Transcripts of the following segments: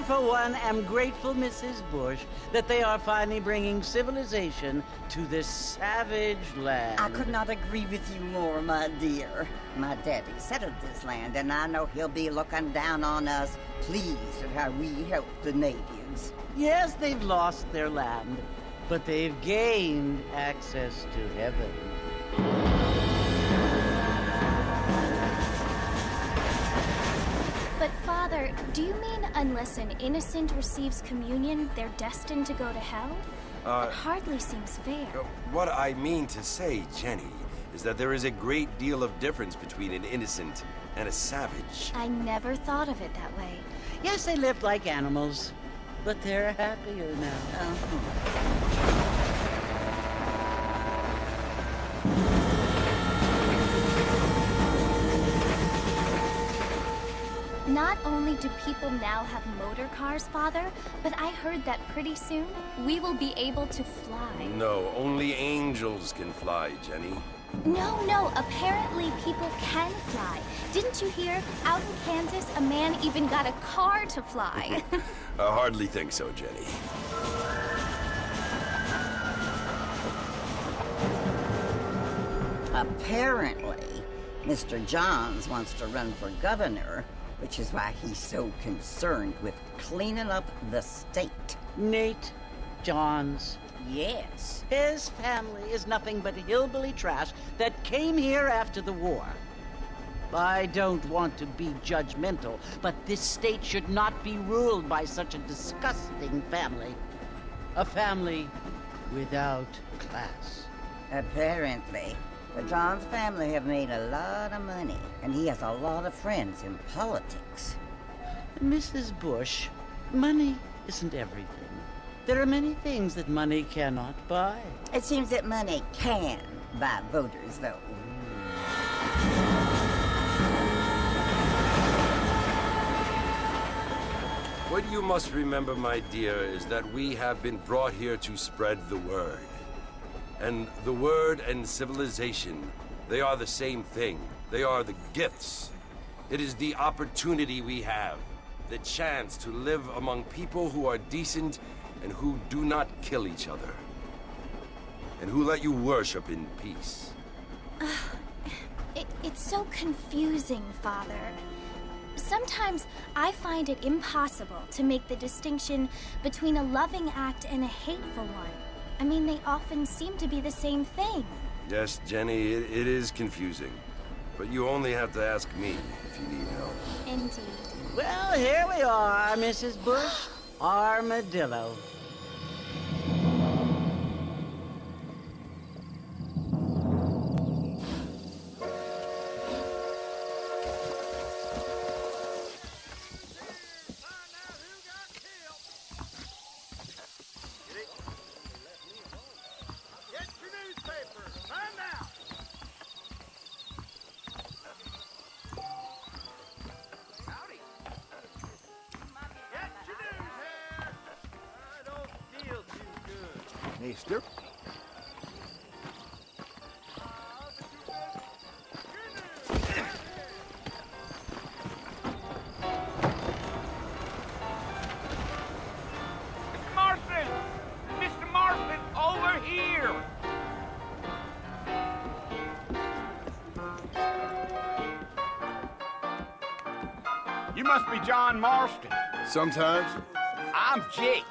for one, am grateful, Mrs. Bush, that they are finally bringing civilization to this savage land. I could not agree with you more, my dear. My daddy settled this land, and I know he'll be looking down on us, pleased at how we help the natives. Yes, they've lost their land, but they've gained access to heaven. But, Father, do you mean unless an innocent receives communion, they're destined to go to hell? It hardly seems fair. What I mean to say, Jenny, is that there is a great deal of difference between an innocent and a savage. I never thought of it that way. Yes, they lived like animals, but they're happier now. Not only do people now have motor cars, Father, but I heard that pretty soon we will be able to fly. No, only angels can fly, Jenny. No, apparently people can fly. Didn't you hear? Out in Kansas, a man even got a car to fly. I hardly think so, Jenny. Apparently, Mr. Johns wants to run for governor, which is why he's so concerned with cleaning up the state. Nate Johns. Yes. His family is nothing but hillbilly trash that came here after the war. I don't want to be judgmental, but this state should not be ruled by such a disgusting family. A family without class. Apparently. The Johns family have made a lot of money, and he has a lot of friends in politics. Mrs. Bush, money isn't everything. There are many things that money cannot buy. It seems that money can buy voters, though. What you must remember, my dear, is that we have been brought here to spread the word. And the word and civilization, they are the same thing. They are the gifts. It is the opportunity we have, the chance to live among people who are decent and who do not kill each other, and who let you worship in peace. It's so confusing, Father. Sometimes I find it impossible to make the distinction between a loving act and a hateful one. I mean, they often seem to be the same thing. Yes, Jenny, it is confusing. But you only have to ask me if you need help. Indeed. Well, here we are, Mrs. Bush. Armadillo. Mister. Mr. Marston! Mr. Marston, over here! You must be John Marston. Sometimes. I'm Jake.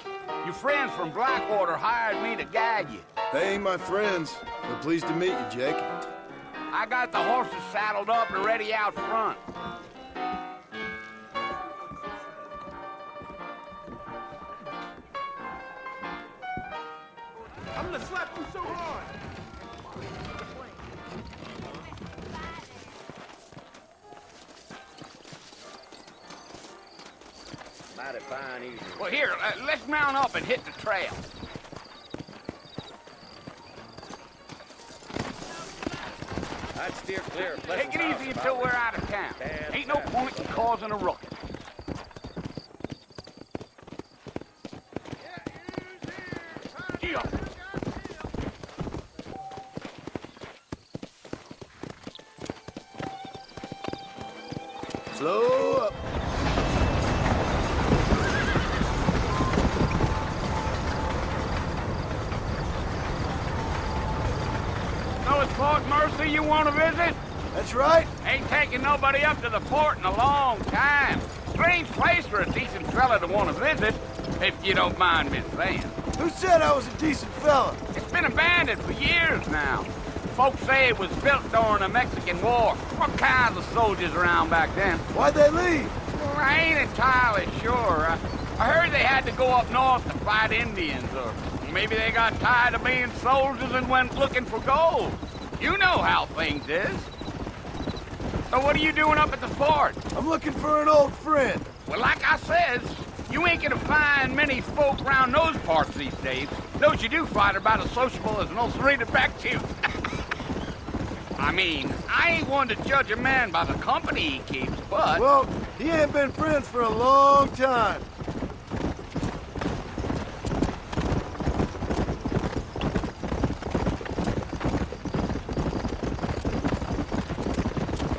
Your friends from Blackwater hired me to guide you. They ain't my friends, but pleased to meet you, Jake. I got the horses saddled up and ready out front. I'm gonna slap you so hard. Mighty fine evening. Well, here, let's mount up and hit the trail. I'd steer clear of Take it easy until we're out of town. Ain't no point in causing a ruckus. Yeah. Slow up. Fort Mercy you want to visit? That's right. Ain't taking nobody up to the fort in a long time. Strange place for a decent fella to want to visit, if you don't mind me saying. Who said I was a decent fella? It's been abandoned for years now. Folks say it was built during the Mexican War. What kinds of soldiers around back then? Why'd they leave? Well, I ain't entirely sure. I heard they had to go up north to fight Indians, or maybe they got tired of being soldiers and went looking for gold. You know how things is. So what are you doing up at the fort? I'm looking for an old friend. Well, like I says, you ain't gonna find many folk around those parts these days. Those you do find are about as sociable as an old serena back to. I mean, I ain't one to judge a man by the company he keeps, but... Well, he ain't been friends for a long time.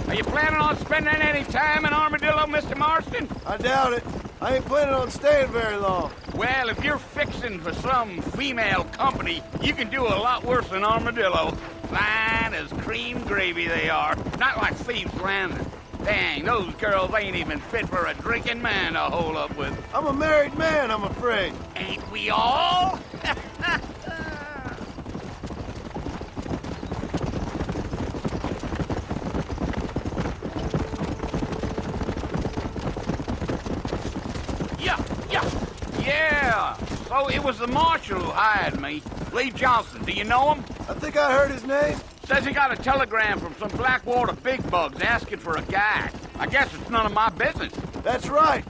Are you planning on spending any time in Armadillo, Mr. Marston? I doubt it. I ain't planning on staying very long. Well, if you're fixing for some female company, you can do a lot worse than Armadillo. Fine as cream gravy they are. Not like Thieves' Landing. Dang, those girls ain't even fit for a drinking man to hole up with. I'm a married man, I'm afraid. Ain't we all? Yeah. So it was the marshal who hired me. Lee Johnson, do you know him? I think I heard his name. Says he got a telegram from some Blackwater big bugs asking for a guide. I guess it's none of my business. That's right.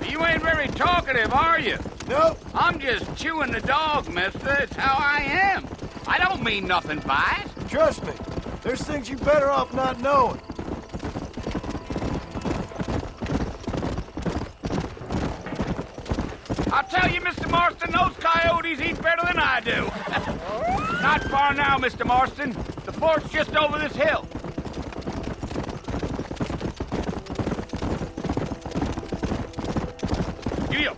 You ain't very talkative, are you? Nope. I'm just chewing the dog, mister. It's how I am. I don't mean nothing by it. Trust me. There's things you better off not knowing. I'll tell you, Mr. Marston, those coyotes eat better than I do. Not far now, Mr. Marston. The fort's just over this hill. Giddy up.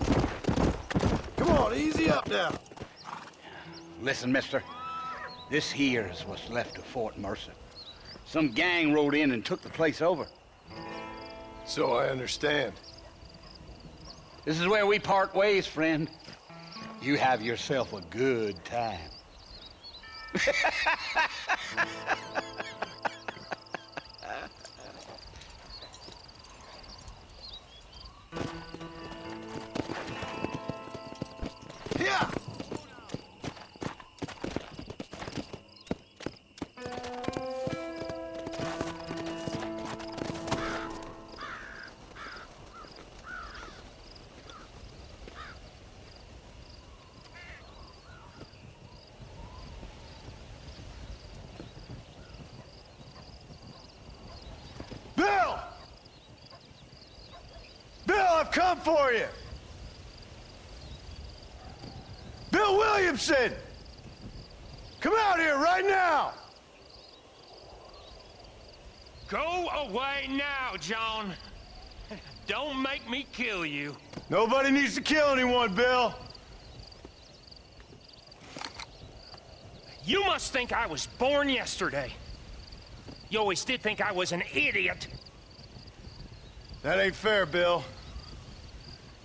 Come on, easy up now. Listen, mister. This here is what's left of Fort Mercer. Some gang rode in and took the place over. So I understand. This is where we part ways, friend. You have yourself a good time. Yeah. Bill! Bill, I've come for you! Bill Williamson! Come out here right now! Go away now, John. Don't make me kill you. Nobody needs to kill anyone, Bill. You must think I was born yesterday. You always did think I was an idiot. That ain't fair, Bill.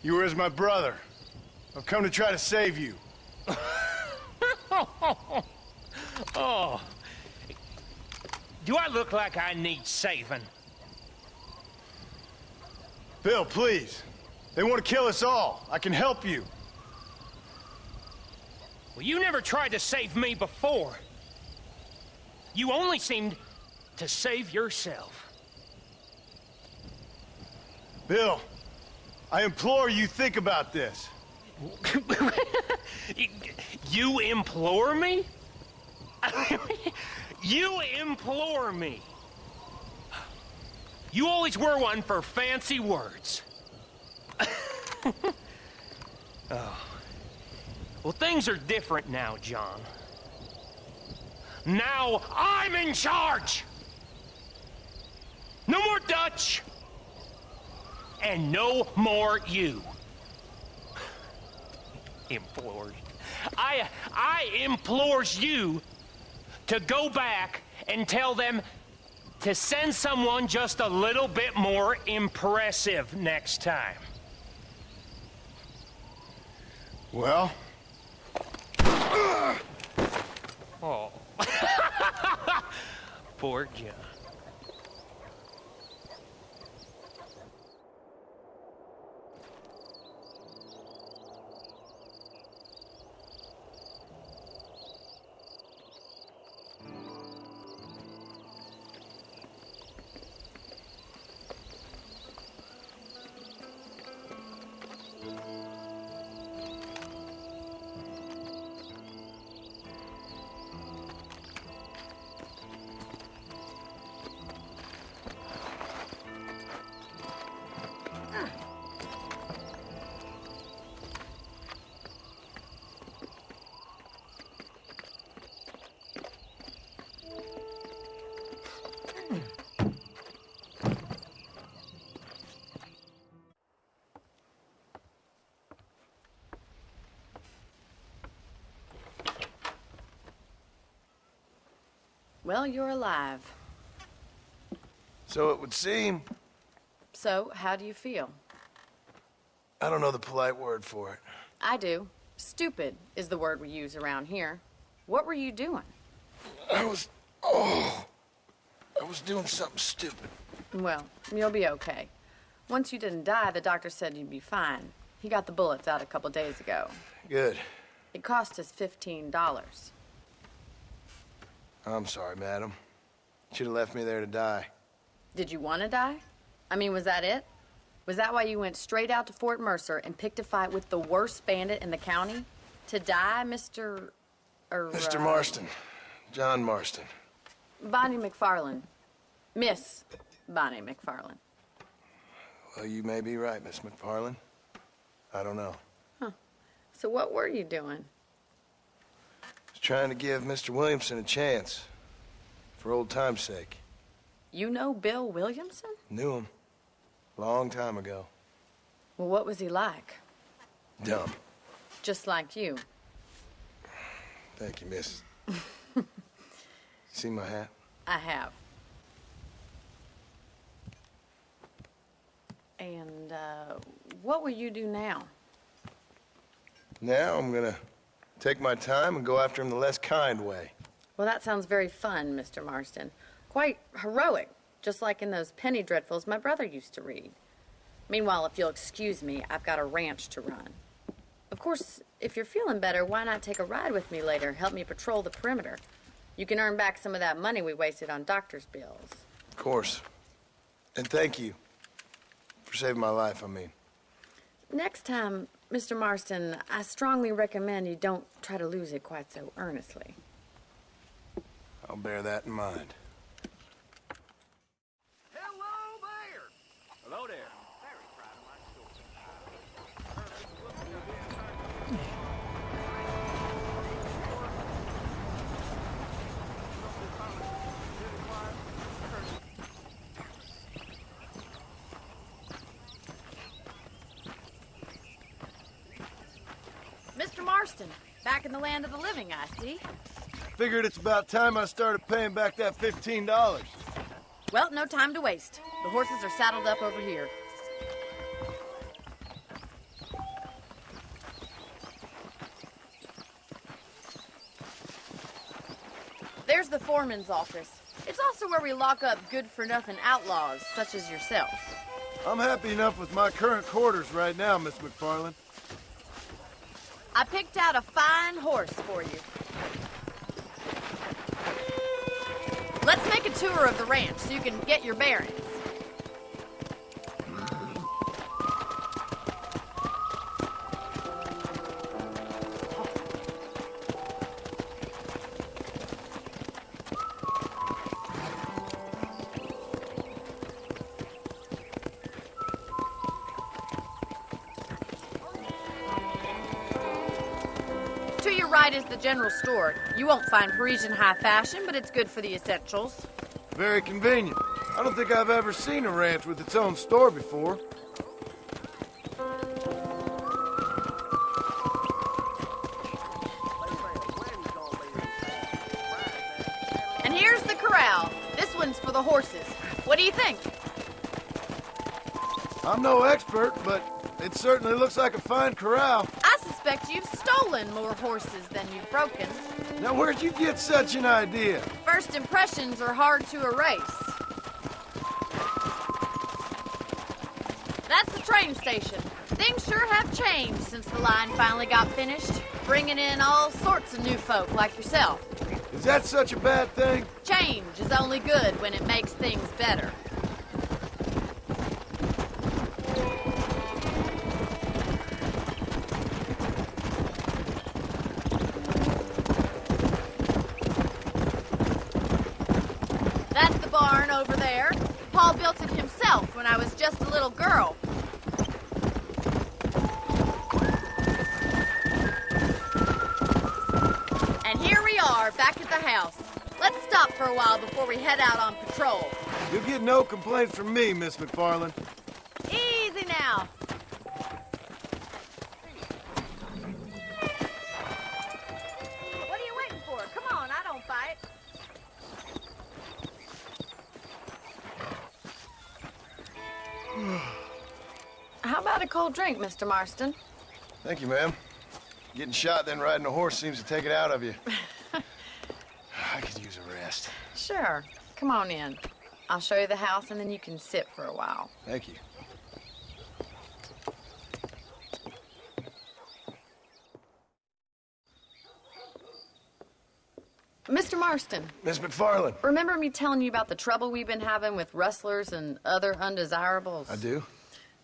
You were as my brother. I've come to try to save you. Oh. Do I look like I need saving? Bill, please. They want to kill us all. I can help you. Well, you never tried to save me before. You only seemed to save yourself. Bill, I implore you think about this. You implore me? You implore me. You always were one for fancy words. Oh. Well, things are different now, John. Now I'm in charge! No more Dutch! and no more you. Implores. I implores you to go back and tell them to send someone just a little bit more impressive next time. Well? Oh. Poor John. Well, you're alive. So it would seem. So, how do you feel? I don't know the polite word for it. I do. Stupid is the word we use around here. What were you doing? I was doing something stupid. Well, you'll be okay. Once you didn't die, the doctor said you'd be fine. He got the bullets out a couple days ago. Good. It cost us $15. I'm sorry, madam. Should have left me there to die. Did you want to die? I mean, was that it? Was that why you went straight out to Fort Mercer and picked a fight with the worst bandit in the county? To die, Mr. Mr. Marston. John Marston. Bonnie McFarland. Miss Bonnie McFarland. Well, you may be right, Miss McFarland. I don't know. Huh. So what were you doing? Trying to give Mr. Williamson a chance. For old time's sake. You know Bill Williamson? Knew him. Long time ago. Well, what was he like? Dumb. Just like you. Thank you, miss. See my hat? I have. And, what will you do now? Now I'm gonna take my time and go after him the less kind way. Well, that sounds very fun, Mr. Marston. Quite heroic, just like in those penny dreadfuls my brother used to read. Meanwhile, if you'll excuse me, I've got a ranch to run. Of course, if you're feeling better, why not take a ride with me later? Help me patrol the perimeter. You can earn back some of that money we wasted on doctor's bills. Of course. And thank you for saving my life, I mean. Next time, Mr. Marston, I strongly recommend you don't try to lose it quite so earnestly. I'll bear that in mind. Hello there! Hello there. Very proud of my story. Mr. Marston, back in the land of the living, I see. Figured it's about time I started paying back that $15. Well, no time to waste. The horses are saddled up over here. There's the foreman's office. It's also where we lock up good-for-nothing outlaws, such as yourself. I'm happy enough with my current quarters right now, Miss McFarland. I picked out a fine horse for you. Let's make a tour of the ranch so you can get your bearings. To your right is the general store. You won't find Parisian high fashion, but it's good for the essentials. Very convenient. I don't think I've ever seen a ranch with its own store before. the horses. What do you think? I'm no expert, but it certainly looks like a fine corral. I suspect you've stolen more horses than you've broken. Now, where'd you get such an idea? First impressions are hard to erase. That's the train station. Things sure have changed since the line finally got finished, bringing in all sorts of new folk like yourself. Is that such a bad thing? Change is only good when it makes things better. That's the barn over there. Paul built it himself when I was just a little girl. And here we are, back at the house. Let's stop for a while before we head out on patrol. You'll get no complaints from me, Miss McFarland. Easy now. What are you waiting for? Come on, I don't fight. How about a cold drink, Mr. Marston? Thank you, ma'am. Getting shot, then riding a horse seems to take it out of you. I could use a rest. Sure. Come on in. I'll show you the house, and then you can sit for a while. Thank you. Mr. Marston, Miss McFarland. remember me telling you about the trouble we've been having with rustlers and other undesirables? I do?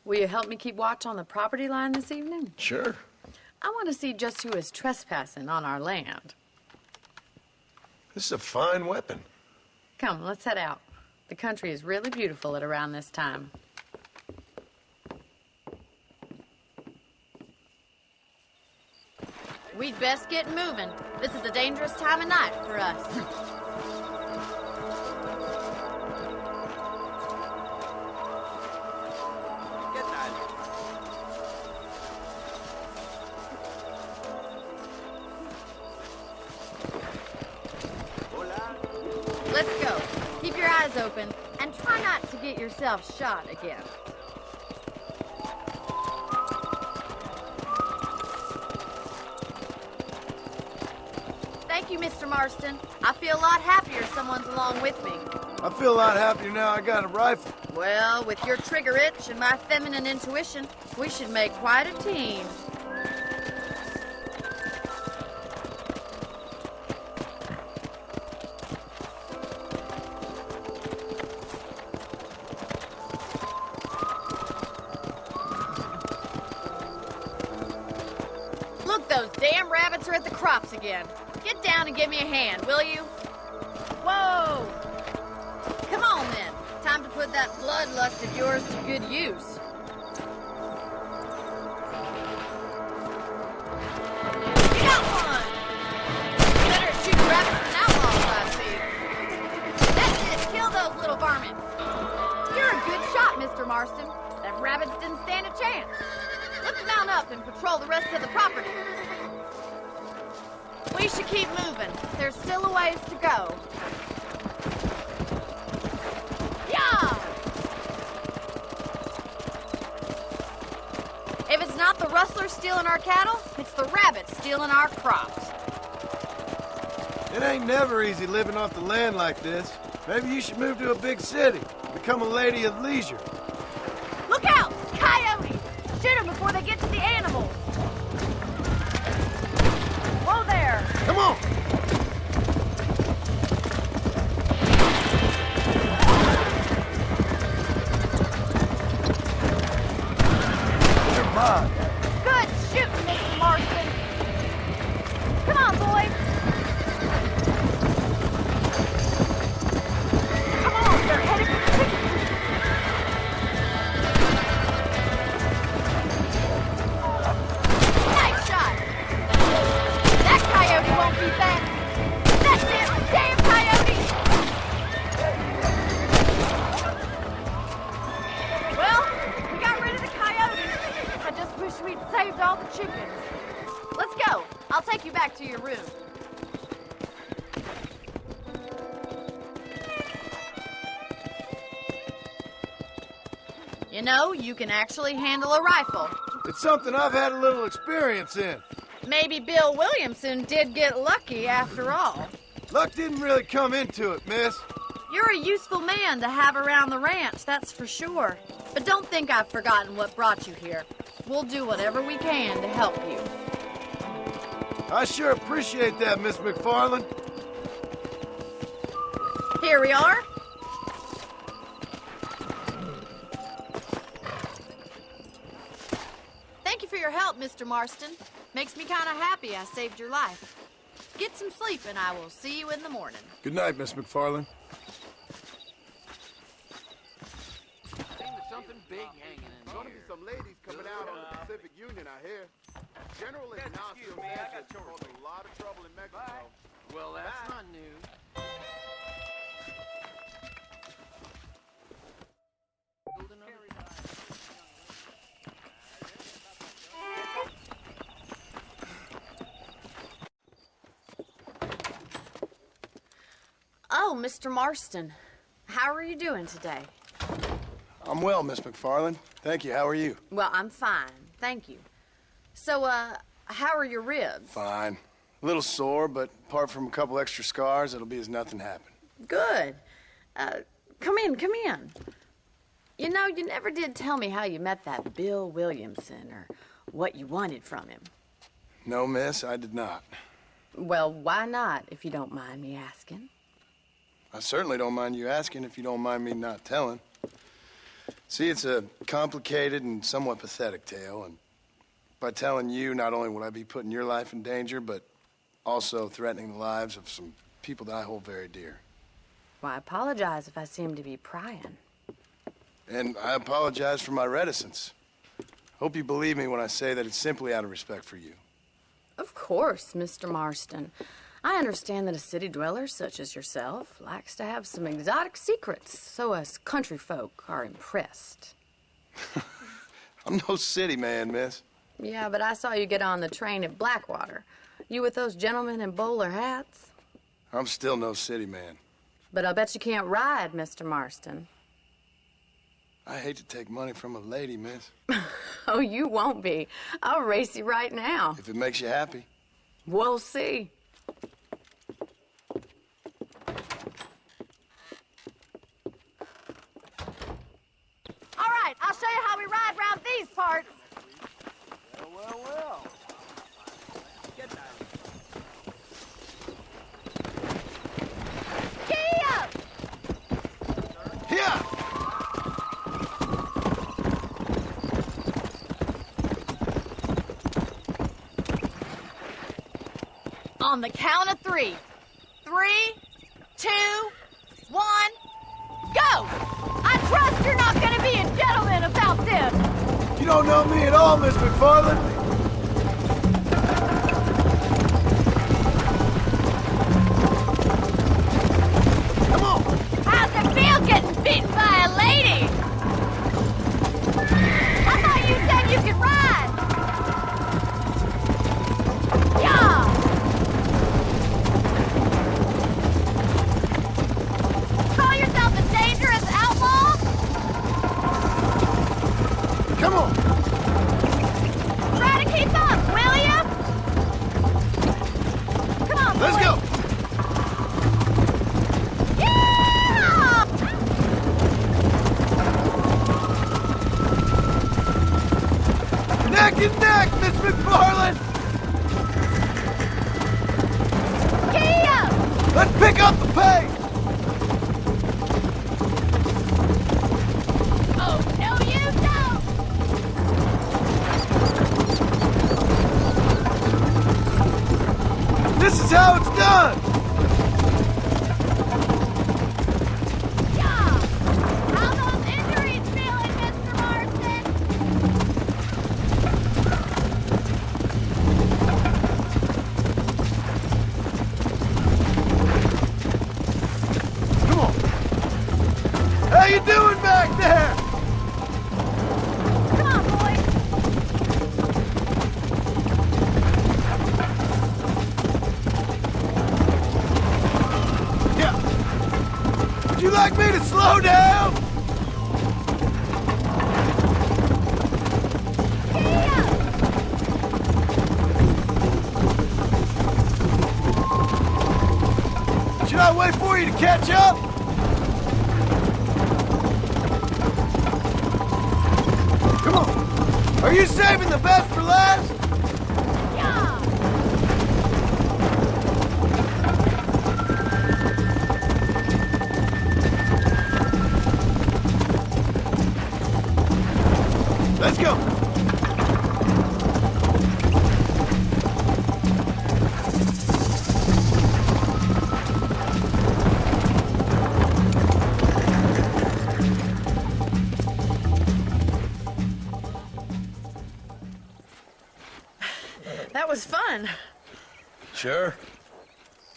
Will you help me keep watch on the property line this evening? Sure. I want to see just who is trespassing on our land. This is a fine weapon. Come, let's head out. The country is really beautiful at around this time. We'd best get moving. This is a dangerous time of night for us. Get that. Hola. Let's go. Keep your eyes open and try not to get yourself shot again. Thank you, Mr. Marston. I feel a lot happier someone's along with me. I feel a lot happier now I got a rifle. Well, with your trigger itch and my feminine intuition, we should make quite a team. Look, those damn rabbits are at the crops again. Get down and give me a hand, will you? Whoa! Come on, then. Time to put that bloodlust of yours to good use. Got one! Better shoot rabbits than outlaws, I see. That's it. Kill those little varmints. You're a good shot, Mr. Marston. Them rabbits didn't stand a chance. Let's mount up and patrol the rest of the property. We should keep moving. There's still a ways to go. Yeah! If it's not the rustlers stealing our cattle, it's the rabbits stealing our crops. It ain't never easy living off the land like this. Maybe you should move to a big city. Become a lady of leisure. Look out! Coyotes! Shoot them before they get to the animals. Whoa there! Come on! You're mine. Good shooting, Mr. Marston. Come on, boys. Come on, they're headed for the chicken coop. Nice shot. That coyote won't be back. That's it, damn coyote. Well, we got rid of the coyotes. I just wish we'd saved all the chickens. Let's go. I'll take you back to your room. You know, you can actually handle a rifle. It's something I've had a little experience in. Maybe Bill Williamson did get lucky after all. Luck didn't really come into it, miss. You're a useful man to have around the ranch, that's for sure. But don't think I've forgotten what brought you here. We'll do whatever we can to help you. I sure appreciate that, Miss McFarland. Here we are. Thank you for your help, Mr. Marston. Makes me kind of happy I saved your life. Get some sleep and I will see you in the morning. Good night, Miss McFarland. Something big hanging in Gonna be some ladies coming out on the Pacific Union, I hear. General is now still causing a lot of trouble in Mexico. Well, that's not news. Oh, Mr. Marston. How are you doing today? I'm well, Miss McFarland. Thank you. How are you? Well, I'm fine. Thank you. So, how are your ribs? Fine. A little sore, but apart from a couple extra scars, it'll be as nothing happened. Good. Come in. You know, you never did tell me how you met that Bill Williamson or what you wanted from him. No, miss, I did not. Well, why not, if you don't mind me asking? I certainly don't mind you asking if you don't mind me not telling. See, it's a complicated and somewhat pathetic tale, and by telling you, not only would I be putting your life in danger, but also threatening the lives of some people that I hold very dear. Well, I apologize if I seem to be prying. And I apologize for my reticence. Hope you believe me when I say that it's simply out of respect for you. Of course, Mr. Marston. I understand that a city dweller such as yourself likes to have some exotic secrets, so us country folk are impressed. I'm no city man, miss. Yeah, but I saw you get on the train at Blackwater. You with those gentlemen in bowler hats? I'm still no city man. But I'll bet you can't ride, Mr. Marston. I hate to take money from a lady, miss. Oh, you won't be. I'll race you right now. If it makes you happy. We'll see. All right, I'll show you how we ride round these parts. Well. Get down. Giddy up! Here! On the count of 3. 3, 2, 1, go! I trust you're not going to be a gentleman about this. You don't know me at all, Miss McFarland. Come on! How's it feel getting beaten by a lady? I thought you said you could ride. Yeah! Call yourself a dangerous outlaw? Come on! Try to keep up, will ya? Come on, Let's boy. go! Yeah! Neck and neck, Miss McFarland! Giddy up! Let's pick up the pace! Oh, no, you don't! This is how it's done! Yeah! How those injuries feeling, Mr. Marston? Come on! How you doing back there? Come on, boy. Yeah. Would you like me to slow down? for you to catch up? Come on. Are you saving the best for last? Let's go! That was fun. Sure.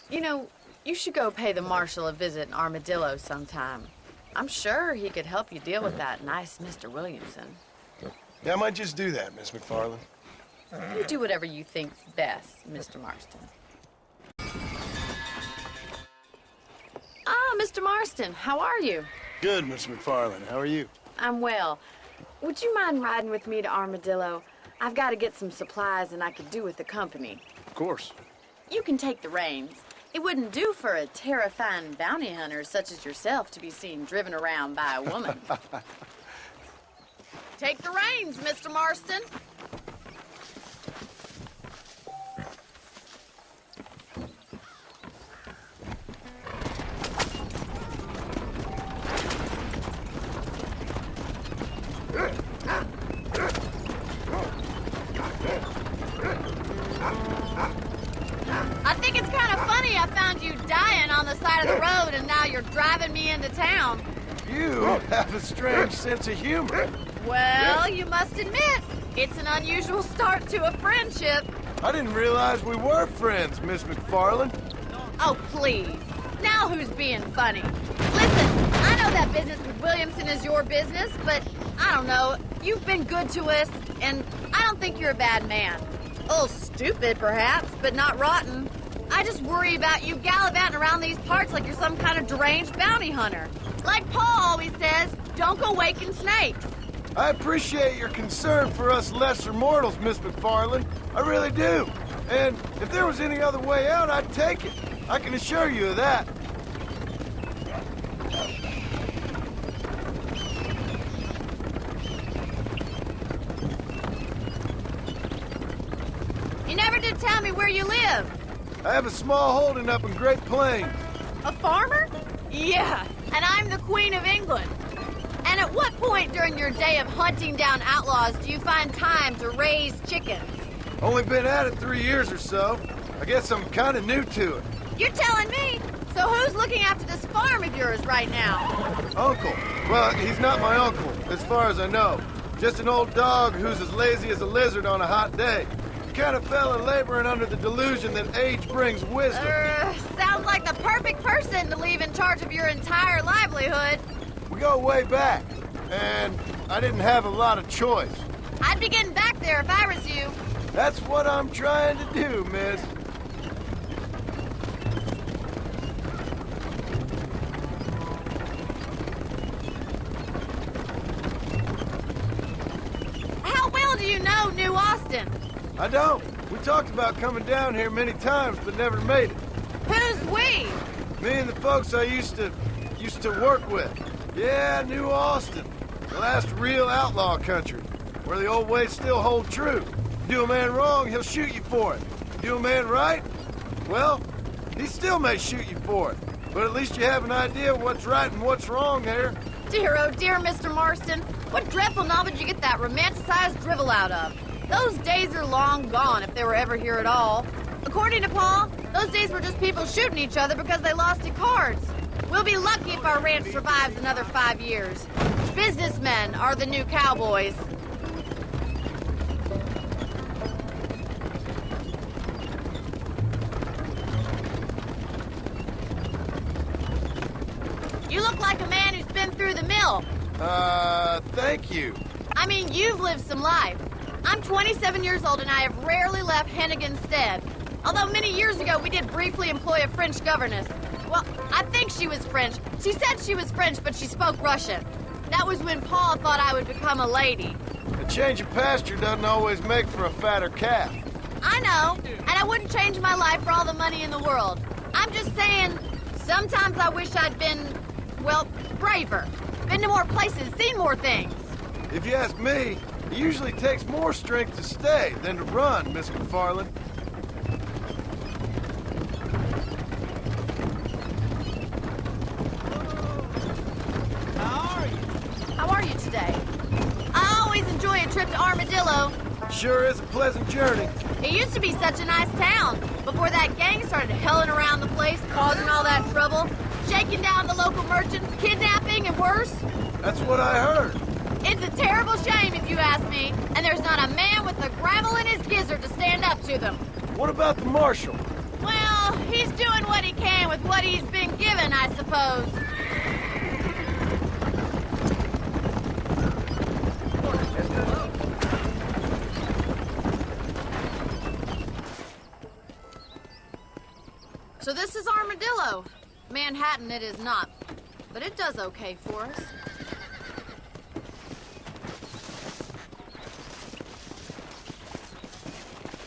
You know, you should go pay the marshal a visit in Armadillo sometime. I'm sure he could help you deal with that nice Mr. Williamson. Yeah, I might just do that, Miss McFarland. You do whatever you think's best, Mr. Marston. Ah, Mr. Marston, how are you? Good, Miss McFarland. How are you? I'm well. Would you mind riding with me to Armadillo? I've got to get some supplies and I could do with the company. Of course. You can take the reins. It wouldn't do for a terrifying bounty hunter such as yourself to be seen driven around by a woman. Take the reins, Mr. Marston. I think it's kind of funny I found you dying on the side of the road and now you're driving me into town. You have a strange sense of humor. Well, you must admit, it's an unusual start to a friendship. I didn't realize we were friends, Miss McFarland. Oh, please. Now who's being funny? Listen, I know that business with Williamson is your business, but I don't know. You've been good to us, and I don't think you're a bad man. A little stupid, perhaps, but not rotten. I just worry about you gallivanting around these parts like you're some kind of deranged bounty hunter. Like Paul always says, don't go waking snakes. I appreciate your concern for us lesser mortals, Miss McFarland. I really do. And if there was any other way out, I'd take it. I can assure you of that. You never did tell me where you live. I have a small holding up in Great Plains. A farmer? Yeah, and I'm the Queen of England. And at what point during your day of hunting down outlaws do you find time to raise chickens? Only been at it 3 years or so. I guess I'm kind of new to it. You're telling me? So who's looking after this farm of yours right now? Uncle. Well, he's not my uncle, as far as I know. Just an old dog who's as lazy as a lizard on a hot day. The kind of fella laboring under the delusion that age brings wisdom. Sounds like the perfect person to leave in charge of your entire livelihood. We go way back, and I didn't have a lot of choice. I'd be getting back there if I was you. That's what I'm trying to do, miss. How well do you know New Austin? I don't. We talked about coming down here many times, but never made it. Who's we? Me and the folks I used to work with. Yeah, New Austin. The last real outlaw country, where the old ways still hold true. Do a man wrong, he'll shoot you for it. Do a man right? Well, he still may shoot you for it. But at least you have an idea of what's right and what's wrong there. Dear, oh dear, Mr. Marston. What dreadful novel did you get that romanticized drivel out of? Those days are long gone, if they were ever here at all. According to Paul, those days were just people shooting each other because they lost at cards. We'll be lucky if our ranch survives another 5 years. Businessmen are the new cowboys. You look like a man who's been through the mill. Thank you. I mean, you've lived some life. I'm 27 years old and I have rarely left Hennigan's stead. Although many years ago we did briefly employ a French governess. Well, I think she was French. She said she was French, but she spoke Russian. That was when Paul thought I would become a lady. A change of pasture doesn't always make for a fatter calf. I know, and I wouldn't change my life for all the money in the world. I'm just saying, Sometimes I wish I'd been, well, braver. Been to more places, seen more things. If you ask me, it usually takes more strength to stay than to run, Miss McFarland. How are you today? I always enjoy a trip to Armadillo. Sure is a pleasant journey. It used to be such a nice town before that gang started helling around the place, causing all that trouble, shaking down the local merchants, kidnapping, and worse. That's what I heard. It's a terrible shame, if you ask me, and there's not a man with a gravel in his gizzard to stand up to them. What about the marshal? Well, he's doing what he can with what he's been given, I suppose. So this is Armadillo. Manhattan it is not, but it does okay for us.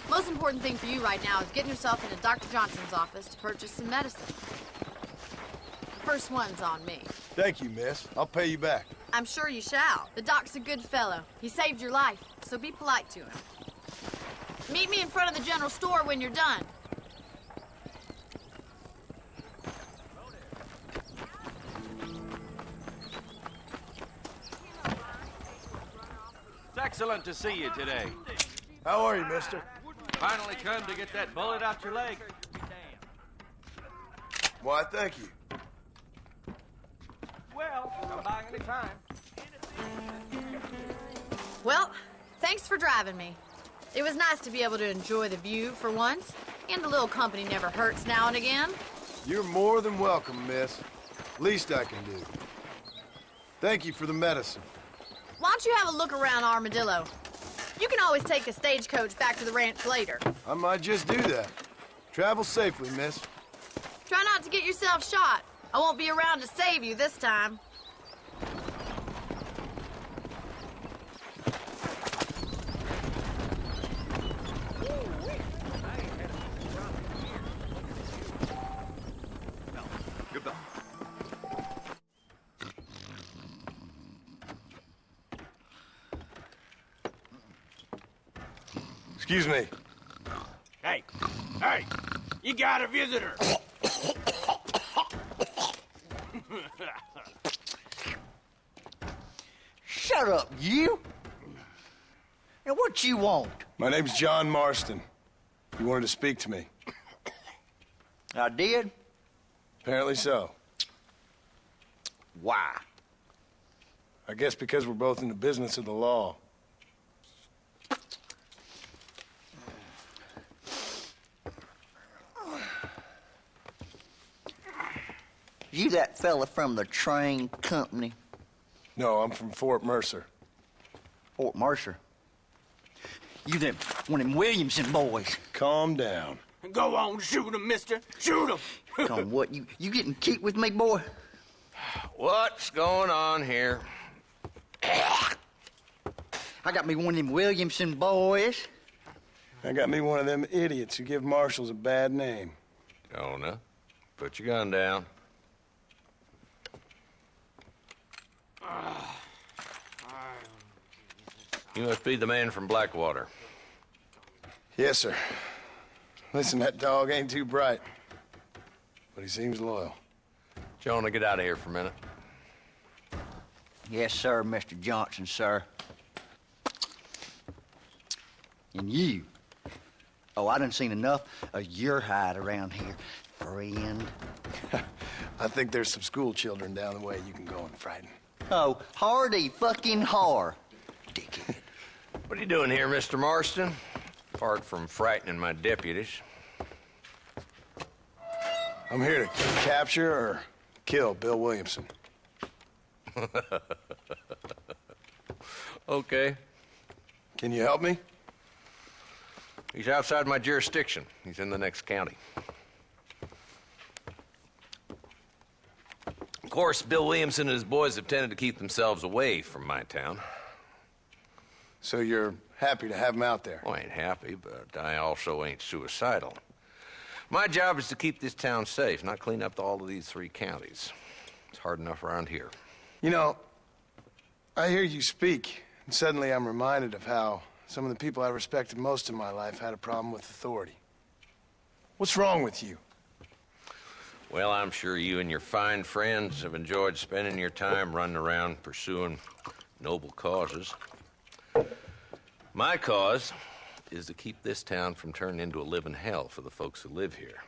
Most important thing for you right now is getting yourself into Dr. Johnson's office to purchase some medicine. The first one's on me. Thank you, miss. I'll pay you back. I'm sure you shall. The doc's a good fellow. He saved your life, so be polite to him. Meet me in front of the general store when you're done. It's excellent to see you today. How are you, mister? Finally come to get that bullet out your leg. Why, thank you. Well, come by any time. Well, thanks for driving me. It was nice to be able to enjoy the view for once, and a little company never hurts now and again. You're more than welcome, miss. Least I can do. Thank you for the medicine. Why don't you have a look around Armadillo? You can always take a stagecoach back to the ranch later. I might just do that. Travel safely, miss. Try not to get yourself shot. I won't be around to save you this time. Goodbye. Excuse me. Hey, you got a visitor. Shut up, you! And what you want? My name's John Marston. You wanted to speak to me. I did? Apparently so. Why? I guess because we're both in the business of the law. You that fella from the train company? No, I'm from Fort Mercer. Fort Mercer? You them, one of them Williamson boys. Calm down. Go on, shoot him, mister. Shoot him. Come on, what, you getting kicked with me, boy? What's going on here? I got me one of them Williamson boys. I got me one of them idiots who give marshals a bad name. Jonah, put your gun down. You must be the man from Blackwater. Yes, sir. Listen, that dog ain't too bright, but he seems loyal. Jonah, get out of here for a minute. Yes, sir, Mr. Johnson, sir. And you. Oh, I done seen enough of your hide around here, friend. I think there's some school children down the way you can go and frighten. Oh, hardy fucking har. Dickhead. What are you doing here, Mr. Marston? Apart from frightening my deputies. I'm here to capture or kill Bill Williamson. Okay. Can you help me? He's outside my jurisdiction. He's in the next county. Of course, Bill Williamson and his boys have tended to keep themselves away from my town. So you're happy to have him out there? Well, I ain't happy, but I also ain't suicidal. My job is to keep this town safe, not clean up all of these 3 counties. It's hard enough around here. You know, I hear you speak, and suddenly I'm reminded of how some of the people I respected most in my life had a problem with authority. What's wrong with you? Well, I'm sure you and your fine friends have enjoyed spending your time running around pursuing noble causes. My cause is to keep this town from turning into a living hell for the folks who live here.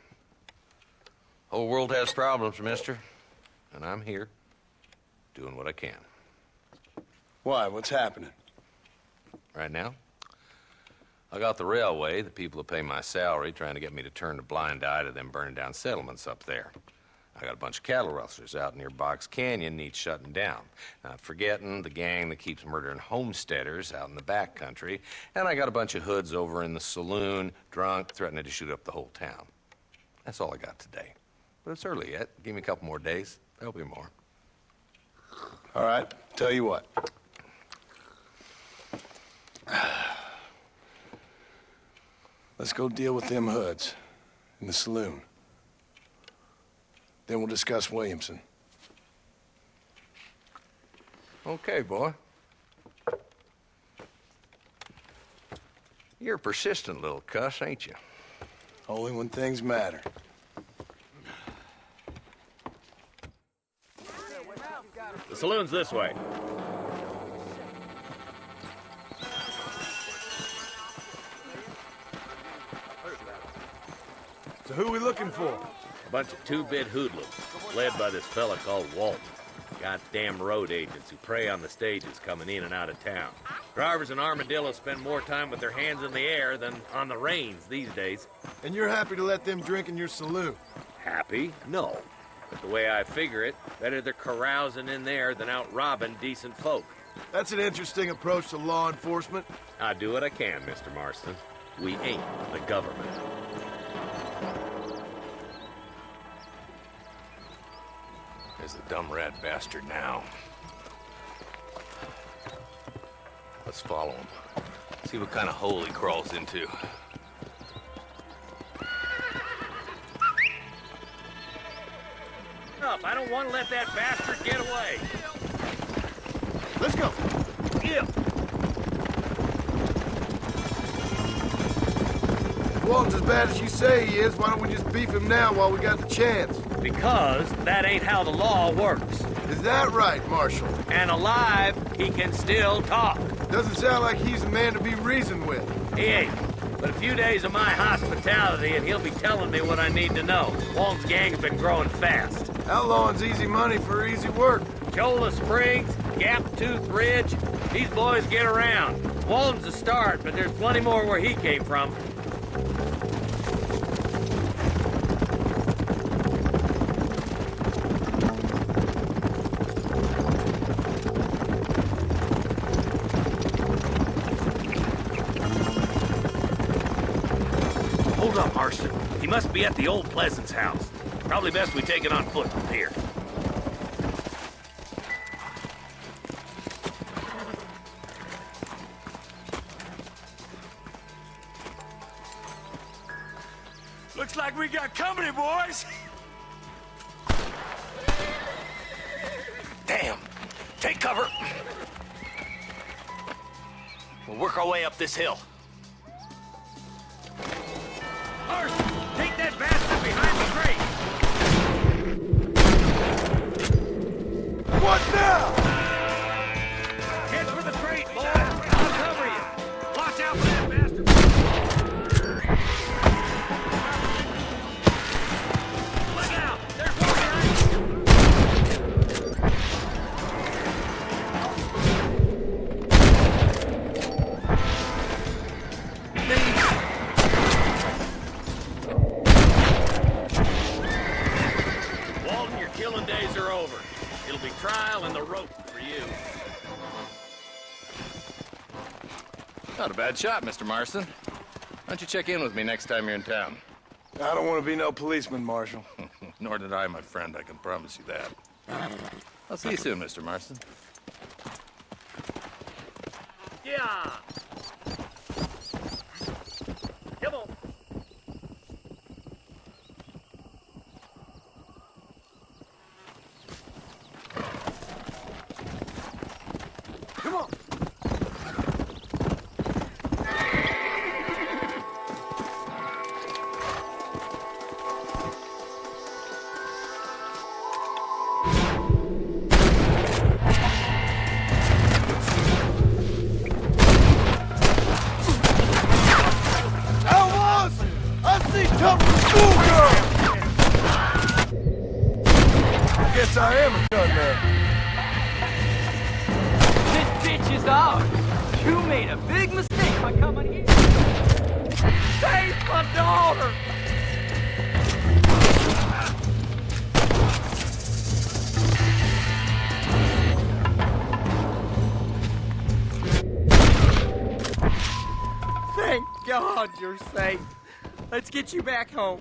Whole world has problems, mister, and I'm here doing what I can. Why? What's happening? Right now, I got the railway, the people who pay my salary, trying to get me to turn a blind eye to them burning down settlements up there. I got a bunch of cattle rustlers out near Box Canyon needs shutting down. Not forgetting the gang that keeps murdering homesteaders out in the back country. And I got a bunch of hoods over in the saloon, drunk, threatening to shoot up the whole town. That's all I got today. But it's early yet. Give me a couple more days. There'll be more. All right, tell you what. Let's go deal with them hoods in the saloon. Then we'll discuss Williamson. Okay, boy. You're a persistent little cuss, ain't you? Only when things matter. The saloon's this way. So who are we looking for? A bunch of two-bit hoodlums, led by this fella called Walton. Goddamn road agents who prey on the stages coming in and out of town. Drivers and armadillos spend more time with their hands in the air than on the reins these days. And you're happy to let them drink in your saloon? Happy? No. But the way I figure it, better they're carousing in there than out robbing decent folk. That's an interesting approach to law enforcement. I do what I can, Mr. Marston. We ain't the government. There's the dumb rat bastard now. Let's follow him. See what kind of hole he crawls into. Up, I don't want to let that bastard get away. Let's go. Yeah. Walton's as bad as you say he is. Why don't we just beef him now while we got the chance? Because that ain't how the law works. Is that right, Marshal? And alive, he can still talk. Doesn't sound like he's a man to be reasoned with. He ain't. But a few days of my hospitality and he'll be telling me what I need to know. Walton's gang's been growing fast. Outlawing's easy money for easy work. Cholla Springs, Gap Tooth Ridge, these boys get around. Walton's a start, but there's plenty more where he came from. Hold up, Marston. He must be at the old Pleasance house. Probably best we take it on foot from here. Looks like we got company, boys. Damn! Take cover! We'll work our way up this hill. Marston, take that bastard behind the crate! What now? Head for the crate, boy! I'll cover you! Watch out for that bastard! Look out! There's one behind Walton, your killing days are over. It'll be trial and the rope for you. Not a bad shot, Mr. Marston. Why don't you check in with me next time you're in town? I don't want to be no policeman, Marshal. Nor did I, my friend. I can promise you that. I'll see you soon, Mr. Marston. Yeah! Come on. Tell me, schoolgirl! I guess I am a gunman. This bitch is ours. You made a big mistake by coming here. Save my daughter! Thank God you're safe. Let's get you back home.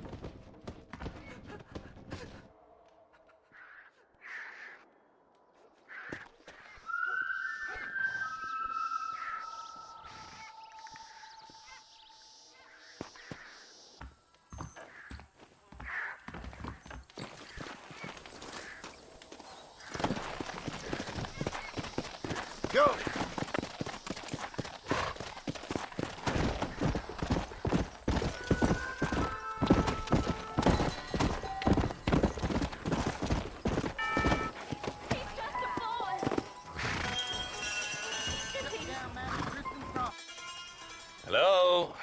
Go! Hello?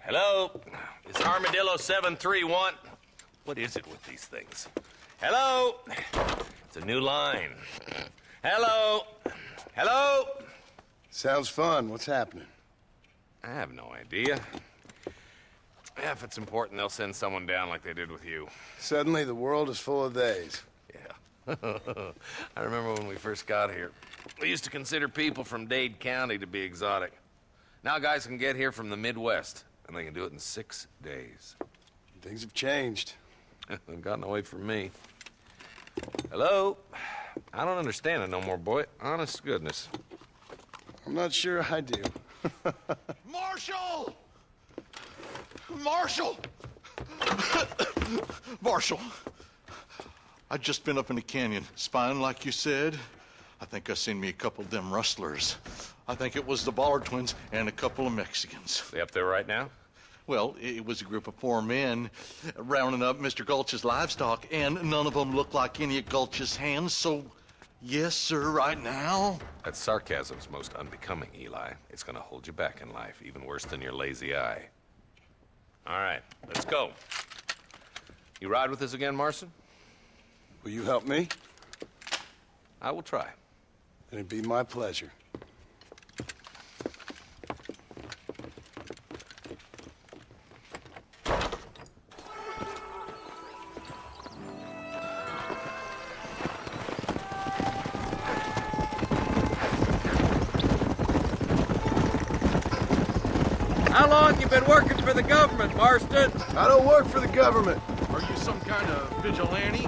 Hello? Is Armadillo 731? What is it with these things? Hello? It's a new line. Hello? Hello? Sounds fun. What's happening? I have no idea. Yeah, if it's important, they'll send someone down like they did with you. Suddenly, the world is full of theys. Yeah. I remember when we first got here. We used to consider people from Dade County to be exotic. Now guys can get here from the Midwest, and they can do it in 6 days. Things have changed. They've gotten away from me. Hello? I don't understand it no more, boy. Honest to goodness. I'm not sure I do. Marshall! Marshall! Marshall! I'd just been up in the canyon, spying like you said. I think I seen me a couple of them rustlers. I think it was the Ballard twins and a couple of Mexicans. They up there right now? Well, it was a group of 4 men rounding up Mr. Gulch's livestock, and none of them looked like any of Gulch's hands, so yes, sir, right now. That sarcasm's most unbecoming, Eli. It's gonna hold you back in life, even worse than your lazy eye. All right, let's go. You ride with us again, Marston? Will you help me? I will try. Then it'd be my pleasure. How long you been working for the government, Marston? I don't work for the government. Are you some kind of vigilante?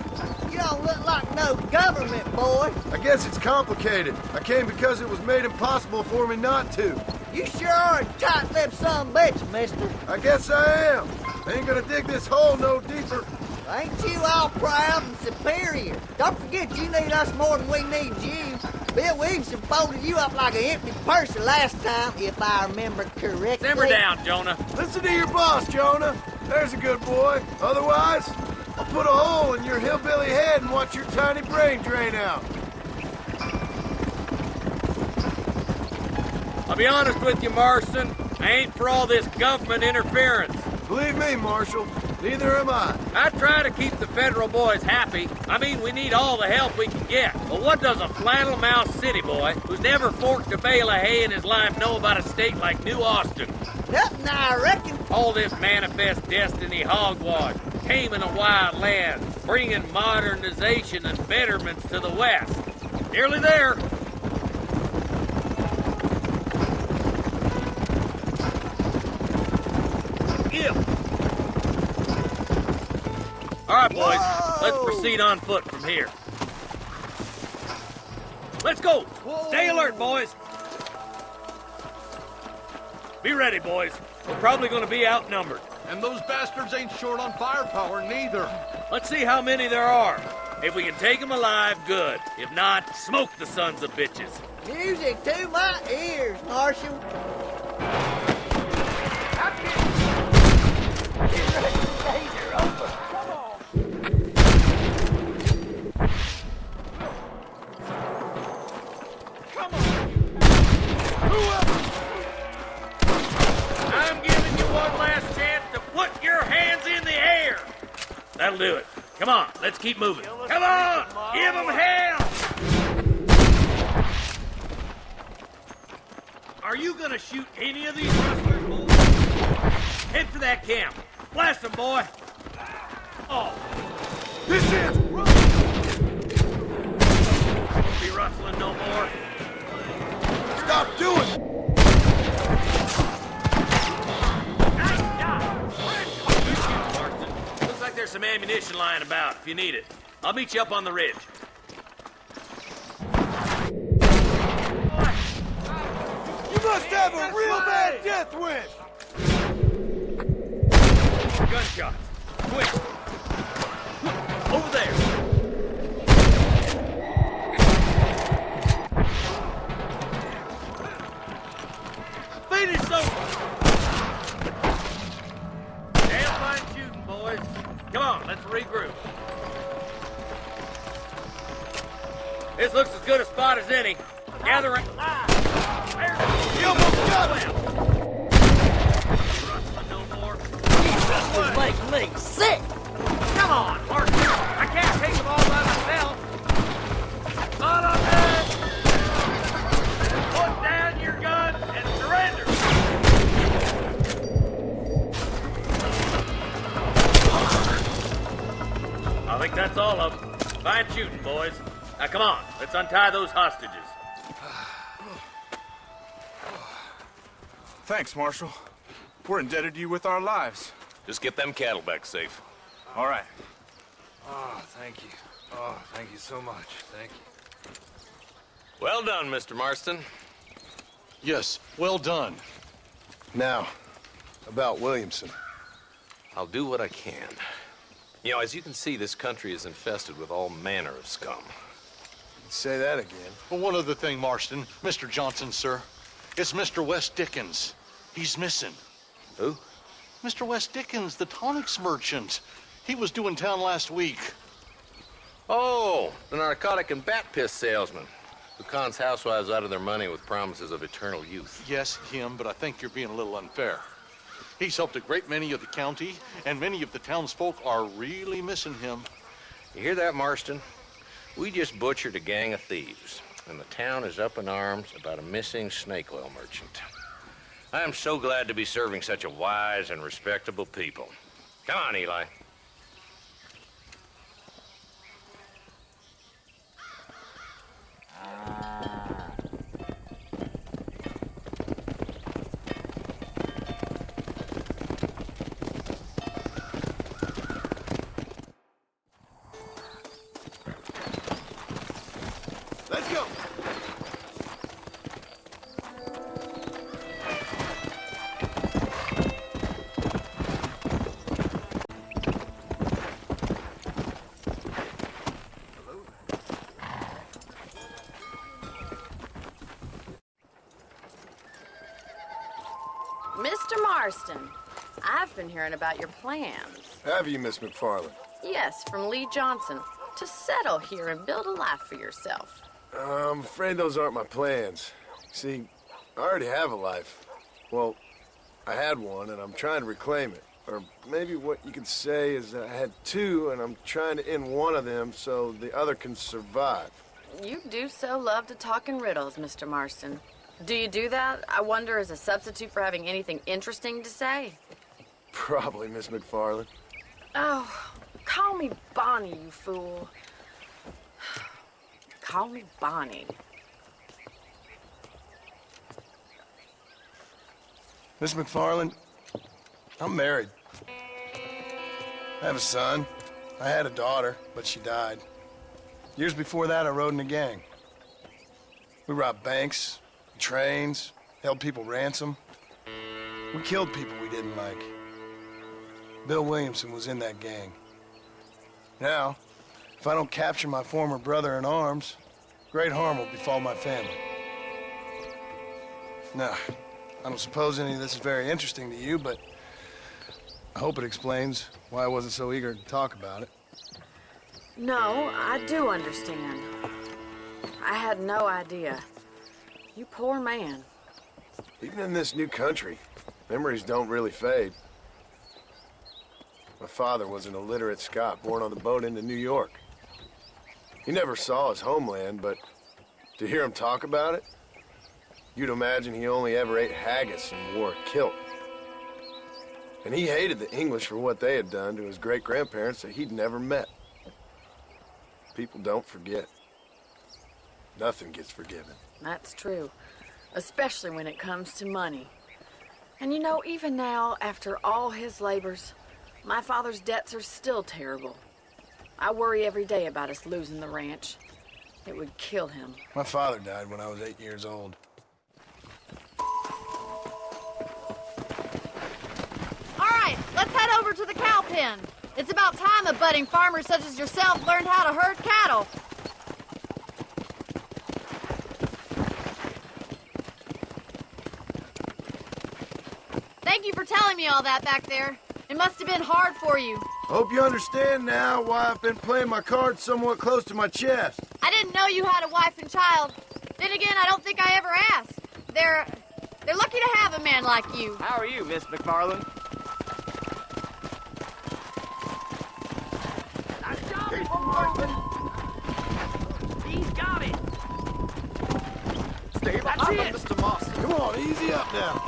You don't look like no government, boy. I guess it's complicated. I came because it was made impossible for me not to. You sure are a tight-lipped son of a bitch, mister. I guess I am. I ain't gonna dig this hole no deeper. Ain't you all proud and superior? Don't forget you need us more than we need you. Bill Williamson folded you up like an empty purse the last time, if I remember correctly. Simmer down, Jonah. Listen to your boss, Jonah. There's a good boy. Otherwise, I'll put a hole in your hillbilly head and watch your tiny brain drain out. I'll be honest with you, Marston. I ain't for all this government interference. Believe me, Marshal, neither am I. I try to keep the federal boys happy. I mean, we need all the help we can get. But what does a flannel-mouthed city boy who's never forked a bale of hay in his life know about a state like New Austin? Nothing, I reckon. All this manifest destiny hogwash, taming a wild land, bringing modernization and betterments to the West. Nearly there. All right, boys, let's proceed on foot from here. Let's go. Whoa. Stay alert, boys. Be ready, boys. We're probably going to be outnumbered. And those bastards ain't short on firepower, neither. Let's see how many there are. If we can take them alive, good. If not, smoke the sons of bitches. Music to my ears, Marshal. I'm giving you one last chance to put your hands in That'll do it. Come on, let's keep moving. Come on! Give them hell! Are you gonna shoot any of these rustlers, boys? Head for that camp. Blast them, boy! Oh. This is... Won't be rustling no more. Stop doing it! Looks like there's some ammunition lying about if you need it. I'll meet you up on the ridge. You must have a real bad death wish! Gunshots. Quick. Over there. Finish those. Damn fine shooting, boys. Come on, let's regroup. This looks as good a spot as any. Gather it. You almost got him! Rustling no more. Jesus, this makes me sick! Come on, Martin. I can't take them all by myself. On up there. Put down your gun and surrender. I think that's all of them. Fine shooting, boys. Now come on, let's untie those hostages. Thanks, Marshal. We're indebted to you with our lives. Just get them cattle back safe. All right. Oh, thank you. Oh, thank you so much. Thank you. Well done, Mr. Marston. Yes, well done. Now, about Williamson. I'll do what I can. You know, as you can see, this country is infested with all manner of scum. Say that again. Well, one other thing, Marston. Mr. Johnson, sir. It's Mr. Wes Dickens. He's missing. Who? Mr. Wes Dickens, the tonics merchant. He was due in town last week. Oh, the narcotic and bat piss salesman who cons housewives out of their money with promises of eternal youth. Yes, him, but I think you're being a little unfair. He's helped a great many of the county, and many of the townsfolk are really missing him. You hear that, Marston? We just butchered a gang of thieves, and the town is up in arms about a missing snake oil merchant. I am so glad to be serving such a wise and respectable people. Come on, Eli. Let's go! Mr. Marston, I've been hearing about your plans. Have you, Miss McFarland? Yes, from Lee Johnson, to settle here and build a life for yourself. I'm afraid those aren't my plans. See, I already have a life. Well, I had one, and I'm trying to reclaim it. Or maybe what you could say is that I had two, and I'm trying to end one of them so the other can survive. You do so love to talk in riddles, Mr. Marston. Do you do that, I wonder, as a substitute for having anything interesting to say? Probably, Miss McFarland. Oh, call me Bonnie, you fool. Call me Bonnie. Miss McFarland, I'm married. I have a son. I had a daughter, but she died. Years before that, I rode in a gang. We robbed banks, trains, held people ransom. We killed people we didn't like. Bill Williamson was in that gang. Now, if I don't capture my former brother in arms, great harm will befall my family. Now, I don't suppose any of this is very interesting to you, but I hope it explains why I wasn't so eager to talk about it. No, I do understand. I had no idea. You poor man. Even in this new country, memories don't really fade. My father was an illiterate Scot born on the boat into New York. He never saw his homeland, but to hear him talk about it, you'd imagine he only ever ate haggis and wore a kilt. And he hated the English for what they had done to his great-grandparents that he'd never met. People don't forget. Nothing gets forgiven. That's true, especially when it comes to money. And you know, even now, after all his labors, my father's debts are still terrible. I worry every day about us losing the ranch. It would kill him. My father died when I was 8 years old. All right, let's head over to the cow pen. It's about time a budding farmer such as yourself learned how to herd cattle. Thank you for telling me all that back there. It must have been hard for you. Hope you understand now why I've been playing my cards somewhat close to my chest. I didn't know you had a wife and child. Then again, I don't think I ever asked. They're lucky to have a man like you. How are you, Miss McFarland? Nice job, Mr. Marston. He's got it. Stay behind him, Mr. Marston. Come on, easy up now.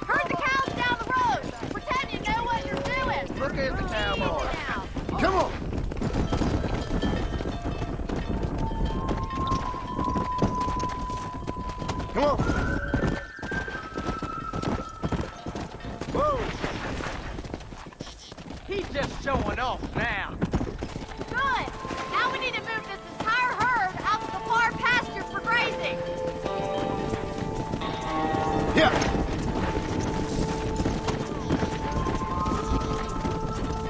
Herd the cows down the road. Pretend you know what you're doing. Look at the cowboy. Come on. Come on. Whoa. He's just showing off now. Good. Now we need to move this entire herd out to the far pasture for grazing. Yeah.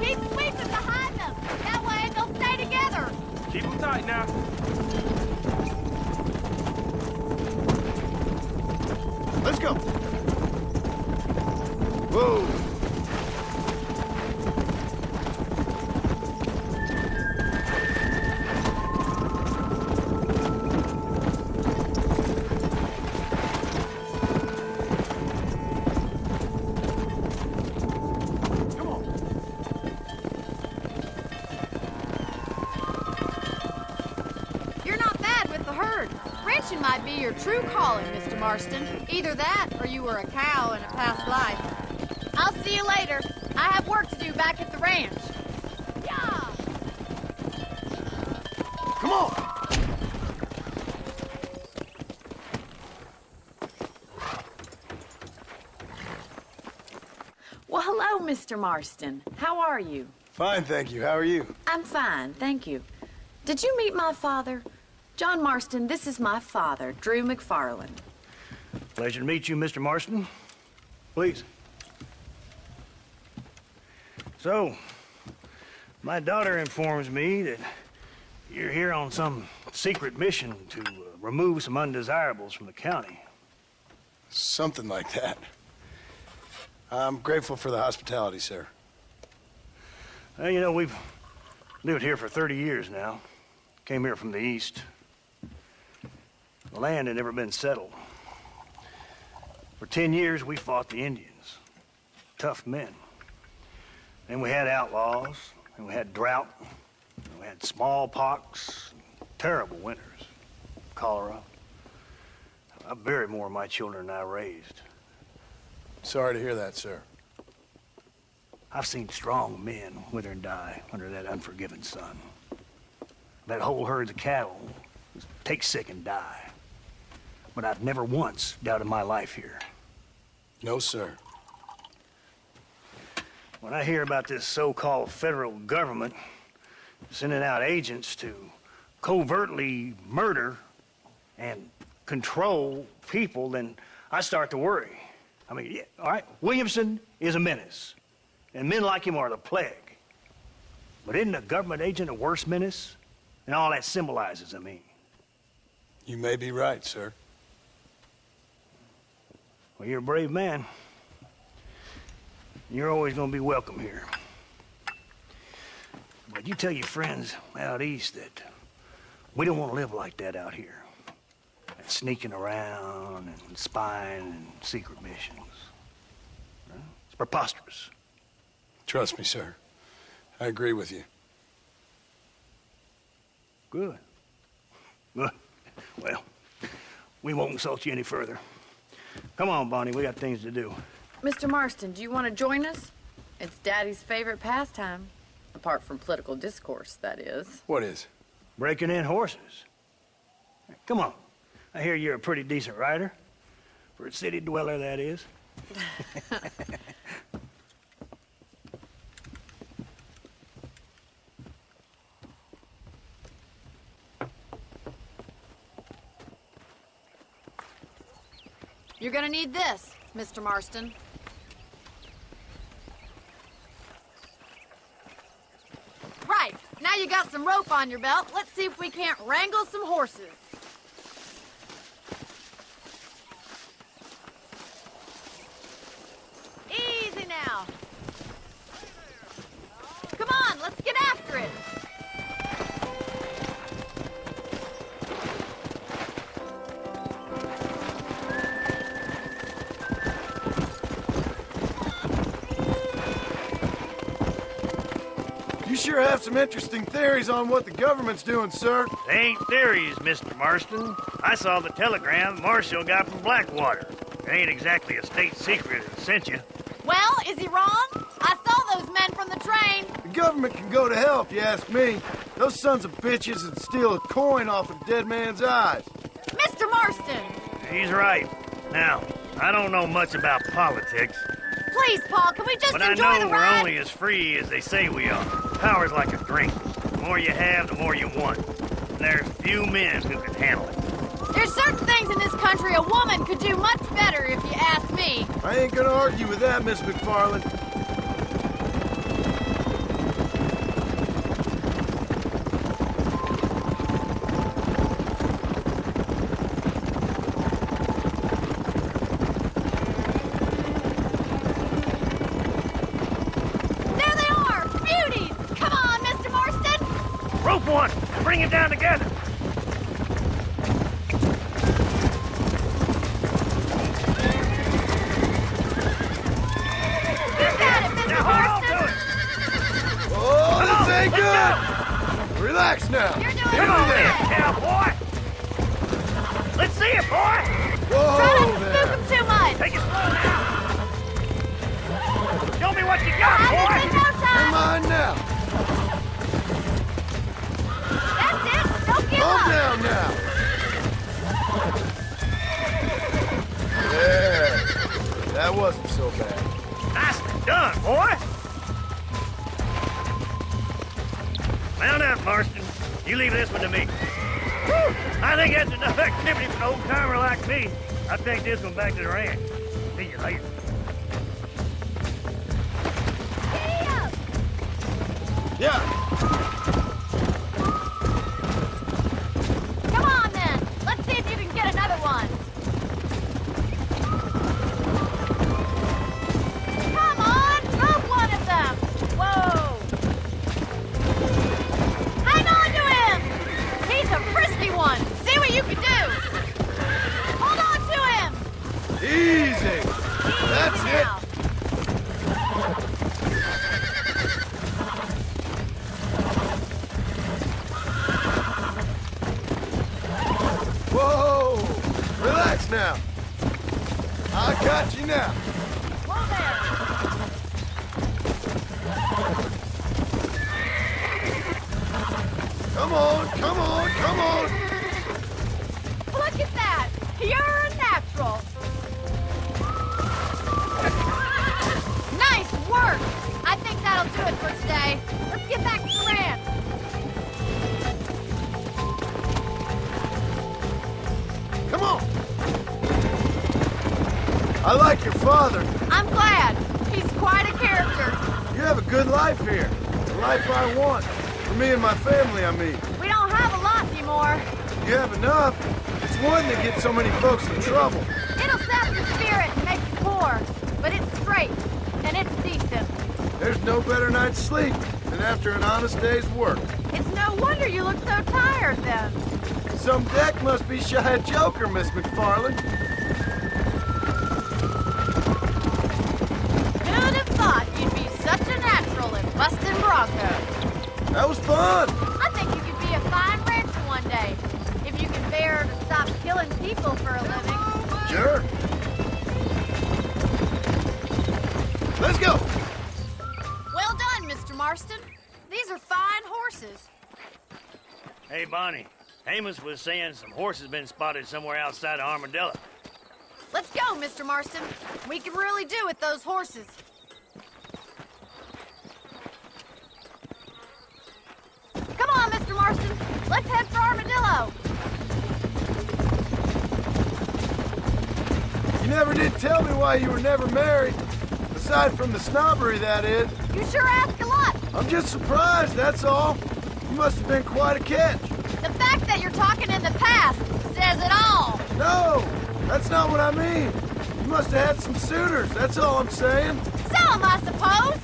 Keep sweeping behind them. That way they'll stay together. Keep them tight now. Let's go. Whoa. You're not bad with the herd. Ranching might be your true calling, Mr. Marston. Either that, or you were a cow in a past life. I'll see you later. I have work to do back at the ranch. Yeah! Come on. Well, hello, Mr. Marston. How are you? Fine, thank you. How are you? I'm fine, thank you. Did you meet my father? John Marston, this is my father, Drew McFarland. Pleasure to meet you, Mr. Marston. Please. So, my daughter informs me that you're here on some secret mission to remove some undesirables from the county. Something like that. I'm grateful for the hospitality, sir. Well, you know, we've lived here for 30 years now. Came here from the east. The land had never been settled. For 10 years, we fought the Indians. Tough men. Then we had outlaws, and we had drought, and we had smallpox, terrible winters, cholera. I buried more of my children than I raised. Sorry to hear that, sir. I've seen strong men wither and die under that unforgiving sun. That whole herds of cattle take sick and die. But I've never once doubted my life here. No, sir. When I hear about this so-called federal government sending out agents to covertly murder and control people, then I start to worry. I mean, yeah, all right, Williamson is a menace, and men like him are the plague. But isn't a government agent a worse menace? And all that symbolizes, I mean. You may be right, sir. Well, you're a brave man. You're always going to be welcome here. But you tell your friends out east that we don't want to live like that out here. Sneaking around and spying and secret missions. It's preposterous. Trust me, sir. I agree with you. Good. Good. Well, we won't insult you any further. Come on, Bonnie, we got things to do. Mr. Marston, do you want to join us? It's Daddy's favorite pastime. Apart from political discourse, that is. What is? Breaking in horses. Come on. I hear you're a pretty decent rider. For a city dweller, that is. You're gonna need this, Mr. Marston. Right, now you got some rope on your belt. Let's see if we can't wrangle some horses. Easy now. Come on, let's get after it. You sure have some interesting theories on what the government's doing, sir. They ain't theories, Mr. Marston. I saw the telegram Marshall got from Blackwater. It ain't exactly a state secret that sent you. Well, is he wrong? I saw those men from the train. The government can go to hell if you ask me. Those sons of bitches would steal a coin off a dead man's eyes. Mr. Marston! He's right. Now, I don't know much about politics. Please, Paul, can we just But enjoy I know the we're ride? only as free as they say we are. Power's like a drink. The more you have, the more you want. And there's few men who can handle it. There's certain things in this country a woman could do much better, if you ask me. I ain't gonna argue with that, Miss McFarland. There they are! Beauties! Come on, Mr. Marston! Rope one! Bring it down together! Oh, this ain't good! Relax now. You're doing Come on good. then, cowboy! Let's see it, boy! Whoa Try not to there. spook them too much. Take it slow now! Show me what you got, I boy! just in no Come time. on now. That's it. Don't give Calm up. down now. There. That wasn't so bad. Nicely done, boy! Mount up, Marston. You leave this one to me. Whew. I think that's enough activity for an old-timer like me. I'll take this one back to the ranch. See you later. Giddy up. Yeah. Come on, then. Let's see if you can get another one. Come on, rope one of them. Whoa. Hang on to him. He's a frisky one. See what you can do. Hold on to him. Easy. That's it. Now. Whoa. Relax now. I got you now. Whoa there. Come on, come on, come on. Look at that. You're a natural. Nice work. I think that'll do it for today. Let's get back to the ranch. Come on. I like your father. I'm glad. He's quite a character. You have a good life here. The life I want. For me and my family, I mean. We don't have a lot anymore. You have enough. It's one that gets so many folks in trouble. It'll sap your spirit and make you poor. But it's straight. And it's decent. There's no better night's sleep than after an honest day's work. It's no wonder you look so tired then. Some deck must be shy of Joker, Miss McFarland. Who'd have thought you'd be such a natural? That was fun. I think you could be a fine rancher one day, if you can bear to stop killing people for a living. Sure. Let's go. Well done, Mr. Marston. These are fine horses. Hey, Bonnie. Amos was saying some horses been spotted somewhere outside of Armadillo. Let's go, Mr. Marston. We can really do with those horses. Come on, Mr. Marston. Let's head for Armadillo. You never did tell me why you were never married. Aside from the snobbery, that is. You sure ask a lot. I'm just surprised, that's all. You must have been quite a catch. The fact that you're talking in the past says it all. No, that's not what I mean. You must have had some suitors, that's all I'm saying. Some, I suppose.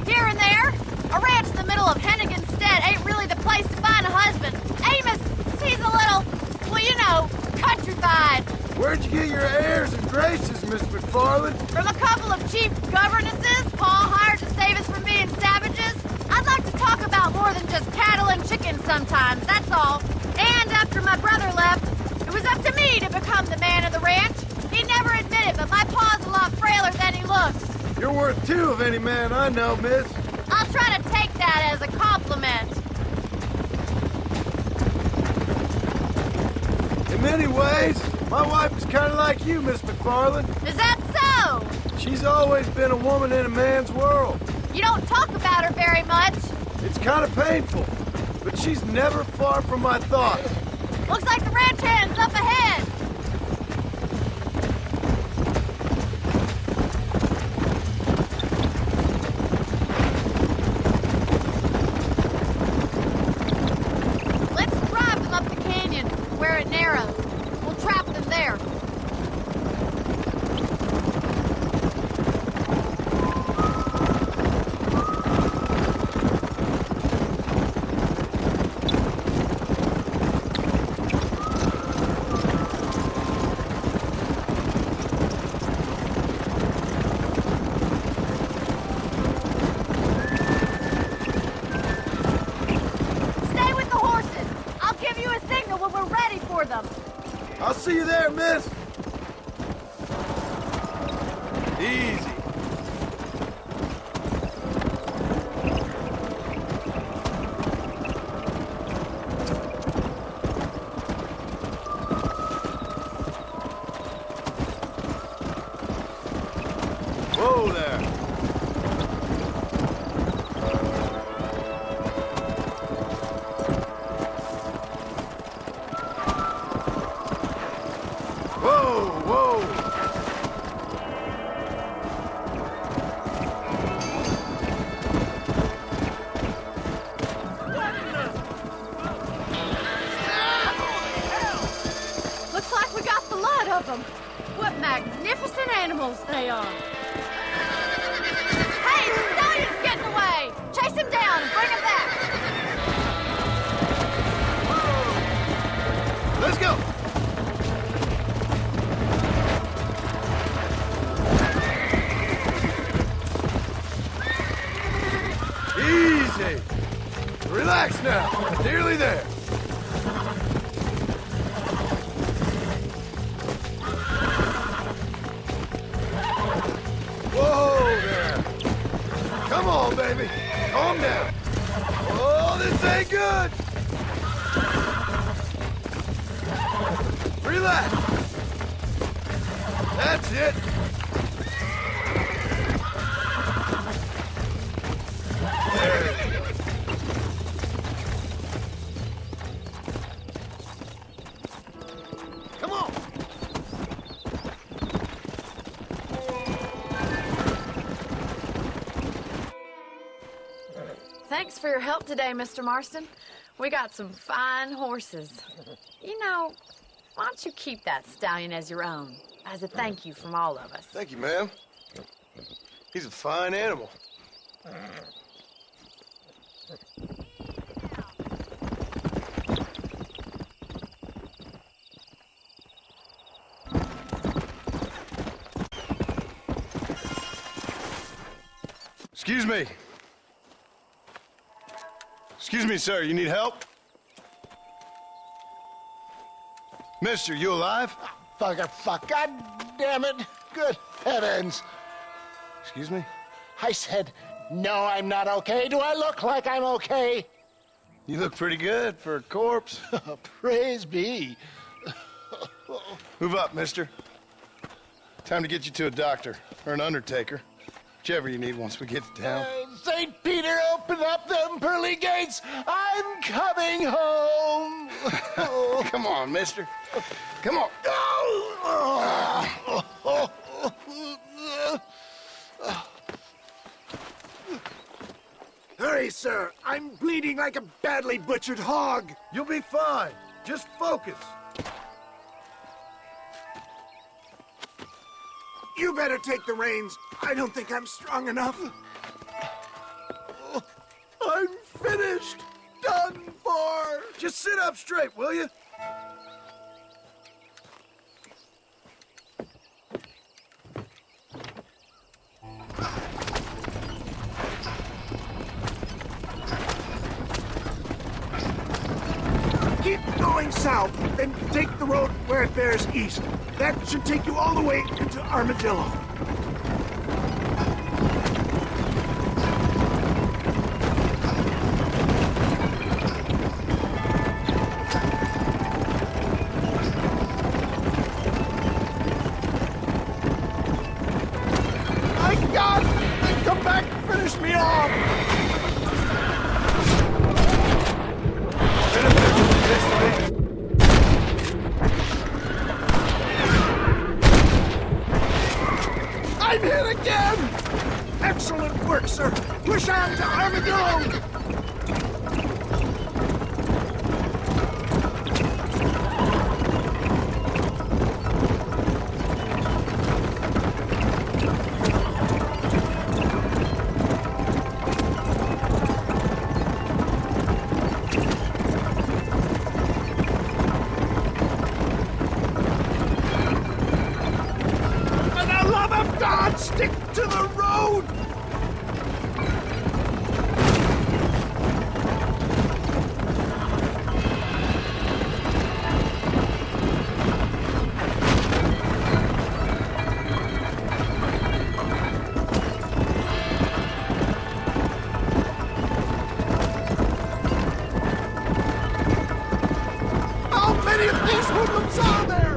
Here and there. A ranch in the middle of Hennigan's Stead ain't really the place to find a husband. Amos, he's a little, well, you know, countrified. Where'd you get your airs and graces, Miss McFarland? From a couple of cheap governesses Paul hired to save us from being savages. I'd like to talk about more than just cattle and chickens sometimes, that's all. And after my brother left, it was up to me to become the man of the ranch. He never admitted, but my pa's a lot frailer than he looks. You're worth two of any man I know, miss. I'll try to take that as a compliment. In many ways, my wife is kind of like you, Miss McFarland. Is that so? She's always been a woman in a man's world. You don't talk about her very much. It's kind of painful, but she's never far from my thoughts. Looks like the ranch hand's up ahead. Let's drive them up the canyon where it narrows. We'll trap them there. Stay with the horses. I'll give you a signal when we're ready for them. I'll see you there, miss. Easy. Whoa there. Whoa, whoa. Looks like we got the lot of them. What magnificent animals they are. Hey, the stallion's getting away. Chase him down and bring him back. Let's go. Easy. Relax now. Nearly there. Whoa there. Come on, baby. Calm down. Oh, this ain't good. Relax. That's it. Come on. Thanks for your help today, Mr. Marston. We got some fine horses. You know, why don't you keep that stallion as your own, as a thank you from all of us? Thank you, ma'am. He's a fine animal. Excuse me. Excuse me, sir, you need help? Mister, you alive? Fuck, God damn it. Good heavens. Excuse me? I said, no, I'm not okay. Do I look like I'm okay? You look pretty good for a corpse. Praise be. Move up, mister. Time to get you to a doctor or an undertaker. Whichever you need once we get to town. St. Peter, open up them pearly gates. I'm coming home. Come on, mister. Come on. Hurry, sir. I'm bleeding like a badly butchered hog. You'll be fine. Just focus. You better take the reins. I don't think I'm strong enough. I'm finished. Done for. Just sit up straight, will you? Keep going south, then take the road where it bears east. That should take you all the way into Armadillo. My God! Come back and finish me off! I'm hit again! Excellent work, sir. Push on to Armadillo! Stick to the road! How many of these hoodlums are there?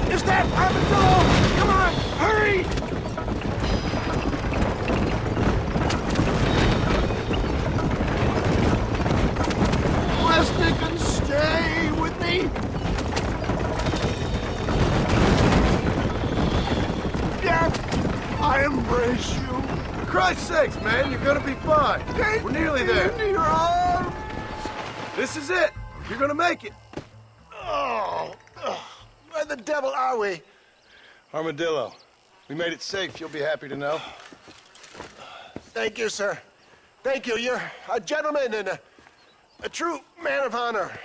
Is that Armadillo? Come on, hurry! Weston can stay with me. Yeah, I embrace you. For Christ's sakes, man, you're gonna be fine. We're nearly there. Into your arms. This is it. You're gonna make it. Oh, where the devil are we? Armadillo. We made it safe, you'll be happy to know. Thank you, sir. Thank you. You're a gentleman and a true man of honor.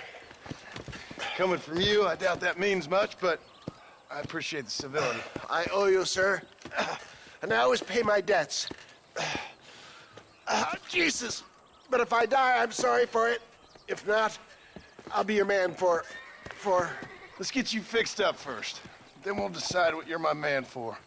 Coming from you, I doubt that means much, but I appreciate the civility. I owe you, sir. And I always pay my debts. Jesus. But if I die, I'm sorry for it. If not, I'll be your man for... Let's get you fixed up first. Then we'll decide what you're my man for.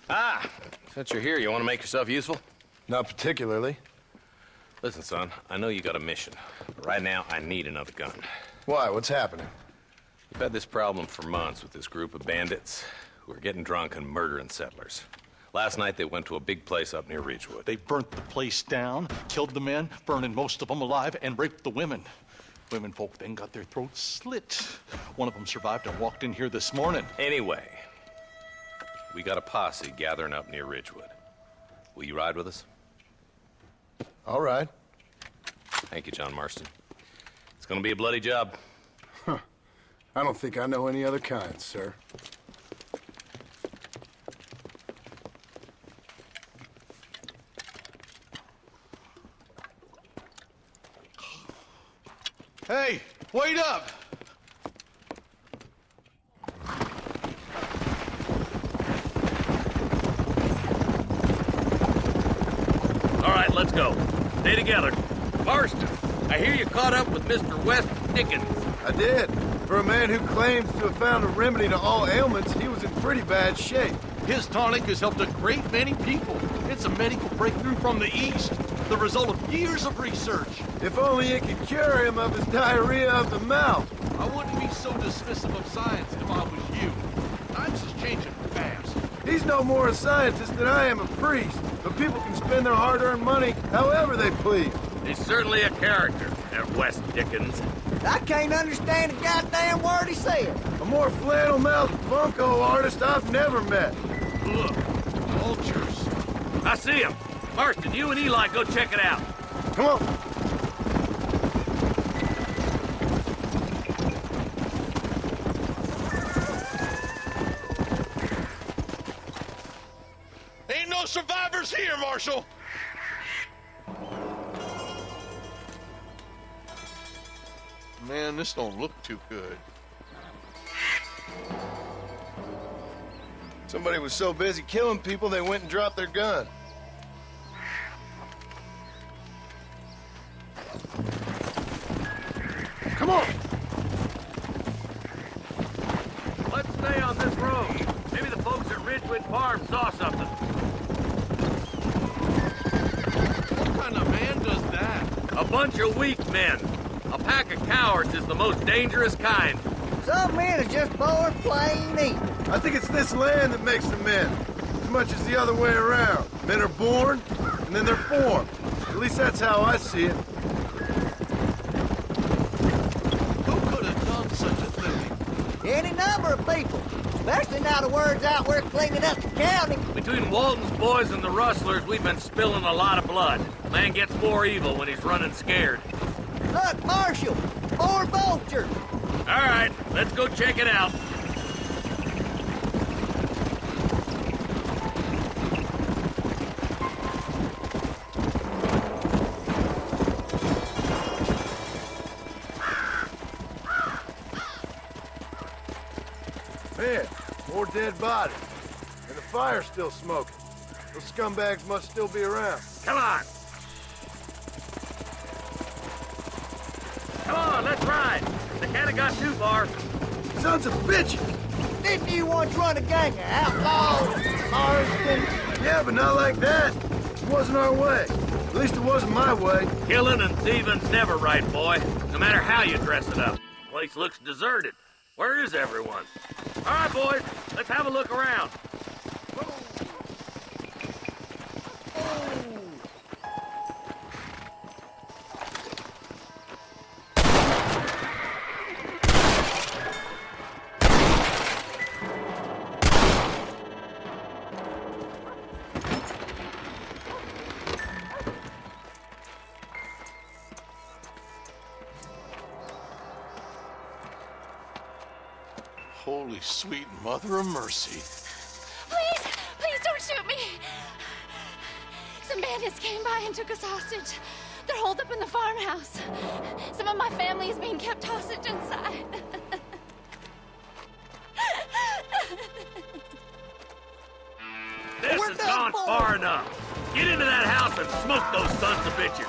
Ah, since you're here, you want to make yourself useful? Not particularly. Listen, son, I know you got a mission, but right now I need another gun. Why? What's happening? We've had this problem for months with this group of bandits who are getting drunk and murdering settlers. Last night they went to a big place up near Ridgewood. They burnt the place down, killed the men, burning most of them alive, and raped the women. Women folk then got their throats slit. One of them survived and walked in here this morning. Anyway, we got a posse gathering up near Ridgewood. Will you ride with us? All right. Thank you, John Marston. It's gonna be a bloody job. Huh. I don't think I know any other kind, sir. Hey, wait up! All right, let's go. Stay together. Marston, I hear you caught up with Mr. West Dickens. I did. For a man who claims to have found a remedy to all ailments, he was in pretty bad shape. His tonic has helped a great many people. It's a medical breakthrough from the East, the result of years of research. If only it could cure him of his diarrhea of the mouth. I wouldn't be so dismissive of science if I was you. Times is changing fast. He's no more a scientist than I am a priest, but people can spend their hard-earned money however they please. He's certainly a character, that West Dickens. I can't understand a goddamn word he said. A more flannel-mouthed bunco artist I've never met. Look, vultures. I see him. Marston, you and Eli go check it out. Come on. Ain't no survivors here, Marshal. Man, this don't look too good. Somebody was so busy killing people, they went and dropped their gun. Come on! Let's stay on this road. Maybe the folks at Ridgewood Farm saw something. What kind of man does that? A bunch of weak men. A pack of cowards is the most dangerous kind. Some men are just born plain evil. I think it's this land that makes them men, as much as the other way around. Men are born, and then they're formed. At least that's how I see it. Who could have done such a thing? Any number of people, especially now the word's out we're cleaning up the county. Between Walton's boys and the rustlers, we've been spilling a lot of blood. Man gets more evil when he's running scared. Look, Marshal, more vultures. All right, let's go check it out. Man, more dead bodies. And the fire's still smoking. Those scumbags must still be around. Come on. Come on, let's ride. They can't have got too far. Sons of bitches! Didn't you once run a gang of outlaws, Marston? Yeah, but not like that. It wasn't our way. At least it wasn't my way. Killing and thieving's never right, boy. No matter how you dress it up. Place looks deserted. Where is everyone? All right, boys, let's have a look around. Holy sweet mother of mercy. Please don't shoot me. Some bandits came by and took us hostage. They're holed up in the farmhouse. Some of my family is being kept hostage inside. This has gone far enough. Get into that house and smoke those sons of bitches.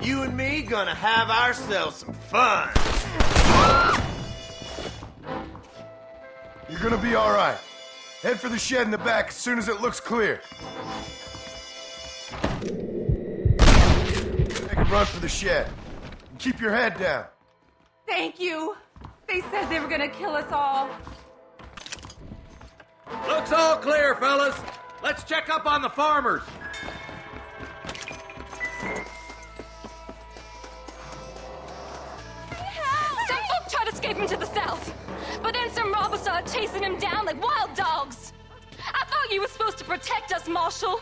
You and me gonna have ourselves some fun. You're gonna be all right. Head for the shed in the back as soon as it looks clear. Make a run for the shed. And keep your head down. Thank you. They said they were gonna kill us all. Looks all clear, fellas. Let's check up on the farmers. Some folk tried escaping to the south, but then some robbers started chasing him down like wild dogs. I thought you were supposed to protect us, Marshal.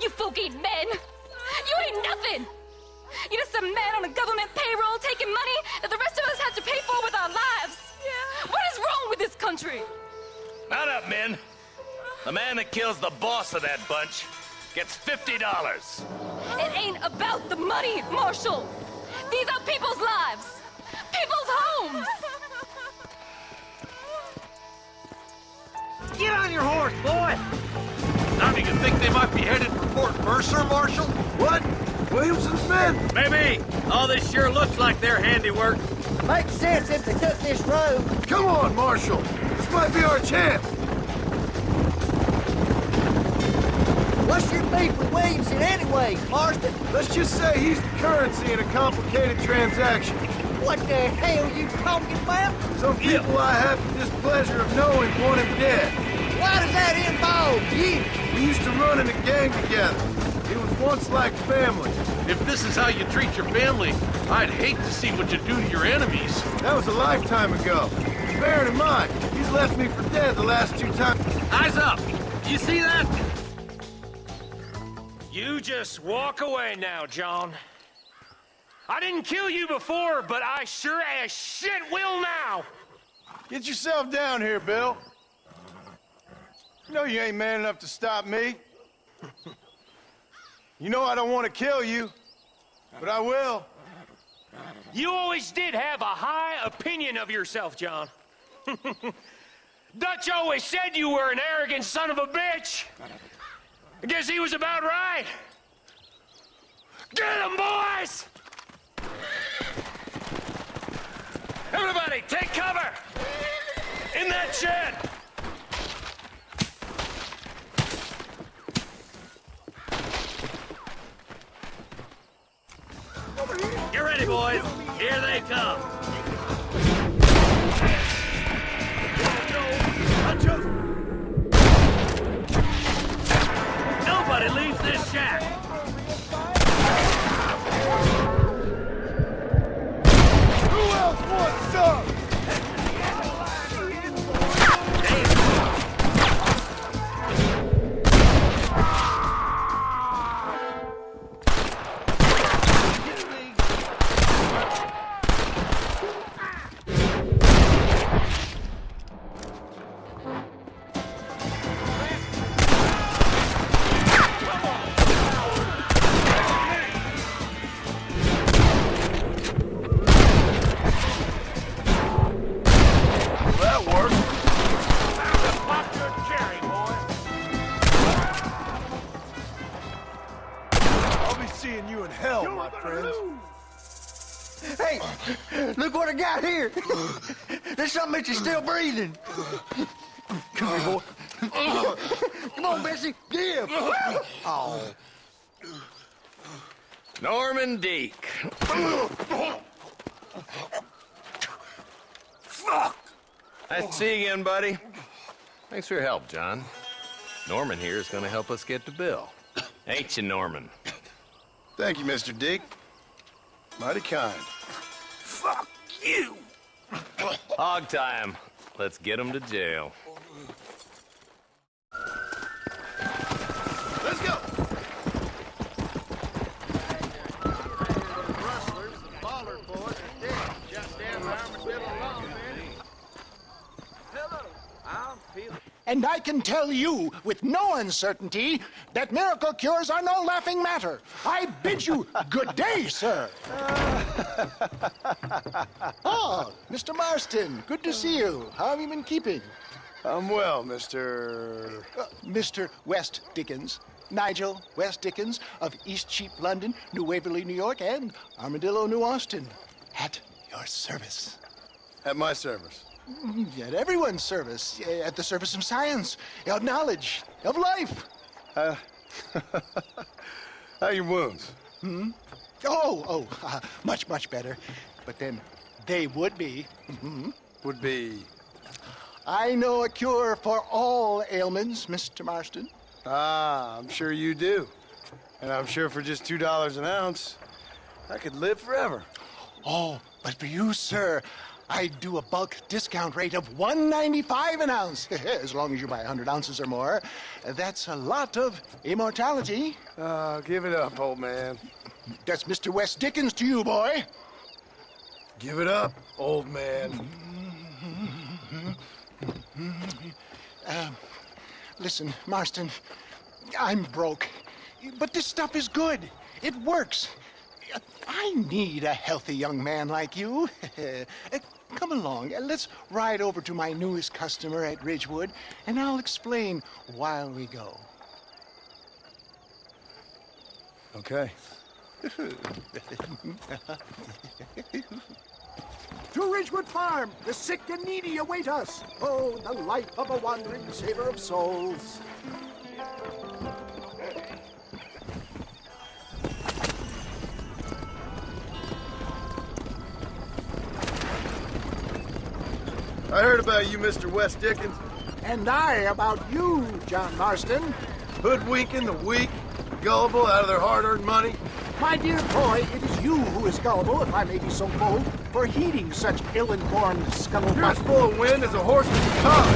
You folk ain't men. You ain't nothing. You're just a man on a government payroll taking money that the rest of us have to pay for with our lives. Yeah. What is wrong with this country? Mount up, men. The man that kills the boss of that bunch gets $50. It ain't about the money, Marshal. These are people's lives. People's homes. Get on your horse, boy! Now do you think they might be headed for Fort Mercer, Marshal? What? Williamson's men? Maybe. All this sure looks like their handiwork. Makes sense if they took this road. Come on, Marshal. This might be our chance. What's your beef with Williamson anyway, Marston? Let's just say he's the currency in a complicated transaction. What the hell you talking about? Some people I have the displeasure of knowing want him dead. Why does that involve you? We used to run in a gang together. It was once like family. If this is how you treat your family, I'd hate to see what you do to your enemies. That was a lifetime ago. Bearing in mind, he's left me for dead the last 2 times. Eyes up! You see that? You just walk away now, John. I didn't kill you before, but I sure as shit will now. Get yourself down here, Bill. You know you ain't man enough to stop me. You know I don't want to kill you, but I will. You always did have a high opinion of yourself, John. Dutch always said you were an arrogant son of a bitch. I guess he was about right. Get him, boys! Everybody, take cover! In that shed! Get ready, boys. Here they come. Nobody leaves this shack. Who else wants some? Hey, look what I got here. There's something that you're still breathing. Come here, boy. Come on, Bessie, give. Oh. Norman Deek. Fuck! Nice to see you again, buddy. Thanks for your help, John. Norman here is going to help us get to Bill. Ain't you, Norman? Thank you, Mr. Dick. Mighty kind. Fuck you! Hog time. Let's get him to jail. Let's go! Rustlers, the Ballard boys, are dead. Just down the Armadillo along, man. Hello, I'm feeling. And I can tell you with no uncertainty that miracle cures are no laughing matter. I bid you good day, sir. Oh, Mr. Marston, good to see you. How have you been keeping? I'm well, Mr. Mr. West Dickens. Nigel West Dickens of East Cheap, London, New Waverly, New York, and Armadillo, New Austin. At your service. At my service? At everyone's service. At the service of science, of knowledge, of life. How are your wounds? Much, much better. But then they would be. Would be? I know a cure for all ailments, Mr. Marston. Ah, I'm sure you do. And I'm sure for just $2 an ounce, I could live forever. Oh, but for you, sir, I'd do a bulk discount rate of $1.95 an ounce, as long as you buy 100 ounces or more. That's a lot of immortality. Give it up, old man. That's Mr. West Dickens to you, boy. Give it up, old man. Listen, Marston, I'm broke, but this stuff is good. It works. I need a healthy young man like you. Come along, let's ride over to my newest customer at Ridgewood, and I'll explain while we go. Okay. To Ridgewood Farm, the sick and needy await us. Oh, the life of a wandering saver of souls. I heard about you, Mr. West Dickens. And I about you, John Marston. Hoodwinking the weak, gullible out of their hard-earned money. My dear boy, it is you who is gullible, if I may be so bold, for heeding such ill-informed scuttlebutt. You're as full of wind as a horse with a cob.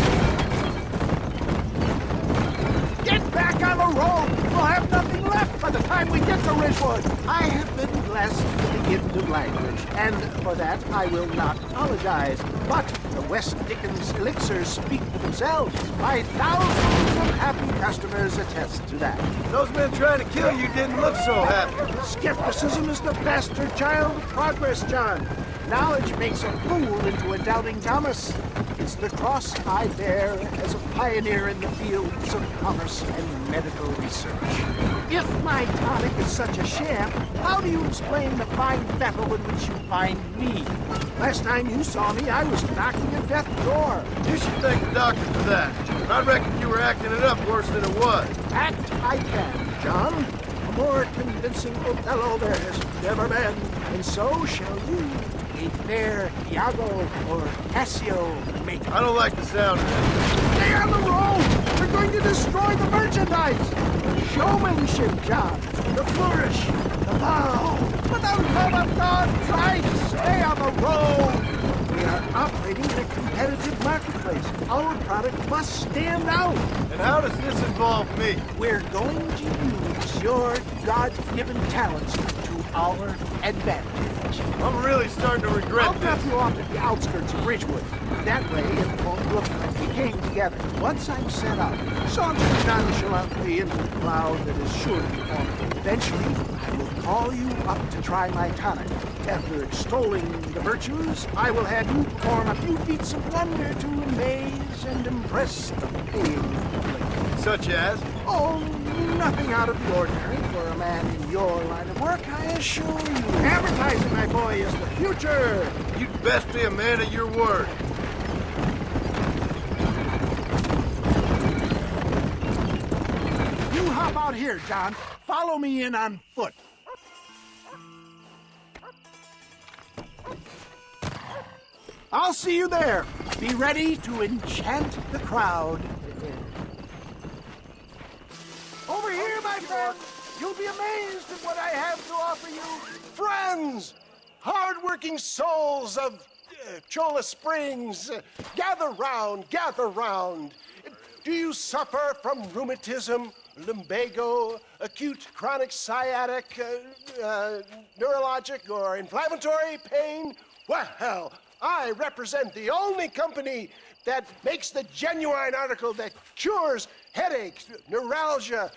Get back on the road! We'll have nothing left by the time we get to Ridgewood. I have been blessed with the gift of language, and for that I will not apologize. But the West Dickens elixirs speak for themselves. My thousands of happy customers attest to that. Those men trying to kill you didn't look so happy. Skepticism is the bastard child of progress, John. Knowledge makes a fool into a doubting Thomas. It's the cross I bear as a pioneer in the fields of commerce and medical research. If my tonic is such a sham, how do you explain the fine fettle in which you find me? Last time you saw me, I was knocking at death's door. You should thank the doctor for that. I reckon you were acting it up worse than it was. Act I can, John. A more convincing Othello there has never been, and so shall you. A fair Iago or Cassio make. I don't like the sound of it. Stay on the road! We're going to destroy the merchandise! Showmanship, John. The flourish. The bow. For the love of God, try to stay on the road! We are operating in a competitive marketplace. Our product must stand out. And how does this involve me? We're going to use your God-given talents to our advantage. I'm really starting to regret I'll this. drop you off at the outskirts of Ridgewood. That way it won't look like we came together. Once I'm set up, saunter nonchalantly into the cloud that is sure to be forming. Eventually, I will call you up to try my tonic. After extolling the virtues, I will have you perform a few feats of wonder to amaze and impress the paying public. Such as? Oh, nothing out of the ordinary for a man in your line of work, I assure you. Advertising, my boy, is the future. You'd best be a man of your word. You hop out here, John. Follow me in on foot. I'll see you there. Be ready to enchant the crowd. Over here, my friend. You'll be amazed at what I have to offer you. Friends, hard-working souls of Cholla Springs, gather round, gather round. Do you suffer from rheumatism, lumbago, acute chronic sciatic, neurologic, or inflammatory pain? Well, I represent the only company that makes the genuine article that cures headaches, neuralgia,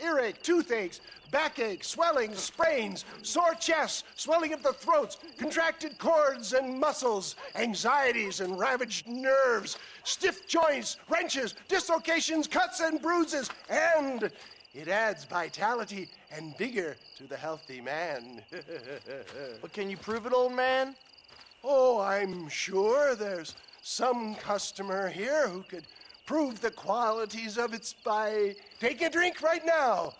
earache, toothaches, backache, swelling, sprains, sore chests, swelling of the throats, contracted cords and muscles, anxieties and ravaged nerves, stiff joints, wrenches, dislocations, cuts and bruises, and It adds vitality and vigor to the healthy man. But can you prove it, old man? Oh, I'm sure there's some customer here who could prove the qualities of it by taking a drink right now.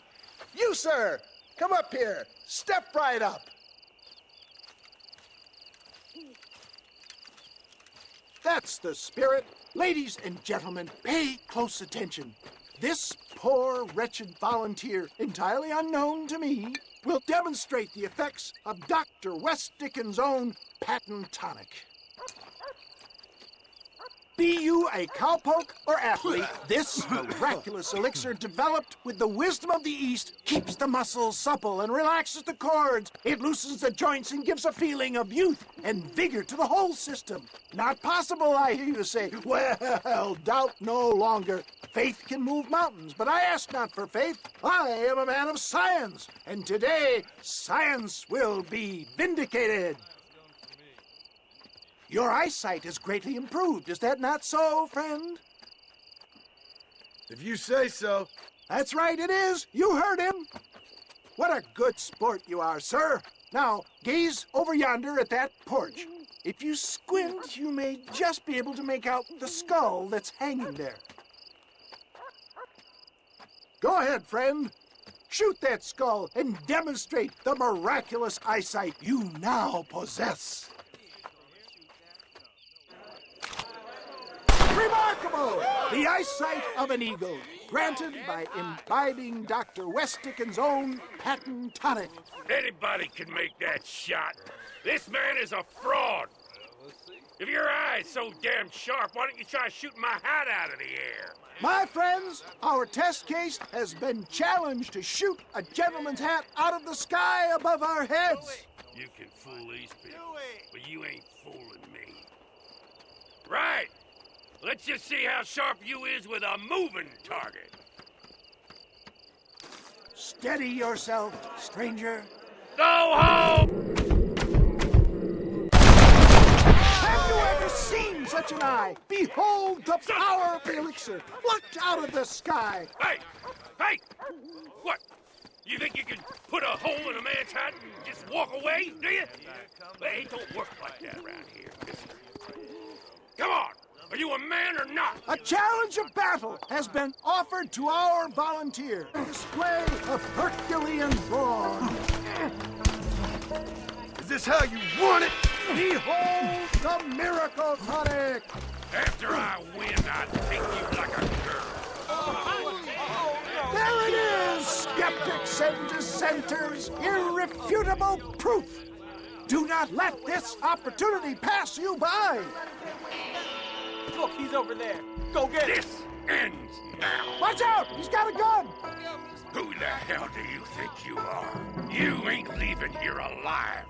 You, sir, come up here. Step right up. That's the spirit. Ladies and gentlemen, pay close attention. This poor, wretched volunteer, entirely unknown to me, will demonstrate the effects of Dr. West Dickens' own patent tonic. Be you a cowpoke or athlete, this miraculous elixir developed with the wisdom of the East keeps the muscles supple and relaxes the cords. It loosens the joints and gives a feeling of youth and vigor to the whole system. Not possible, I hear you say. Well, doubt no longer. Faith can move mountains, but I ask not for faith. I am a man of science, and today science will be vindicated. Your eyesight is greatly improved. Is that not so, friend? If you say so. That's right, it is. You heard him. What a good sport you are, sir. Now, gaze over yonder at that porch. If you squint, you may just be able to make out the skull that's hanging there. Go ahead, friend. Shoot that skull and demonstrate the miraculous eyesight you now possess. Remarkable! The eyesight of an eagle, granted by imbibing Dr. West Dickens' own patent tonic. Anybody can make that shot. This man is a fraud. If your eye's so damn sharp, why don't you try shooting my hat out of the air? My friends, our test case has been challenged to shoot a gentleman's hat out of the sky above our heads. You can fool these people, but you ain't fooling me. Right. Let's just see how sharp you is with a moving target. Steady yourself, stranger. Go home! Have you ever seen such an eye? Behold the power of the elixir, plucked out of the sky. Hey! Hey! What? You think you can put a hole in a man's hat and just walk away, do you? Hey, it don't work like that around here, mister. Come on! Are you a man or not? A challenge of battle has been offered to our volunteer. A display of Herculean brawn. Is this how you want it? Behold the miracle tonic! After I win, I take you like a girl. There it is, skeptics and dissenters! Irrefutable proof! Do not let this opportunity pass you by! Look, he's over there. Go get him. This ends now. Watch out! He's got a gun! Who the hell do you think you are? You ain't leaving here alive.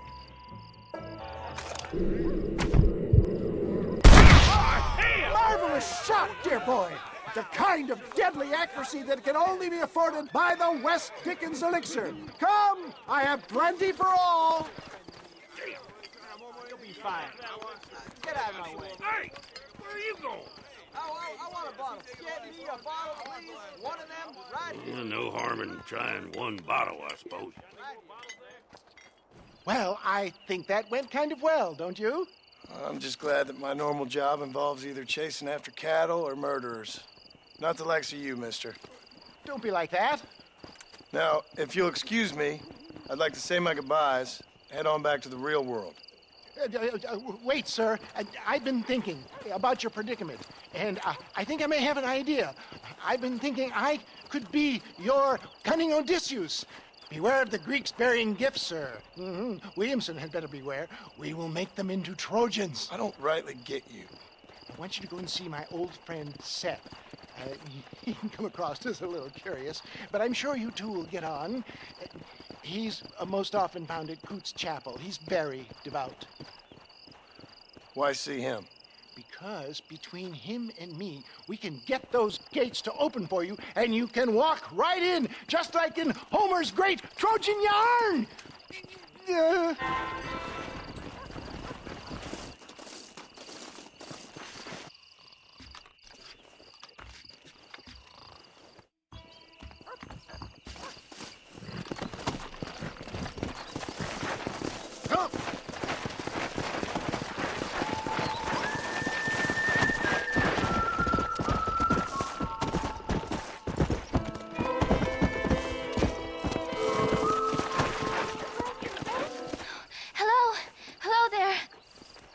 Marvelous shot, dear boy! The kind of deadly accuracy that can only be afforded by the West Dickens elixir. Come, I have plenty for all. You'll be fine. Get out of my way. Hey, where are you going? I want a bottle. Get me a bottle, please. One of them, right here. No harm in trying one bottle, I suppose. Well, I think that went kind of well, don't you? I'm just glad that my normal job involves either chasing after cattle or murderers. Not the likes of you, mister. Don't be like that. Now, if you'll excuse me, I'd like to say my goodbyes, head on back to the real world. Wait, sir. I've been thinking about your predicament, and I think I may have an idea. I've been thinking I could be your cunning Odysseus. Beware of the Greeks bearing gifts, sir. Williamson had better beware. We will make them into Trojans. I don't rightly get you. I want you to go and see my old friend Seth. He can come across as a little curious, but I'm sure you two will get on. He's most often found at Coots Chapel. He's very devout. Why see him? Because between him and me, we can get those gates to open for you, and you can walk right in, just like in Homer's great Trojan yarn!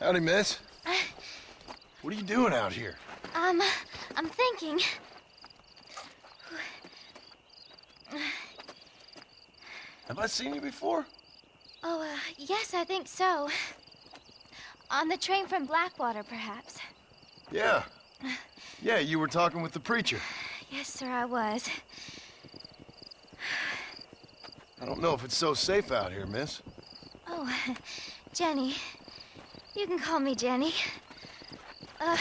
Howdy, miss. What are you doing out here? I'm thinking. Have I seen you before? Oh, yes, I think so. On the train from Blackwater, perhaps. Yeah. Yeah, you were talking with the preacher. Yes, sir, I was. I don't know if it's so safe out here, miss. Oh, Jenny. You can call me Jenny. All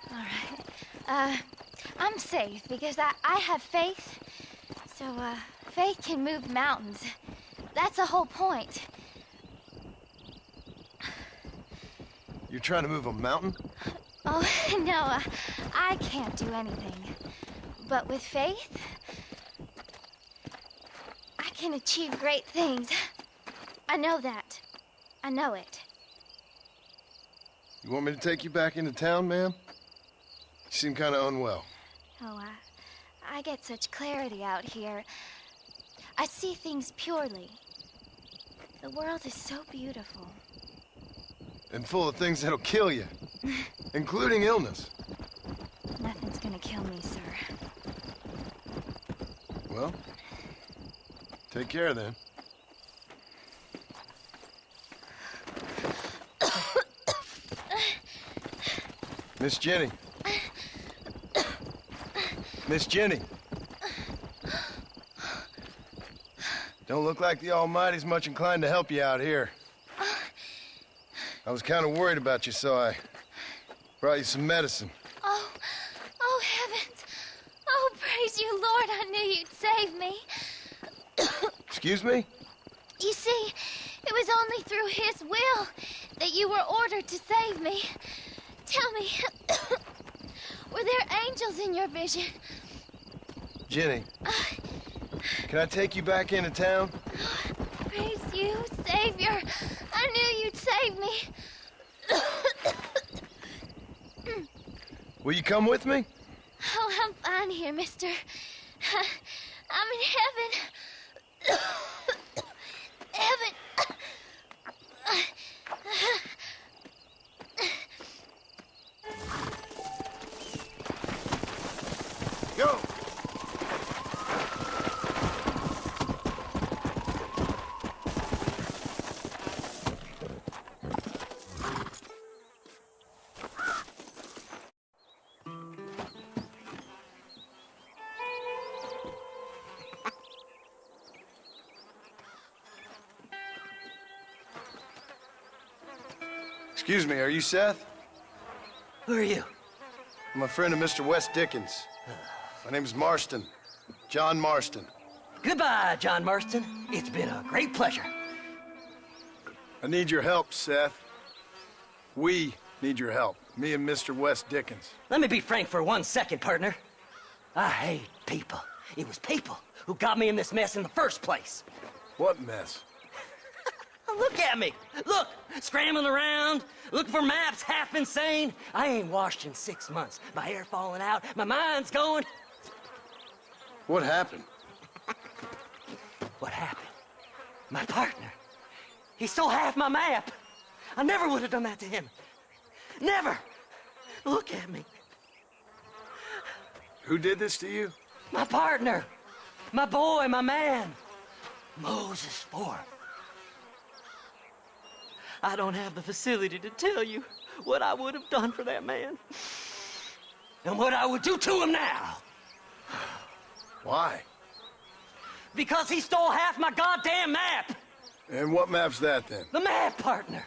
right. I'm safe because I have faith. So, faith can move mountains. That's the whole point. You're trying to move a mountain? Oh, no, I can't do anything. But with faith, I can achieve great things. I know that. I know it. You want me to take you back into town, ma'am? You seem kind of unwell. Oh, I get such clarity out here. I see things purely. The world is so beautiful. And full of things that'll kill you, including illness. Nothing's gonna kill me, sir. Well, take care then. Miss Jenny. Miss Jenny. Don't look like the Almighty's much inclined to help you out here. I was kind of worried about you, so I brought you some medicine. Oh, heavens. Oh, praise you, Lord. I knew you'd save me. Excuse me? You see, it was only through his will that you were ordered to save me. Tell me, were there angels in your vision? Jenny, can I take you back into town? Praise you, Savior. I knew you'd save me. Will you come with me? Oh, I'm fine here, mister. I'm in heaven. Heaven. Go! Excuse me, are you Seth? Who are you? I'm a friend of Mr. West Dickens. My name's Marston. John Marston. Goodbye, John Marston. It's been a great pleasure. I need your help, Seth. We need your help. Me and Mr. West Dickens. Let me be frank for 1 second, partner. I hate people. It was people who got me in this mess in the first place. What mess? Look at me. Look, scrambling around, looking for maps, half insane. I ain't washed in 6 months. My hair falling out, my mind's going. What happened? What happened? My partner. He stole half my map. I never would have done that to him. Never. Look at me. Who did this to you? My partner. My boy, my man. Moses Ford. I don't have the facility to tell you what I would have done for that man. And what I would do to him now. Why? Because he stole half my goddamn map. And what map's that, then? The map, partner.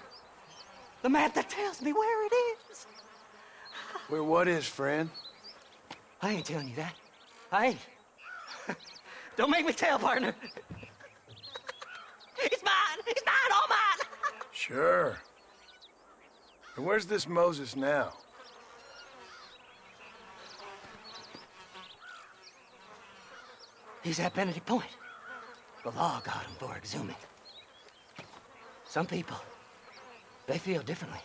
The map that tells me where it is. Where what is, friend? I ain't telling you that. I ain't. Don't make me tell, partner. It's mine. It's mine, all mine. Sure. And where's this Moses now? He's at Benedict Point. The law got him for exhuming. Some people, they feel differently.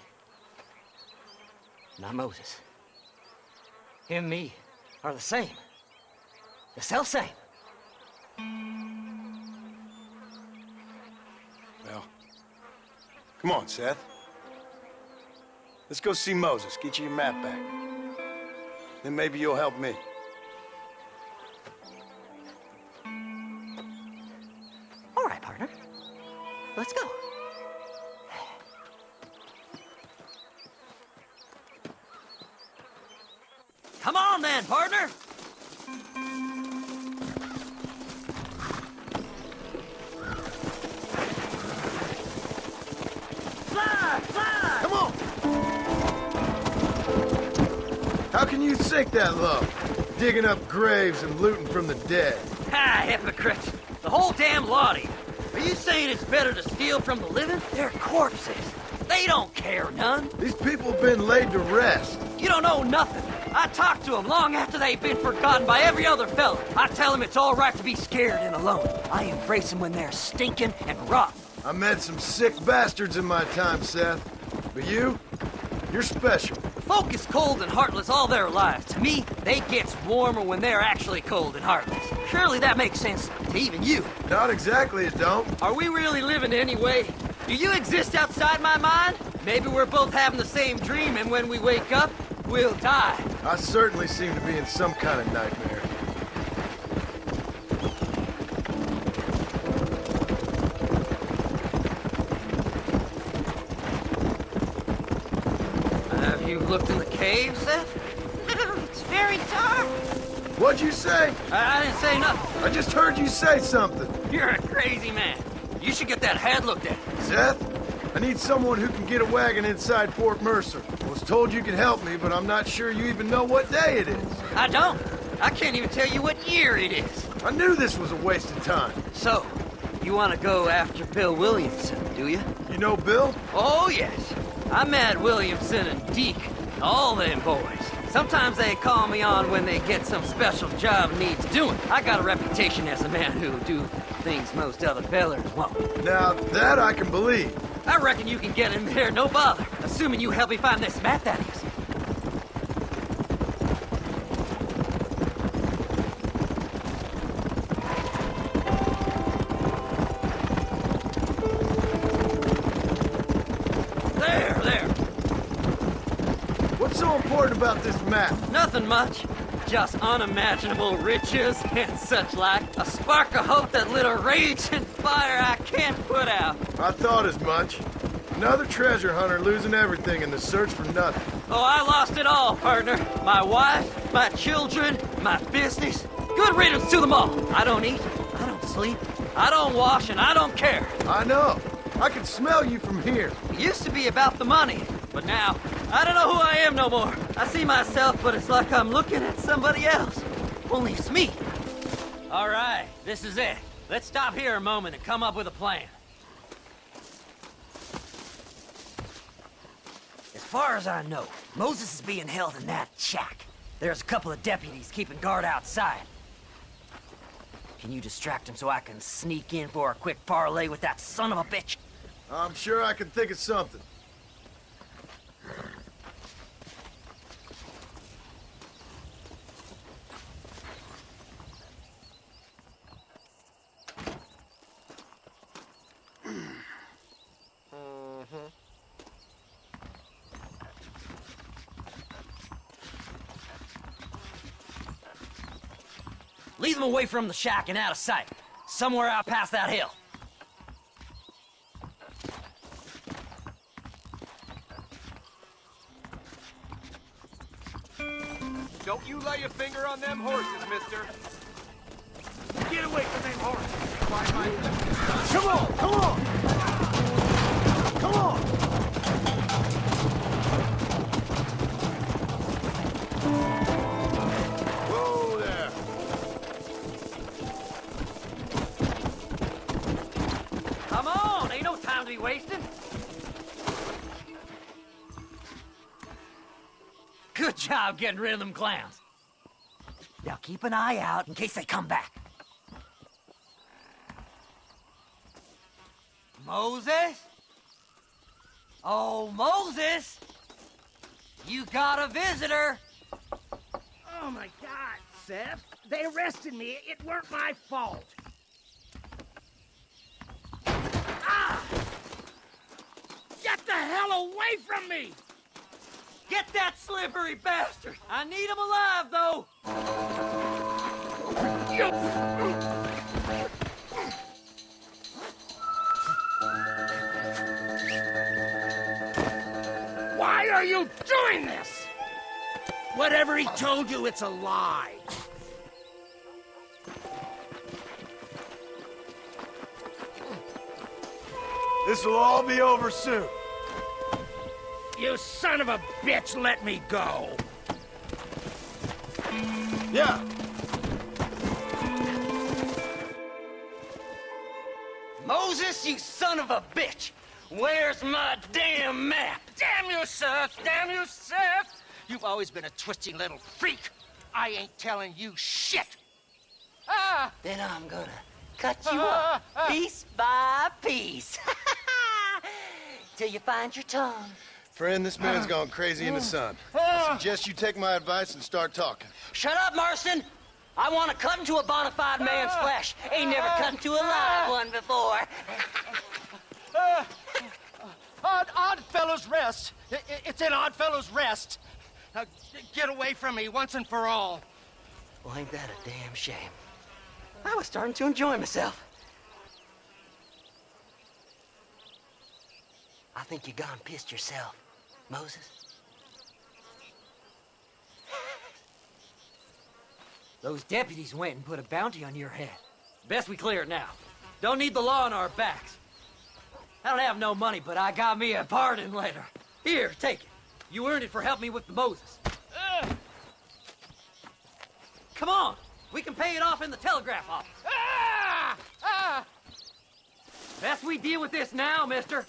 Not Moses. Him and me are the same. The self-same. Well, Come on, Seth. Let's go see Moses, get you your map back. Then maybe you'll help me. All right, partner. Let's go. Come on then, partner! Fly! Fly! Come on! How can you sink that low? Digging up graves and looting from the dead. Ha, hypocrite! The whole damn lot of you. Are you saying it's better to steal from the living? They're corpses. They don't care none. These people have been laid to rest. You don't know nothing. I talk to them long after they've been forgotten by every other fella. I tell them it's all right to be scared and alone. I embrace them when they're stinking and rotten. I met some sick bastards in my time, Seth. But you're special. Folk is cold and heartless all their lives. To me, they gets warmer when they're actually cold and heartless. Surely that makes sense to even you. Not exactly, it don't. Are we really living anyway? Do you exist outside my mind? Maybe we're both having the same dream, and when we wake up, we'll die. I certainly seem to be in some kind of nightmare. Have you looked in the cave, Seth? It's very dark. What'd you say? I didn't say nothing. I just heard you say something. You're a crazy man. You should get that head looked at. Seth, I need someone who can get a wagon inside Fort Mercer. I was told you could help me, but I'm not sure you even know what day it is. I don't. I can't even tell you what year it is. I knew this was a waste of time. So, you want to go after Bill Williamson, do you? You know Bill? Oh, yes. I met Williamson and Deke, all them boys. Sometimes they call me on when they get some special job needs doing. I got a reputation as a man who'll do things most other fellers won't. Now, that I can believe. I reckon you can get in there, no bother. Assuming you help me find this map, that is. There. What's so important about this map? Nothing much. Just unimaginable riches and such like. A spark of hope that lit a raging fire I can't put out. I thought as much. Another treasure hunter losing everything in the search for nothing. Oh, I lost it all, partner. My wife, my children, my business. Good riddance to them all. I don't eat, I don't sleep, I don't wash, and I don't care. I know. I can smell you from here. It used to be about the money, but now, I don't know who I am no more. I see myself, but it's like I'm looking at somebody else. Only it's me. All right, this is it. Let's stop here a moment and come up with a plan. As far as I know, Moses is being held in that shack. There's a couple of deputies keeping guard outside. Can you distract him so I can sneak in for a quick parlay with that son of a bitch? I'm sure I can think of something. Lead them away from the shack and out of sight. Somewhere out past that hill. Don't you lay a finger on them horses, mister. Get away from them horses. Come on! Come on! Come on! Whoa there! Come on! Ain't no time to be wasting. Good job getting rid of them clowns. Now keep an eye out in case they come back. Moses? Oh, Moses! You got a visitor! Oh, my God, Seth. They arrested me. It weren't my fault. away from me! Get that slippery bastard! I need him alive, though! Why are you doing this? Whatever he told you, it's a lie. This'll all be over soon. You son of a bitch, let me go! Yeah. Moses, you son of a bitch! Where's my damn map? Damn you, Seth! Damn you, Seth! You've always been a twisty little freak. I ain't telling you shit. Ah! Then I'm gonna cut you up piece by piece. Till you find your tongue. Friend, this man's gone crazy in the sun. I suggest you take my advice and start talking. Shut up, Marston! I want to cut into a bona fide man's flesh. Ain't never cut into a live one before. Odd Fellow's Rest. It's in Odd Fellow's Rest. Now, get away from me once and for all. Well, ain't that a damn shame? I was starting to enjoy myself. I think you gone pissed yourself, Moses. Those deputies went and put a bounty on your head. Best we clear it now. Don't need the law on our backs. I don't have no money, but I got me a pardon letter. Here, take it. You earned it for helping me with the Moses. Come on. We can pay it off in the telegraph office. Best we deal with this now, mister.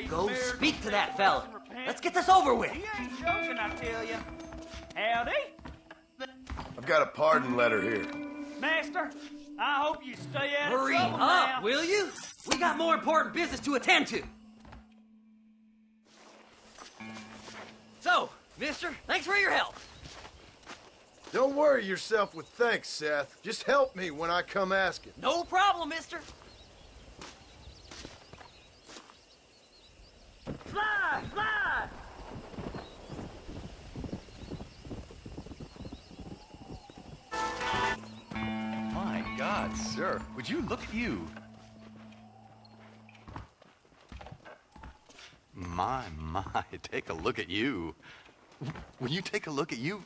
Go speak to that fella. Let's get this over with. He ain't joking, I tell you. Howdy? I've got a pardon letter here. Master, I hope you stay out of Hurry trouble up, now. will you? We got more important business to attend to. So, mister, thanks for your help. Don't worry yourself with thanks, Seth. Just help me when I come asking. No problem, mister. Fly, fly! My God, sir, would you look at you? My, take a look at you. When you take a look at you,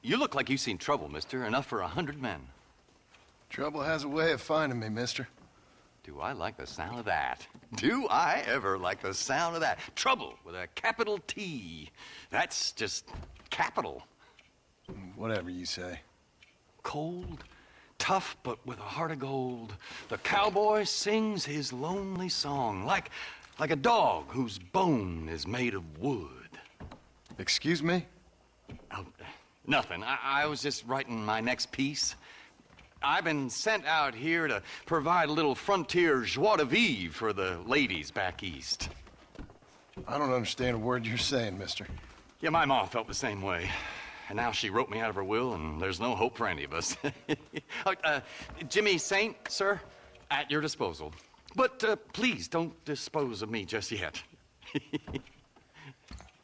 you look like you've seen trouble, mister. Enough for 100 men. Trouble has a way of finding me, mister. Do I like the sound of that? Do I ever like the sound of that? Trouble with a capital T. That's just capital. Whatever you say. Cold, tough, but with a heart of gold. The cowboy sings his lonely song like a dog whose bone is made of wood. Excuse me? Oh, nothing. I was just writing my next piece. I've been sent out here to provide a little frontier joie de vivre for the ladies back east. I don't understand a word you're saying, mister. Yeah, my ma felt the same way. And now she wrote me out of her will, and there's no hope for any of us. Jimmy Saint, sir, at your disposal. But please don't dispose of me just yet.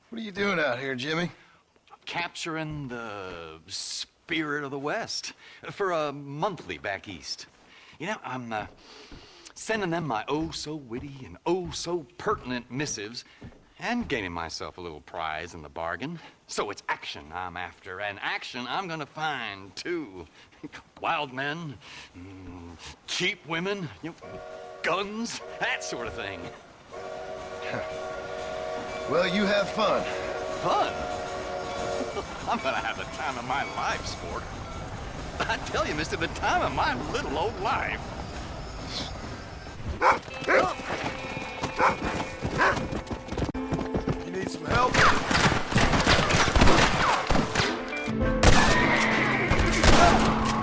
What are you doing out here, Jimmy? Capturing the spirit of the West for a monthly back east. You know, I'm sending them my oh-so-witty and oh-so-pertinent missives and gaining myself a little prize in the bargain. So it's action I'm after, and action I'm gonna find, too. Wild men, cheap women, guns, that sort of thing. Well, you have fun. Fun? I'm gonna have the time of my life, sport. I tell you, mister, the time of my little old life. You need some help?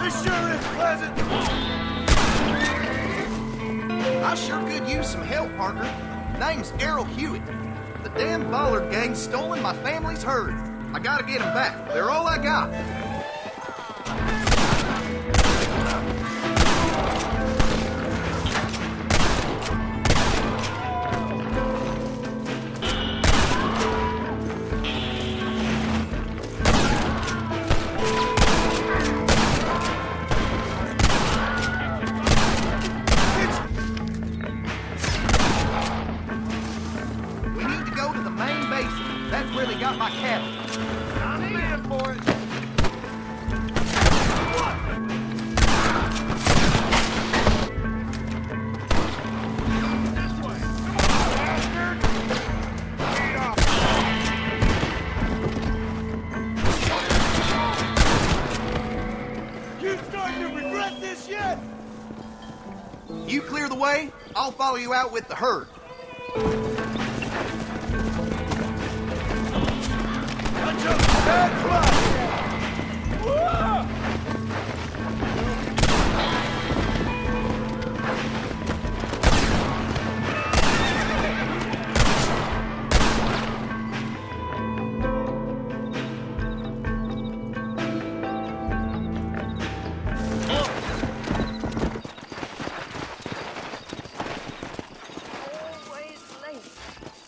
This sure is pleasant. I sure could use some help, partner. Name's Errol Hewitt. The damn Bollard gang's stolen my family's herd. I gotta get them back. They're all I got. got this yet! You clear the way, I'll follow you out with the herd.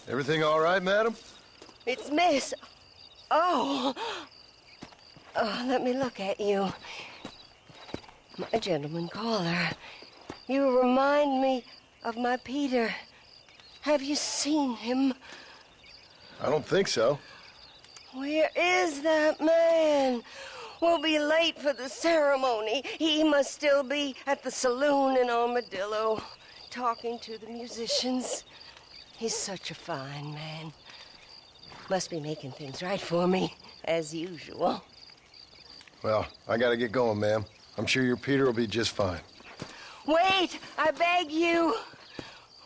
Everything all right, madam? It's Miss. Oh. Oh, let me look at you. My gentleman caller. You remind me of my Peter. Have you seen him? I don't think so. Where is that man? We'll be late for the ceremony. He must still be at the saloon in Armadillo, talking to the musicians. He's such a fine man. Must be making things right for me, as usual. Well, I gotta get going, ma'am. I'm sure your Peter will be just fine. Wait, I beg you.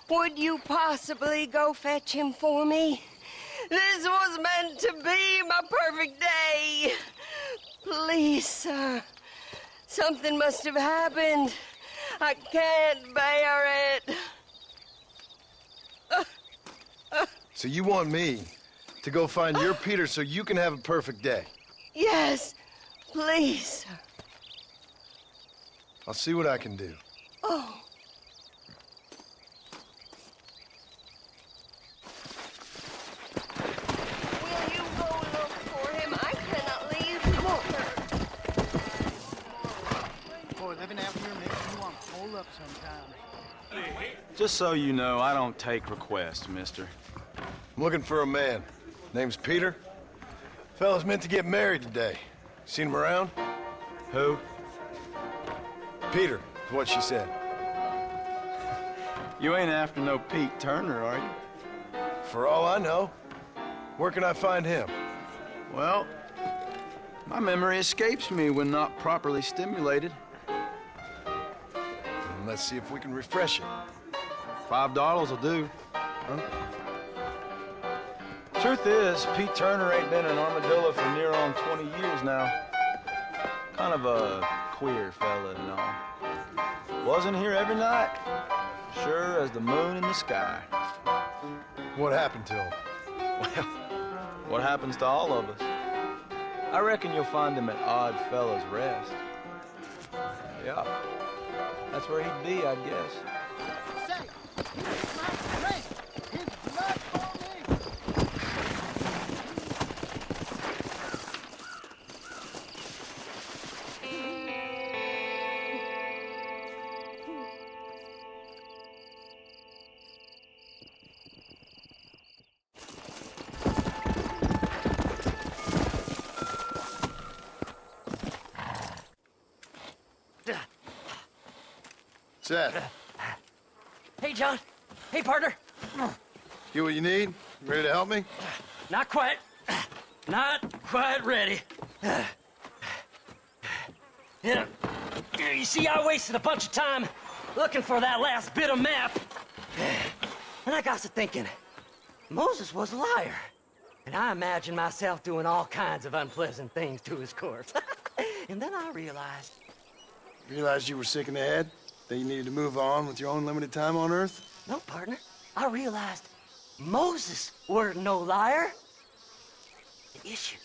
Would you possibly go fetch him for me? This was meant to be my perfect day. Please, sir. Something must have happened. I can't bear it. So you want me to go find your Peter so you can have a perfect day? Yes, please, sir. I'll see what I can do. Oh. Will you go look for him? I cannot leave. Come on. Boy, living out here makes me want to hold up sometimes. Just so you know, I don't take requests, mister. I'm looking for a man. Name's Peter. Fella's meant to get married today. Seen him around? Who? Peter, is what she said. You ain't after no Pete Turner, are you? For all I know. Where can I find him? Well, my memory escapes me when not properly stimulated. Let's see if we can refresh it. $5 will do. Huh? Truth is, Pete Turner ain't been in Armadillo for near on 20 years now. Kind of a queer fella and all. Wasn't here every night. Sure as the moon in the sky. What happened to him? Well, what happens to all of us? I reckon you'll find him at Odd Fella's Rest. Yeah. That's where he'd be, I guess. Say, here's my drink. His blood for me. Seth. Hey, John. Hey, partner. Get what you need? Ready to help me? Not quite. Not quite ready. Yeah. You see, I wasted a bunch of time looking for that last bit of map. And I got to thinking, Moses was a liar. And I imagined myself doing all kinds of unpleasant things to his corpse. And then I realized... Realized you were sick in the head? That you needed to move on with your own limited time on Earth? No, partner. I realized Moses weren't no liar. The issue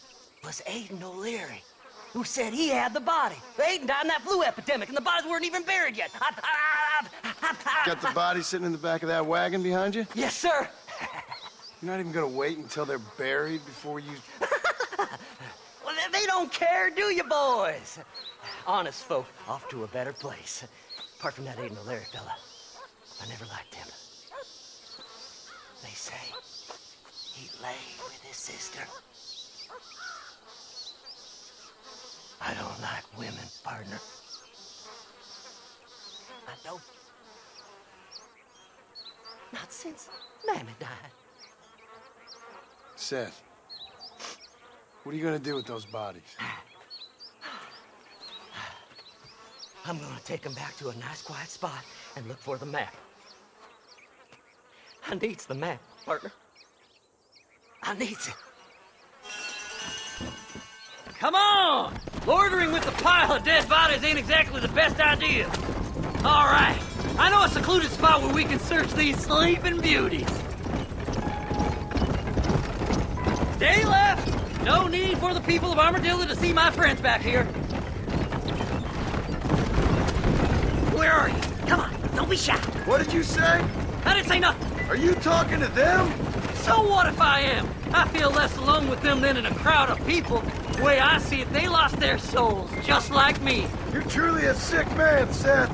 was Aiden O'Leary, who said he had the body. Aiden died in that flu epidemic, and the bodies weren't even buried yet. Got the body sitting in the back of that wagon behind you? Yes, sir. You're not even gonna wait until they're buried before you... Well, they don't care, do you, boys? Honest folk off to a better place. Apart from that Aiden O'Leary fella, I never liked him. They say he lay with his sister. I don't like women, partner. I don't. Not since Mammy died. Seth, what are you gonna do with those bodies? I'm gonna take him back to a nice quiet spot and look for the map. I needs the map, partner. I needs it. Come on! Loitering with a pile of dead bodies ain't exactly the best idea. All right, I know a secluded spot where we can search these sleeping beauties. Stay left! No need for the people of Armadillo to see my friends back here. Where are you? Come on, don't be shy. What did you say? I didn't say nothing. Are you talking to them? So what if I am? I feel less alone with them than in a crowd of people. The way I see it, they lost their souls, just like me. You're truly a sick man, Seth.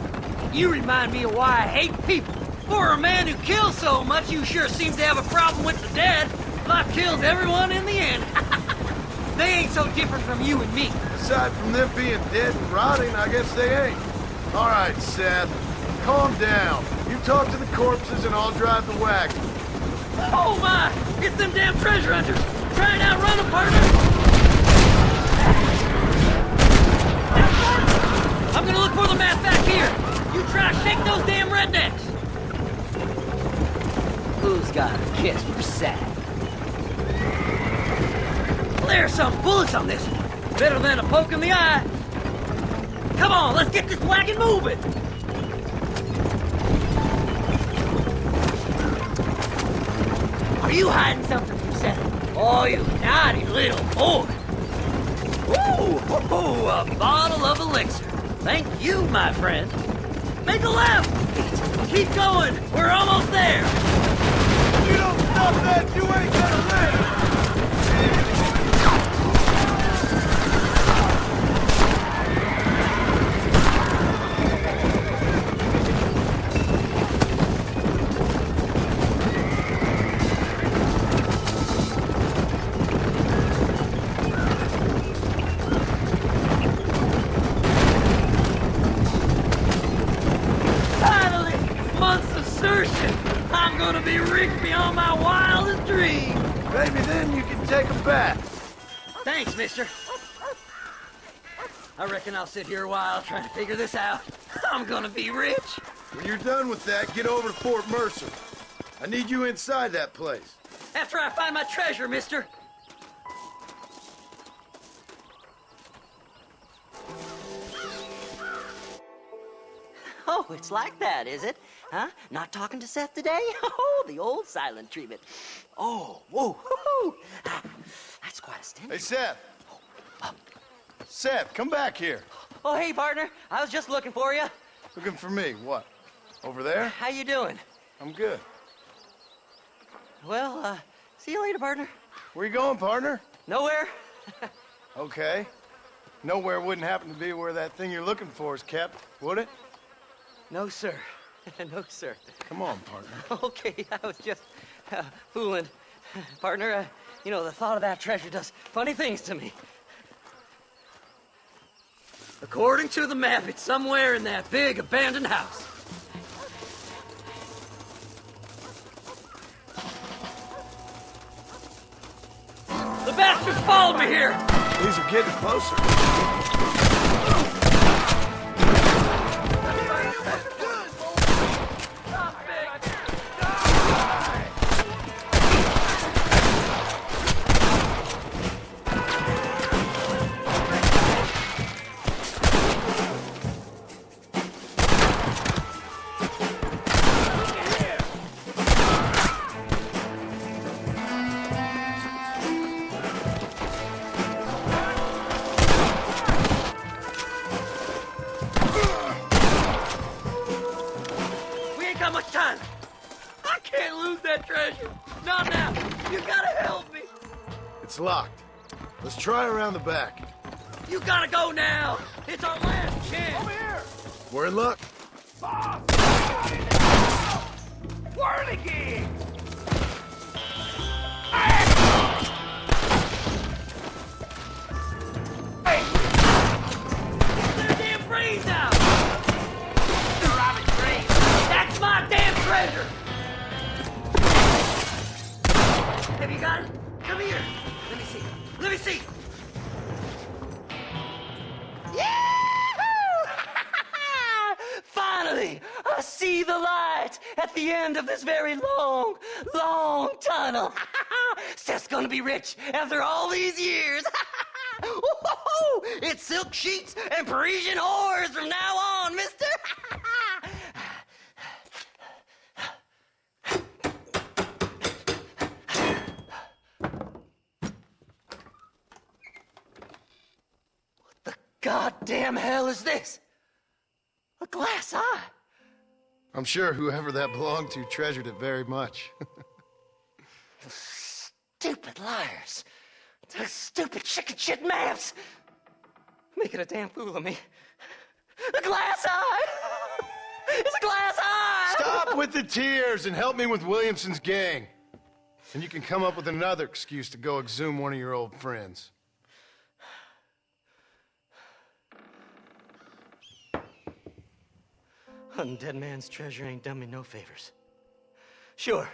You remind me of why I hate people. For a man who kills so much, you sure seem to have a problem with the dead. Life kills everyone in the end. They ain't so different from you and me. Aside from them being dead and rotting, I guess they ain't. All right, Seth. Calm down. You talk to the corpses and I'll drive the wagon. Oh my! It's them damn treasure hunters! Try and outrun them, partner! I'm gonna look for the map back here! You try to shake those damn rednecks! Who's got a kiss for Seth? There's some bullets on this one. Better than a poke in the eye. Come on, let's get this wagon moving! Are you hiding something from Seth? Oh, you naughty little boy. Ooh, a bottle of elixir. Thank you, my friend. Make a left. Keep going. We're almost there. If you don't stop that, you ain't gonna live. I'm gonna be rich beyond my wildest dreams. Maybe then you can take a bath. Thanks, mister. I reckon I'll sit here a while trying to figure this out. I'm gonna be rich. When you're done with that, get over to Fort Mercer. I need you inside that place. After I find my treasure, mister. Oh, it's like that, is it? Huh? Not talking to Seth today? Oh, the old silent treatment. Oh, whoa, whoo-hoo. That's quite a stench. Hey, Seth. Seth, come back here. Oh, hey, partner. I was just looking for you. Looking for me? What? Over there? How you doing? I'm good. Well, see you later, partner. Where you going, partner? Nowhere. Okay. Nowhere wouldn't happen to be where that thing you're looking for is kept, would it? No, sir. No, sir. Come on, partner. Okay, I was just fooling. Partner, you know, the thought of that treasure does funny things to me. According to the map, it's somewhere in that big abandoned house. The bastards followed me here! These are getting closer. It's locked. Let's try around the back. You gotta go now! It's our last chance! Over here! We're in luck. Whirligig! Hey! Get their damn brains out! They're robbing trains! That's my damn treasure! Have you got it? Come here! Let me see. Let me see! Yahoo! I see the light at the end of this very long, long tunnel. Seth's gonna be rich after all these years. It's silk sheets and Parisian whores from now on, mister. What the goddamn hell is this? A glass eye? I'm sure whoever that belonged to treasured it very much. Stupid liars. Those stupid chicken shit maps. Making a damn fool of me. A glass eye! It's a glass eye! Stop with the tears and help me with Williamson's gang. And you can come up with another excuse to go exhume one of your old friends. Hunting dead man's treasure ain't done me no favors. Sure.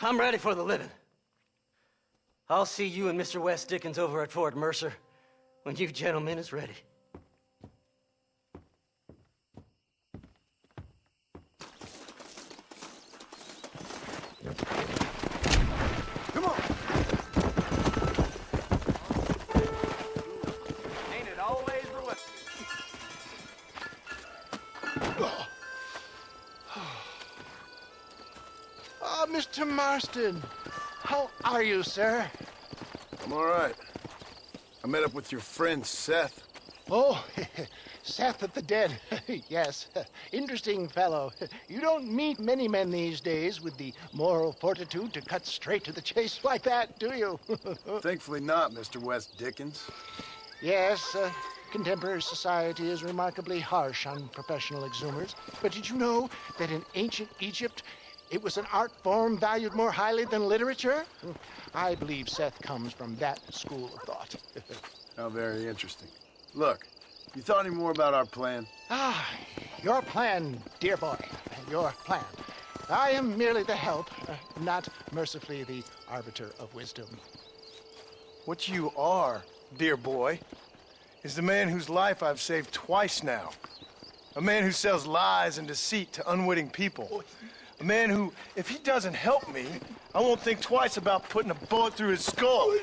I'm ready for the living. I'll see you and Mr. West Dickens over at Fort Mercer when you gentlemen is ready. Come on. Ain't it always the way? Ah, Mr. Marston. How are you, sir? I'm all right. I met up with your friend, Seth. Oh, Seth of the Dead. Yes, interesting fellow. You don't meet many men these days with the moral fortitude to cut straight to the chase like that, do you? Thankfully not, Mr. West Dickens. Yes, contemporary society is remarkably harsh on professional exhumers. But did you know that in ancient Egypt, it was an art form valued more highly than literature? I believe Seth comes from that school of thought. How very interesting. Look, you thought any more about our plan? Ah, your plan, dear boy, your plan. I am merely the help, not mercifully the arbiter of wisdom. What you are, dear boy, is the man whose life I've saved twice now. A man who sells lies and deceit to unwitting people. A man who, if he doesn't help me, I won't think twice about putting a bullet through his skull,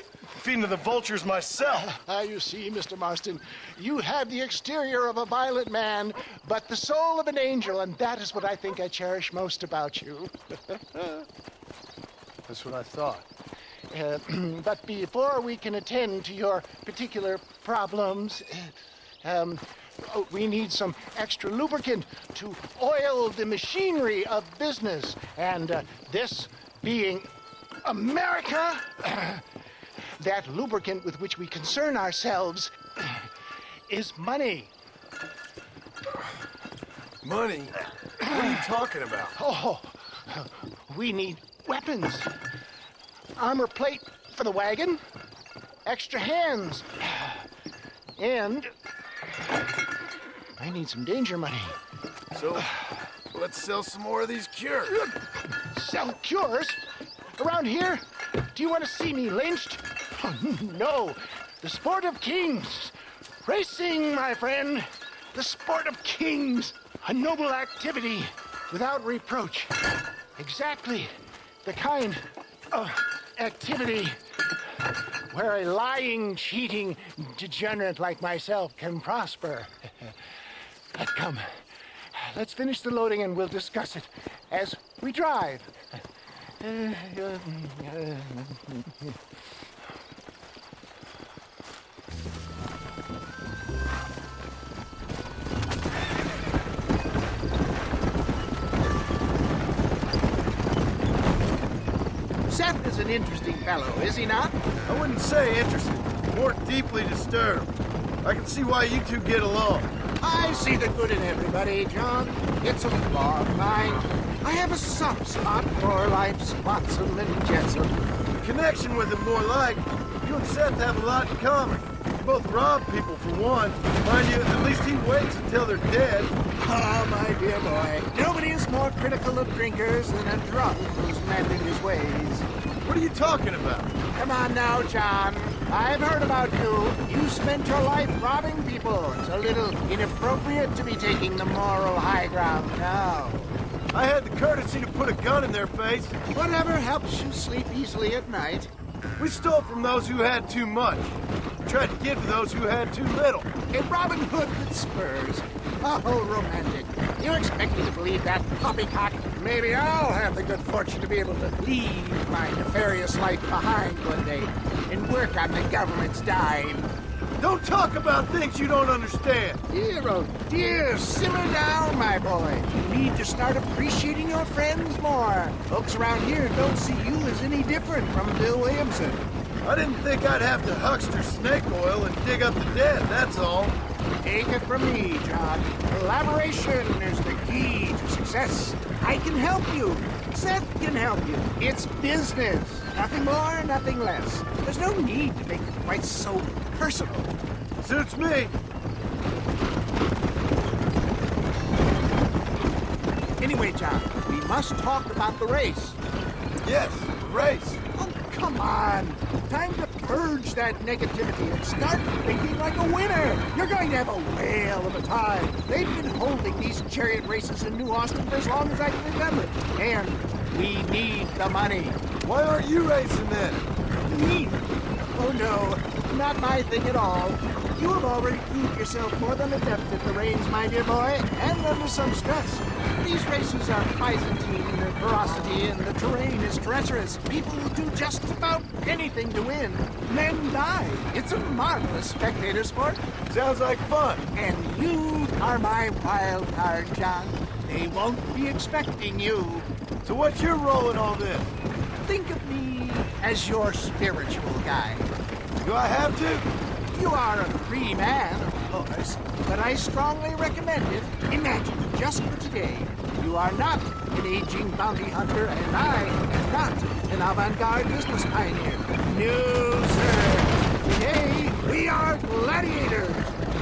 feeding to the vultures myself. You see, Mr. Marston, you have the exterior of a violent man, but the soul of an angel, and that is what I think I cherish most about you. That's what I thought. But before we can attend to your particular problems, we need some extra lubricant to oil the machinery of business. And this being America, that lubricant with which we concern ourselves is money. Money? What are you talking about? Oh, we need weapons. Armor plate for the wagon, extra hands, and I need some danger money. So, let's sell some more of these cures. Sell cures? Around here? Do you want to see me lynched? Oh, no. The sport of kings. Racing, my friend. The sport of kings. A noble activity without reproach. Exactly the kind of activity where a lying, cheating degenerate like myself can prosper. Come, let's finish the loading and we'll discuss it as we drive. Seth is an interesting fellow, is he not? I wouldn't say interested, more deeply disturbed. I can see why you two get along. I see the good in everybody, John. It's a flaw of mine. I have a soft spot for life's flotsam and jetsam. The connection with him more like, you and Seth have a lot in common. You both rob people for one. Mind you, at least he waits until they're dead. Ah, my dear boy, nobody is more critical of drinkers than a drunk who's mending his ways. What are you talking about? Come on now, John. I've heard about you. You spent your life robbing people. It's a little inappropriate to be taking the moral high ground now. I had the courtesy to put a gun in their face. Whatever helps you sleep easily at night. We stole from those who had too much. Tried to give to those who had too little. A Robin Hood with spurs. Oh, romantic. You expect me to believe that poppycock? Maybe I'll have the good fortune to be able to leave my nefarious life behind one day and work on the government's dime. Don't talk about things you don't understand. Dear, oh dear, simmer down, my boy. You need to start appreciating your friends more. Folks around here don't see you as any different from Bill Williamson. I didn't think I'd have to huckster snake oil and dig up the dead, that's all. Take it from me, John. Collaboration is the key to success. I can help you. Seth can help you. It's business. Nothing more, nothing less. There's no need to make it quite so personal. Suits me. Anyway, John, we must talk about the race. Yes, the race. Oh, come on. Time to purge that negativity and start thinking like a winner. You're going to have a whale of a time. They've been holding these chariot races in New Austin for as long as I can remember. And we need the money. Why aren't you racing then? Me? Oh, no. Not my thing at all. You have already proved yourself more than adept at the reins, my dear boy, and under some stress. These races are Byzantine in their ferocity, and the terrain is treacherous. People will do just about anything to win. Men die. It's a marvelous spectator sport. Sounds like fun. And you are my wild card, John. They won't be expecting you. So what's your role in all this? Think of me as your spiritual guide. Do I have to? You are a free man, of course, but I strongly recommend it. Imagine, just for today, you are not an aging bounty hunter, and I am not an avant-garde business pioneer. No, sir. Today, we are gladiators.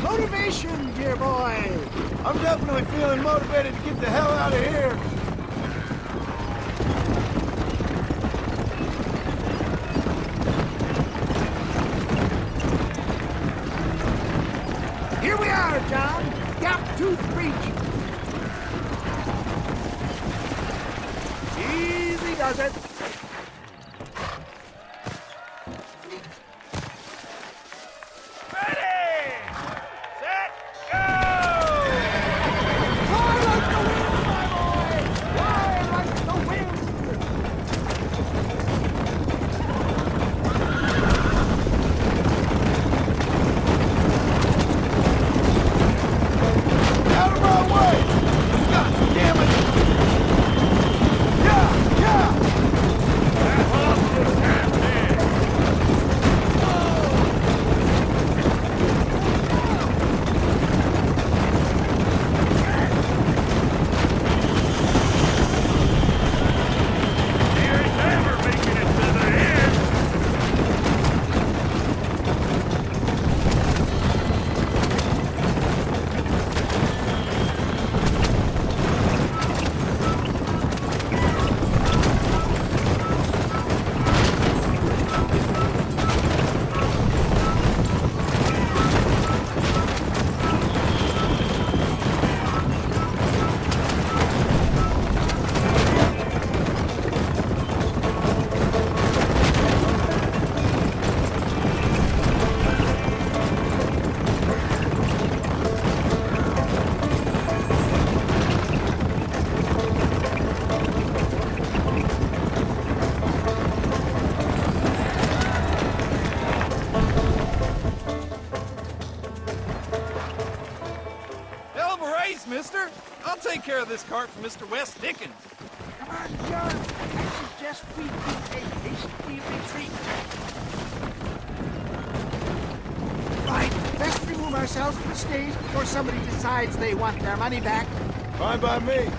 Motivation, dear boy. I'm definitely feeling motivated to get the hell out of here. Here we are, John. Gap Tooth Breach. Easy does it. Ready! Set, go! Fly like the wind, my boy! Fly like the wind! Out of my way! God damn it! Yeah, yeah! That horse is happening! He ain't never making it to the end! Hell of a race, mister. I'll take care of this cart for Mr. West Dickens. Come on, John. I suggest we do a hasty retreat. Right. Best remove ourselves from the stage before somebody decides they want their money back. Fine by me.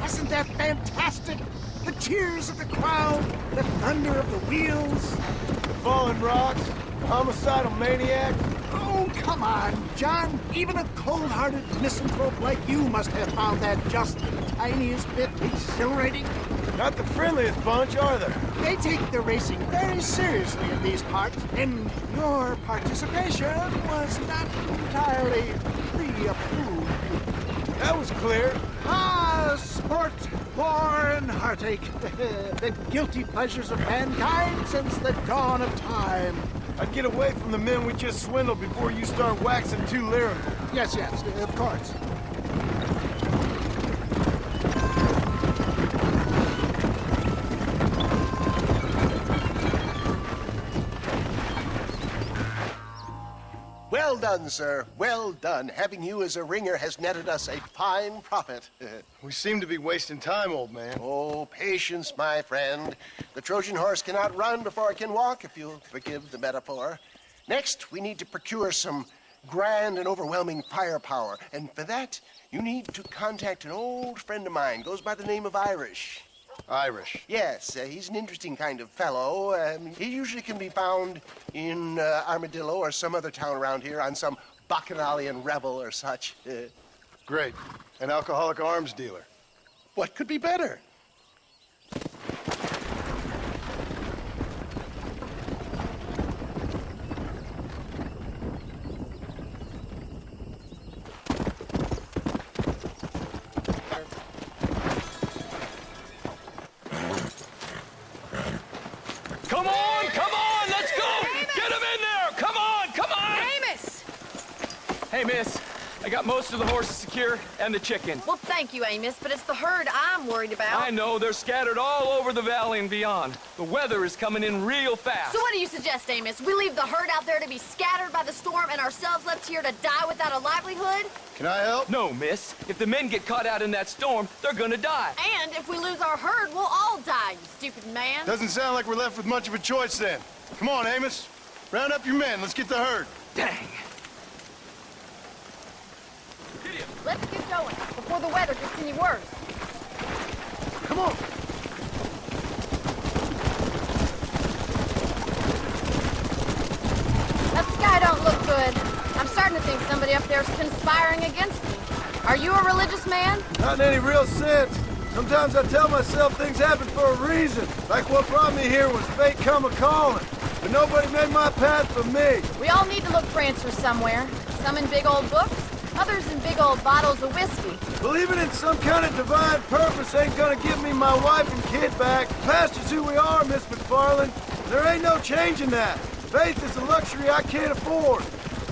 Wasn't that fantastic? The cheers of the crowd, the thunder of the wheels. The falling rocks, the homicidal maniac. Oh, come on, John. Even a cold-hearted misanthrope like you must have found that just the tiniest bit exhilarating. Not the friendliest bunch, are they? They take the racing very seriously in these parts, and your participation was not entirely pre-approved. That was clear. Ah, sport, war, and heartache. The guilty pleasures of mankind since the dawn of time. I'd get away from the men we just swindled before you start waxing too lyrical. Yes, of course. Well done, sir. Well done. Having you as a ringer has netted us a fine profit. We seem to be wasting time, old man. Oh, patience, my friend. The Trojan horse cannot run before it can walk, if you'll forgive the metaphor. Next, we need to procure some grand and overwhelming firepower. And for that, you need to contact an old friend of mine. Goes by the name of Irish. Irish? Yes, he's an interesting kind of fellow. He usually can be found in Armadillo or some other town around here on some bacchanalian revel or such. Great. An alcoholic arms dealer. What could be better? Come on, let's go! Amos! Get him in there! Come on! Amos! Hey, miss, I got most of the horses secure and the chicken. Well, thank you, Amos, but it's the herd I'm worried about. I know, they're scattered all over the valley and beyond. The weather is coming in real fast. So what do you suggest, Amos? We leave the herd out there to be scattered by the storm and ourselves left here to die without a livelihood? Can I help? No, miss. If the men get caught out in that storm, they're gonna die. And if we lose our herd, we'll all die, you stupid man. Doesn't sound like we're left with much of a choice then. Come on, Amos. Round up your men. Let's get the herd. Dang. Let's get going before the weather gets any worse. Come on. That sky don't look good. I'm starting to think somebody up there's conspiring against me. Are you a religious man? Not in any real sense. Sometimes I tell myself things happen for a reason. Like what brought me here was fate come a-calling. But nobody made my path for me. We all need to look for answers somewhere. Some in big old books, others in big old bottles of whiskey. Believing in some kind of divine purpose ain't gonna give me my wife and kid back. Past is who we are, Miss McFarland. There ain't no changing that. Faith is a luxury I can't afford.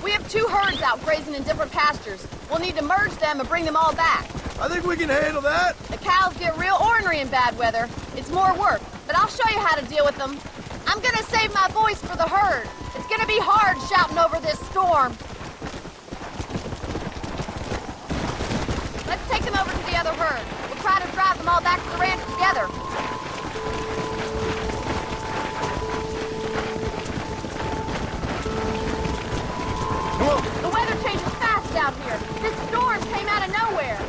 We have 2 herds out grazing in different pastures. We'll need to merge them and bring them all back. I think we can handle that. The cows get real ornery in bad weather. It's more work, but I'll show you how to deal with them. I'm gonna save my voice for the herd. It's gonna be hard shouting over this storm. Let's take them over to the other herd. We'll try to drive them all back to the ranch together. Come on. The weather changes fast out here. This storm came out of nowhere.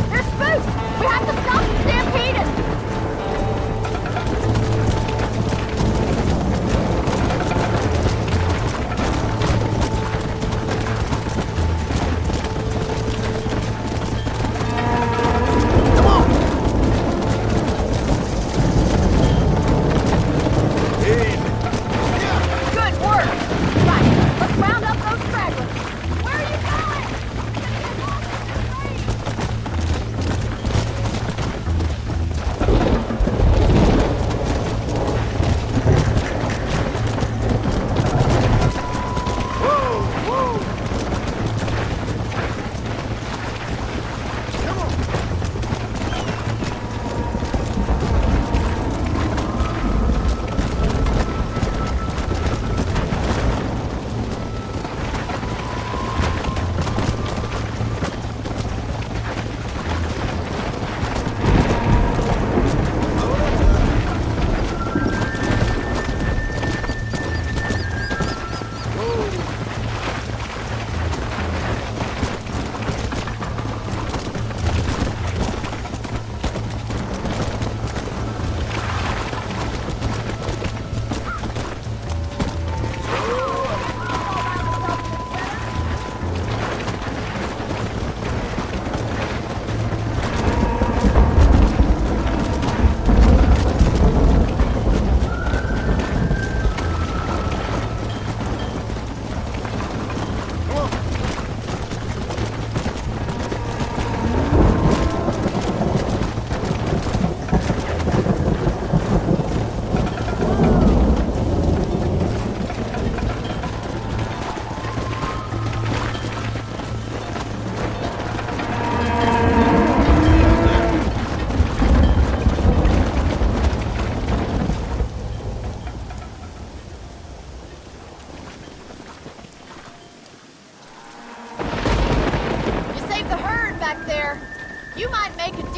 They're spooked. We have to stop the stampede.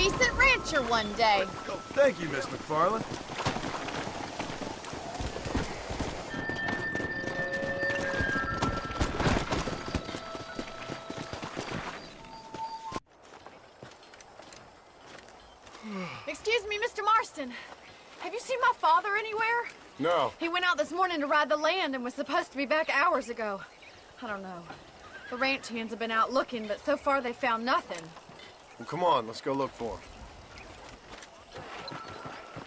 decent rancher one day. Oh, thank you, Miss McFarland. Excuse me, Mr. Marston. Have you seen my father anywhere? No. He went out this morning to ride the land and was supposed to be back hours ago. I don't know. The ranch hands have been out looking, but so far they found nothing. Well, come on, let's go look for him.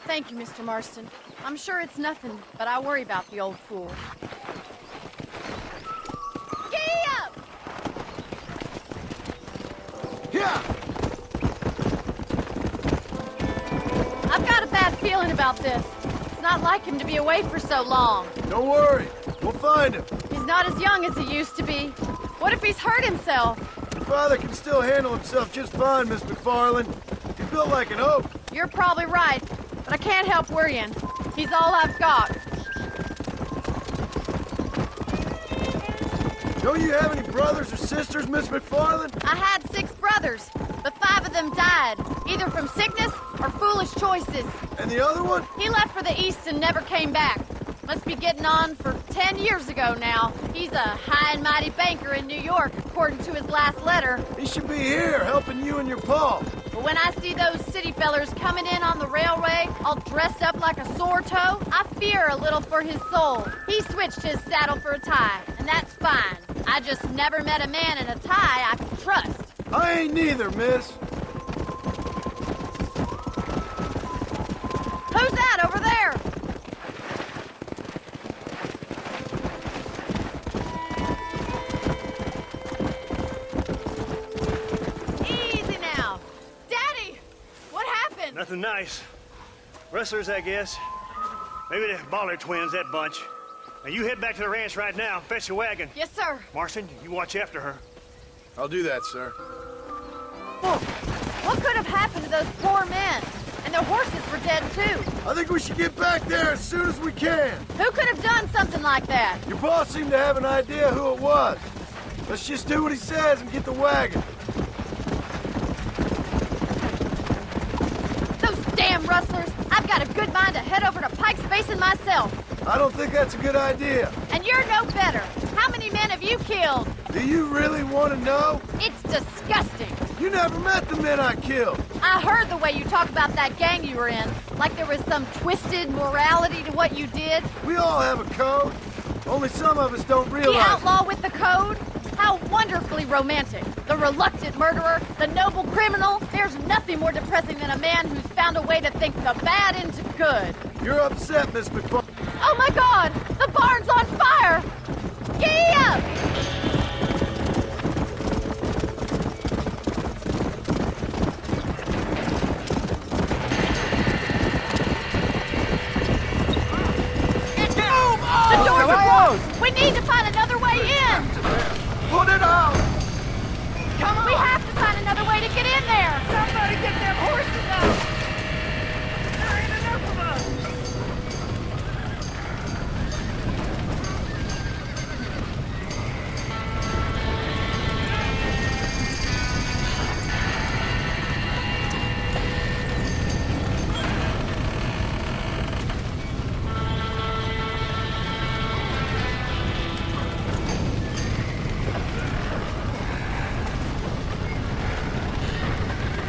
Thank you, Mr. Marston. I'm sure it's nothing, but I worry about the old fool. Giddy up! Yeah! I've got a bad feeling about this. It's not like him to be away for so long. Don't worry, we'll find him. He's not as young as he used to be. What if he's hurt himself? Your father can still handle himself just fine, Miss McFarland. He's built like an oak. You're probably right, but I can't help worrying. He's all I've got. Don't you have any brothers or sisters, Miss McFarland? I had 6 brothers, but 5 of them died, either from sickness or foolish choices. And the other one? He left for the East and never came back. Must be getting on for 10 years ago now. He's a high and mighty banker in New York, according to his last letter. He should be here, helping you and your pa. But when I see those city fellers coming in on the railway, all dressed up like a sore toe, I fear a little for his soul. He switched his saddle for a tie, and that's fine. I just never met a man in a tie I could trust. I ain't neither, miss. Who's that over there? Easy now. Daddy, what happened? Nothing nice. Rustlers, I guess. Maybe the Ballard twins, that bunch. Now you head back to the ranch right now. Fetch the wagon. Yes, sir. Marston, you watch after her. I'll do that, sir. What could have happened to those poor men? And their horses were dead, too. I think we should get back there as soon as we can. Who could have done something like that? Your boss seemed to have an idea who it was. Let's just do what he says and get the wagon. Those damn rustlers! I've got a good mind to head over to Pike's Basin myself. I don't think that's a good idea. And you're no better. How many men have you killed? Do you really want to know? It's disgusting. You never met the men I killed. I heard the way you talk about that gang you were in, like there was some twisted morality to what you did. We all have a code. Only some of us don't realize. The outlaw with the code? How wonderfully romantic. The reluctant murderer, the noble criminal. There's nothing more depressing than a man who's found a way to think the bad into good. You're upset, Miss McFarland. Oh my God! The barn's on fire! Giddy up! The doors are closed! We need to find another way in! Put it out! Come on! We have to find another way to get in there! Somebody get them horses out! There ain't enough of us!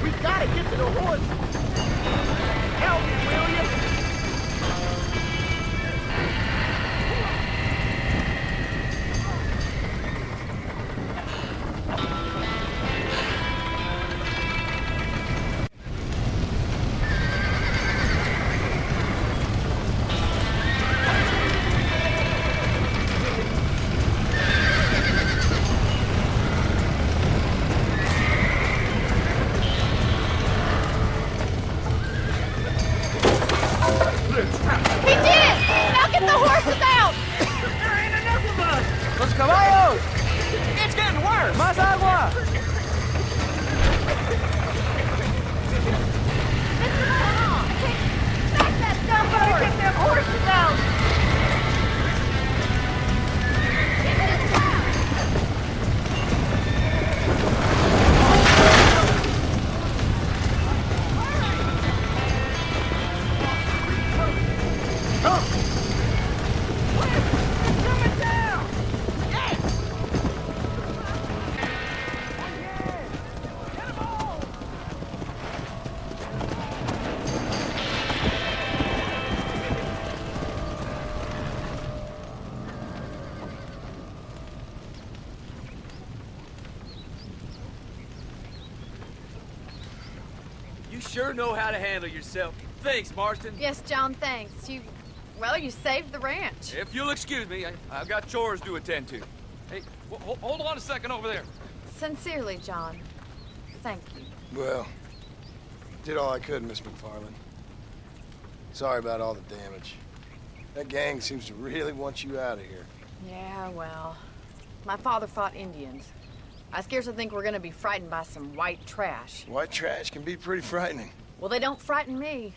We've got to get to the horse. Help me, will you? He did! Now get the horses out! There ain't enough of us! Los caballos! It's getting worse! Más agua! Back that dumb horse! Get them horses out! You sure know how to handle yourself. Thanks, Marston. Yes, John, thanks. You saved the ranch. If you'll excuse me, I've got chores to attend to. Hey, hold on a second over there. Sincerely, John. Thank you. Well, did all I could, Miss McFarland. Sorry about all the damage. That gang seems to really want you out of here. Yeah, well, my father fought Indians. I scarcely think we're gonna be frightened by some white trash. White trash can be pretty frightening. Well, they don't frighten me.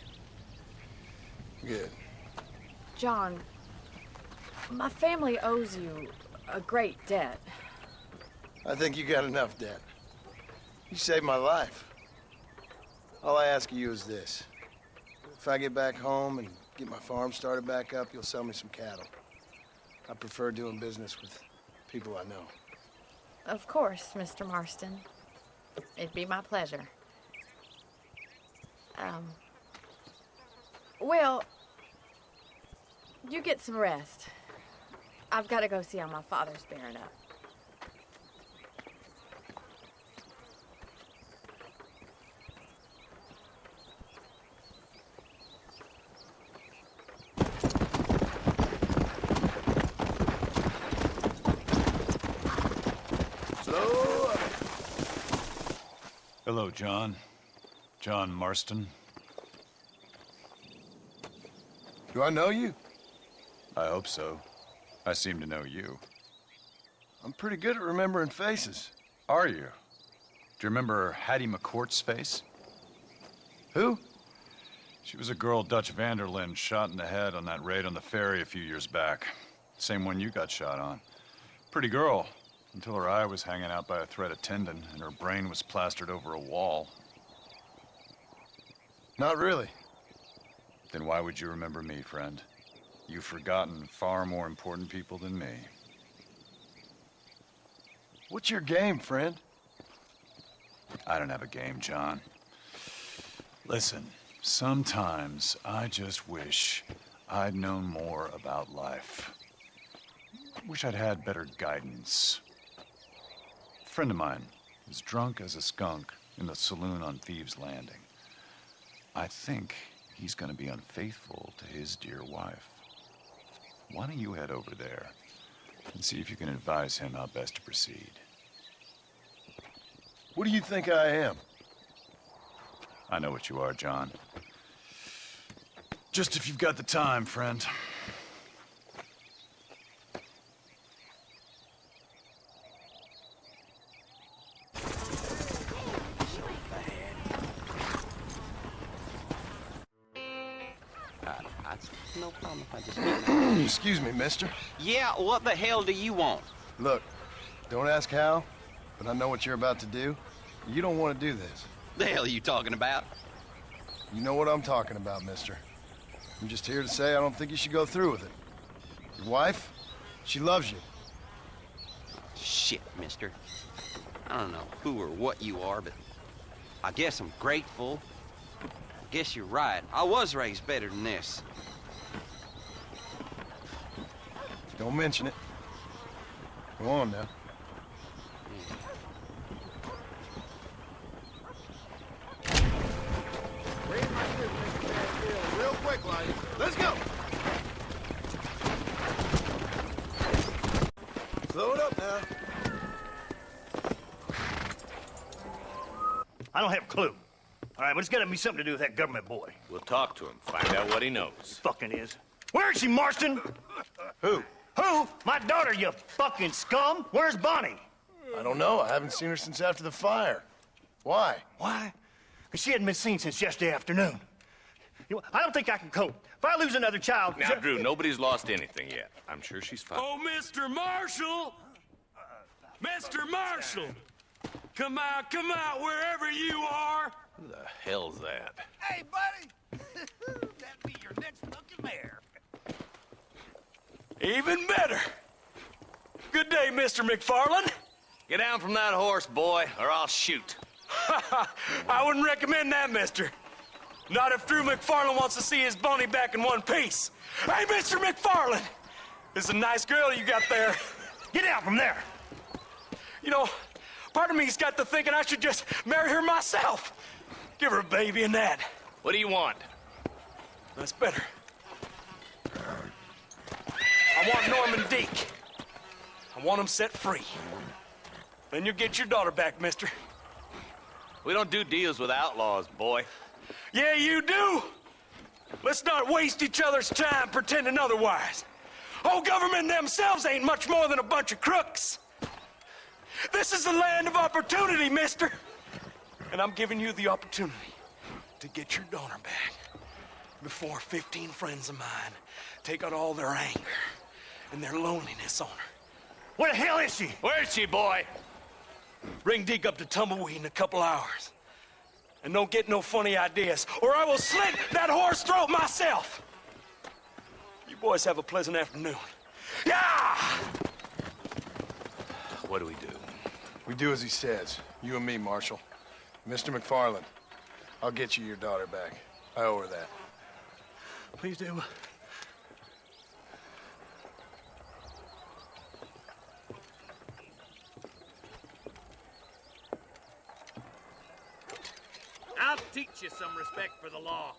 Good. John, my family owes you a great debt. I think you got enough debt. You saved my life. All I ask of you is this. If I get back home and get my farm started back up, you'll sell me some cattle. I prefer doing business with people I know. Of course, Mr. Marston. It'd be my pleasure. Well, you get some rest. I've got to go see how my father's bearing up. Hello, John. John Marston. Do I know you? I hope so. I seem to know you. I'm pretty good at remembering faces. Are you? Do you remember Hattie McCourt's face? Who? She was a girl Dutch Vanderlyn shot in the head on that raid on the ferry a few years back. Same one you got shot on. Pretty girl, until her eye was hanging out by a thread of tendon and her brain was plastered over a wall. Not really. Then why would you remember me, friend? You've forgotten far more important people than me. What's your game, friend? I don't have a game, John. Listen, sometimes I just wish I'd known more about life. Wish I'd had better guidance. A friend of mine was drunk as a skunk in the saloon on Thieves' Landing. I think he's gonna be unfaithful to his dear wife. Why don't you head over there and see if you can advise him how best to proceed? What do you think I am? I know what you are, John. Just if you've got the time, friend. No problem if I just... Excuse me, mister. Yeah, what the hell do you want? Look, don't ask how, but I know what you're about to do. You don't want to do this. The hell are you talking about? You know what I'm talking about, mister. I'm just here to say I don't think you should go through with it. Your wife, she loves you. Shit, mister. I don't know who or what you are, but I guess I'm grateful. I guess you're right. I was raised better than this. Don't mention it. Go on now. Real quick, lady. Let's go. Slow it up now. I don't have a clue. All right, but it's got to be something to do with that government boy. We'll talk to him, find out what he knows. Fucking is. Where is she, Marston? Who? Who? My daughter, you fucking scum. Where's Bonnie? I don't know. I haven't seen her since after the fire. Why? Why? Because she hadn't been seen since yesterday afternoon. You know, I don't think I can cope. If I lose another child... Now, Drew, nobody's lost anything yet. I'm sure she's fine. Oh, Mr. Marshall! Mr. Marshall! Come out, wherever you are! Who the hell's that? Hey, buddy! That'd be your next looking mare. Even better! Good day, Mr. McFarland. Get down from that horse, boy, or I'll shoot. I wouldn't recommend that, mister. Not if Drew McFarland wants to see his Boney back in one piece. Hey, Mr. McFarland! This is a nice girl you got there. Get out from there! You know, part of me's got to thinking I should just marry her myself. Give her a baby and that. What do you want? That's better. I want Norman Deke. I want him set free. Then you'll get your daughter back, mister. We don't do deals with outlaws, boy. Yeah, you do! Let's not waste each other's time pretending otherwise. Old government themselves ain't much more than a bunch of crooks. This is the land of opportunity, mister. And I'm giving you the opportunity to get your daughter back before 15 friends of mine take out all their anger and their loneliness on her. Where the hell is she? Where is she, boy? Bring Deke up to Tumbleweed in a couple hours. And don't get no funny ideas, or I will slit that whore's throat myself. You boys have a pleasant afternoon. Yeah! What do we do? We do as he says. You and me, Marshal. Mr. McFarland, I'll get you your daughter back. I owe her that. Please do. I'll teach you some respect for the law.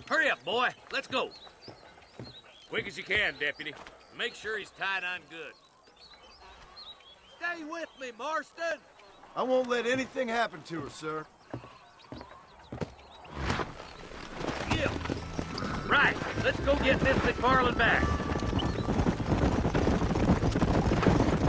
Hurry up, boy. Let's go. Quick as you can, Deputy. Make sure he's tied on good. Stay with me, Marston. I won't let anything happen to her, sir. Gil. Right. Let's go get Miss McFarland back.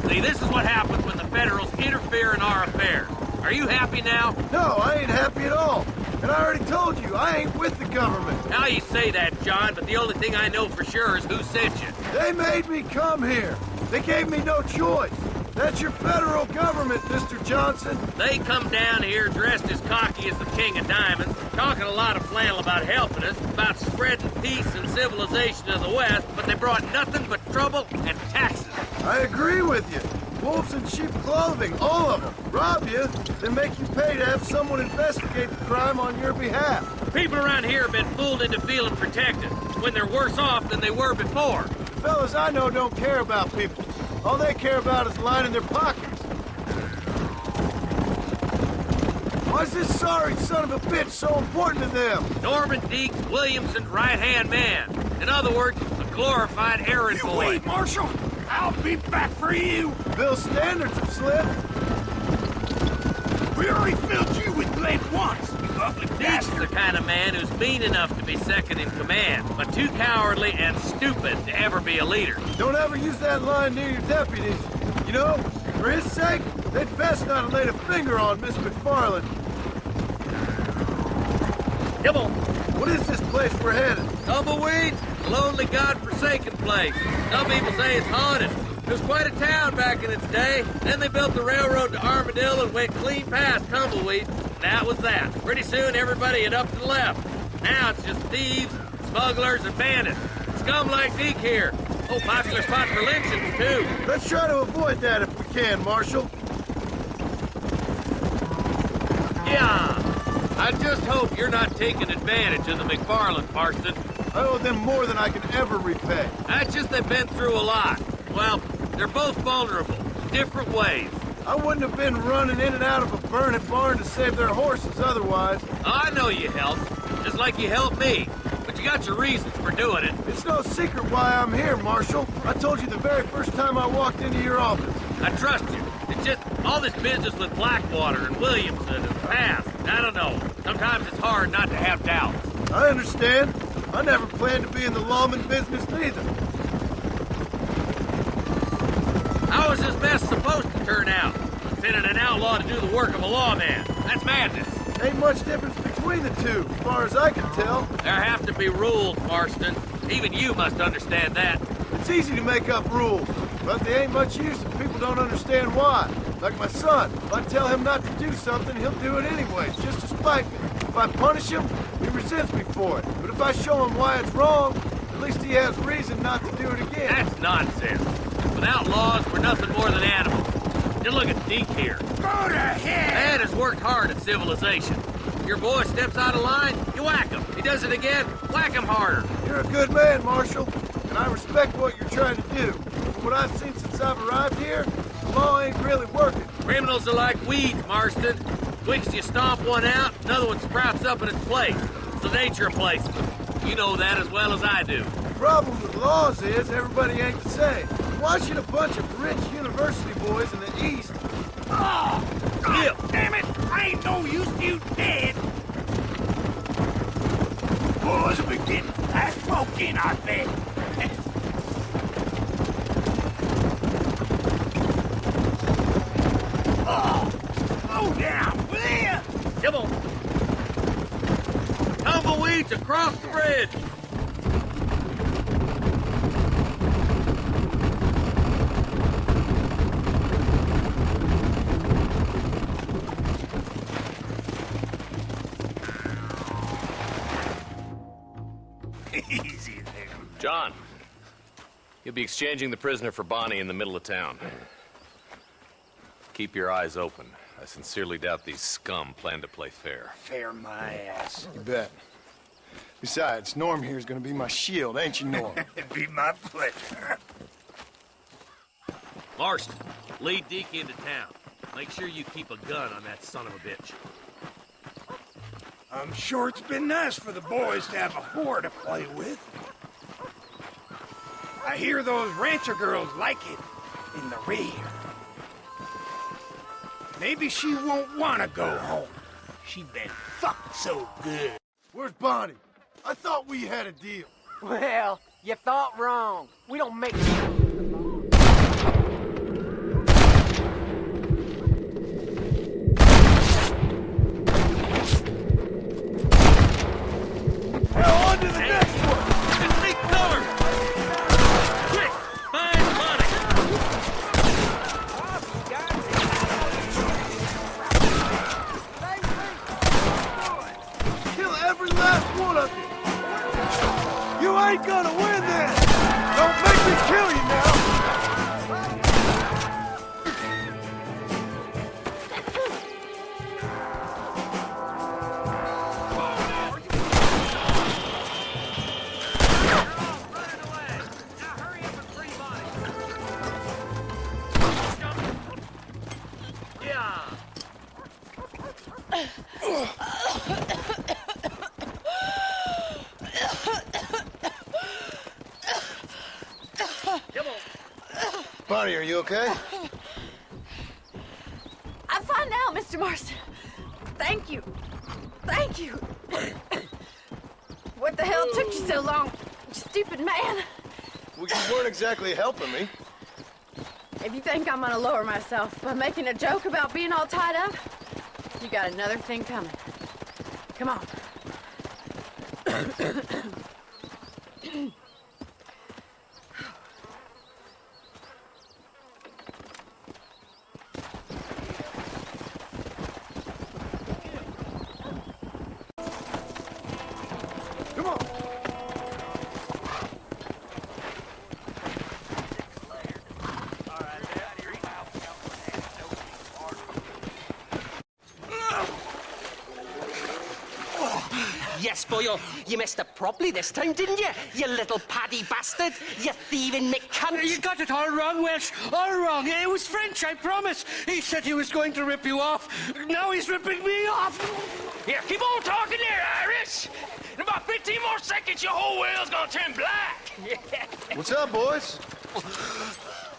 See, this is what happens when the Federals interfere in our affairs. Are you happy now? No, I ain't happy at all. And I already told you, I ain't with the government. Now you say that, John, but the only thing I know for sure is who sent you. They made me come here. They gave me no choice. That's your federal government, Mr. Johnson. They come down here dressed as cocky as the King of Diamonds, talking a lot of flannel about helping us, about spreading peace and civilization in the West, but they brought nothing but trouble and taxes. I agree with you. Wolves in sheep clothing, all of them. Rob you, then make you pay to have someone investigate the crime on your behalf. People around here have been fooled into feeling protected, when they're worse off than they were before. The fellas I know don't care about people. All they care about is lining their pockets. Why is this sorry son of a bitch so important to them? Norman Deke's Williamson's right-hand man. In other words, a glorified errand boy. Wait, Marshal! I'll be back for you! Bill's standards have slipped. We already filled you with lead once, you ugly Deke's bastard! the kind of man who's mean enough to be second in command, but too cowardly and stupid to ever be a leader. Don't ever use that line near your deputies. You know, for his sake, they'd best not have laid a finger on Miss McFarland. Come on. What is this place we're headed? Tumbleweed? A lonely, God-forsaken place. Some people say it's haunted. It was quite a town back in its day. Then they built the railroad to Armadillo and went clean past Tumbleweed. And that was that. Pretty soon, everybody had up and left. Now it's just thieves, smugglers, and bandits. Scum like Deke here. Oh, popular spot for lynchings, too. Let's try to avoid that if we can, Marshal. Yeah. I just hope you're not taking advantage of the McFarland, Marston. I owe them more than I can ever repay. That's just they've been through a lot. Well, they're both vulnerable, different ways. I wouldn't have been running in and out of a burning barn to save their horses otherwise. I know you helped, just like you helped me. But you got your reasons for doing it. It's no secret why I'm here, Marshal. I told you the very first time I walked into your office. I trust you. It's just all this business with Blackwater and Williamson and past. I don't know. Sometimes it's hard not to have doubts. I understand. I never planned to be in the lawman business neither. How is this mess supposed to turn out? Sending an outlaw to do the work of a lawman. That's madness. Ain't much difference between the two, as far as I can tell. There have to be rules, Marston. Even you must understand that. It's easy to make up rules, but they ain't much use if people don't understand why. Like my son. If I tell him not to do something, he'll do it anyways, just to spite me. If I punish him, he resents me for it. But if I show him why it's wrong, at least he has reason not to do it again. That's nonsense. Without laws, we're nothing more than animals. Just look at Deke here. Go to hell! Man has worked hard at civilization. Your boy steps out of line, you whack him. He does it again, whack him harder. You're a good man, Marshal, and I respect what you're trying to do. From what I've seen since I've arrived here, law ain't really working. Criminals are like weeds, Marston. Quick you stomp one out, another one sprouts up in its place. It's the nature of places. You know that as well as I do. The problem with laws is everybody ain't the same. Why should a bunch of rich university boys in the East... Oh, God damn it! I ain't no use to you dead! Boys will be getting that smoke in, I bet. Oh, slow down, will ya? Come on. Tumbleweeds across the bridge. Easy there. John, you'll be exchanging the prisoner for Bonnie in the middle of town. Keep your eyes open. I sincerely doubt these scum plan to play fair. Fair my ass. You bet. Besides, Norm here's gonna be my shield, ain't you, Norm? It'd be my pleasure. Marston, lead Deke into town. Make sure you keep a gun on that son of a bitch. I'm sure it's been nice for the boys to have a whore to play with. I hear those rancher girls like it in the rear. Maybe she won't want to go home. She been fucked so good. Where's Bonnie? I thought we had a deal. Well, you thought wrong. We don't make... Now on to the next one! Just take cover! Quick! Find Bonnie! Kill every last one of you! You ain't gonna win this! Don't make me kill you now! Bonnie, are you okay? I'm fine now, Mr. Marston. Thank you. Thank you. What the hell took you so long, you stupid man? Well, you weren't exactly helping me. If you think I'm gonna lower myself by making a joke about being all tied up, you got another thing coming. Come on. Come on! Yes, boyo, you messed up properly this time, didn't you? You little paddy bastard. You thieving McCunt. You got it all wrong, Welsh. All wrong. It was French, I promise. He said he was going to rip you off. Now he's ripping me off. Here, keep on talking there, Irish. In about 15 more seconds, your whole world's gonna turn black. What's up, boys?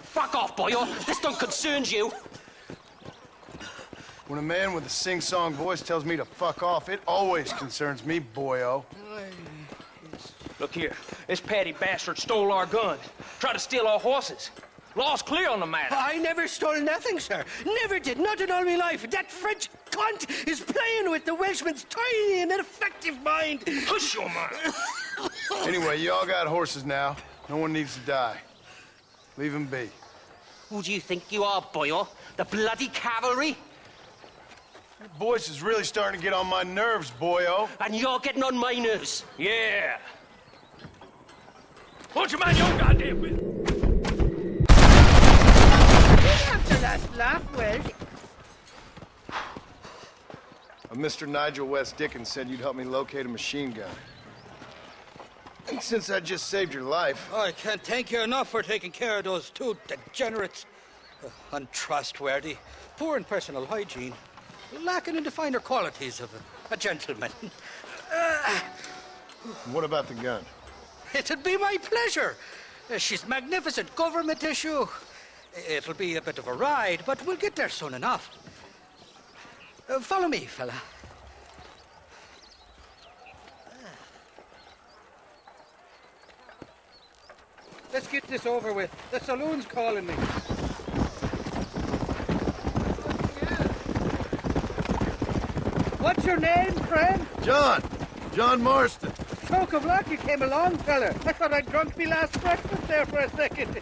Fuck off, boyo. This don't concern you. When a man with a sing-song voice tells me to fuck off, it always concerns me, boyo. Look here. This Paddy bastard stole our gun. Tried to steal our horses. Law's clear on the matter. I never stole nothing, sir. Never did. Not in all my life. That French cunt is playing with the Welshman's tiny and ineffective mind. Hush your mouth. Anyway, you all got horses now. No one needs to die. Leave them be. Who do you think you are, boyo? The bloody cavalry? Your voice is really starting to get on my nerves, boyo. And you're getting on my nerves. Yeah. Won't you mind your goddamn business? After that laugh, Welsh. Mr. Nigel West Dickens said you'd help me locate a machine gun. And since I just saved your life... I can't thank you enough for taking care of those two degenerates. Untrustworthy, poor in personal hygiene, lacking in the finer qualities of a gentleman. What about the gun? It'd be my pleasure. She's magnificent, government issue. It'll be a bit of a ride, but we'll get there soon enough. Follow me, fella. Let's get this over with. The saloon's calling me. What's your name, friend? John Marston. Stroke of luck you came along, fella. I thought I'd drunk me last breakfast there for a second.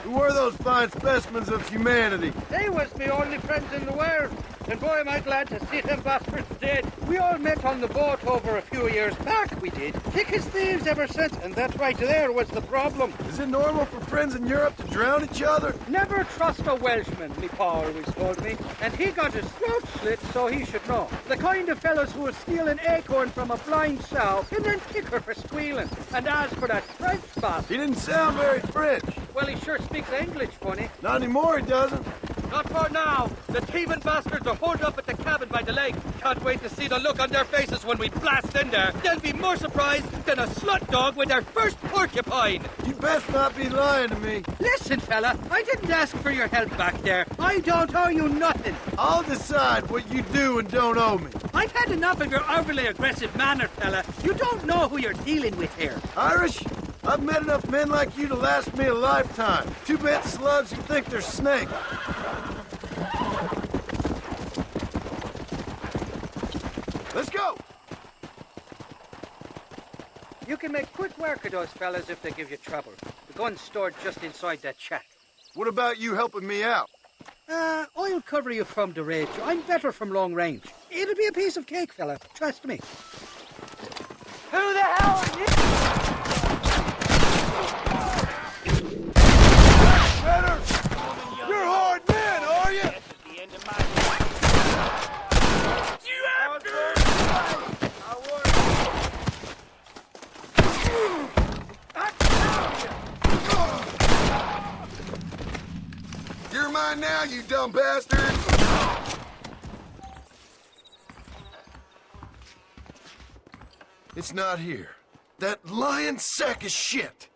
Who were those fine specimens of humanity? They was me only friends in the world. And boy, am I glad to see them bastards dead. We all met on the boat over a few years back, we did. Thick as thieves ever since, and that right there was the problem. Is it normal for friends in Europe to drown each other? Never trust a Welshman, me pa always told me. And he got his throat slit, so he should know. The kind of fellows who will steal an acorn from a blind sow and then kick her for squealing. And as for that French boss... He didn't sound very French. Well, he sure speaks English, funny. Not anymore, he doesn't. Not for now. The thieving bastards are holed up at the cabin by the lake. Can't wait to see the look on their faces when we blast in there. They'll be more surprised than a slut dog with their first porcupine. You best not be lying to me. Listen, fella, I didn't ask for your help back there. I don't owe you nothing. I'll decide what you do and don't owe me. I've had enough of your overly aggressive manner, fella. You don't know who you're dealing with here. Irish? I've met enough men like you to last me a lifetime. Two-bit slugs who think they're snakes. Let's go! You can make quick work of those fellas if they give you trouble. The gun's stored just inside that shack. What about you helping me out? I'll cover you from the ridge. I'm better from long range. It'll be a piece of cake, fella. Trust me. Who the hell are you? Better! You're hard men, are you? You're mine now, you dumb bastard! It's not here. That lying sack of shit!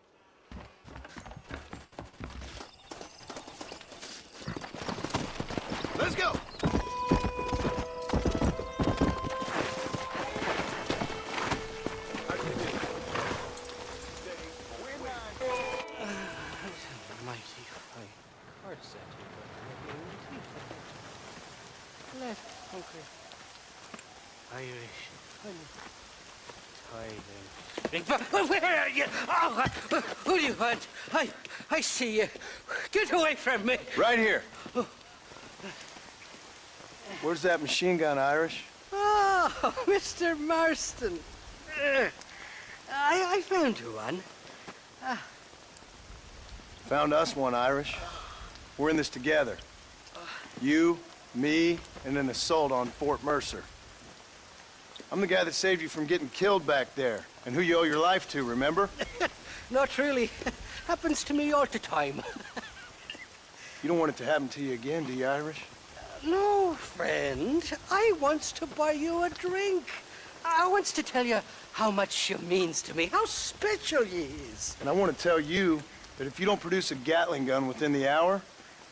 Let's go! Where are you? Oh, who do you want? I see you. Get away from me. Right here. Where's that machine gun, Irish? Oh, Mr. Marston. I found you one. Found us one, Irish. We're in this together. You, me, and an assault on Fort Mercer. I'm the guy that saved you from getting killed back there, and who you owe your life to, remember? Not really. Happens to me all the time. You don't want it to happen to you again, do you, Irish? No, friend. I wants to buy you a drink. I wants to tell you how much you means to me, how special you is. And I want to tell you that if you don't produce a Gatling gun within the hour,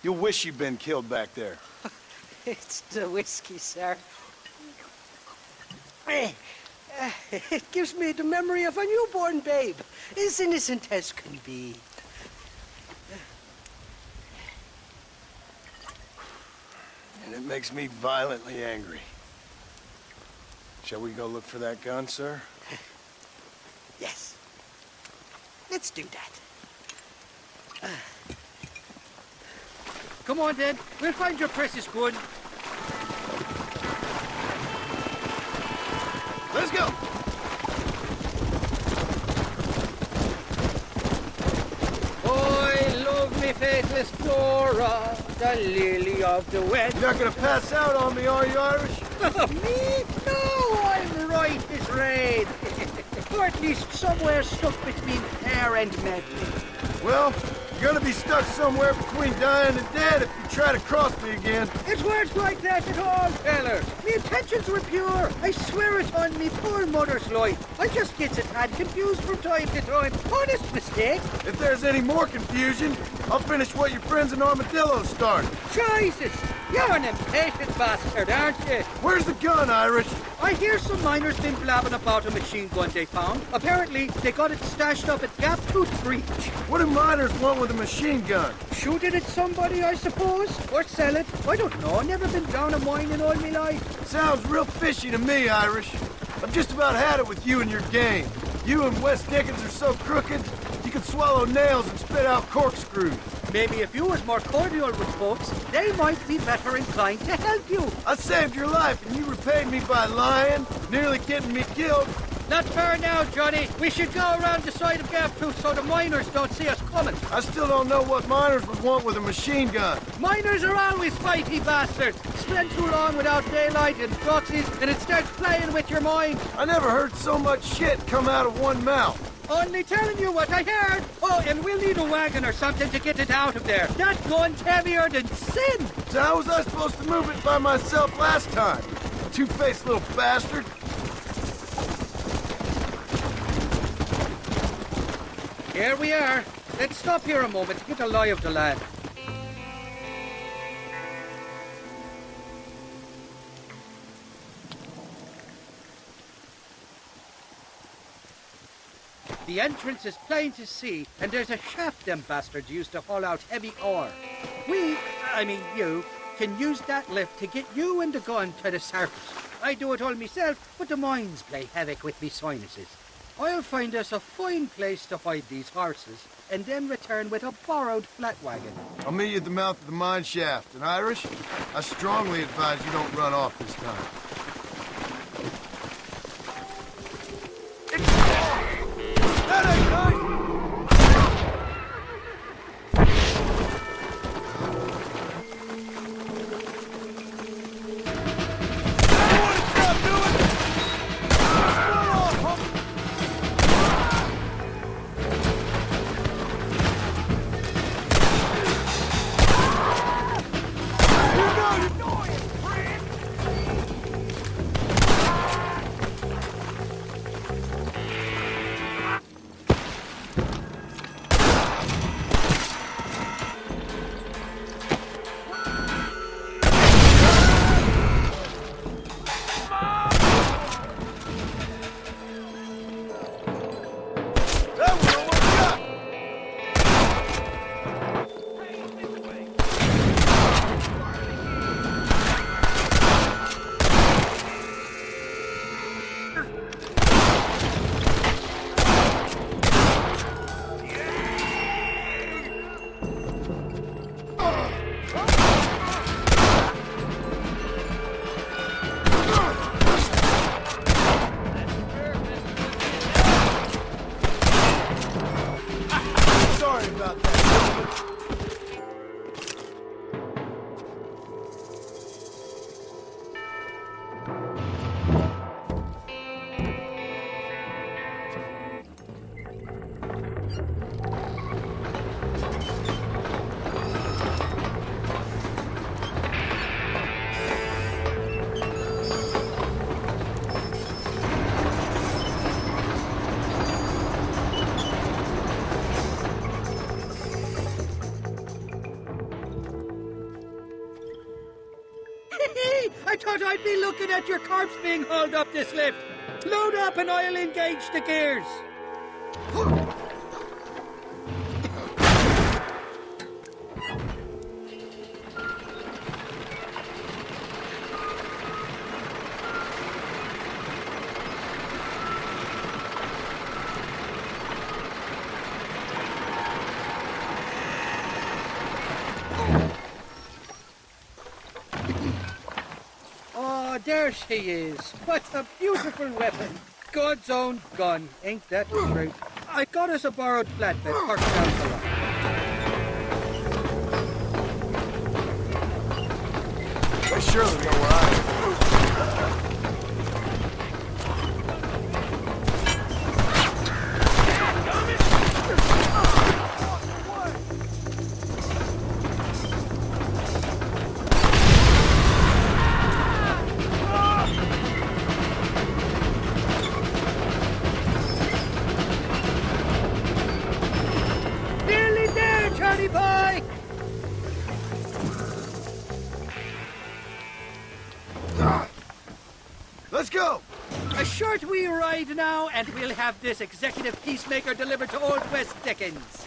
you'll wish you'd been killed back there. It's the whiskey, sir. It gives me the memory of a newborn babe, as innocent as can be. And it makes me violently angry. Shall we go look for that gun, sir? Yes. Let's do that. Come on, then. We'll find your precious good. Let's go! I love me faithless Flora, the lily of the West. You're not gonna pass out on me, are you, Irish? Me? No, I'm right as rain. Or at least somewhere stuck between fair and medley. Well, You're gonna be stuck somewhere between dying and dead if you try to cross me again. It weren't like that at all, fellers. Me intentions were pure. I swear it on me poor mother's life. I just gets a tad confused from time to time. Honest mistake. If there's any more confusion, I'll finish what your friends in Armadillo started. Jesus! You're an impatient bastard, aren't you? Where's the gun, Irish? I hear some miners been blabbing about a machine gun they found. Apparently, they got it stashed up at Gap Tooth Breach. What do miners want with a machine gun? Shoot it at somebody, I suppose? Or sell it? I don't know. Never been down a mine in all my life. Sounds real fishy to me, Irish. I've just about had it with you and your game. You and Wes Dickens are so crooked, you could swallow nails and spit out corkscrews. Maybe if you was more cordial with folks, they might be better inclined to help you. I saved your life, and you repaid me by lying, nearly getting me killed. Not fair now, Johnny. We should go around the side of Gap Tooth so the miners don't see us coming. I still don't know what miners would want with a machine gun. Miners are always fighty bastards. Spend too long without daylight and proxies, and it starts playing with your mind. I never heard so much shit come out of one mouth. Only telling you what I heard. Oh, and we'll need a wagon or something to get it out of there. That gun's heavier than sin. So how was I supposed to move it by myself last time? Two-faced little bastard. Here we are. Let's stop here a moment to get a lie of the land. The entrance is plain to see, and there's a shaft them bastards used to haul out heavy ore. You, can use that lift to get you and the gun to the surface. I do it all myself, but the mines play havoc with me sinuses. I'll find us a fine place to hide these horses, and then return with a borrowed flat wagon. I'll meet you at the mouth of the mine shaft. And Irish, I strongly advise you don't run off this time. That ain't nice! I thought I'd be looking at your corpse being hauled up this lift. Load up and I'll engage the gears. There she is. What a beautiful weapon. God's own gun. Ain't that the truth? I got us a borrowed flatbed parked down the line. They surely know where I am. Paddy boy! Let's go! A short wee ride now, and we'll have this executive peacemaker delivered to Old West Dickens.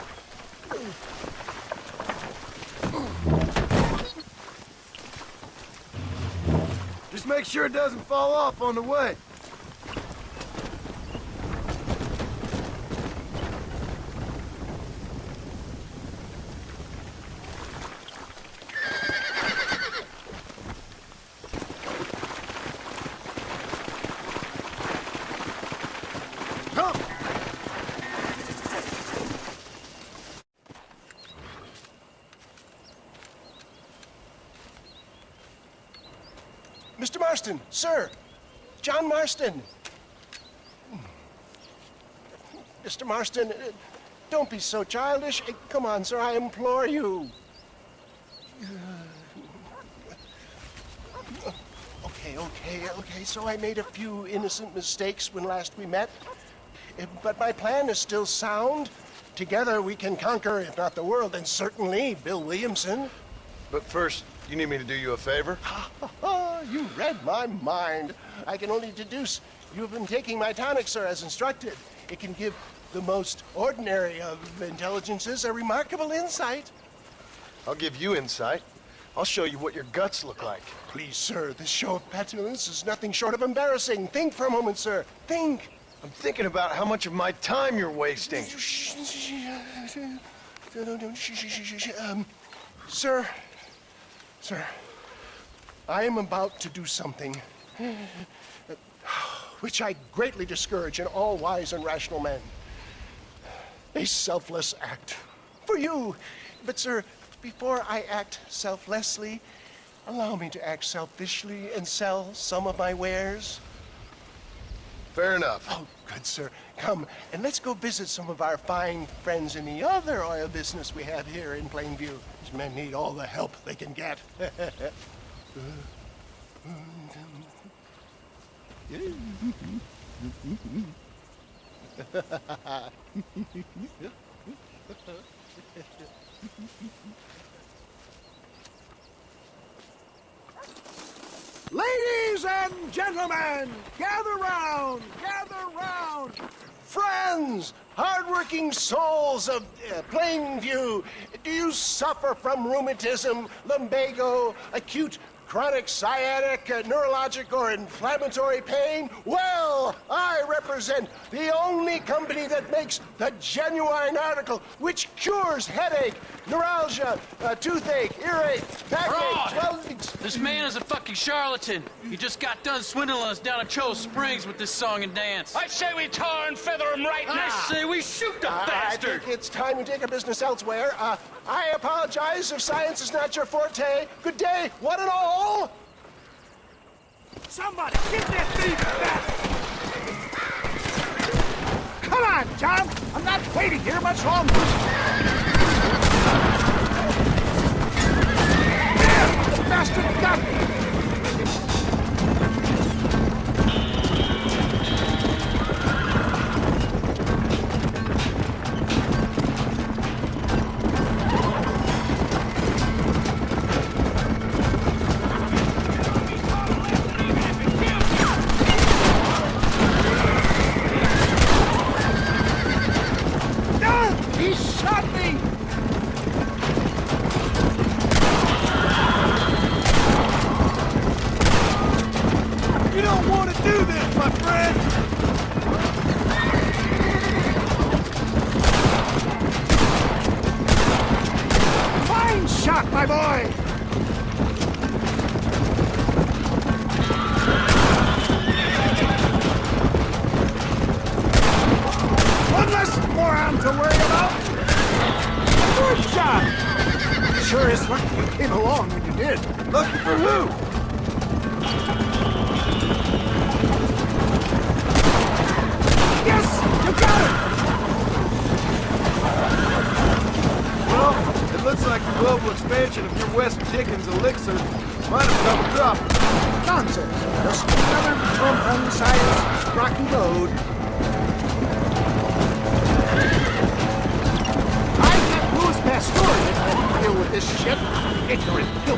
Just make sure it doesn't fall off on the way. Mr. Marston, sir. John Marston. Mr. Marston, don't be so childish. Come on, sir, I implore you. Okay, so I made a few innocent mistakes when last we met. But my plan is still sound. Together we can conquer, if not the world, then certainly Bill Williamson. But first, you need me to do you a favor? You read my mind. I can only deduce you have been taking my tonic, sir, as instructed. It can give the most ordinary of intelligences a remarkable insight. I'll give you insight. I'll show you what your guts look like. Please, sir, this show of petulance is nothing short of embarrassing. Think for a moment, sir. Think. I'm thinking about how much of my time you're wasting. Sir, I am about to do something which I greatly discourage in all wise and rational men. A selfless act for you. But, sir, before I act selflessly, allow me to act selfishly and sell some of my wares. Fair enough. Oh, good, sir. Come, and let's go visit some of our fine friends in the other oil business we have here in Plainview. These men need all the help they can get. Ladies and gentlemen, gather round, gather round. Friends, hardworking souls of Plainview, do you suffer from rheumatism, lumbago, acute chronic sciatic, neurologic, or inflammatory pain? Well, I represent the only company that makes the genuine article which cures headache, neuralgia, toothache, earache, backache, This man is a fucking charlatan. He just got done swindling us down at Cho Springs with this song and dance. I say we tar and feather him right now. I say we shoot the bastard. I think it's time we take our business elsewhere. I apologize if science is not your forte. Good day, one and all. Somebody, get that thief back! Come on, John! I'm not waiting here much longer! Damn! The bastard got me! My boy! One less moron to worry about! Good job! Sure is lucky you came along when you did. Lucky for who? Yes! You got it! Well, it looks like the global expansion of your West Dickens elixir might have come a drop. Nonsense. Just another bump on the science rocky road. I got Louis Pasteur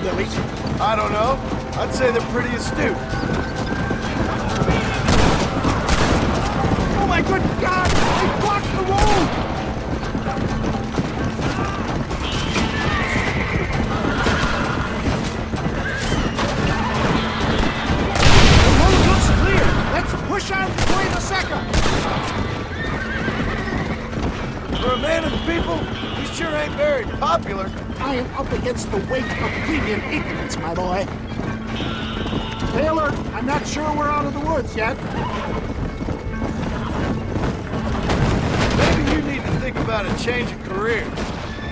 hillbillies? I don't know. I'd say they're pretty astute. Oh my good God! They blocked the road! The road looks clear. Let's push on for the second. For a man of the people, he sure ain't very popular. I am up against the weight of plebeian ignorance, my boy. Stay alert. I'm not sure we're out of the woods yet. Maybe you need to think about a change of career.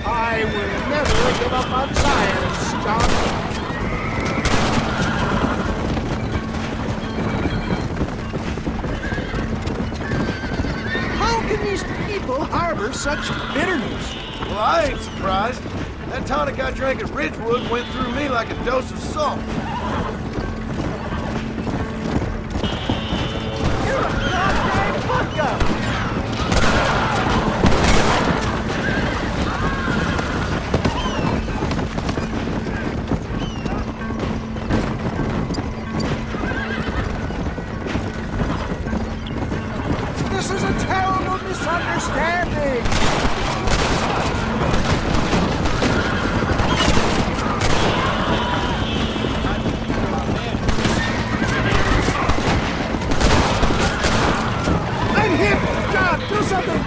I will never give up on science, John. How can these people harbor such bitterness? Well, I ain't surprised. That tonic I drank at Ridgewood went through me like a dose of salt. You're a goddamn fuck-up! This is a terrible misunderstanding! I'm hit! John, do something!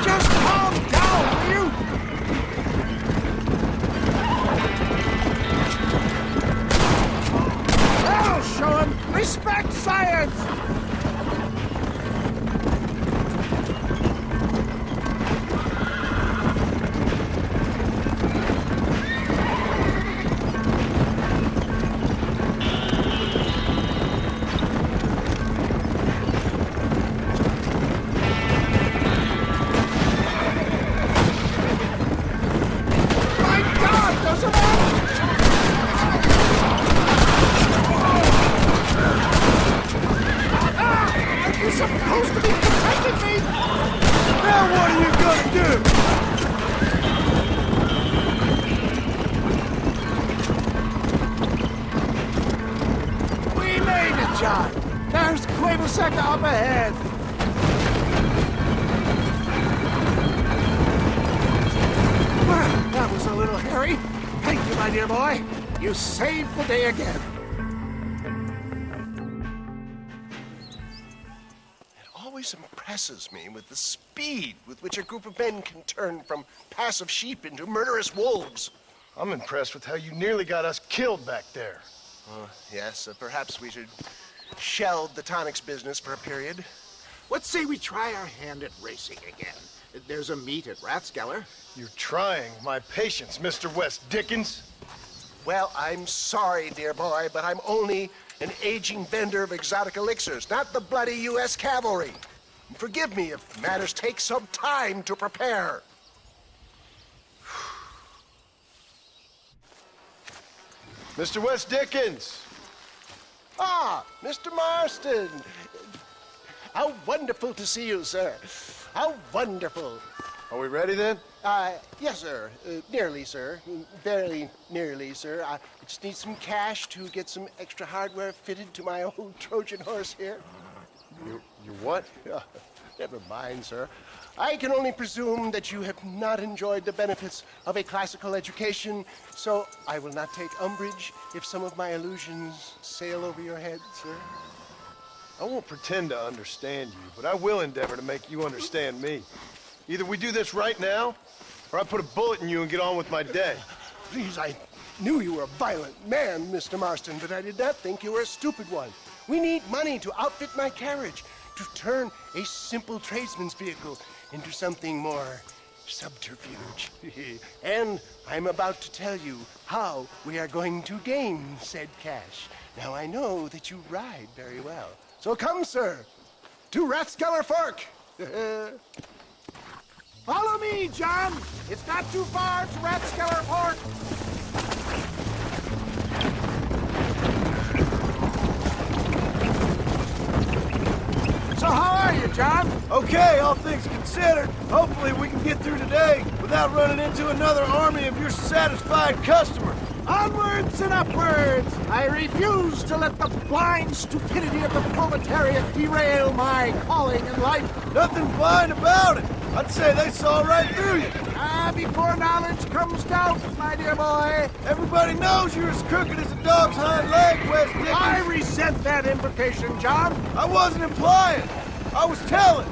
Just calm down, will you? That'll show him! Respect science! John. There's Quaverseca up ahead. Well, that was a little hairy. Thank you, my dear boy. You saved the day again. It always impresses me with the speed with which a group of men can turn from passive sheep into murderous wolves. I'm impressed with how you nearly got us killed back there. Yes, perhaps we should shelve the tonics business for a period. Let's say we try our hand at racing again. There's a meet at Rathskeller. You're trying my patience, Mr. West Dickens. Well, I'm sorry, dear boy, but I'm only an aging vendor of exotic elixirs, not the bloody U.S. cavalry. Forgive me if matters take some time to prepare. Mr. West Dickens! Ah, Mr. Marston! How wonderful to see you, sir. How wonderful. Are we ready then? Yes, sir. Nearly, sir. Very nearly, sir. I just need some cash to get some extra hardware fitted to my old Trojan horse here. You what? Never mind, sir. I can only presume that you have not enjoyed the benefits of a classical education, so I will not take umbrage if some of my allusions sail over your head, sir. I won't pretend to understand you, but I will endeavor to make you understand me. Either we do this right now, or I put a bullet in you and get on with my day. Please, I knew you were a violent man, Mr. Marston, but I did not think you were a stupid one. We need money to outfit my carriage, to turn a simple tradesman's vehicle into something more subterfuge. And I'm about to tell you how we are going to gain said cash. Now, I know that you ride very well. So come, sir, to Rathskeller Fork. Follow me, John. It's not too far to Rathskeller Fork. So how are you, John? Okay, all things considered. Hopefully we can get through today without running into another army of your satisfied customers. Onwards and upwards! I refuse to let the blind stupidity of the proletariat derail my calling in life. Nothing blind about it. I'd say they saw right through you. Before knowledge comes doubt, my dear boy. Everybody knows you're as crooked as a dog's hind leg, Wes Dickens. I resent that implication, John. I wasn't implying. I was telling.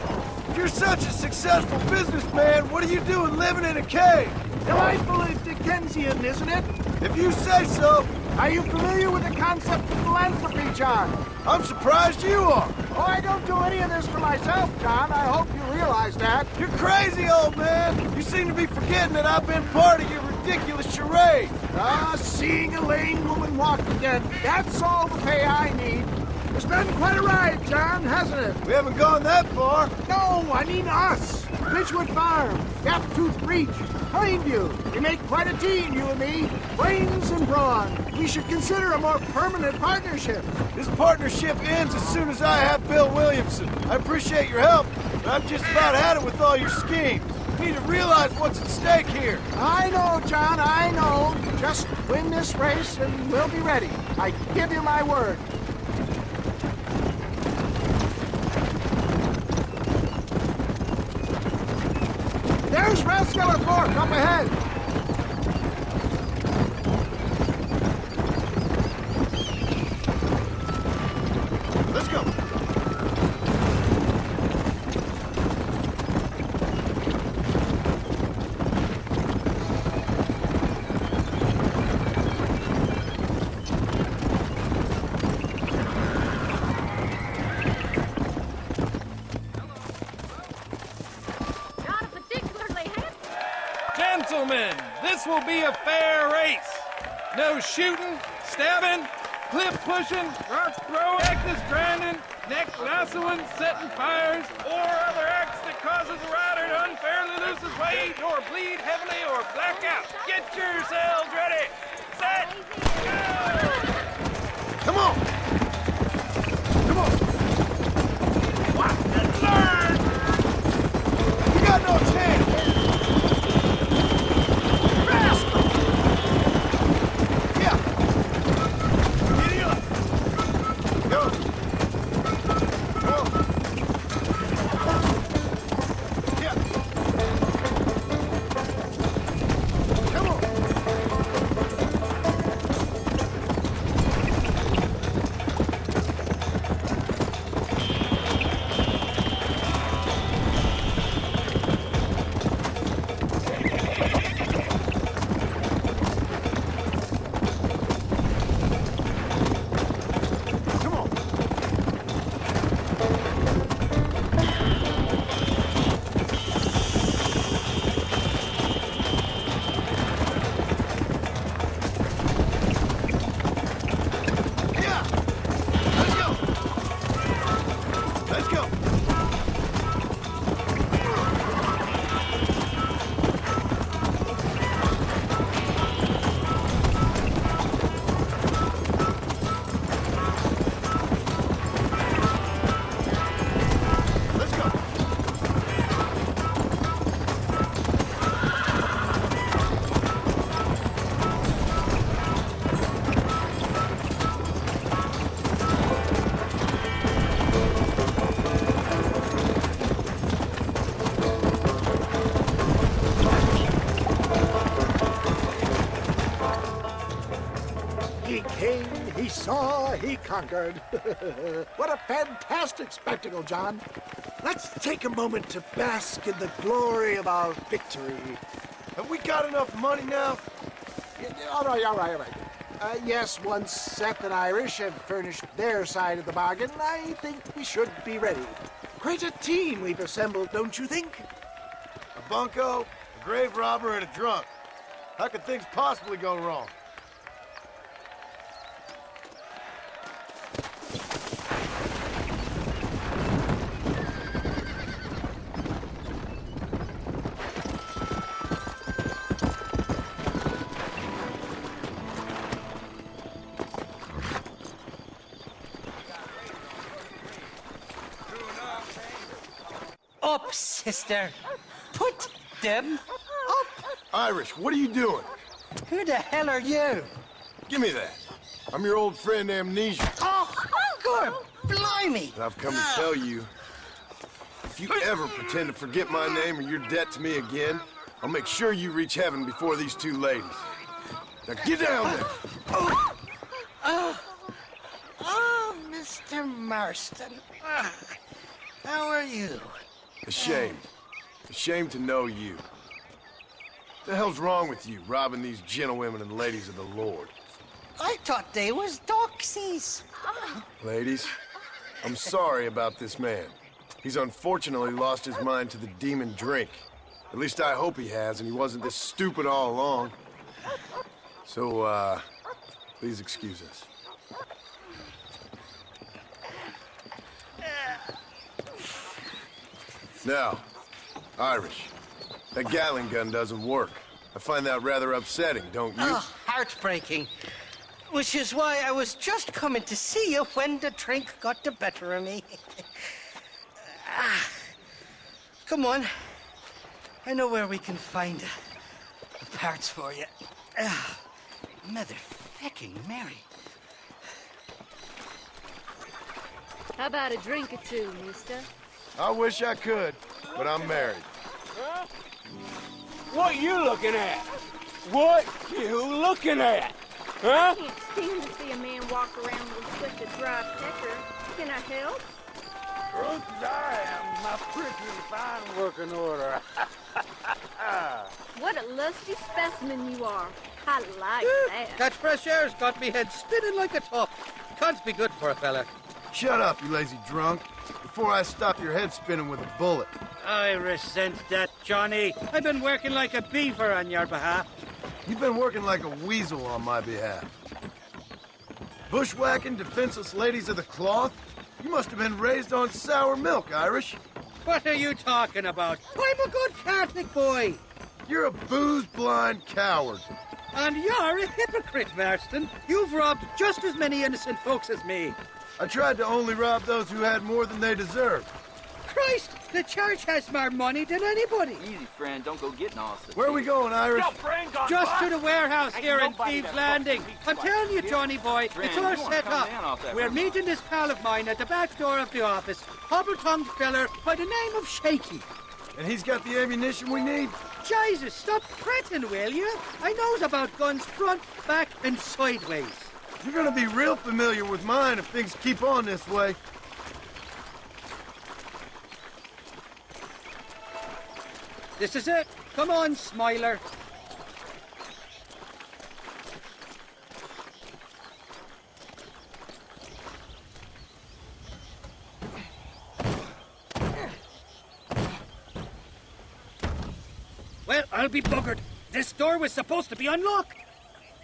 If you're such a successful businessman, what are you doing living in a cave? Delightfully Dickensian, isn't it? If you say so. Are you familiar with the concept of philanthropy, John? I'm surprised you are. Oh, I don't do any of this for myself, John. I hope you realize that. You're crazy, old man. You seem to be forgetting that I've been part of your ridiculous charade. Seeing a lame woman walk again. That's all the pay I need. It's been quite a ride, John, hasn't it? We haven't gone that far. No, I mean us. Ridgewood Farm, Gaptooth Reach, Plainview. We make quite a team, you and me. Brains and brawn. We should consider a more permanent partnership. This partnership ends as soon as I have Bill Williamson. I appreciate your help, but I've just about had it with all your schemes. You need to realize what's at stake here. I know, John, I know. Just win this race and we'll be ready. I give you my word. There's Rathskeller Fork up ahead. Let's go. Gentlemen, this will be a fair race. No shooting, stabbing, cliff pushing, rock throwing, cactus grinding, neck lassoing, setting fires, or other acts that causes a rider to unfairly lose his weight, or bleed heavily, or black out. Get yourselves ready. Set, go! Come on! Come on! What the learn? You got no chance! He saw, he conquered. What a fantastic spectacle, John. Let's take a moment to bask in the glory of our victory. Have we got enough money now? All right. Yes, once Seth and Irish have furnished their side of the bargain, I think we should be ready. Quite a team we've assembled, don't you think? A bunco, a grave robber, and a drunk. How could things possibly go wrong? Up, sister. Put them up. Irish, what are you doing? Who the hell are you? Give me that. I'm your old friend Amnesia. Oh, good. Blimey. And I've come to tell you, if you ever pretend to forget my name or your debt to me again, I'll make sure you reach heaven before these two ladies. Now get down there. Oh, Mr. Marston. How are you? Ashamed. Ashamed to know you. What the hell's wrong with you, robbing these gentlewomen and ladies of the Lord? I thought they was doxies. Ladies, I'm sorry about this man. He's unfortunately lost his mind to the demon drink. At least I hope he has, and he wasn't this stupid all along. So, please excuse us. Now, Irish, that Gatling gun doesn't work. I find that rather upsetting, don't you? Oh, heartbreaking. Which is why I was just coming to see you when the drink got the better of me. Come on. I know where we can find the parts for you. Mother-fecking Mary. How about a drink or two, mister? I wish I could, but I'm married. Huh? What you looking at? What you looking at? Huh? I can't stand to see a man walk around with such a dry pecker. Can I help? Drunk as I am, my pretty fine working order. What a lusty specimen you are. I like that. That fresh air's got me head spinning like a top. Can't be good for a fella. Shut up, you lazy drunk, before I stop your head spinning with a bullet. I resent that, Johnny. I've been working like a beaver on your behalf. You've been working like a weasel on my behalf. Bushwhacking defenseless ladies of the cloth? You must have been raised on sour milk, Irish. What are you talking about? I'm a good Catholic boy. You're a booze-blind coward. And you're a hypocrite, Marston. You've robbed just as many innocent folks as me. I tried to only rob those who had more than they deserved. Christ, the church has more money than anybody. Easy, friend. Don't go getting all sick. Where are we going, Irish? Just to the warehouse here in Thieves' Landing. I'm telling you, Johnny boy, it's all set up. We're meeting this pal of mine at the back door of the office. Hobble-tongued feller by the name of Shaky. And he's got the ammunition we need? Jesus, stop fretting, will you? I knows about guns front, back, and sideways. You're gonna be real familiar with mine if things keep on this way. This is it. Come on, Smiler. Well, I'll be buggered. This door was supposed to be unlocked.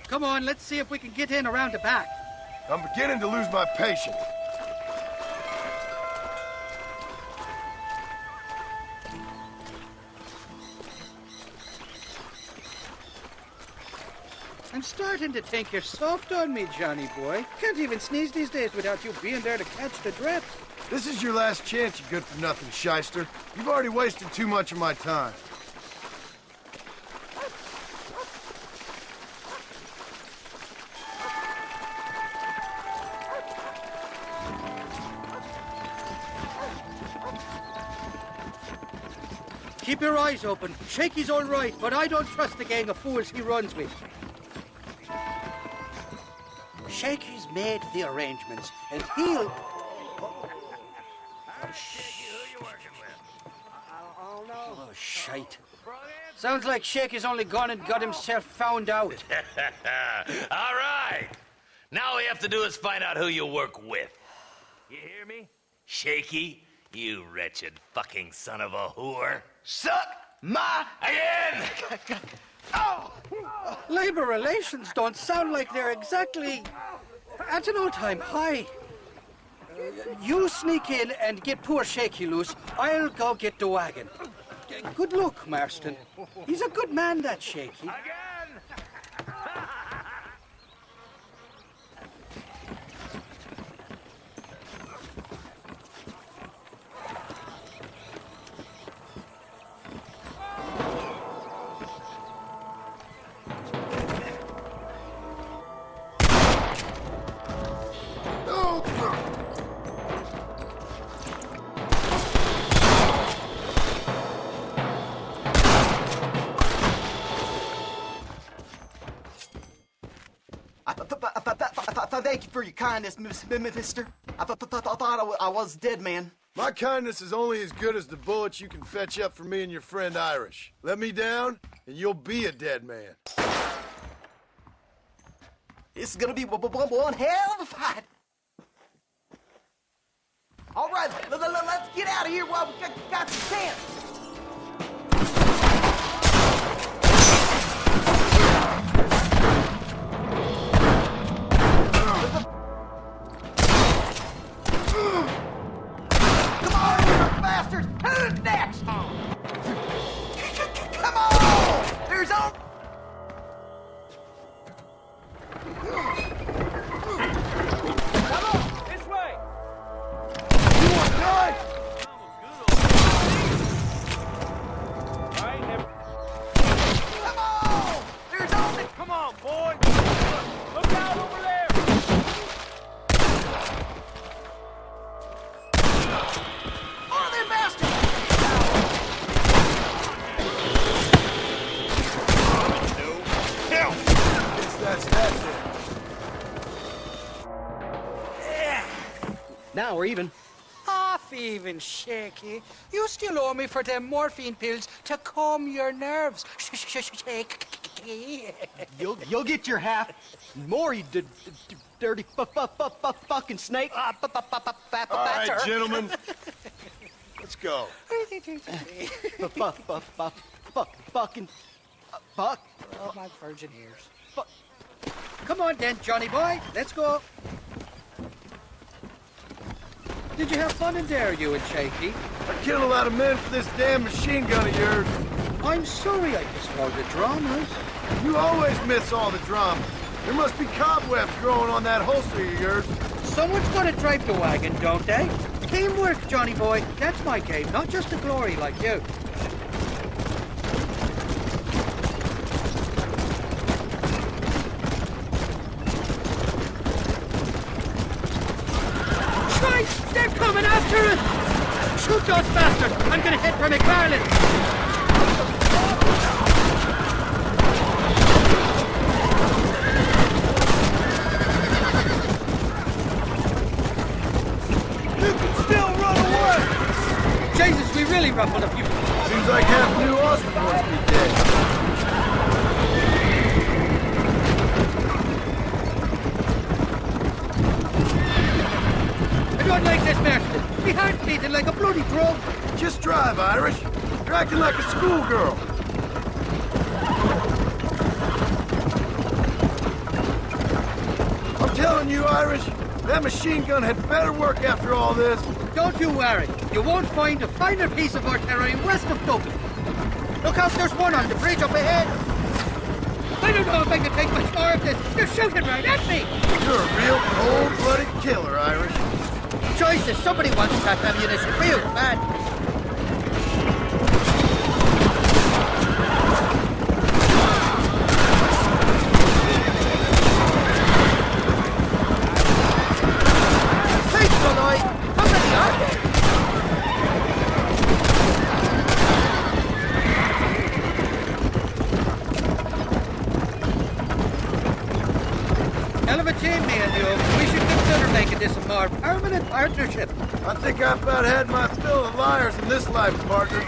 Come on, let's see if we can get in around the back. I'm beginning to lose my patience. I'm starting to think you're soft on me, Johnny boy. Can't even sneeze these days without you being there to catch the drift. This is your last chance, you good-for-nothing shyster. You've already wasted too much of my time. Keep your eyes open. Shaky's all right, but I don't trust the gang of fools he runs with. Shaky's made the arrangements, and he'll... Oh, shite. Sounds like Shaky's only gone and got himself found out. All right. Now all we have to do is find out who you work with. You hear me? Shaky, you wretched fucking son of a whore. Suck my... Again! Oh! Labor relations don't sound like they're exactly at an all-time high. You sneak in and get poor Shaky loose. I'll go get the wagon. Good luck, Marston. He's a good man, that Shaky. Thank you for your kindness, mister. I thought I was a dead man. My kindness is only as good as the bullets you can fetch up for me and your friend Irish. Let me down, and you'll be a dead man. This is gonna be one hell of a fight. All right, let's get out of here while we got the chance. Come on, you bastards! Who's next? Come on! There's on. This way! You want blood? I ain't never... Come on! There's only... Come on, boy! Look out over there! More of them bastards! Help! That's it. Now we're even. Half even, Shaky. You still owe me for them morphine pills to calm your nerves. Shake. You'll get your half. More, you dirty fucking snake. All right, gentlemen. Let's go. Fucking fuck. Oh, my virgin ears. Come on then, Johnny boy. Let's go. Did you have fun in there, you and Shaky? I killed a lot of men for this damn machine gun of yours. I'm sorry I missed all the dramas. You always miss all the drama. There must be cobwebs growing on that holster of yours. Someone's got to drive the wagon, don't they? Teamwork, Johnny boy. That's my game, not just the glory like you. Christ! They're coming after us! Shoot those bastards! I'm gonna head for McFarland! Jesus, we really ruffled a few. Seems like half New Austin must be dead. I don't like this, Marston. My heart's beating like a bloody drum. Just drive, Irish. You're acting like a schoolgirl. I'm telling you, Irish, that machine gun had better work after all this. Don't you worry. You won't find a finer piece of artillery west of Dublin. Look out, there's one on the bridge up ahead. I don't know if I can take much more of this. They're shooting right at me. You're a real cold-blooded killer, Irish. Choices, somebody wants that ammunition for you, man. Our permanent partnership. I think I've about had my fill of liars in this life, partner.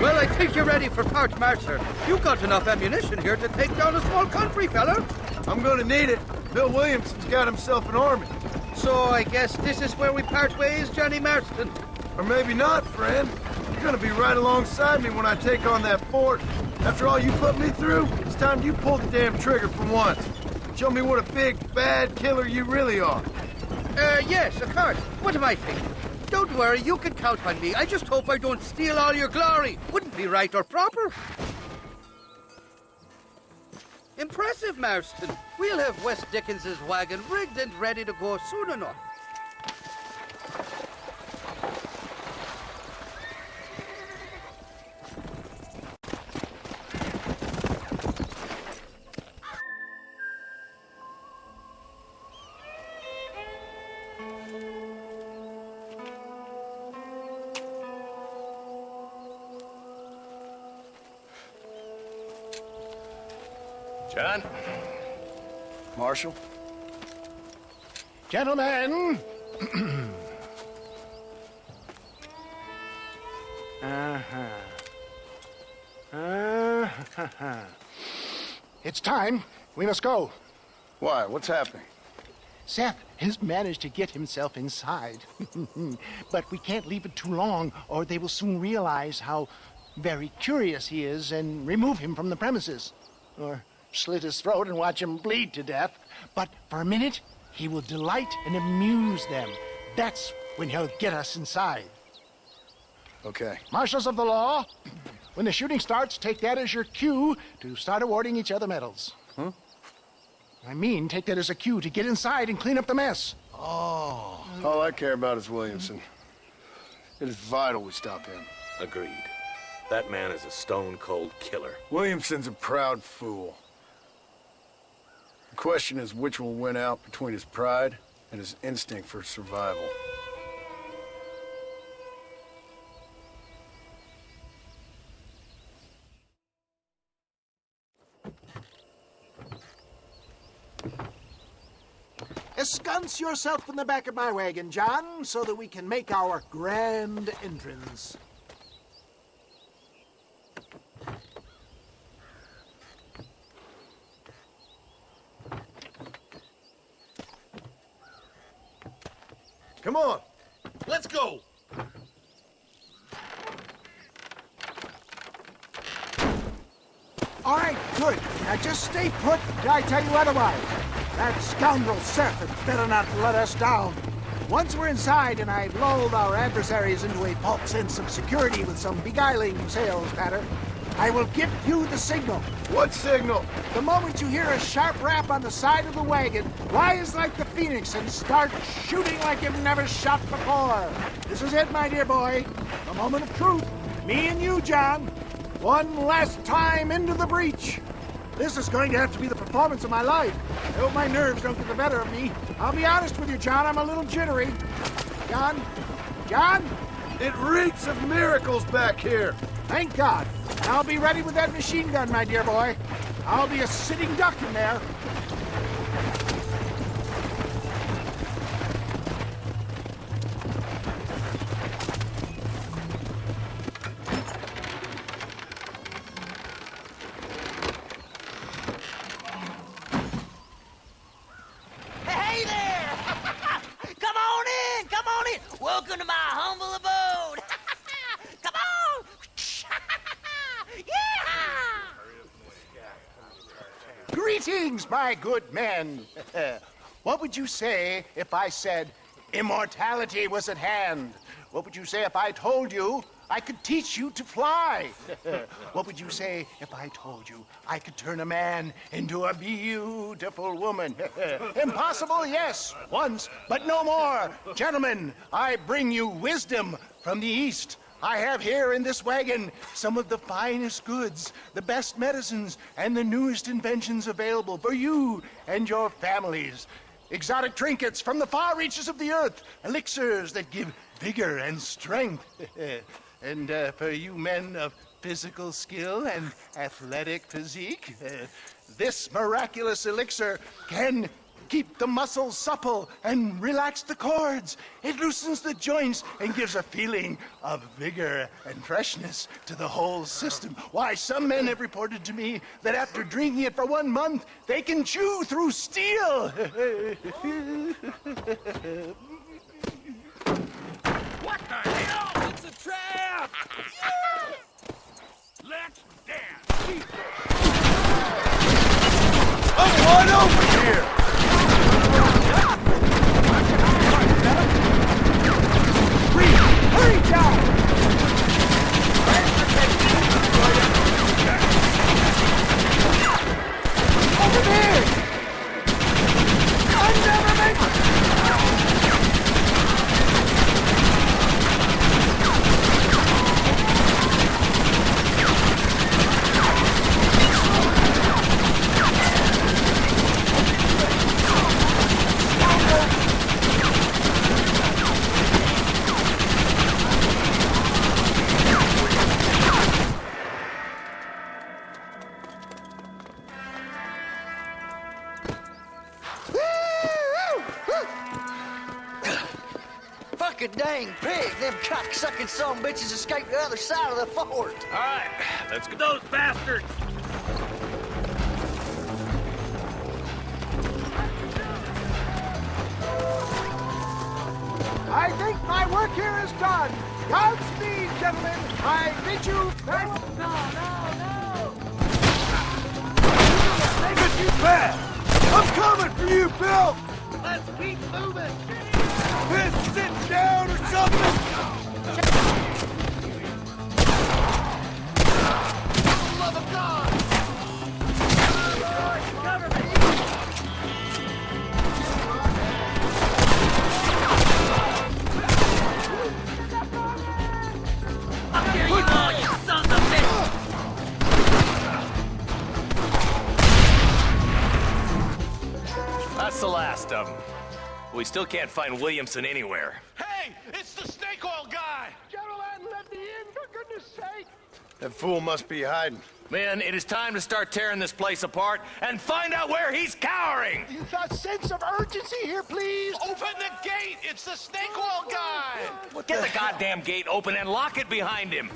Well, I think you're ready for part marcher. You've got enough ammunition here to take down a small country, fella. I'm gonna need it. Bill Williamson's got himself an army. So I guess this is where we part ways, Johnny Marston. Or maybe not, friend. You're gonna be right alongside me when I take on that fort. After all you put me through, it's time you pull the damn trigger for once. Show me what a big, bad killer you really are. Yes, of course. What am I thinking? Don't worry, you can count on me. I just hope I don't steal all your glory. Wouldn't be right or proper. Impressive, Marston. We'll have West Dickens's wagon rigged and ready to go soon enough. John? Marshal? Gentlemen. It's time. We must go. Why? What's happening? Seth has managed to get himself inside. But we can't leave it too long, or they will soon realize how very curious he is and remove him from the premises. Or slit his throat and watch him bleed to death. But for a minute, he will delight and amuse them. That's when he'll get us inside. Okay. Marshals of the law, when the shooting starts, take that as your cue to start awarding each other medals. Huh? I mean, take that as a cue to get inside and clean up the mess. Oh. All I care about is Williamson. It is vital we stop him. Agreed. That man is a stone-cold killer. Williamson's a proud fool. The question is which will win out between his pride and his instinct for survival. Ensconce yourself in the back of my wagon, John, so that we can make our grand entrance. Come on. Let's go. All right, good. Now just stay put till I tell you otherwise. That scoundrel Seth had better not let us down. Once we're inside and I've lulled our adversaries into a false sense of security with some beguiling sales patter, I will give you the signal. What signal? The moment you hear a sharp rap on the side of the wagon, rise like the phoenix and start shooting like you've never shot before. This is it, my dear boy. The moment of truth. Me and you, John. One last time into the breach. This is going to have to be the performance of my life. I hope my nerves don't get the better of me. I'll be honest with you, John, I'm a little jittery. John? John? It reeks of miracles back here. Thank God. I'll be ready with that machine gun, my dear boy. I'll be a sitting duck in there. Hey there! Come on in! Come on in! Welcome to my humble abode! Come on! Greetings, my good men. What would you say if I said immortality was at hand? What would you say if I told you I could teach you to fly? What would you say if I told you I could turn a man into a beautiful woman? Impossible, yes, once, but no more. Gentlemen, I bring you wisdom from the East. I have here in this wagon some of the finest goods, the best medicines, and the newest inventions available for you and your families. Exotic trinkets from the far reaches of the earth, elixirs that give vigor and strength. And for you men of physical skill and athletic physique, this miraculous elixir can keep the muscles supple and relax the cords. It loosens the joints and gives a feeling of vigor and freshness to the whole system. Why, some men have reported to me that after drinking it for 1 month, they can chew through steel. What the hell? It's a trap! Yes! Let's dance! I'm wide open here! Hurry, John! Over there! I'll never make it! a dang pig. Them cock-sucking son of bitches escaped the other side of the fort. All right, let's get those bastards. I think my work here is done. Godspeed, gentlemen. I bid you farewell. No. Make it you bad. I'm coming for you, Bill. Let's keep moving. Sit down or something. For the love of God. Lord, cover me. I'll kill you all, you sons of bitches! That's the last of them. We still can't find Williamson anywhere. Hey, it's the snake oil guy. Gentlemen, let me in, for goodness sake. That fool must be hiding. Men, it is time to start tearing this place apart and find out where he's cowering! A sense of urgency here, please. Open the gate. It's the snake oil guy. Get the goddamn gate open and lock it behind him.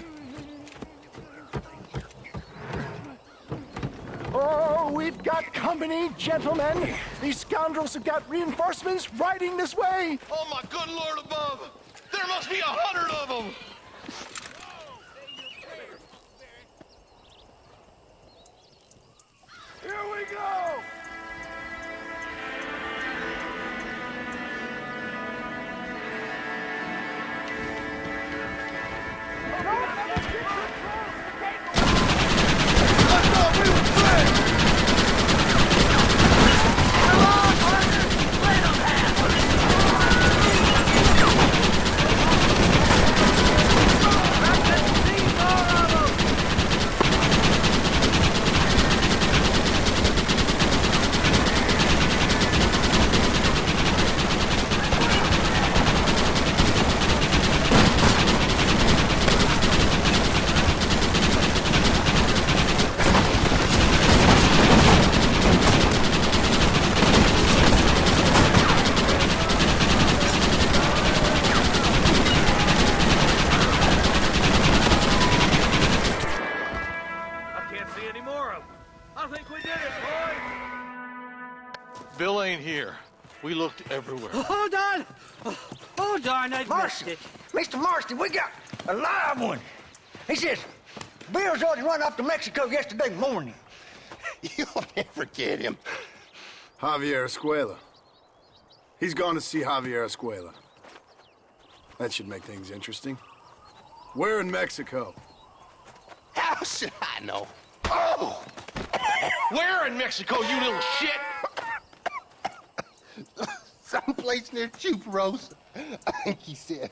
Oh, we've got company, gentlemen. These scoundrels have got reinforcements riding this way. Oh, my good Lord above. There must be 100 of them. Here we go. Bill ain't here. We looked everywhere. Hold on. Hold on, I missed it. Mr. Marston, we got a live one. He says, Bill's already run off to Mexico yesterday morning. You'll never get him. Javier Escuela. He's gone to see Javier Escuela. That should make things interesting. Where in Mexico? How should I know? Oh! Where in Mexico, you little shit? Someplace near Chuparosa, I think he said.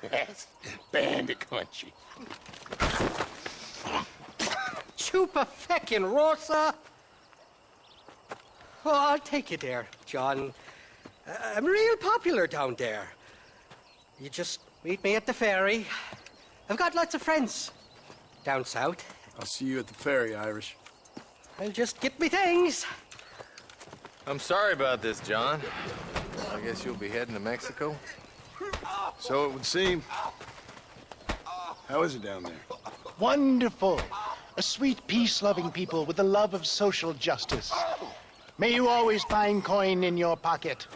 That's bandit country. Chupa-feckin' Rosa. Oh, I'll take you there, John. I'm real popular down there. You just meet me at the ferry. I've got lots of friends down south. I'll see you at the ferry, Irish. I'll just get me things. I'm sorry about this, John. I guess you'll be heading to Mexico? So it would seem. How is it down there? Wonderful. A sweet, peace-loving people with the love of social justice. May you always find coin in your pocket.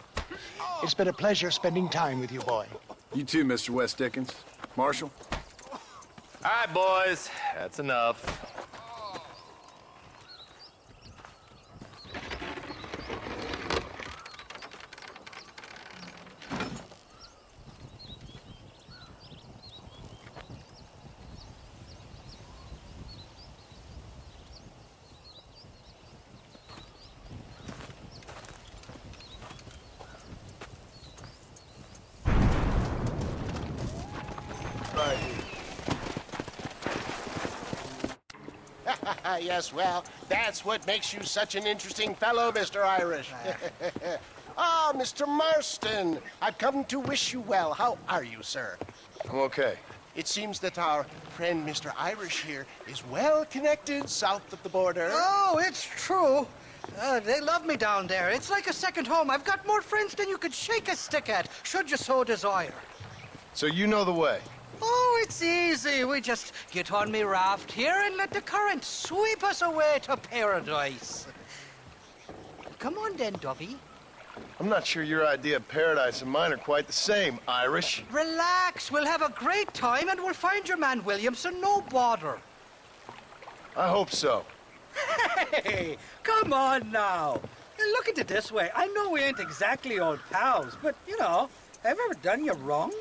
It's been a pleasure spending time with you, boy. You too, Mr. West Dickens. Marshal? All right, boys. That's enough. Yes, well, that's what makes you such an interesting fellow, Mr. Irish. Ah, Mr. Marston, I've come to wish you well. How are you, sir? I'm okay. It seems that our friend, Mr. Irish here, is well connected south of the border. Oh, it's true. They love me down there. It's like a second home. I've got more friends than you could shake a stick at, should you so desire. So you know the way? Oh, it's easy. We just get on me raft here and let the current sweep us away to paradise. Come on then, Dovey. I'm not sure your idea of paradise and mine are quite the same, Irish. Relax. We'll have a great time and we'll find your man Williamson, no bother. I hope so. Hey, come on now. Look at it this way. I know we ain't exactly old pals, but, you know, have I ever done you wrong?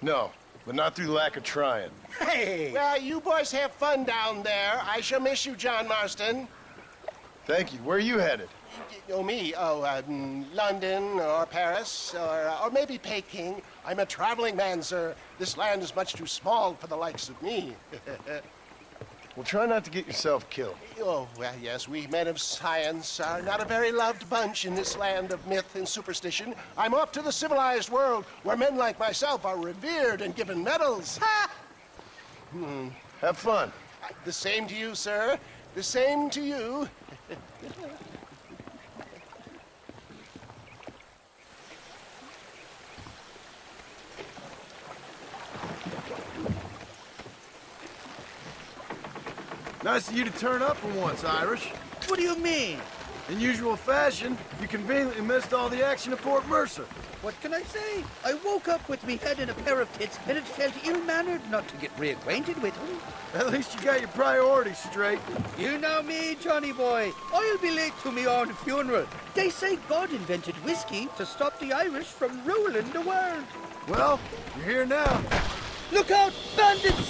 No, but not through lack of trying. Hey! Well, you boys have fun down there. I shall miss you, John Marston. Thank you. Where are you headed? Oh, me? Oh, London or Paris or maybe Peking. I'm a traveling man, sir. This land is much too small for the likes of me. Well, try not to get yourself killed. Oh, well, yes, we men of science are not a very loved bunch in this land of myth and superstition. I'm off to the civilized world where men like myself are revered and given medals. Ha! Have fun. The same to you, sir. The same to you. Nice of you to turn up for once, Irish. What do you mean? In usual fashion, you conveniently missed all the action at Fort Mercer. What can I say? I woke up with me head in a pair of tits, and it felt ill-mannered not to get reacquainted with him. At least you got your priorities straight. You know me, Johnny boy. I'll be late to me own funeral. They say God invented whiskey to stop the Irish from ruling the world. Well, you're here now. Look out, bandits!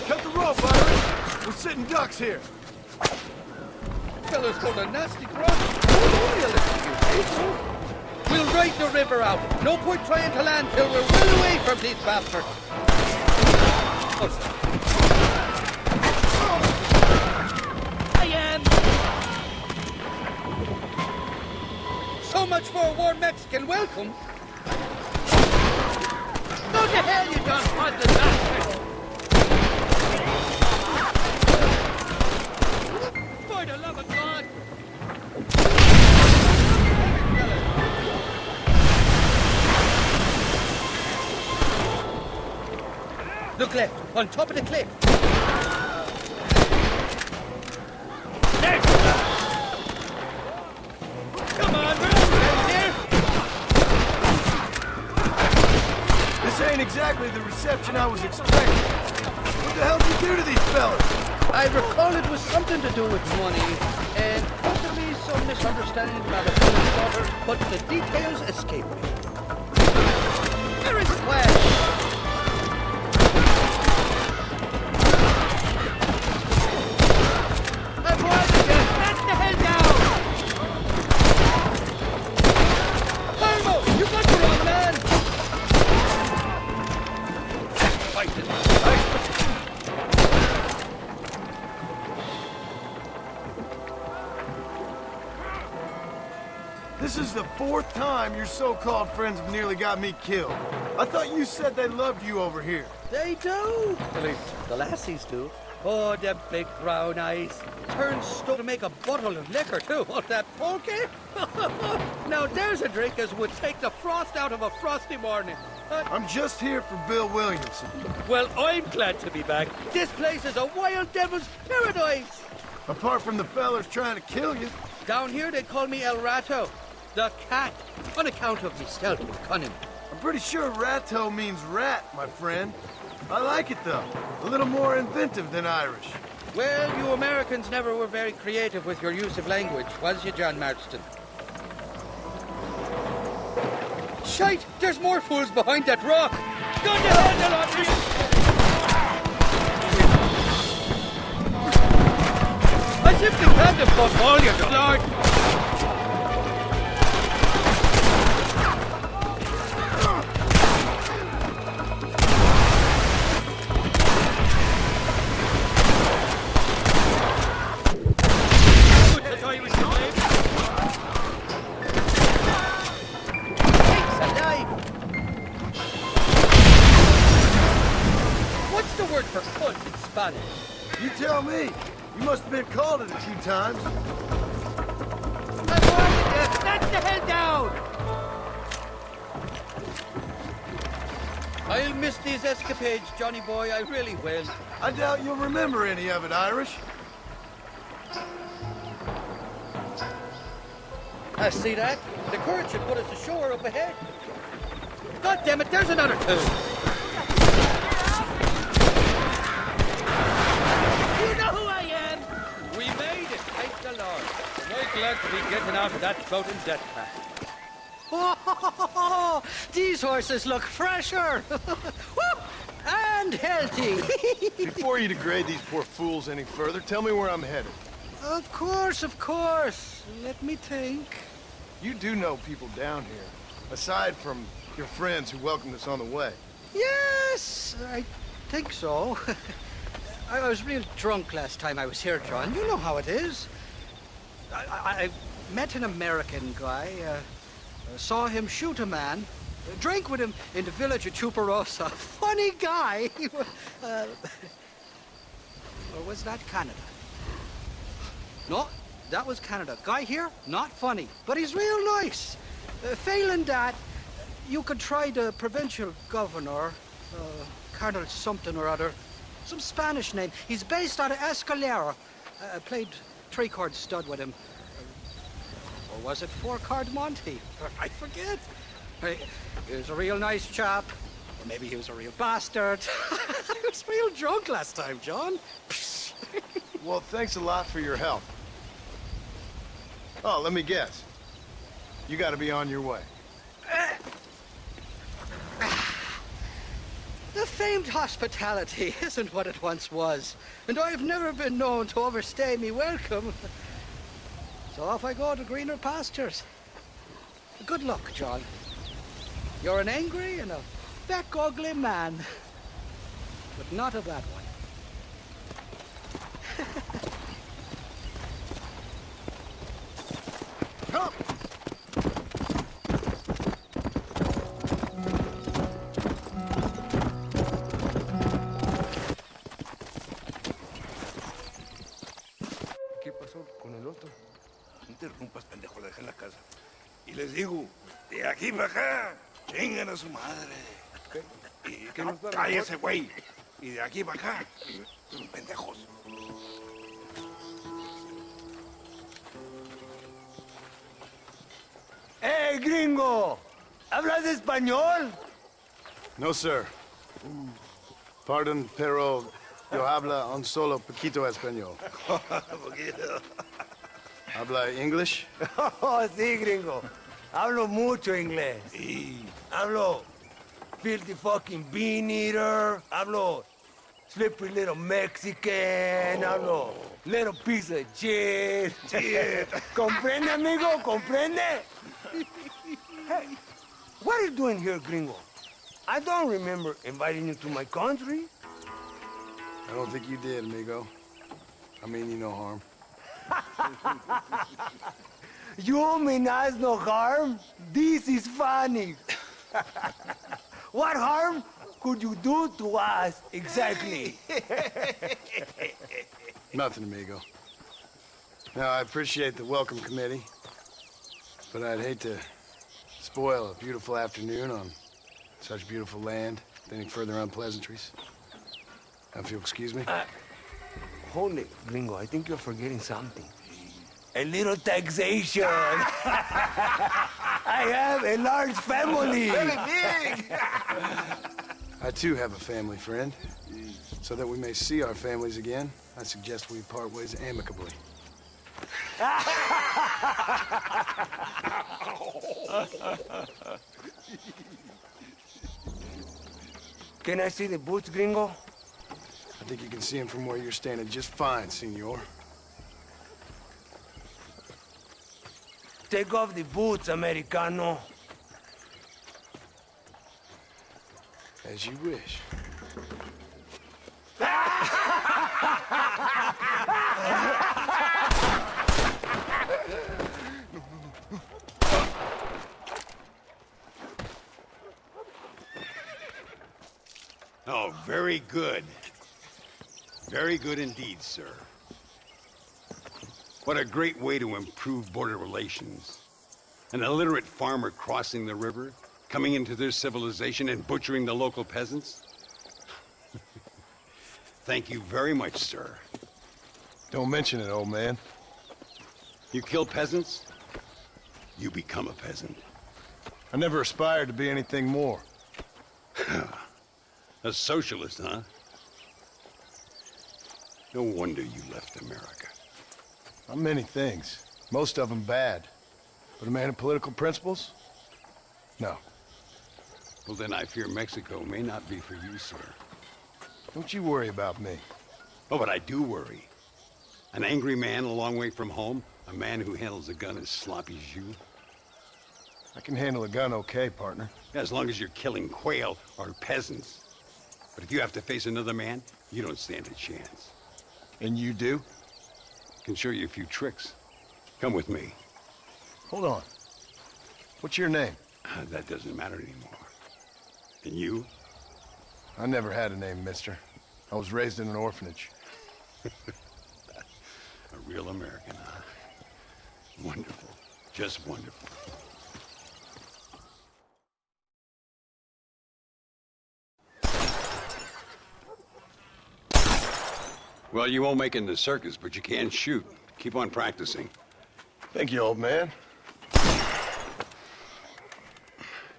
Cut the rope, Irish. We're sitting ducks here. Fellas got a nasty grudge. We'll ride the river out. No point trying to land till we're well away from these bastards. I am. So much for a warm Mexican welcome. Go to hell, you done find the bastard. For the love of God. Look left, on top of the cliff. Next! Come on, we're almost here. This ain't exactly the reception I was expecting. What the hell did you do to these fellas? I recall it was something to do with money, and possibly some misunderstanding about a fool's daughter, but the details escape me. Very swell! This is the fourth time your so-called friends have nearly got me killed. I thought you said they loved you over here. They do. At least the lassies do. Oh, them big brown eyes. Turn stone to make a bottle of liquor, too. Oh, that pokey? Now there's a drink as would take the frost out of a frosty morning. I'm just here for Bill Williamson. Well, I'm glad to be back. This place is a wild devil's paradise. Apart from the fellers trying to kill you. Down here they call me El Rato, the cat, on account of me stealth and cunning. I'm pretty sure Rato means rat, my friend. I like it, though. A little more inventive than Irish. Well, you Americans never were very creative with your use of language, was you, John Marston? Shite! There's more fools behind that rock! Go to hell, as if you had to put all your Lord! What's the word for foot in You tell me. You must have been called it a few times. Stand the hell down! I'll miss these escapades, Johnny boy, I really will. I doubt you'll remember any of it, Irish. I see that. The current should put us ashore up ahead. God damn it, there's another two. You know who I am. We made it, thank the Lord. I'm glad to be getting out of that floating death trap. Oh, these horses look fresher. Woo! And healthy. Before you degrade these poor fools any further, tell me where I'm headed. Of course, of course. Let me think. You do know people down here, aside from your friends who welcomed us on the way. Yes, I think so. I was real drunk last time I was here, John. You know how it is. I met an American guy, saw him shoot a man, drank with him in the village of Chuparosa. Funny guy. Or was that Canada? No, that was Canada. Guy here, not funny, but he's real nice. Failing that, you could try the provincial governor, Colonel something or other. Some Spanish name. He's based out of Escalera. Played three-chord stud with him. Or was it four-chord Monty? I forget. He was a real nice chap. Or maybe he was a real bastard. I was real drunk last time, John. Well, thanks a lot for your help. Oh, let me guess. You gotta be on your way. The famed hospitality isn't what it once was, and I've never been known to overstay me welcome. So off I go to greener pastures. Good luck, John. You're an angry and a feck ugly man, but not a bad one. Come! ¿Qué pasó con el otro? No interrumpas, pendejo, lo dejé en la casa. Y les digo, de aquí para acá, chingan a su madre. ¿Qué nos da? Cállese, güey. Y de aquí para acá, pendejos. ¡Hey, gringo! ¿Hablas español? No, sir. Pardon, pero yo habla un solo poquito español. ¿Habla English? Oh, sí, gringo. Hablo mucho inglés. Sí. Hablo filthy fucking bean eater. Hablo slippery little Mexican. Hablo little piece of shit. ¿Comprende, amigo? ¿Comprende? Hey, what are you doing here, gringo? I don't remember inviting you to my country. I don't think you did, amigo. I mean you no harm. You mean us no harm? This is funny. What harm could you do to us exactly? Nothing, amigo. Now, I appreciate the welcome committee, but I'd hate to spoil a beautiful afternoon on such beautiful land with any further unpleasantries. Now, if you'll excuse me. Hold it, gringo. I think you're forgetting something. A little taxation. I have a large family. Very big. I, too, have a family, friend. So that we may see our families again, I suggest we part ways amicably. Can I see the boots, gringo? I think you can see him from where you're standing just fine, senor. Take off the boots, Americano. As you wish. Oh, very good. Very good indeed, sir. What a great way to improve border relations. An illiterate farmer crossing the river, coming into their civilization and butchering the local peasants? Thank you very much, sir. Don't mention it, old man. You kill peasants, you become a peasant. I never aspired to be anything more. A socialist, huh? No wonder you left America. I'm many things. Most of them bad. But a man of political principles? No. Well, then I fear Mexico may not be for you, sir. Don't you worry about me. Oh, but I do worry. An angry man a long way from home, a man who handles a gun as sloppy as you. I can handle a gun okay, partner. Yeah, as long as you're killing quail or peasants. But if you have to face another man, you don't stand a chance. And you do? Can show you a few tricks. Come with me. Hold on. What's your name? That doesn't matter anymore. And you? I never had a name, mister. I was raised in an orphanage. A real American, huh? Wonderful. Just wonderful. Well, you won't make it in the circus, but you can shoot. Keep on practicing. Thank you, old man.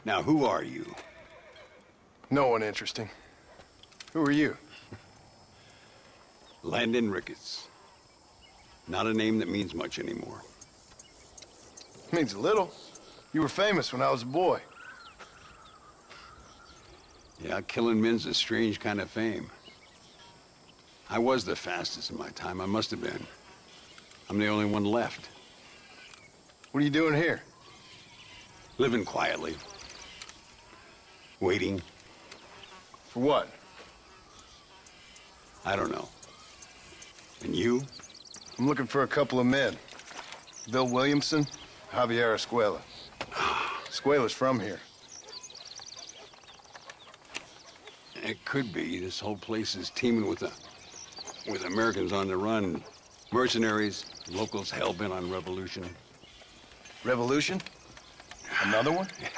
Now, who are you? No one interesting. Who are you? Landon Ricketts. Not a name that means much anymore. Means a little. You were famous when I was a boy. Yeah, killing men's a strange kind of fame. I was the fastest in my time. I must have been. I'm the only one left. What are you doing here? Living quietly. Waiting. For what? I don't know. And you? I'm looking for a couple of men. Bill Williamson, Javier Escuela. Escuela's from here. It could be. This whole place is teeming with Americans on the run. Mercenaries, locals hell-bent on revolution. Revolution? Another one? Yeah.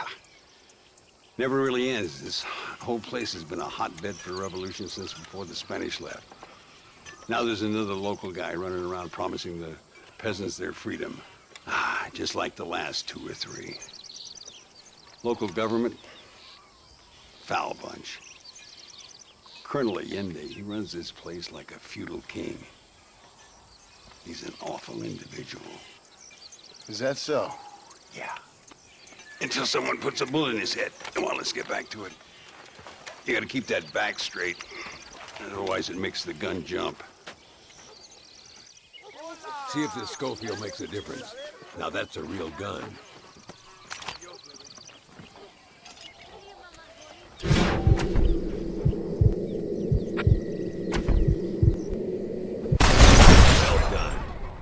Never really ends. This whole place has been a hotbed for revolution since before the Spanish left. Now there's another local guy running around promising the peasants their freedom. Just like the last 2 or 3. Local government, foul bunch. Colonel Allende, he runs this place like a feudal king. He's an awful individual. Is that so? Yeah. Until someone puts a bullet in his head. Come on, let's get back to it. You gotta keep that back straight. Otherwise it makes the gun jump. See if this Schofield makes a difference. Now that's a real gun. Well done.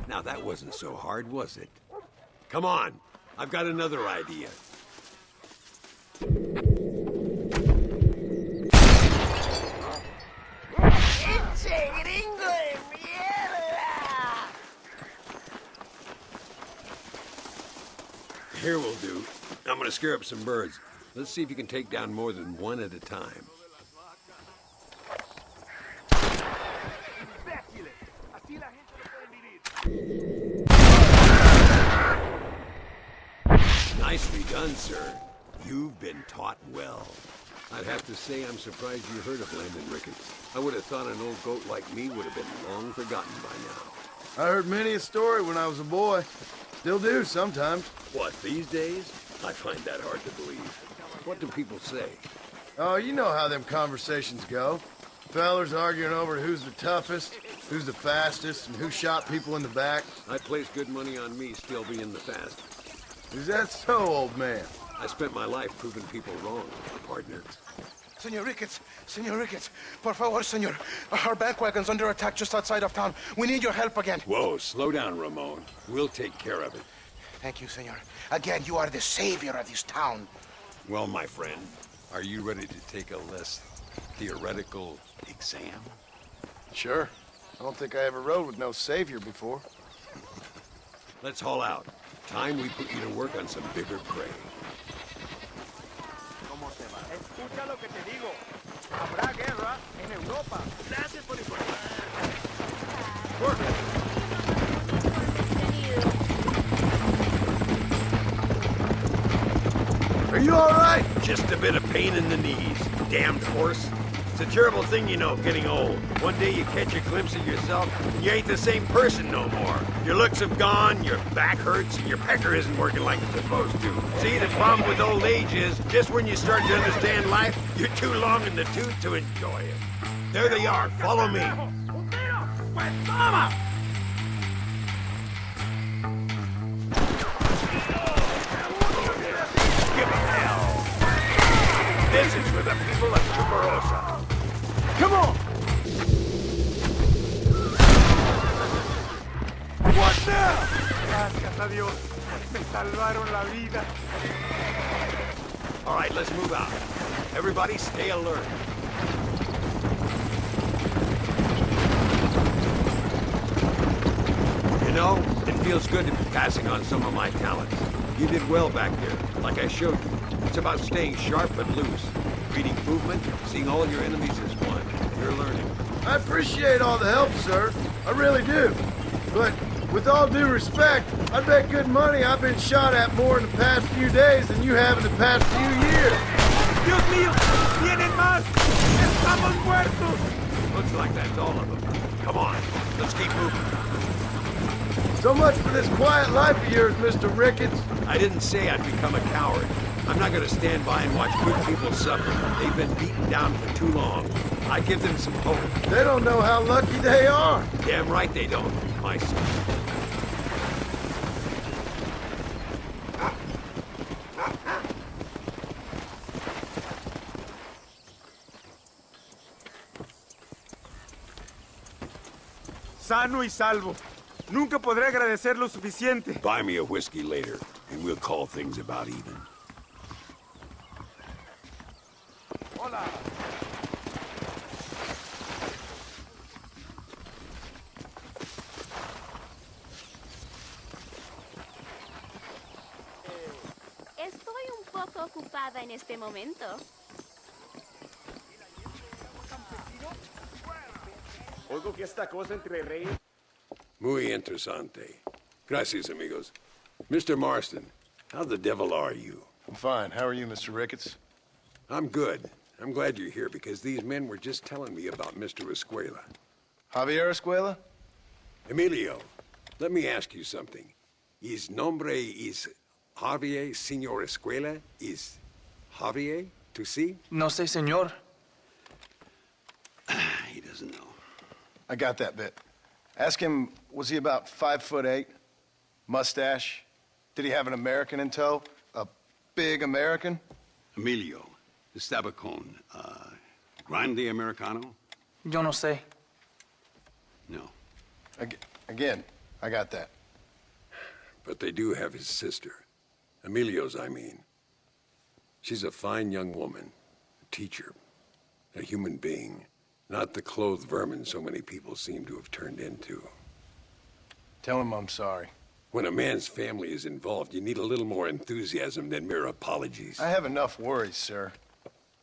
Now that wasn't so hard, was it? Come on. I've got another idea. Here will do. I'm gonna scare up some birds. Let's see if you can take down more than one at a time. Nicely done, sir. You've been taught well. I'd have to say I'm surprised you heard of Landon Ricketts. I would have thought an old goat like me would have been long forgotten by now. I heard many a story when I was a boy. Still do sometimes. What, these days? I find that hard to believe. What do people say? Oh, you know how them conversations go. Fellers arguing over who's the toughest, who's the fastest, and who shot people in the back. I place good money on me still being the fastest. Is that so, old man? I spent my life proving people wrong, partner. Senor Ricketts, por favor, senor. Our bank wagon's under attack just outside of town. We need your help again. Whoa, slow down, Ramon. We'll take care of it. Thank you, senor. Again, you are the savior of this town. Well, my friend, are you ready to take a less theoretical exam? Sure. I don't think I ever rode with no savior before. Let's haul out. Time we put you to work on some bigger prey. Escucha lo que te digo. Habrá guerra en Europa. Gracias por informar. Are you all right? Just a bit of pain in the knees. Damned horse. It's a terrible thing, you know, getting old. One day you catch a glimpse of yourself, and you ain't the same person no more. Your looks have gone, your back hurts, and your pecker isn't working like it's supposed to. See, the problem with old age is, just when you start to understand life, you're too long in the tooth to enjoy it. There they are. Follow me. Give 'em hell. This is for the people of Chuparosa. Come on! What now? Gracias a Dios. Me salvaron la vida. All right, let's move out. Everybody stay alert. You know, it feels good to be passing on some of my talents. You did well back there, like I showed you. It's about staying sharp but loose. Reading movement, seeing all your enemies as one. You're learning. I appreciate all the help, sir. I really do. But with all due respect, I bet good money I've been shot at more in the past few days than you have in the past few years. Dios mío! ¡Vienen más! ¡Estamos muertos! Looks like that's all of them. Come on, let's keep moving. So much for this quiet life of yours, Mr. Ricketts. I didn't say I'd become a coward. I'm not gonna stand by and watch good people suffer. They've been beaten down for too long. I give them some hope. They don't know how lucky they are. Damn right they don't, my son. Sano y salvo. Nunca podré agradecer lo suficiente. Buy me a whiskey later, and we'll call things about even. Hola. Estoy un poco ocupada en este momento. Oigo que esta cosa entre reyes. Muy interesante. Gracias, amigos. Mr. Marston, how the devil are you? I'm fine. How are you, Mr. Ricketts? I'm good. I'm glad you're here because these men were just telling me about Mr. Escuela. Javier Escuela? Emilio, let me ask you something. His nombre is Javier Señor Escuela? Is Javier, to see? No sé, señor. He doesn't know. I got that bit. Ask him, was he about 5'8"? Mustache? Did he have an American in tow? A big American? Emilio, Estabacon, Grande Americano? Yo no sé. No. Again, I got that. But they do have his sister. Emilio's, I mean. She's a fine young woman, a teacher, a human being. Not the clothed vermin so many people seem to have turned into. Tell him I'm sorry. When a man's family is involved, you need a little more enthusiasm than mere apologies. I have enough worries, sir.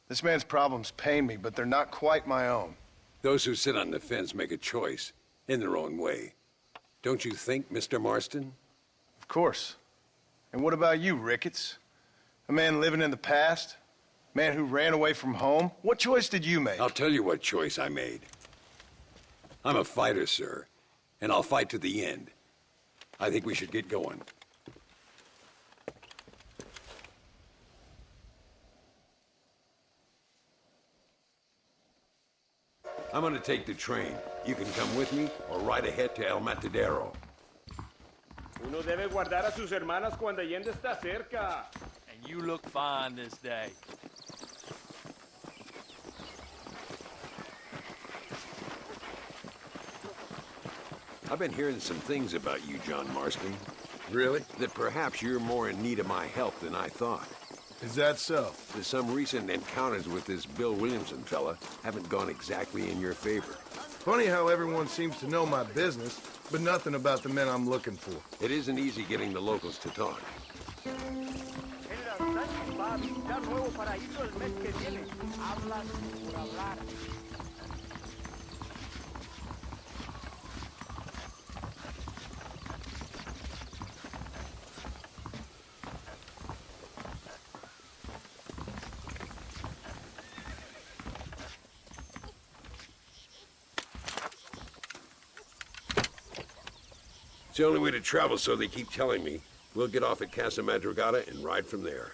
This man's problems pain me, but they're not quite my own. Those who sit on the fence make a choice, in their own way. Don't you think, Mr. Marston? Of course. And what about you, Ricketts? A man living in the past? Man who ran away from home? What choice did you make? I'll tell you what choice I made. I'm a fighter, sir, and I'll fight to the end. I think we should get going. I'm gonna take the train. You can come with me or ride ahead to El Matadero. Uno debe guardar a sus hermanas cuando Allende está cerca. And you look fine this day. I've been hearing some things about you, John Marston. Really? That perhaps you're more in need of my help than I thought. Is that so? Some recent encounters with this Bill Williamson fella haven't gone exactly in your favor. Funny how everyone seems to know my business, but nothing about the men I'm looking for. It isn't easy getting the locals to talk. It's the only way to travel, so they keep telling me. We'll get off at Casa Madrugada and ride from there.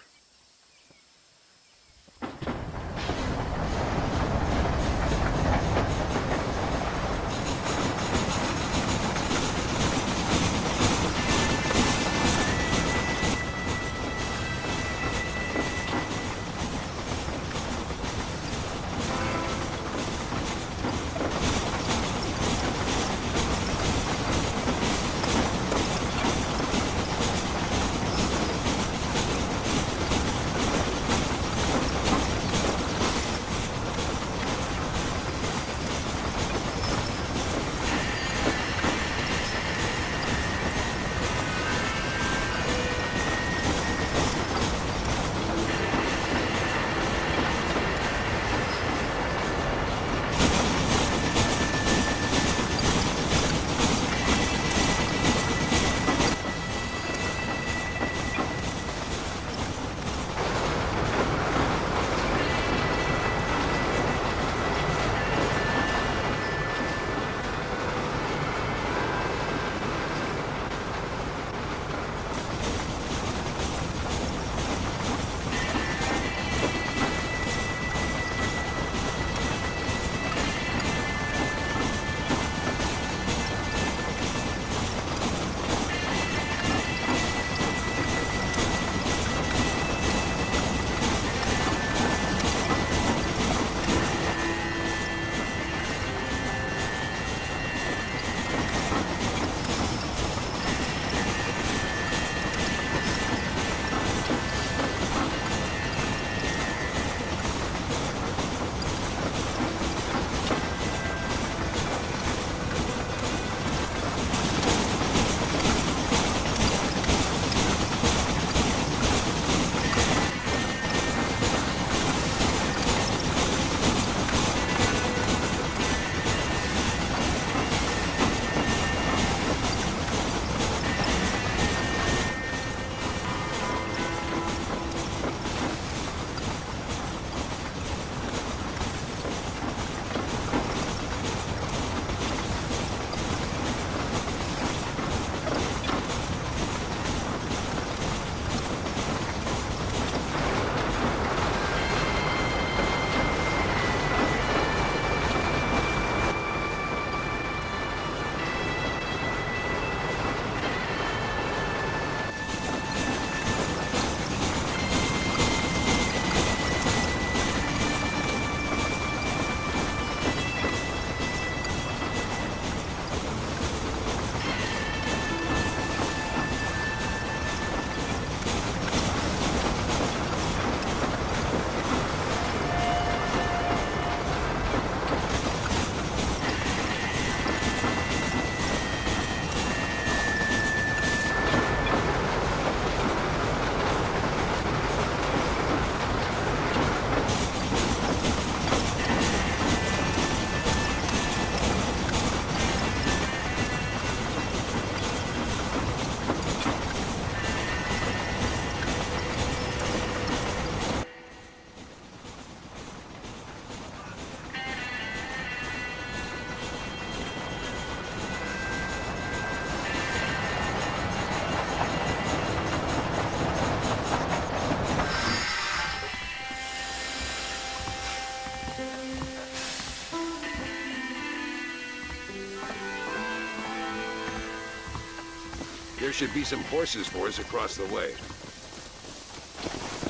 There should be some horses for us across the way.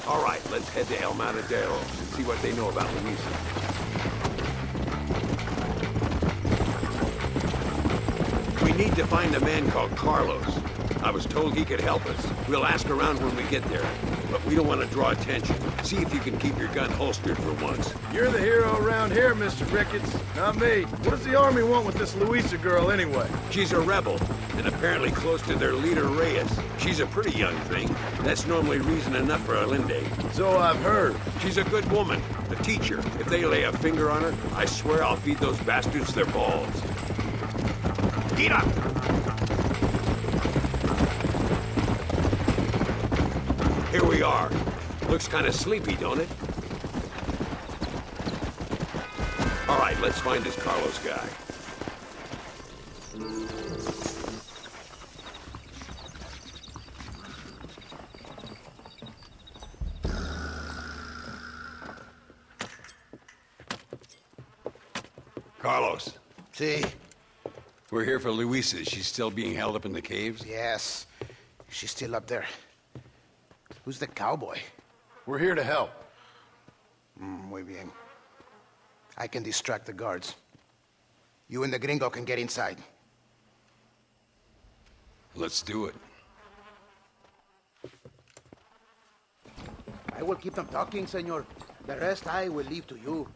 All right, let's head to El Matadero and see what they know about Luisa. We need to find a man called Carlos. I was told he could help us. We'll ask around when we get there, but we don't want to draw attention. See if you can keep your gun holstered for once. You're the hero around here, Mr. Ricketts, not me. What does the army want with this Louisa girl anyway? She's a rebel, and apparently close to their leader, Reyes. She's a pretty young thing. That's normally reason enough for a Linde. So I've heard. She's a good woman, a teacher. If they lay a finger on her, I swear I'll feed those bastards their balls. Get up! Here we are. Looks kind of sleepy, don't it? All right, let's find this Carlos guy. Carlos. See? We're here for Luisa. She's still being held up in the caves? Yes. She's still up there. Who's the cowboy? We're here to help. Muy bien. I can distract the guards. You and the gringo can get inside. Let's do it. I will keep them talking, senor. The rest I will leave to you.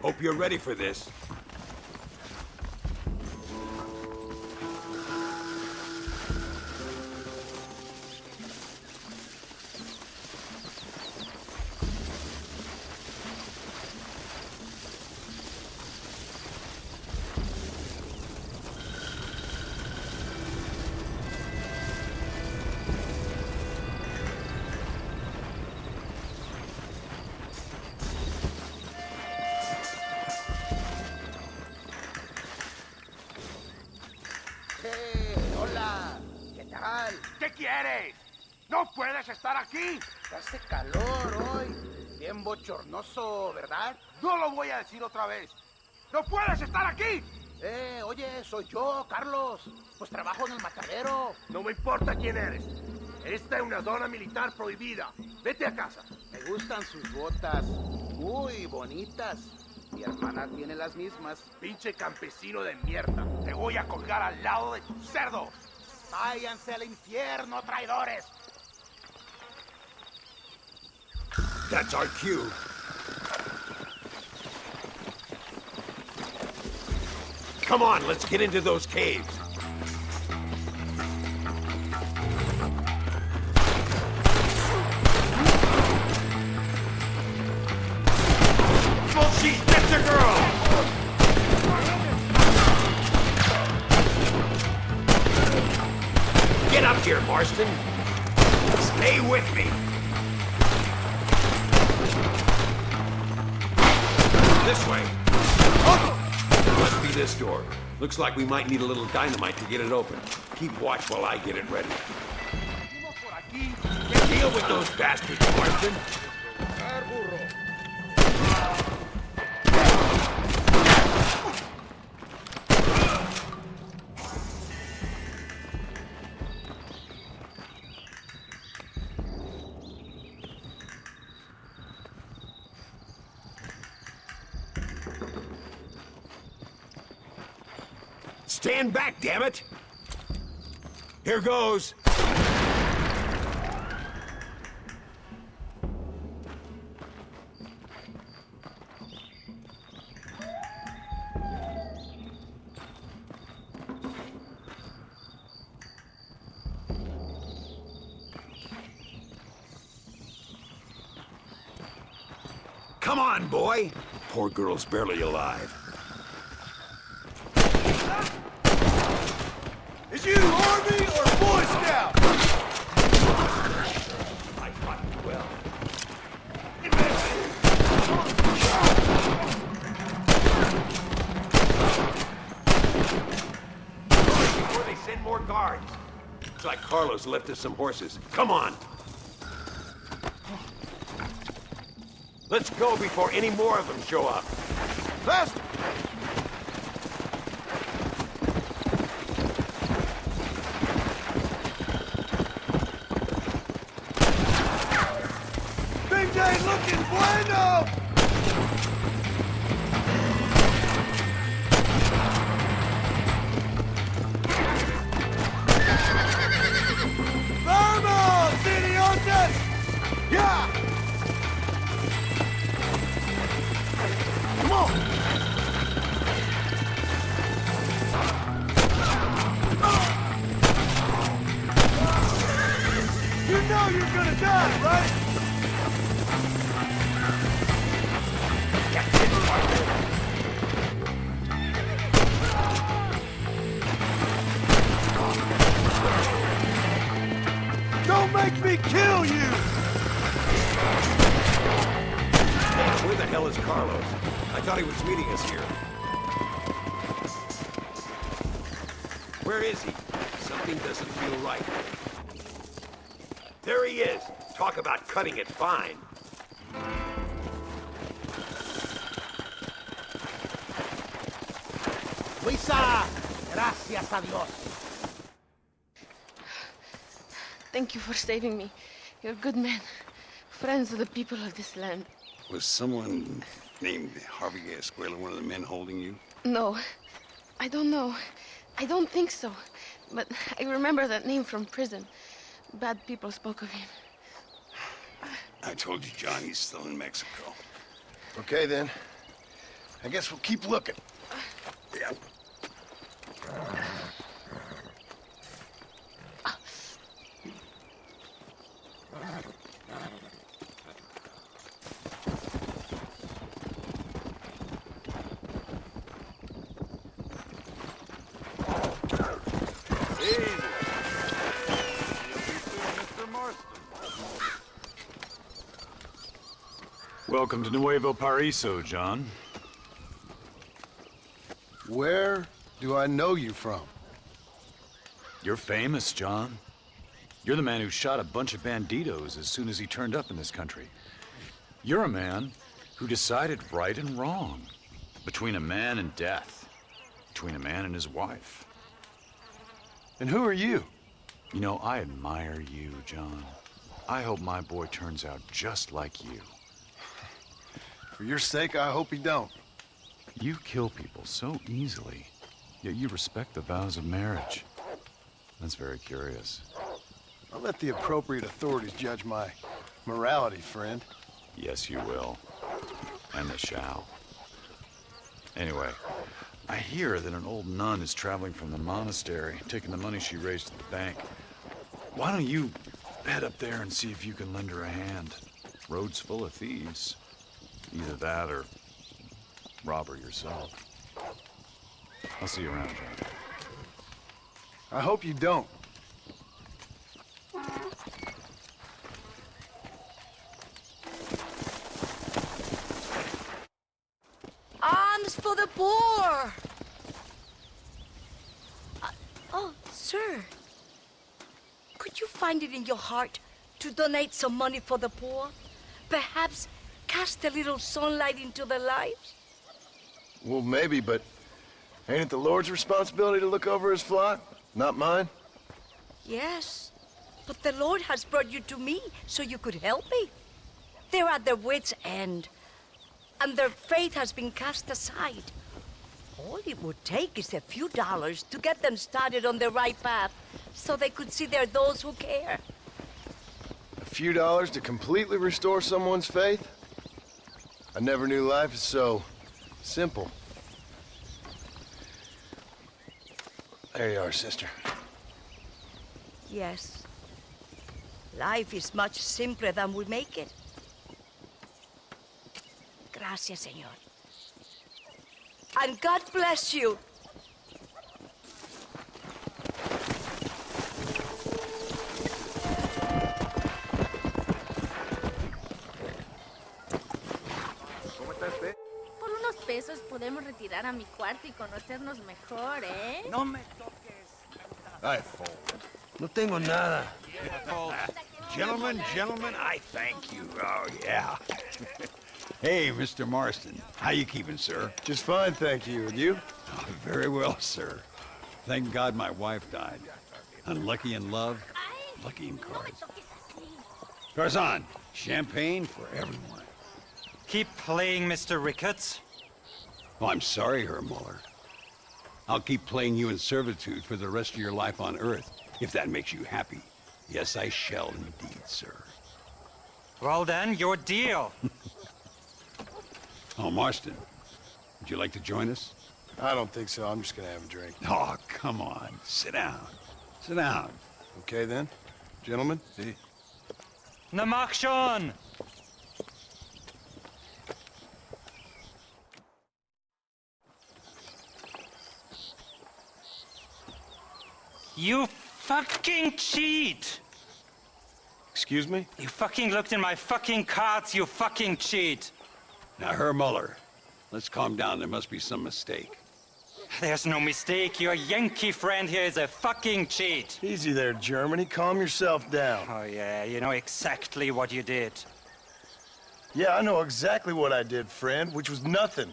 Hope you're ready for this. ¿Qué quieres? ¡No puedes estar aquí! Hace calor hoy. Bien bochornoso, ¿verdad? No lo voy a decir otra vez. ¡No puedes estar aquí! Oye, soy yo, Carlos. Pues trabajo en el matadero. No me importa quién eres. Esta es una zona militar prohibida. Vete a casa. Me gustan sus botas. Muy bonitas. Mi hermana tiene las mismas. Pinche campesino de mierda. Te voy a colgar al lado de tus cerdos. ¡Váyanse al infierno, traidores! That's our cue. Come on, let's get into those caves. Bullshit, that's a girl! Get up here, Marston. Stay with me. This way. Must be this door. Looks like we might need a little dynamite to get it open. Keep watch while I get it ready. Deal with those bastards, Marston. Stand back, damn it! Here goes. Come on, boy. Poor girl's barely alive. Is you Army or Boy Scout? I fought you well. Before they send more guards. Looks like Carlos left us some horses. Come on. Let's go before any more of them show up. Faster! Ain't looking bueno! know you're gonna die, right? Don't make me kill you! Where the hell is Carlos? I thought he was meeting us here. Where is he? Something doesn't feel right. There he is. Talk about cutting it fine. Luisa, gracias a Dios. Thank you for saving me. You're good men. Friends of the people of this land. Was someone named Harvey Escuela one of the men holding you? No, I don't know. I don't think so. But I remember that name from prison. Bad people spoke of him. I told you, John, he's still in Mexico. Okay, then. I guess we'll keep looking. Yeah. Welcome to Nuevo Paraiso, John. Where do I know you from? You're famous, John. You're the man who shot a bunch of banditos as soon as he turned up in this country. You're a man who decided right and wrong, between a man and death, between a man and his wife. And who are you? You know, I admire you, John. I hope my boy turns out just like you. For your sake, I hope he don't. You kill people so easily, yet you respect the vows of marriage. That's very curious. I'll let the appropriate authorities judge my morality, friend. Yes, you will. And they shall. Anyway, I hear that an old nun is traveling from the monastery, taking the money she raised at the bank. Why don't you head up there and see if you can lend her a hand? Road's full of thieves. Either that or rob her yourself. I'll see you around, John. I hope you don't. Alms for the poor! Oh, sir. Could you find it in your heart to donate some money for the poor? Perhaps cast a little sunlight into their lives? Well, maybe, but ain't it the Lord's responsibility to look over his flock? Not mine? Yes, but the Lord has brought you to me so you could help me. They're at their wits' end, and their faith has been cast aside. All it would take is a few dollars to get them started on the right path so they could see there are those who care. A few dollars to completely restore someone's faith? I never knew life is so simple. There you are, sister. Yes. Life is much simpler than we make it. Gracias, señor. And God bless you. Por unos pesos podemos retirar a mi cuarto y conocernos mejor, ¿eh? No me toques. I fold. No tengo nada. Gentlemen, I thank you. Oh, yeah. Hey, Mr. Marston. How you keeping, sir? Just fine, thank you. And you? Oh, very well, sir. Thank God my wife died. Unlucky in love, lucky in cards. Tarzan, champagne for everyone. Keep playing, Mr. Ricketts. Oh, I'm sorry, Herr Muller. I'll keep playing you in servitude for the rest of your life on Earth, if that makes you happy. Yes, I shall indeed, sir. Well then, your deal. Oh, Marston, would you like to join us? I don't think so. I'm just gonna have a drink. Oh, come on. Sit down. Sit down. Okay, then. Gentlemen. See? Na mach schon! You fucking cheat! Excuse me? You fucking looked in my fucking cards, you fucking cheat! Now, Herr Muller, let's calm down. There must be some mistake. There's no mistake. Your Yankee friend here is a fucking cheat. Easy there, Germany. Calm yourself down. Oh, yeah, you know exactly what you did. Yeah, I know exactly what I did, friend, which was nothing.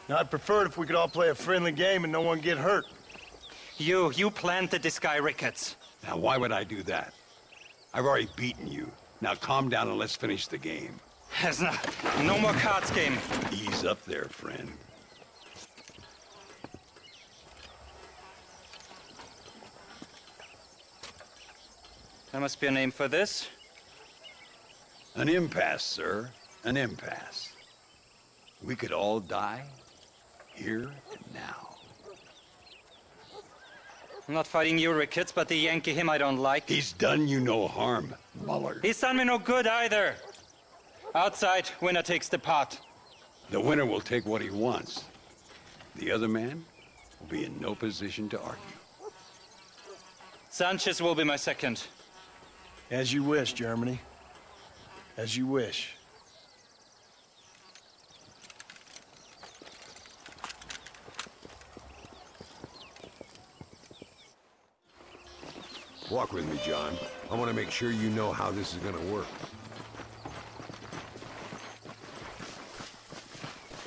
Now, I'd prefer it if we could all play a friendly game and no one get hurt. You planted this guy, Ricketts. Now, why would I do that? I've already beaten you. Now, calm down and let's finish the game. There's no more cards game. Ease up there, friend. There must be a name for this. An impasse, sir. An impasse. We could all die, here and now. I'm not fighting you, Ricketts, but the Yankee him I don't like. He's done you no harm, Muller. He's done me no good either. Outside, winner takes the pot. The winner will take what he wants. The other man will be in no position to argue. Sanchez will be my second. As you wish, Germany. As you wish. Walk with me, John. I want to make sure you know how this is going to work.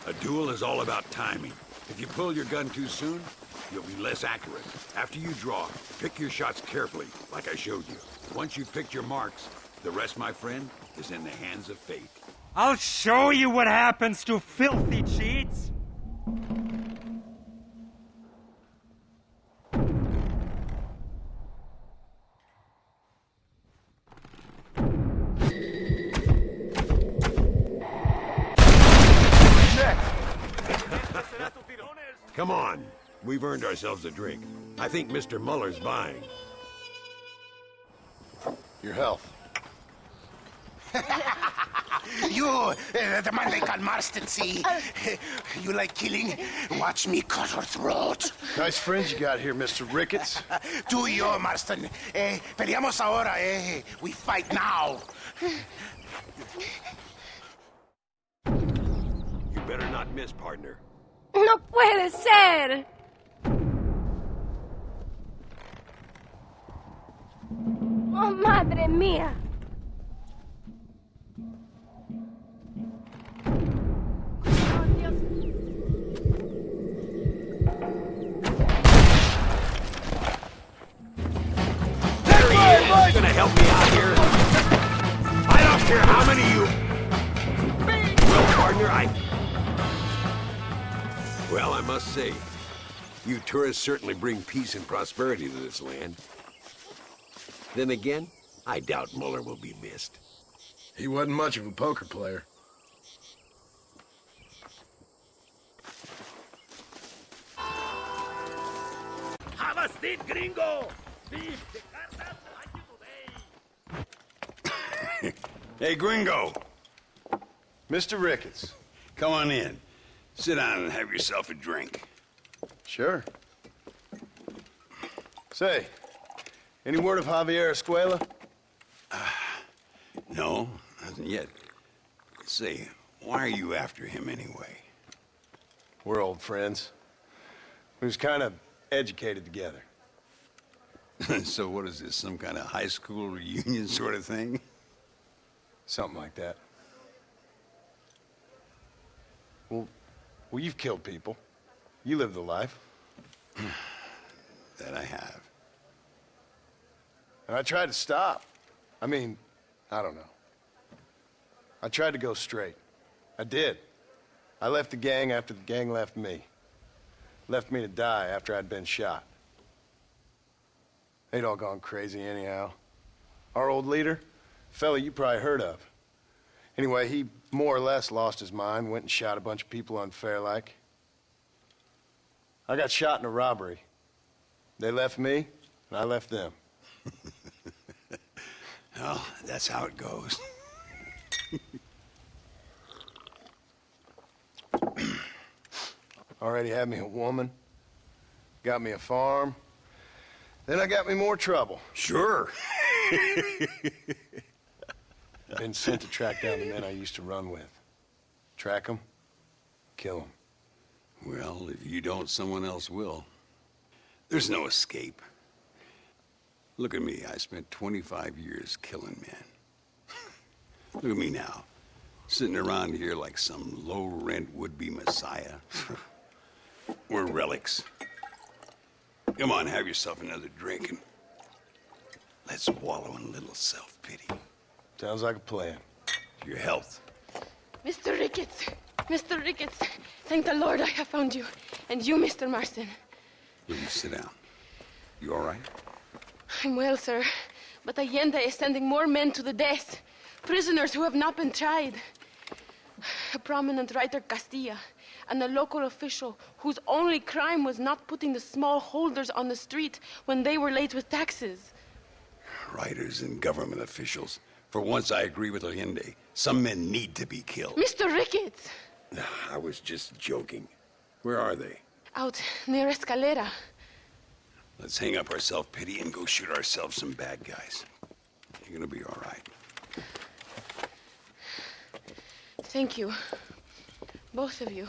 A duel is all about timing. If you pull your gun too soon, you'll be less accurate. After you draw, pick your shots carefully, like I showed you. Once you've picked your marks, the rest, my friend, is in the hands of fate. I'll show you what happens to filthy cheats. Come on. We've earned ourselves a drink. I think Mr. Muller's buying. Your health. You, the man they call Marston, see? You like killing? Watch me cut her throat. Nice friends you got here, Mr. Ricketts. Tú y yo, Marston. Peleamos ahora, We fight now. You better not miss, partner. No puede ser. Oh, madre mía. Oh, Dios. There he is! Gonna help me out here? I don't care how many you... Well, partner, Well, I must say, you tourists certainly bring peace and prosperity to this land. Then again, I doubt Muller will be missed. He wasn't much of a poker player. Have a seat, gringo! Hey, Gringo! Mr. Ricketts. Come on in. Sit down and have yourself a drink. Sure. Say, any word of Javier Escuela? No, hasn't yet. Say, why are you after him anyway? We're old friends. We was kind of educated together. So what is this, some kind of high school reunion sort of thing? Something like that. Well, you've killed people. You lived the life. That I have. And I tried to stop. I mean, I don't know. I tried to go straight. I did. I left the gang after the gang left me. Left me to die after I'd been shot. They'd all gone crazy anyhow. Our old leader, fella you probably heard of. Anyway, he more or less lost his mind, went and shot a bunch of people unfair like. I got shot in a robbery. They left me, and I left them. Well, that's how it goes. Already had me a woman, got me a farm, then I got me more trouble. Sure. Been sent to track down the men I used to run with. Track them, kill them. Well, if you don't, someone else will. There's no escape. Look at me. I spent 25 years killing men. Look at me now, sitting around here like some low-rent would-be messiah. We're relics. Come on, have yourself another drink and let's wallow in a little self-pity. Sounds like a plan. Your health. Mr. Ricketts! Mr. Ricketts! Thank the Lord I have found you. And you, Mr. Marston. Will you sit down? You all right? I'm well, sir. But Allende is sending more men to the death. Prisoners who have not been tried. A prominent writer, Castilla, and a local official whose only crime was not putting the small holders on the street when they were late with taxes. Writers and government officials. For once, I agree with Allende. Some men need to be killed. Mr. Ricketts! I was just joking. Where are they? Out near Escalera. Let's hang up our self-pity and go shoot ourselves some bad guys. You're gonna be all right. Thank you. Both of you.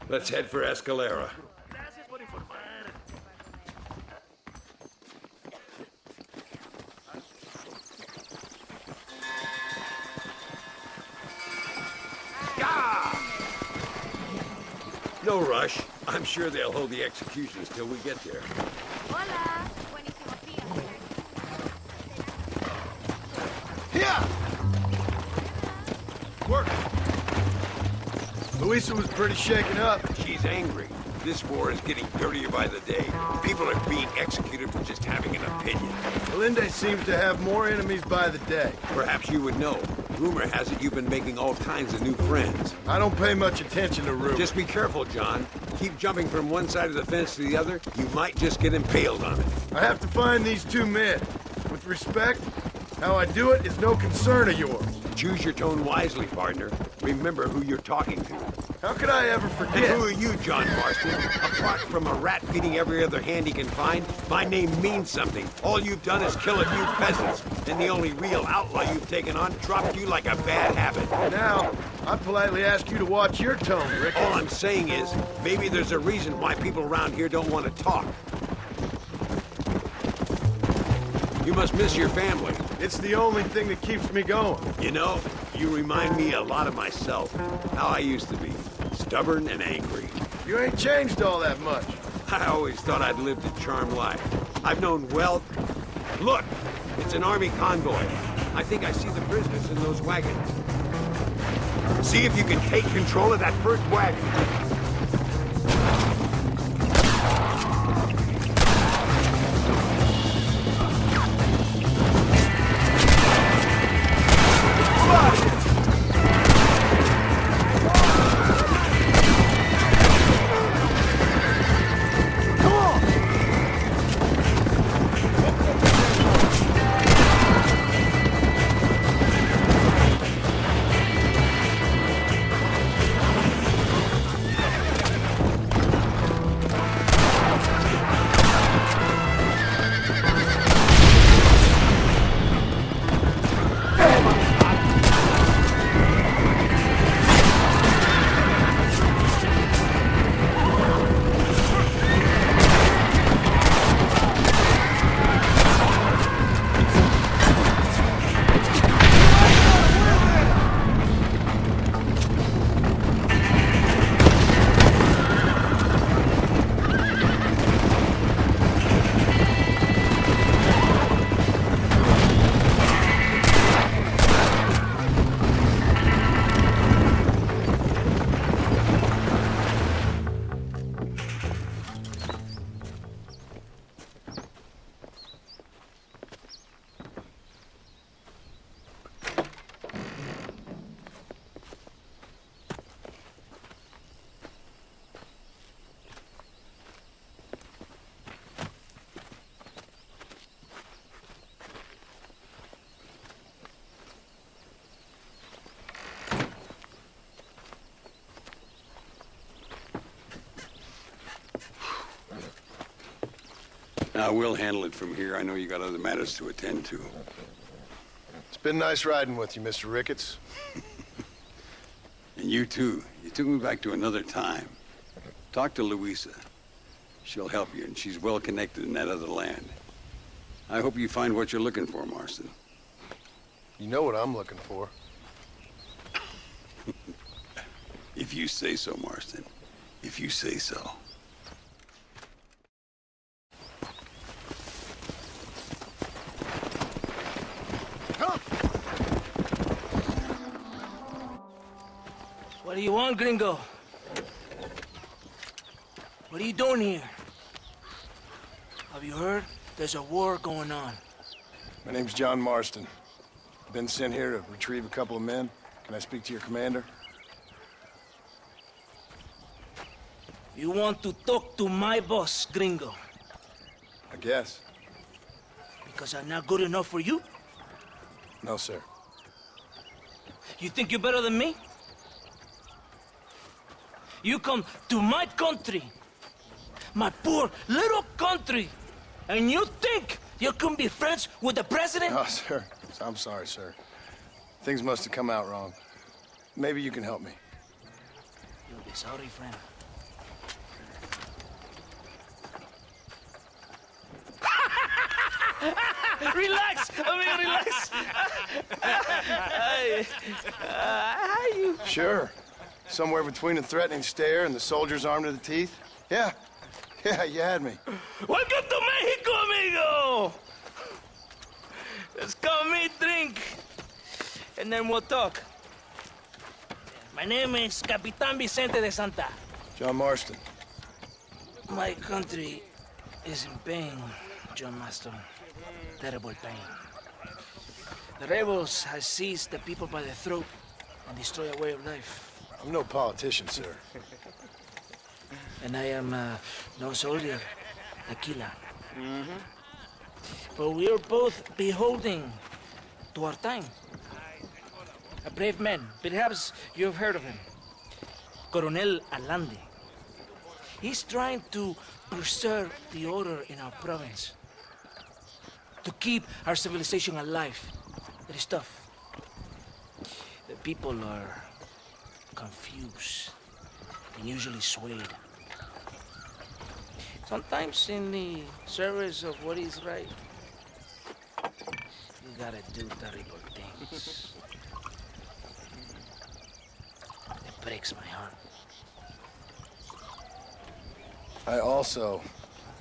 Let's head for Escalera. No rush. I'm sure they'll hold the executions till we get there. Hola. Buenísimo día. Yeah! Work. Luisa was pretty shaken up. She's angry. This war is getting dirtier by the day. People are being executed for just having an opinion. Allende seems to have more enemies by the day. Perhaps you would know. Rumor has it you've been making all kinds of new friends. I don't pay much attention to rumors. Just be careful, John. Keep jumping from one side of the fence to the other, you might just get impaled on it. I have to find these two men. With respect, how I do it is no concern of yours. Choose your tone wisely, partner. Remember who you're talking to. How could I ever forget? And who are you, John Marston? Apart from a rat feeding every other hand he can find, my name means something. All you've done is kill a few peasants, and the only real outlaw you've taken on dropped you like a bad habit. Now, I politely ask you to watch your tone, Rick. All I'm saying is, maybe there's a reason why people around here don't want to talk. You must miss your family. It's the only thing that keeps me going. You know, you remind me a lot of myself. How I used to be. Stubborn and angry. You ain't changed all that much. I always thought I'd lived a charmed life. I've known wealth. Look, it's an army convoy. I think I see the prisoners in those wagons. See if you can take control of that first wagon. We'll handle it from here. I know you got other matters to attend to. It's been nice riding with you, Mr. Ricketts. And you too. You took me back to another time. Talk to Louisa. She'll help you, and she's well connected in that other land. I hope you find what you're looking for, Marston. You know what I'm looking for. If you say so, Marston. If you say so. What do you want, gringo? What are you doing here? Have you heard? There's a war going on. My name's John Marston. Been sent here to retrieve a couple of men. Can I speak to your commander? You want to talk to my boss, gringo? I guess. Because I'm not good enough for you? No, sir. You think you're better than me? You come to my country, my poor little country, and you think you can be friends with the president? No, sir. I'm sorry, sir. Things must have come out wrong. Maybe you can help me. You'll be sorry, friend. Relax! Relax! How you? Sure. Somewhere between a threatening stare and the soldier's armed to the teeth? Yeah. Yeah, you had me. Welcome to Mexico, amigo! Let's come meet, drink, and then we'll talk. My name is Capitan Vicente de Santa. John Marston. My country is in pain, John Marston. Terrible pain. The rebels have seized the people by the throat and destroyed a way of life. I'm no politician, sir. And I am no soldier, a killer. But we are both beholding to our time. A brave man, perhaps you've heard of him. Coronel Allende. He's trying to preserve the order in our province. To keep our civilization alive. It is tough. The people are confused and usually swayed. Sometimes in the service of what is right, you gotta do terrible things. It breaks my heart. I also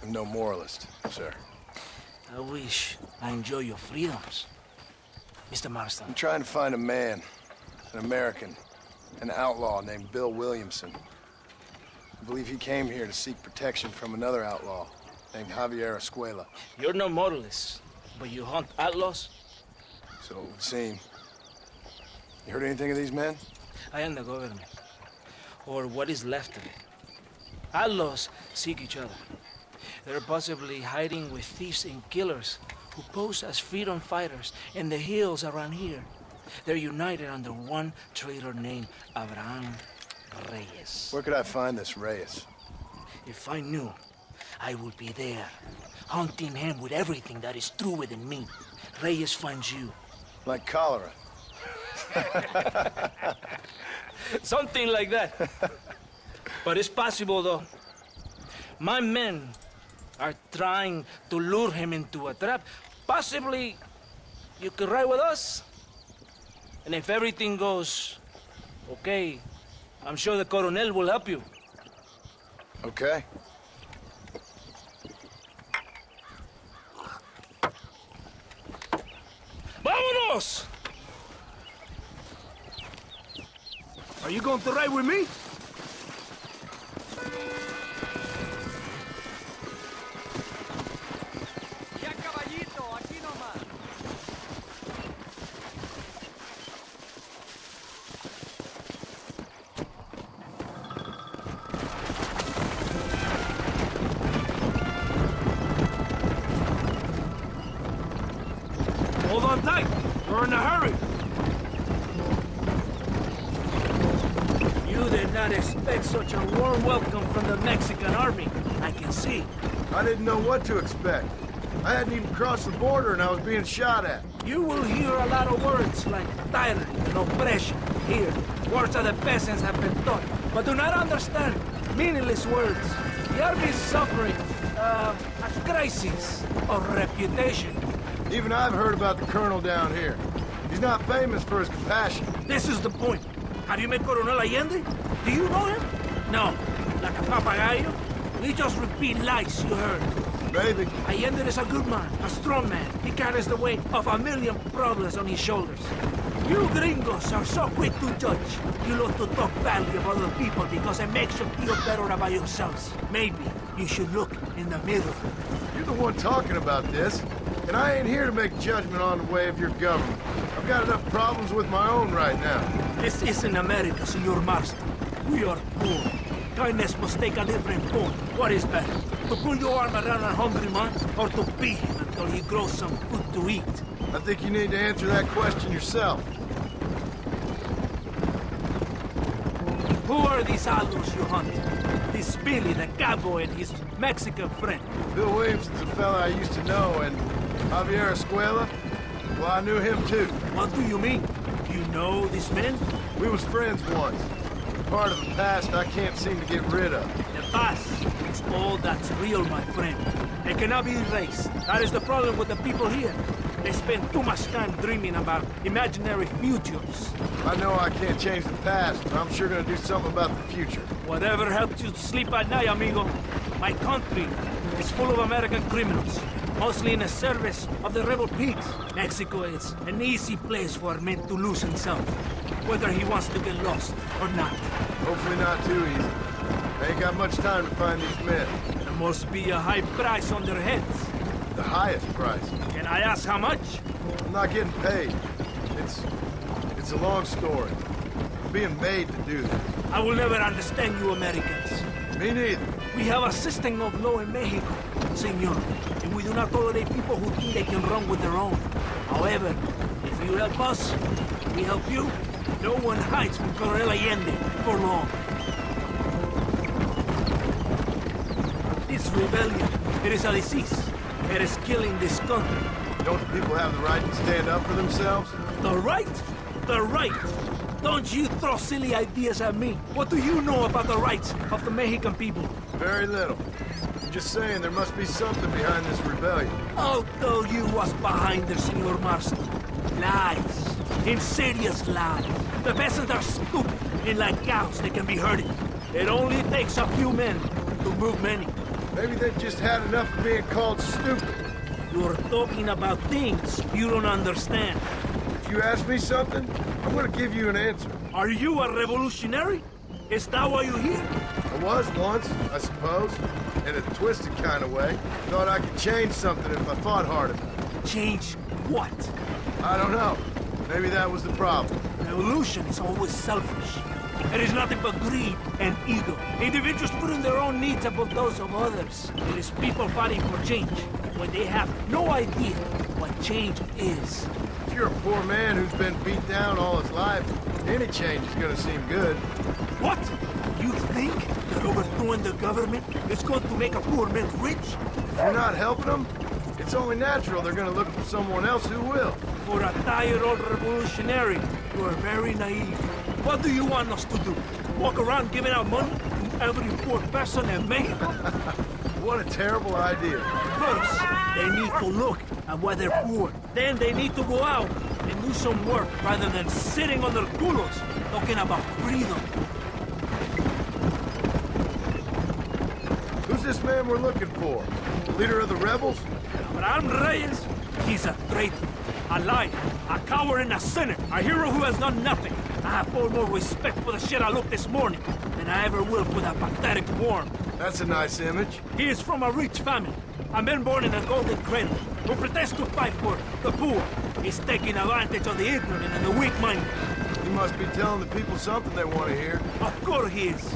am no moralist, sir. I wish I enjoy your freedoms, Mr. Marston. I'm trying to find a man, an American, an outlaw named Bill Williamson. I believe he came here to seek protection from another outlaw named Javier Escuela. You're no moralist, but you hunt outlaws? So it would seem. You heard anything of these men? I am the government, or what is left of it. Outlaws seek each other. They're possibly hiding with thieves and killers who pose as freedom fighters in the hills around here. They're united under one traitor named Abraham Reyes. Where could I find this Reyes? If I knew, I would be there, hunting him with everything that is true within me. Reyes finds you. Like cholera. Something like that. But it's possible, though. My men are trying to lure him into a trap. Possibly you could ride with us. And if everything goes okay, I'm sure the Coronel will help you. Okay. ¡Vámonos! Are you going to ride with me? Hold on tight. We're in a hurry. You did not expect such a warm welcome from the Mexican army. I can see. I didn't know what to expect. I hadn't even crossed the border and I was being shot at. You will hear a lot of words like tyrant and oppression. Here, words that the peasants have been taught, but do not understand. Meaningless words. The army is suffering a crisis of reputation. Even I've heard about the colonel down here. He's not famous for his compassion. This is the point. Have you met Coronel Allende? Do you know him? No. Like a papagayo? We just repeat lies you heard. Maybe. Allende is a good man, a strong man. He carries the weight of a million problems on his shoulders. You gringos are so quick to judge. You love to talk badly of other people because it makes you feel better about yourselves. Maybe you should look in the mirror. You're the one talking about this, and I ain't here to make judgment on the way of your government. I've got enough problems with my own right now. This isn't America, Senor Marston. We are poor. Kindness must take a different form. What is better? To pull your arm around a hungry man, or to beat him until he grows some food to eat? I think you need to answer that question yourself. Who are these outlaws you hunt? This Billy, the cowboy, and his Mexican friend. Bill Williamson's a fella I used to know, and Javier Escuela, well, I knew him too. What do you mean? You know these men? We was friends once. Part of the past I can't seem to get rid of. The past is all that's real, my friend. It cannot be erased. That is the problem with the people here. They spend too much time dreaming about imaginary futures. I know I can't change the past, but I'm sure gonna do something about the future. Whatever helps you sleep at night, amigo. My country is full of American criminals, mostly in the service of the rebel pigs. Mexico is an easy place for a man to lose himself, whether he wants to get lost or not. Hopefully not too easy. I ain't got much time to find these men. There must be a high price on their heads. The highest price. Can I ask how much? I'm not getting paid. It's a long story. I'm being made to do this. I will never understand you Americans. Me neither. We have a system of law in Mexico, senor, and we do not tolerate people who think they can run with their own. However, if you help us, we help you. No one hides from Coronel Allende for long. This rebellion, it is a disease. It is killing this country. Don't the people have the right to stand up for themselves? The right? The right! Don't you throw silly ideas at me. What do you know about the rights of the Mexican people? Very little. I'm just saying there must be something behind this rebellion. I'll tell you what's behind it, Senor Marston. Lies. Insidious lies. The peasants are stupid, and like cows, they can be herded. It only takes a few men to move many. Maybe they just had enough of being called stupid. You're talking about things you don't understand. If you ask me something, I'm gonna give you an answer. Are you a revolutionary? Is that why you're here? I was once, I suppose. In a twisted kind of way. Thought I could change something if I thought hard enough. Change what? I don't know. Maybe that was the problem. Revolution is always selfish. It is nothing but greed and ego. Individuals putting their own needs above those of others. It is people fighting for change when they have no idea what change is. If you're a poor man who's been beat down all his life, any change is gonna seem good. What? You think that overthrowing the government is going to make a poor man rich? If you're not helping them, it's only natural they're gonna look for someone else who will. For a tired old revolutionary, you are very naive. What do you want us to do? Walk around giving out money to every poor person in Mexico? What a terrible idea. First, they need to look at why they're poor. Then they need to go out and do some work rather than sitting on their culos talking about freedom. Who's this man we're looking for? Leader of the rebels? Abraham Reyes, he's a traitor, a liar, a coward and a sinner, a hero who has done nothing. I have far more respect for the shit I looked this morning than I ever will for that pathetic worm. That's a nice image. He is from a rich family, a man born in a golden cradle, who pretends to fight for the poor. He's taking advantage of the ignorant and the weak-minded. He must be telling the people something they want to hear. Of course he is.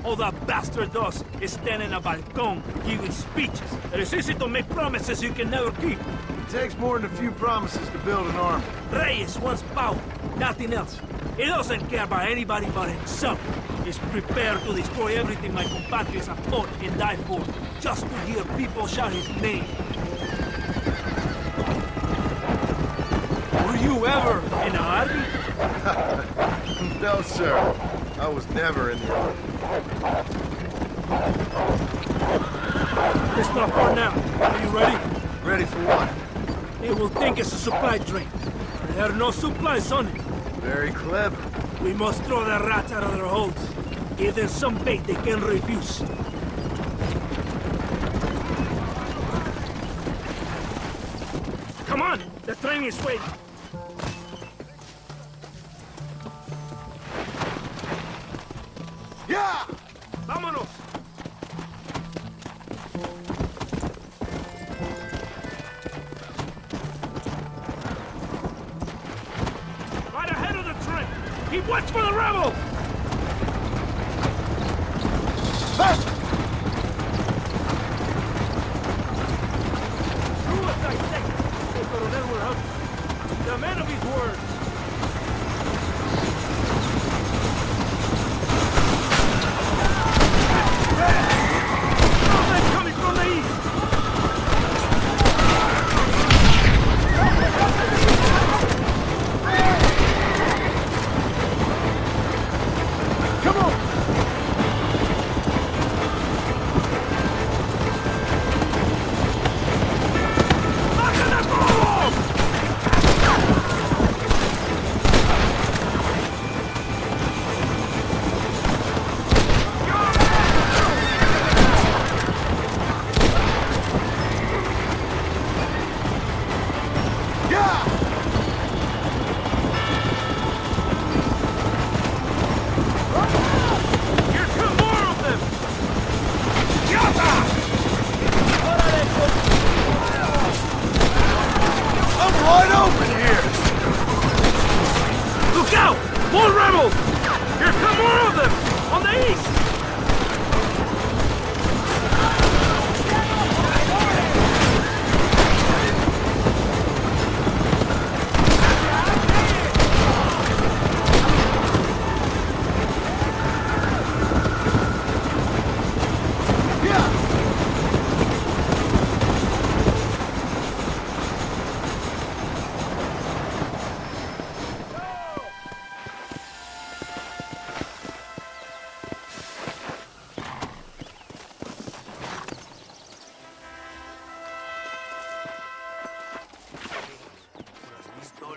All that bastard does is stand in a balcón, giving speeches. It is easy to make promises you can never keep. It takes more than a few promises to build an army. Reyes wants power, nothing else. He doesn't care about anybody but himself. is prepare to destroy everything my compatriots have fought and died for, just to hear people shout his name. Were you ever in the army? No, sir. I was never in the army. It's not far now. Are you ready? Ready for what? They will think it's a supply train. There are no supplies on it. Very clever. We must throw the rats out of their holes. Give them some bait they can refuse. Come on! The train is waiting. Yeah! Vámonos! Right ahead of the train! Keep watch for the rebels! Suicide second! The Coronel will help. The man of his word! Coming from the east! Come on!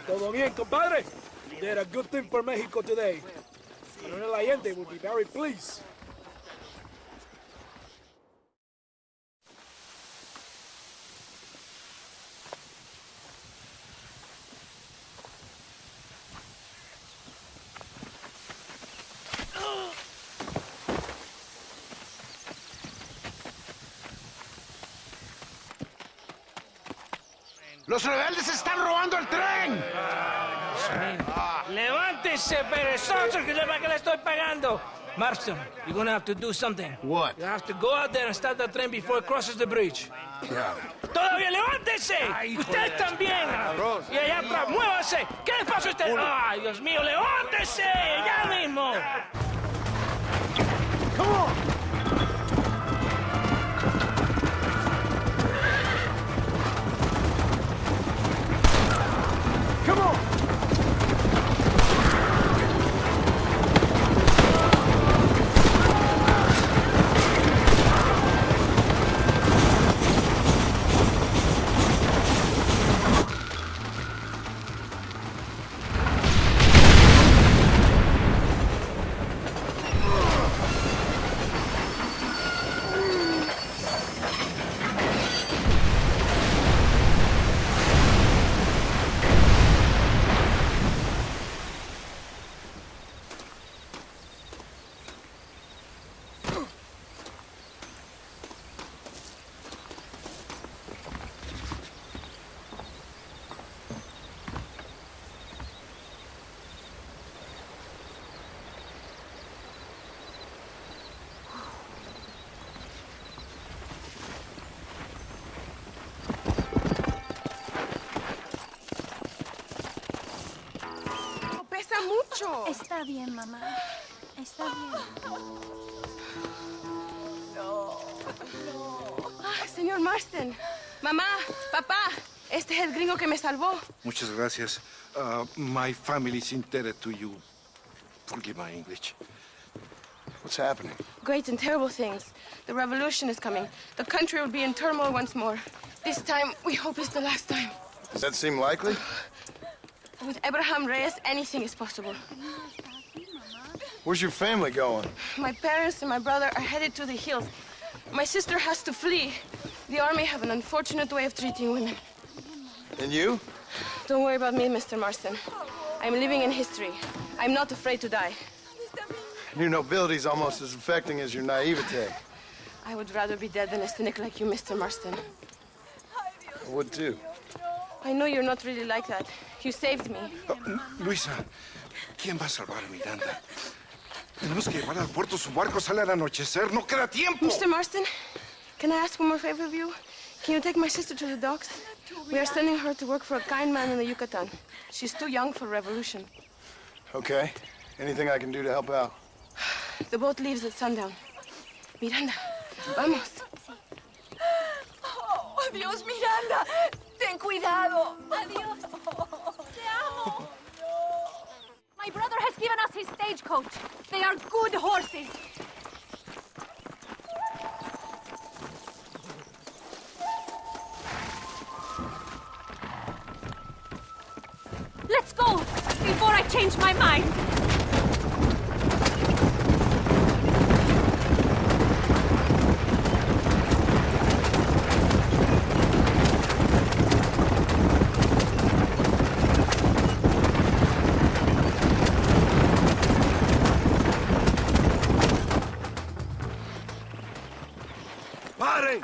Todo bien, compadre? You did a good thing for Mexico today. Coronel Allende will be very pleased. ¡Los rebeldes están robando el tren! ¡Levántese, perezoso, que sepa que le estoy pagando! Marston, you're gonna have to do something. What? You have to go out there and start the train before it crosses the bridge. Yeah. ¡Todavía levántese! ¡Usted también! Y allá atrás, muévase. ¿Qué le pasa a usted? ¡Ay, Dios mío, levántese! ¡Ya mismo! Come on! Come on! Pesa mucho. Está bien, mamá. está bien. Señor Marston, mamá, papá, este es el gringo que me salvó. Muchas gracias. My family is indebted to you. Forgive my English. What's happening? Great and terrible things. The revolution is coming. The country will be in turmoil once more. This time, we hope it's the last time. Does that seem likely? With Abraham Reyes, anything is possible. Where's your family going? My parents and my brother are headed to the hills. My sister has to flee. The army have an unfortunate way of treating women. And you? Don't worry about me, Mr. Marston. I'm living in history. I'm not afraid to die. Your nobility's almost as affecting as your naivete. I would rather be dead than a cynic like you, Mr. Marston. I would too. I know you're not really like that. You saved me. Luisa, ¿quién va a salvar a Miranda? Tenemos que llevar al puerto. Su barco sale al anochecer. No queda tiempo. Mr. Marston, can I ask one more favor of you? Can you take my sister to the docks? We are sending her to work for a kind man in the Yucatan. She's too young for revolution. Okay. Anything I can do to help out? The boat leaves at sundown. Miranda, vamos. Oh, adiós, Miranda. Ten cuidado. Adiós. Te amo. My brother has given us his stagecoach. They are good horses. Let's go before I change my mind. ¡Paren!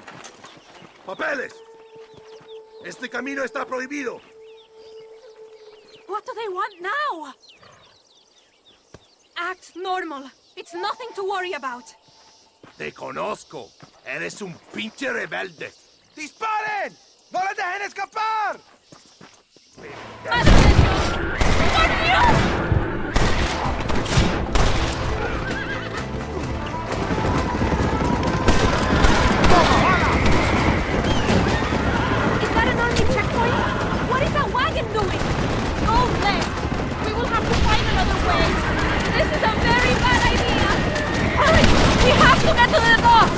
¡Papeles! Este camino está prohibido. What do they want now? Act normal. It's nothing to worry about. Te conozco. Eres un pinche rebelde. ¡Disparen! ¡No les dejen escapar! ¡Por Dios! Is that an army checkpoint? What is that wagon doing? Go left. We will have to find another way. This is a very bad idea. Hurry! We have to get to the dock!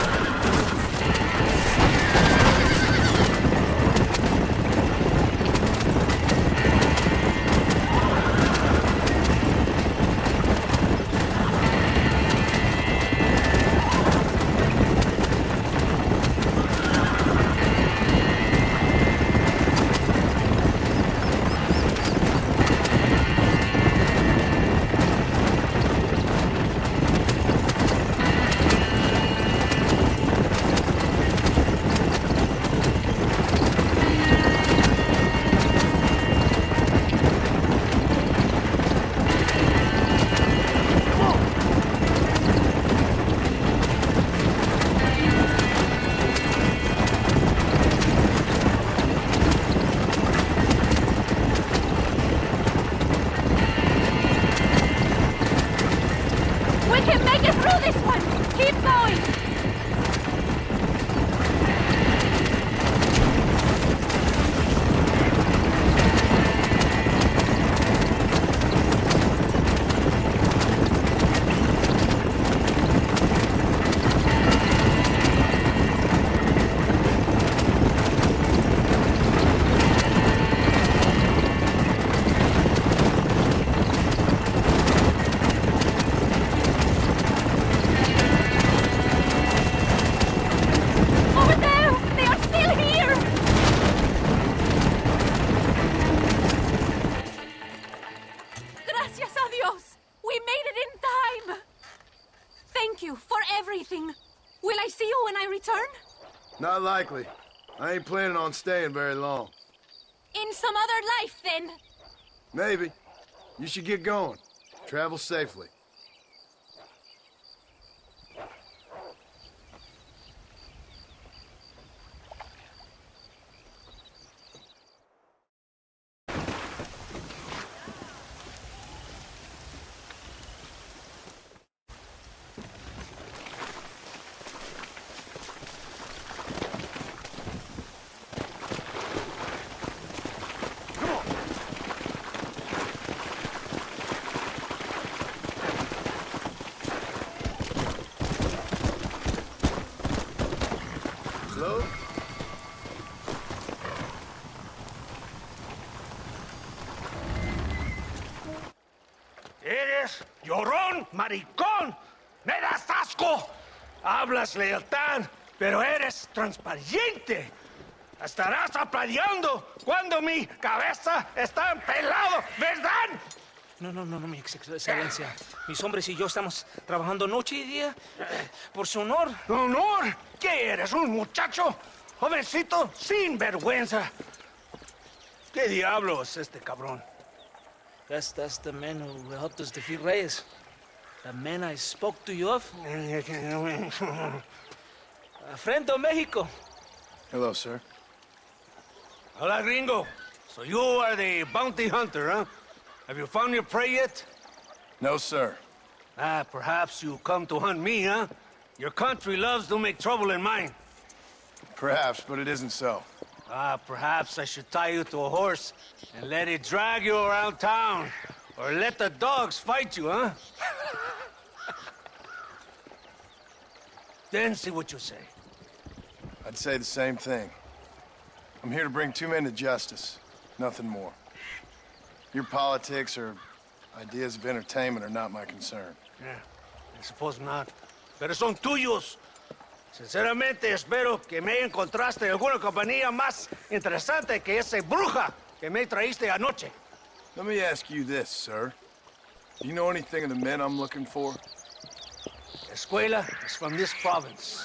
Not likely. I ain't planning on staying very long. In some other life, then. Maybe. You should get going. Travel safely. maricón! ¡Me das asco! Hablas lealtad, pero eres transparente. Estarás aplaudiendo cuando mi cabeza está pelado, ¿verdad? No, mi excelencia. Mis hombres y yo estamos trabajando noche y día por su honor. ¿Honor? ¿Qué eres, un muchacho? Jovencito sin vergüenza. ¿Qué diablo es este cabrón? That's the man who helped us defeat Reyes. The man I spoke to you of. Friend of Mexico. Hello, sir. Hola, gringo. So you are the bounty hunter, huh? Have you found your prey yet? No, sir. Perhaps you come to hunt me, huh? Your country loves to make trouble in mine. Perhaps, but it isn't so. Perhaps I should tie you to a horse and let it drag you around town. Or let the dogs fight you, huh? Then see what you say. I'd say the same thing. I'm here to bring two men to justice. Nothing more. Your politics or ideas of entertainment are not my concern. Yeah, I suppose not. Pero son tuyos. Sinceramente, espero que me encontraste alguna compañía más interesante que esa bruja que me traíste anoche. Let me ask you this, sir. Do you know anything of the men I'm looking for? Escuela is from this province.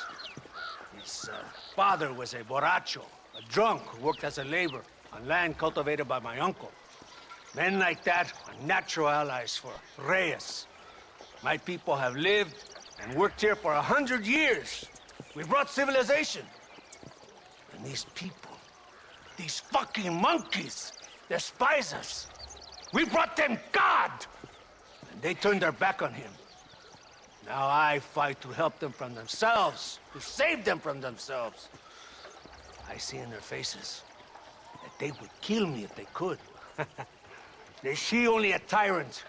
His father was a borracho, a drunk who worked as a laborer on land cultivated by my uncle. Men like that are natural allies for Reyes. My people have lived and worked here for 100 years. We brought civilization. And these people, these fucking monkeys, despise us. We brought them God! And they turned their back on him. Now I fight to help them from themselves, to save them from themselves. I see in their faces that they would kill me if they could. They see only a tyrant.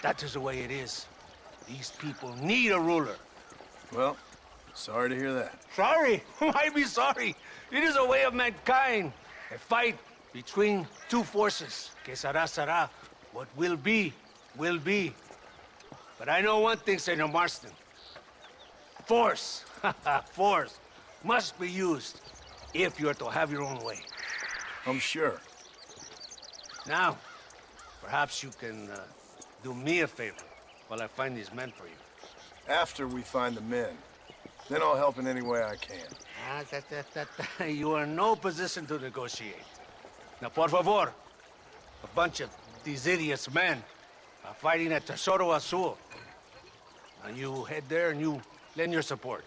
That is the way it is. These people need a ruler. Well, sorry to hear that. Sorry? Why be sorry? It is a way of mankind. A fight between two forces. Que será, será. What will be, will be. But I know one thing, Senor Marston. Force, force, must be used if you're to have your own way. I'm sure. Now, perhaps you can do me a favor while I find these men for you. After we find the men, then I'll help in any way I can. You are in no position to negotiate. Now, por favor, a bunch of these idiots men are fighting at Tesoro Azul. Now you head there and you lend your support.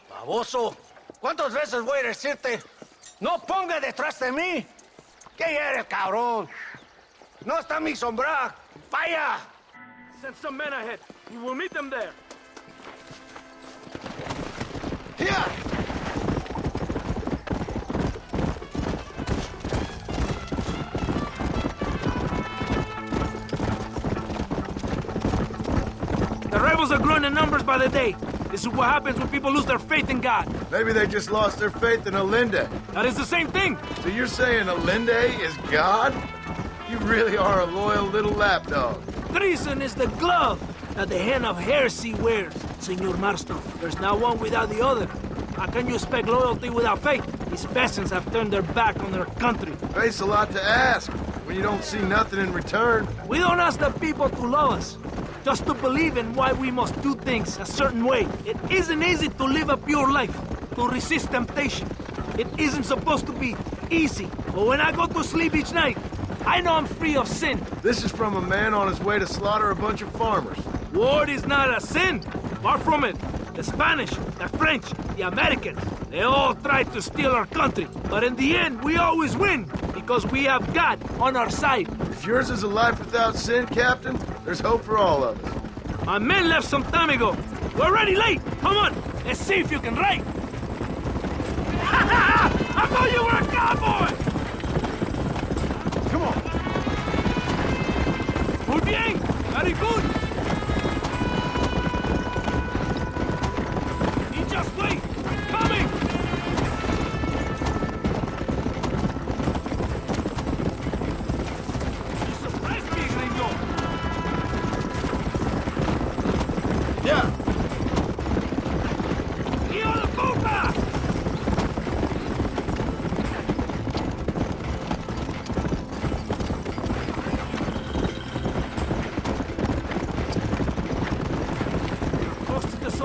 Baboso, ¿cuántas veces voy a decirte? No ponga detrás de mí. ¿Qué eres, cabrón? No está mi sombra. Vaya. Send some men ahead. We will meet them there. Here! The rebels are growing in numbers by the day. This is what happens when people lose their faith in God. Maybe they just lost their faith in Allende. That is the same thing. So you're saying Allende is God? You really are a loyal little lapdog. Treason is the glove that the hand of heresy wears, Senor Marston. There's not one without the other. How can you expect loyalty without faith? These peasants have turned their back on their country. Faith's a lot to ask when you don't see nothing in return. We don't ask the people to love us, just to believe in why we must do things a certain way. It isn't easy to live a pure life, to resist temptation. It isn't supposed to be easy. But when I go to sleep each night, I know I'm free of sin. This is from a man on his way to slaughter a bunch of farmers. War is not a sin. Far from it. The Spanish, the French, the Americans, they all tried to steal our country. But in the end, we always win, because we have God on our side. If yours is a life without sin, Captain, there's hope for all of us. My men left some time ago. We're already late. Come on, let's see if you can write. I thought you were a cowboy! Come on. Muy bien. Very good. You just wait. I'm coming.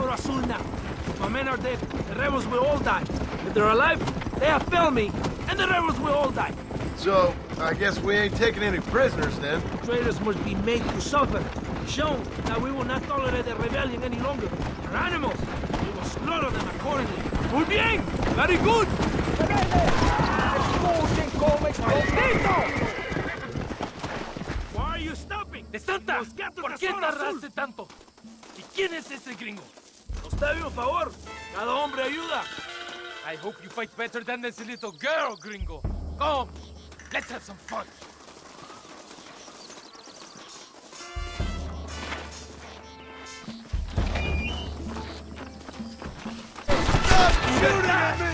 You're Azul now. If my men are dead, the rebels will all die. If they're alive, they have failed me, and the rebels will all die. So, I guess we ain't taking any prisoners then. Traitors must be made to suffer. Shown that we will not tolerate the rebellion any longer. They're animals. We will slaughter them accordingly. Muy bien! Very good! Why are you stopping? ¡De Santa! ¿Por qué tardaste tanto? ¿Y quién es ese gringo? Usted un favor. Cada hombre ayuda. I hope you fight better than this little girl, gringo. Come, let's have some fun. Stop shooting at me!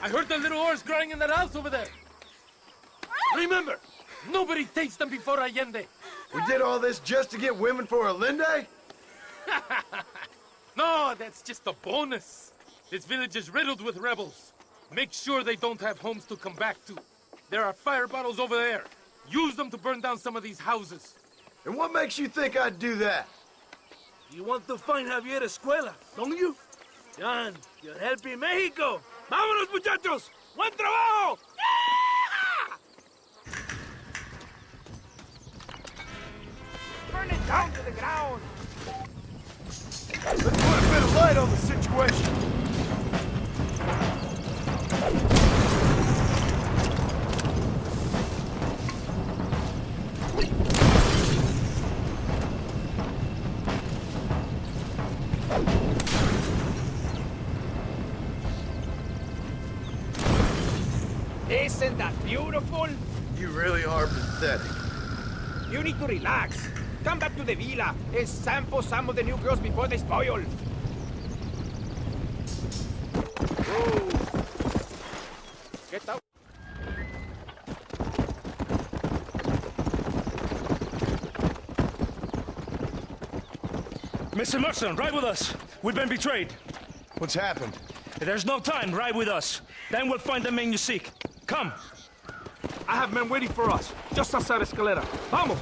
I heard the little horse crying in that house over there. Remember, nobody takes them before Allende. We did all this just to get women for Allende? No, that's just a bonus. This village is riddled with rebels. Make sure they don't have homes to come back to. There are fire bottles over there. Use them to burn down some of these houses. And what makes you think I'd do that? You want to find Javier Escuela, don't you? John, you're helping Mexico. ¡Vámonos, muchachos! ¡Buen trabajo! Burn it down to the ground! Let's put a bit of light on the situation. Isn't that beautiful? You really are pathetic. You need to relax. Come back to the villa and sample some of the new girls before they spoil. Whoa. Get out. Mr. Marston, ride with us. We've been betrayed. What's happened? There's no time. Ride with us. Then we'll find the men you seek. Come. I have men waiting for us, just outside Escalera. Vamos!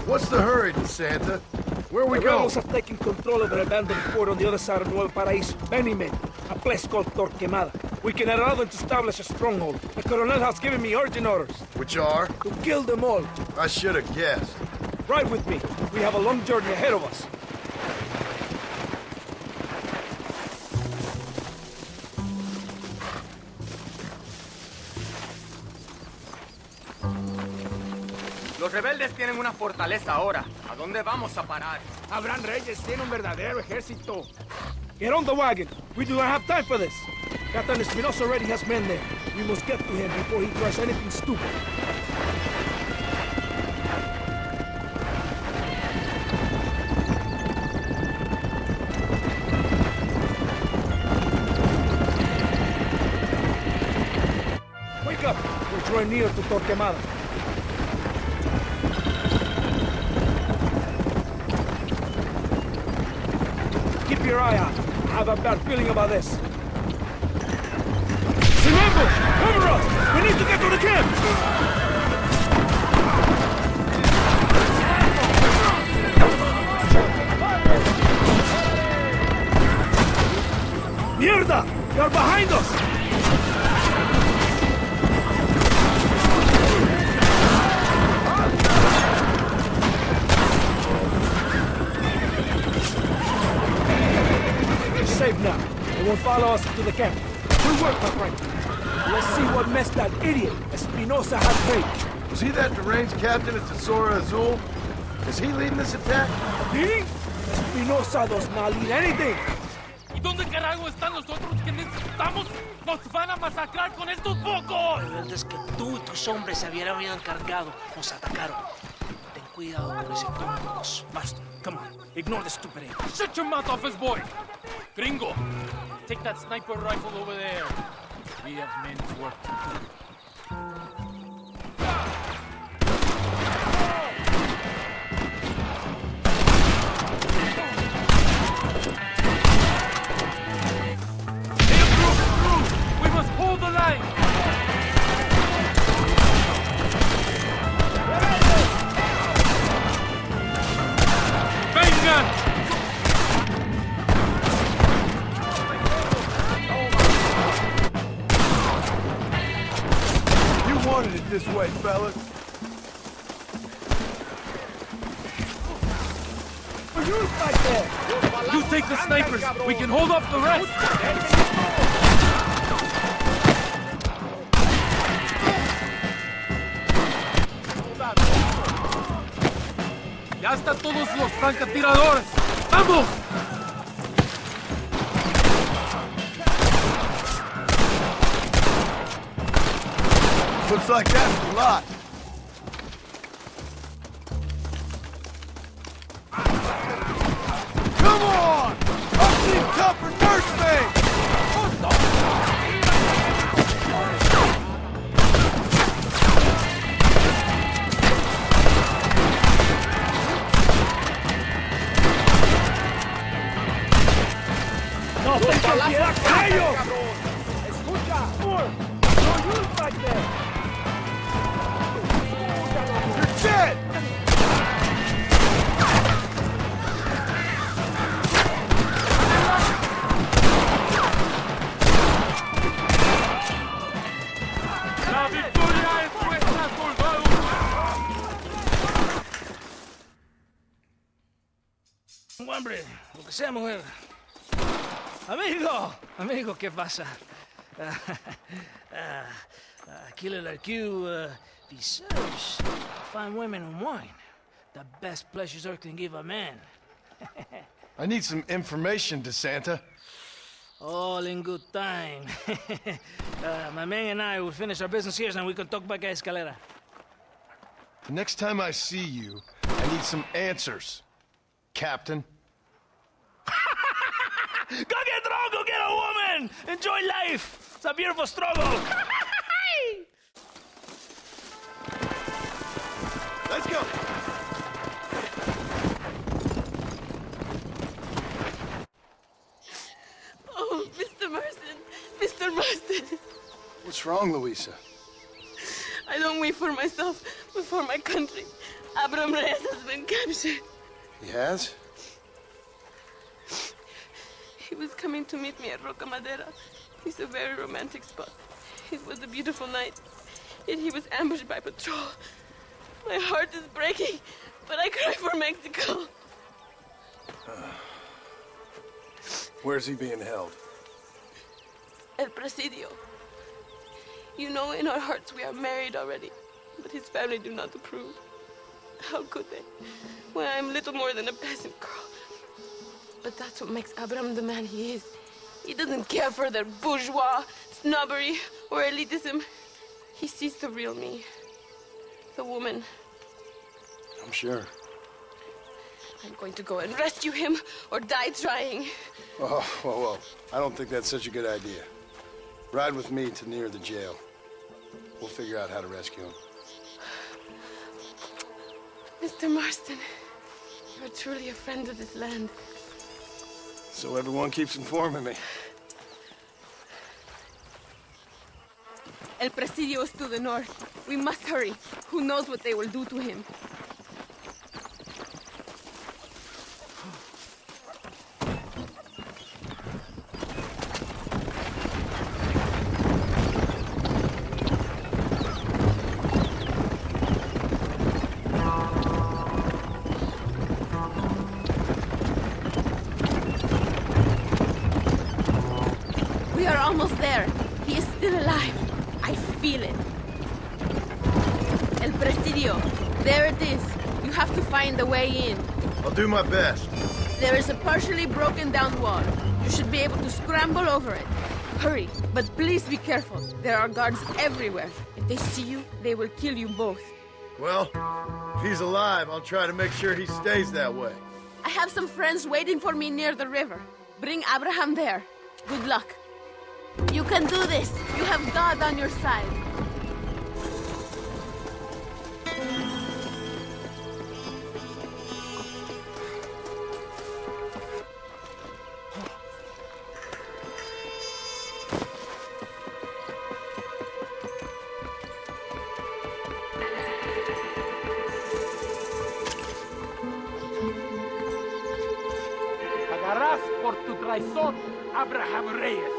What's the hurry, Santa? Where are we going? Rebels have taken control of an abandoned fort on the other side of Nuevo Paraíso. Many men. A place called Torquemada. We can allow them to establish a stronghold. The Colonel has given me urgent orders. Which are? To kill them all. I should have guessed. Ride with me. We have a long journey ahead of us. Los rebeldes tienen una fortaleza ahora. ¿A dónde vamos a parar? Abraham Reyes tiene un verdadero ejército. Get on the wagon. We do not have time for this. Captain Espinosa already has men there. We must get to him before he tries anything stupid. Wake up. We're drawing near to Torquemada. Keep your eye out. I have a bad feeling about this. It's an ambush! Cover us! We need to get to the camp! Mierda! They're behind us! Safe now. They won't follow us to the camp. Good work, my friend. Let's see what mess that idiot Espinosa has made. Was he that deranged captain at Tesoro Azul? Is he leading this attack? He? Espinosa does not lead anything. He ¿Dónde carajo están los otros que necesitamos? ¡Nos van a masacrar con estos pocos! La verdad es que tú y tus hombres se habían encargado. Nos atacaron. Ten cuidado con ese tomados. Marston, come on. Ignore the stupid ape. Shut your mouth, office boy! Gringo, take that sniper rifle over there. We have men's work to do. Hold the line! Venga! You wanted it this way, fellas. You take the snipers. We can hold off the rest. ¡Ya están todos los francotiradores! ¡Vamos! Looks like that's a lot. Come on! I've seen tougher nursemaids! ¡No tengas piedad con ellos! ¡Escucha! ¡No use like that! You're dead! ¡La victoria es nuestra, soldados! Hombre, lo que sea, mujer. Amigo, ¿qué pasa? Aquí el archive deserves fine women and wine. The best pleasures earth can give a man. I need some information, DeSanta. All in good time. My man and I will finish our business here and we can talk back at Escalera. The next time I see you, I need some answers, Captain. Go get drunk, go get a woman! Enjoy life! It's a beautiful struggle! Let's go! Oh, Mr. Marston! Mr. Marston! What's wrong, Louisa? I don't wait for myself, but for my country. Abraham Reyes has been captured. He has? He was coming to meet me at Roca Madera. It's a very romantic spot. It was a beautiful night, yet he was ambushed by patrol. My heart is breaking, but I cry for Mexico. Where's he being held? El Presidio. You know, in our hearts we are married already, but his family do not approve. How could they, when I am little more than a peasant girl? But that's what makes Abraham the man he is. He doesn't care for their bourgeois, snobbery, or elitism. He sees the real me. The woman. I'm sure. I'm going to go and rescue him or die trying. Oh, whoa. I don't think that's such a good idea. Ride with me to near the jail. We'll figure out how to rescue him. Mr. Marston, you're truly a friend of this land. So everyone keeps informing me. El Presidio is to the north. We must hurry. Who knows what they will do to him? We are almost there. He is still alive. I feel it. El Presidio. There it is. You have to find the way in. I'll do my best. There is a partially broken down wall. You should be able to scramble over it. Hurry, but please be careful. There are guards everywhere. If they see you, they will kill you both. Well, if he's alive, I'll try to make sure he stays that way. I have some friends waiting for me near the river. Bring Abraham there. Good luck. You can do this. You have God on your side. Pagarás por tu traición, Abraham Reyes.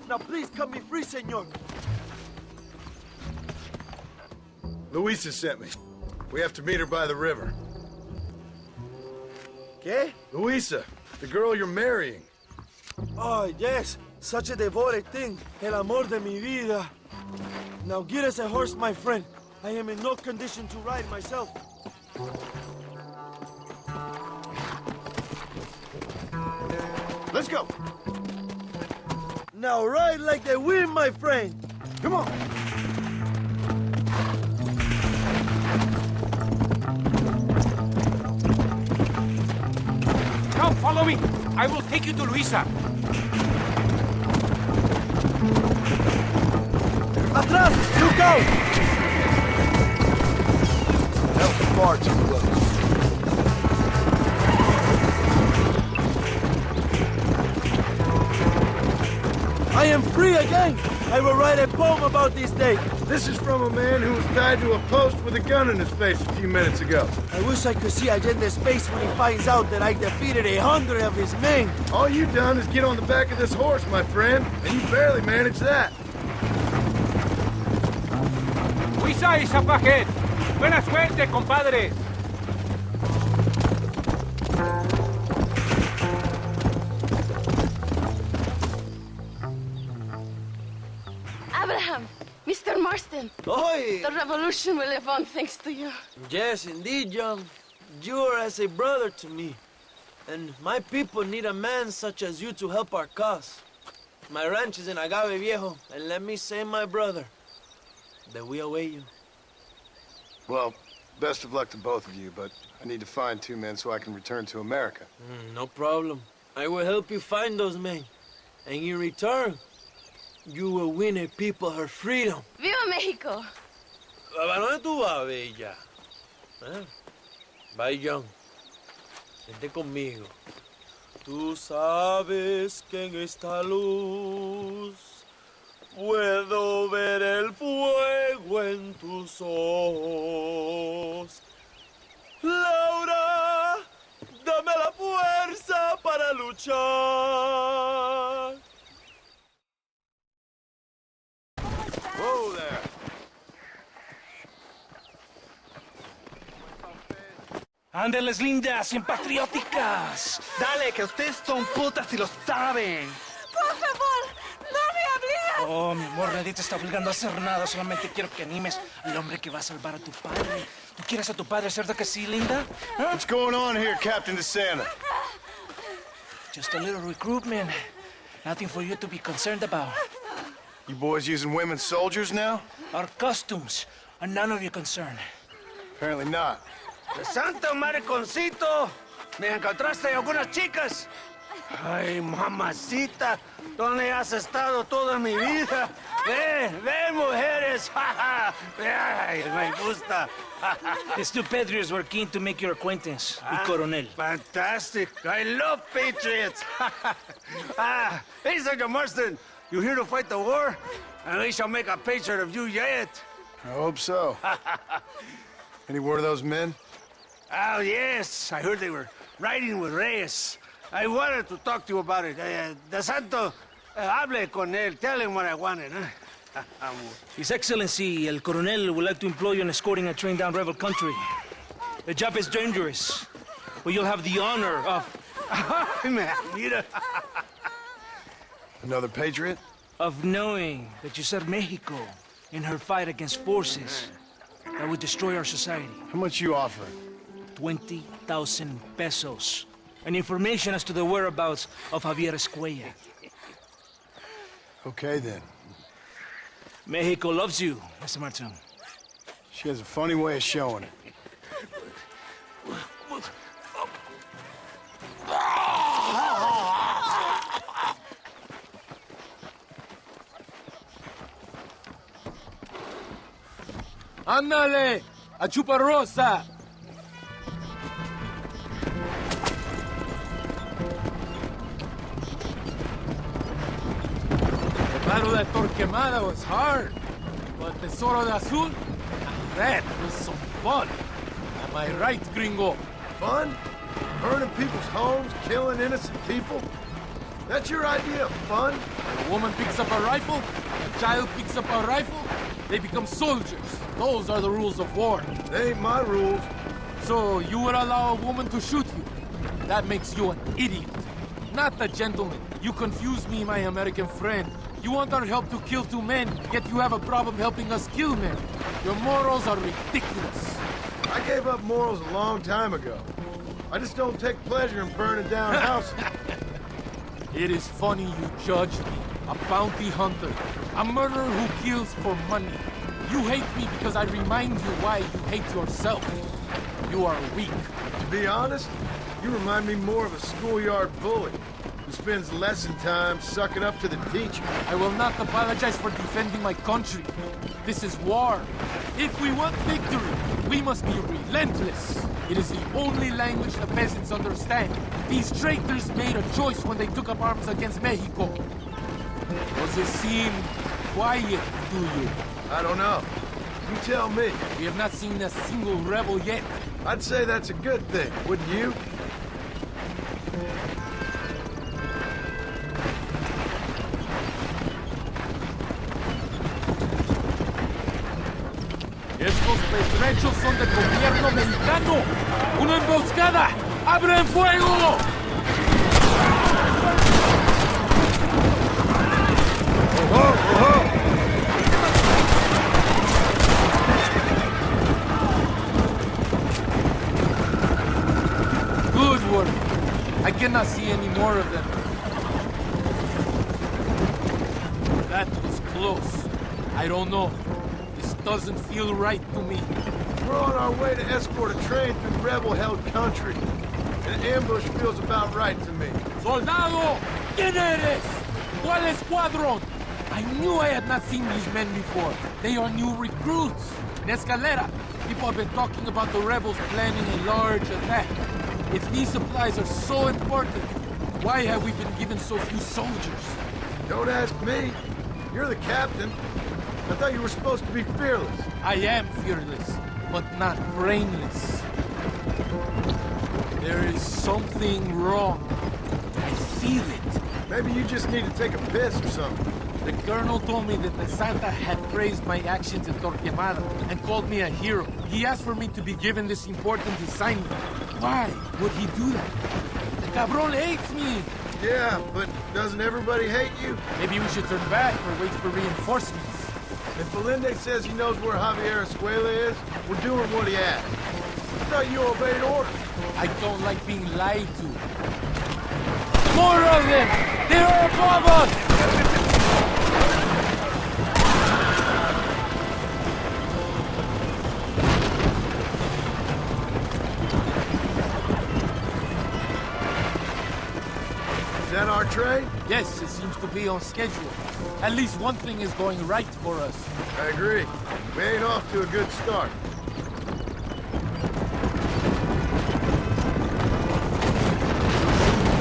Now please cut me free, senor. Luisa sent me. We have to meet her by the river. ¿Qué? Luisa, the girl you're marrying. Oh, yes. Such a devoted thing. El amor de mi vida. Now get us a horse, my friend. I am in no condition to ride myself. Let's go. Now ride like the wind, my friend. Come on. Come, follow me. I will take you to Luisa. Atrás, you go. That was far too close. I am free again! I will write a poem about this day. This is from a man who was tied to a post with a gun in his face a few minutes ago. I wish I could see Allende's face when he finds out that I defeated 100 of his men. All you've done is get on the back of this horse, my friend, and you barely managed that. Luisa is up ahead. Buena suerte, compadre. Abraham, Mr. Marston. Oi! The revolution will live on thanks to you. Yes, indeed, John. You are as a brother to me. And my people need a man such as you to help our cause. My ranch is in Agave Viejo, and let me say, my brother, that we await you. Well, best of luck to both of you, but I need to find 2 men so I can return to America. No problem. I will help you find those men. And in return, you will win a people her freedom. ¡Viva México! ¿A dónde tú vas, bella? Bye, John. Vente conmigo. Tú sabes que en esta luz puedo ver el fuego en tus ojos. Laura, dame la fuerza para luchar. Whoa there. Ándeles, lindas, bien patrióticas. Dale, que ustedes son putas y lo saben. Por favor, no me obligues. Oh, mi amor, nadie te está obligando a hacer nada. Solamente quiero que animes al hombre que va a salvar a tu padre. ¿Tú quieres a tu padre, cierto que sí, linda? ¿Ah? What's going on here, Captain DeSanta? Just a little recruitment. Nothing for you to be concerned about. You boys using women soldiers now? Our costumes are none of your concern. Apparently not. ¡Santo mariconcito! ¿Me encontraste algunas chicas? Ay, mamacita, ¿dónde has estado toda mi vida? Ven, mujeres. Ay, me gusta. These 2 patriots were keen to make your acquaintance, el coronel. Fantastic. I love patriots. Hey, Sergeant Marston, you here to fight the war? And we shall make a patriot of you yet. I hope so. Any word of those men? Oh, yes. I heard they were riding with Reyes. I wanted to talk to you about it. De Santo, hable con él. Tell him what I wanted, huh? His Excellency, El Coronel, would like to employ you in escorting a train down rebel country. The job is dangerous, but you'll have the honor of... Another patriot? Of knowing that you served Mexico in her fight against forces that would destroy our society. How much you offering? 20,000 pesos. And information as to the whereabouts of Javier Escuella. Okay, then. Mexico loves you, Mr. Marston. She has a funny way of showing it. Ándale, a Chuparrosa. The battle at Torquemada was hard, but Tesoro de Azul, that was some fun. Am I right, gringo? Fun? Burning people's homes, killing innocent people? That's your idea of fun? A woman picks up a rifle, a child picks up a rifle, they become soldiers. Those are the rules of war. They ain't my rules. So you would allow a woman to shoot you? That makes you an idiot. Not a gentleman. You confuse me, my American friend. You want our help to kill 2 men, yet you have a problem helping us kill men. Your morals are ridiculous. I gave up morals a long time ago. I just don't take pleasure in burning down houses. It is funny you judge me, a bounty hunter, a murderer who kills for money. You hate me because I remind you why you hate yourself. You are weak. To be honest, you remind me more of a schoolyard bully who spends lesson time sucking up to the teacher. I will not apologize for defending my country. This is war. If we want victory, we must be relentless. It is the only language the peasants understand. These traitors made a choice when they took up arms against Mexico. Does it seem quiet to you? I don't know. You tell me. We have not seen a single rebel yet. I'd say that's a good thing, wouldn't you? Estos pertrechos son del gobierno mexicano. ¡Una emboscada! ¡Abren fuego! Good work. I cannot see any more of them. That was close. I don't know. This doesn't feel right to me. We're on our way to escort a train through rebel-held country. An ambush feels about right to me. ¡Soldado! ¿Quién eres? ¿Cuál escuadrón? I knew I had not seen these men before. They are new recruits. In Escalera, people have been talking about the rebels planning a large attack. If these supplies are so important, why have we been given so few soldiers? Don't ask me. You're the captain. I thought you were supposed to be fearless. I am fearless, but not brainless. There is something wrong. I feel it. Maybe you just need to take a piss or something. The colonel told me that the Santa had praised my actions in Torquemada and called me a hero. He asked for me to be given this important assignment. Why would he do that? The cabron hates me. Yeah, but doesn't everybody hate you? Maybe we should turn back or wait for reinforcements. If Belinde says he knows where Javier Escuella is, we're doing what he asked. I thought you obeyed orders. I don't like being lied to. More of them! They are above us! Is that our train? Yes, it seems to be on schedule. At least one thing is going right for us. I agree. We ain't off to a good start.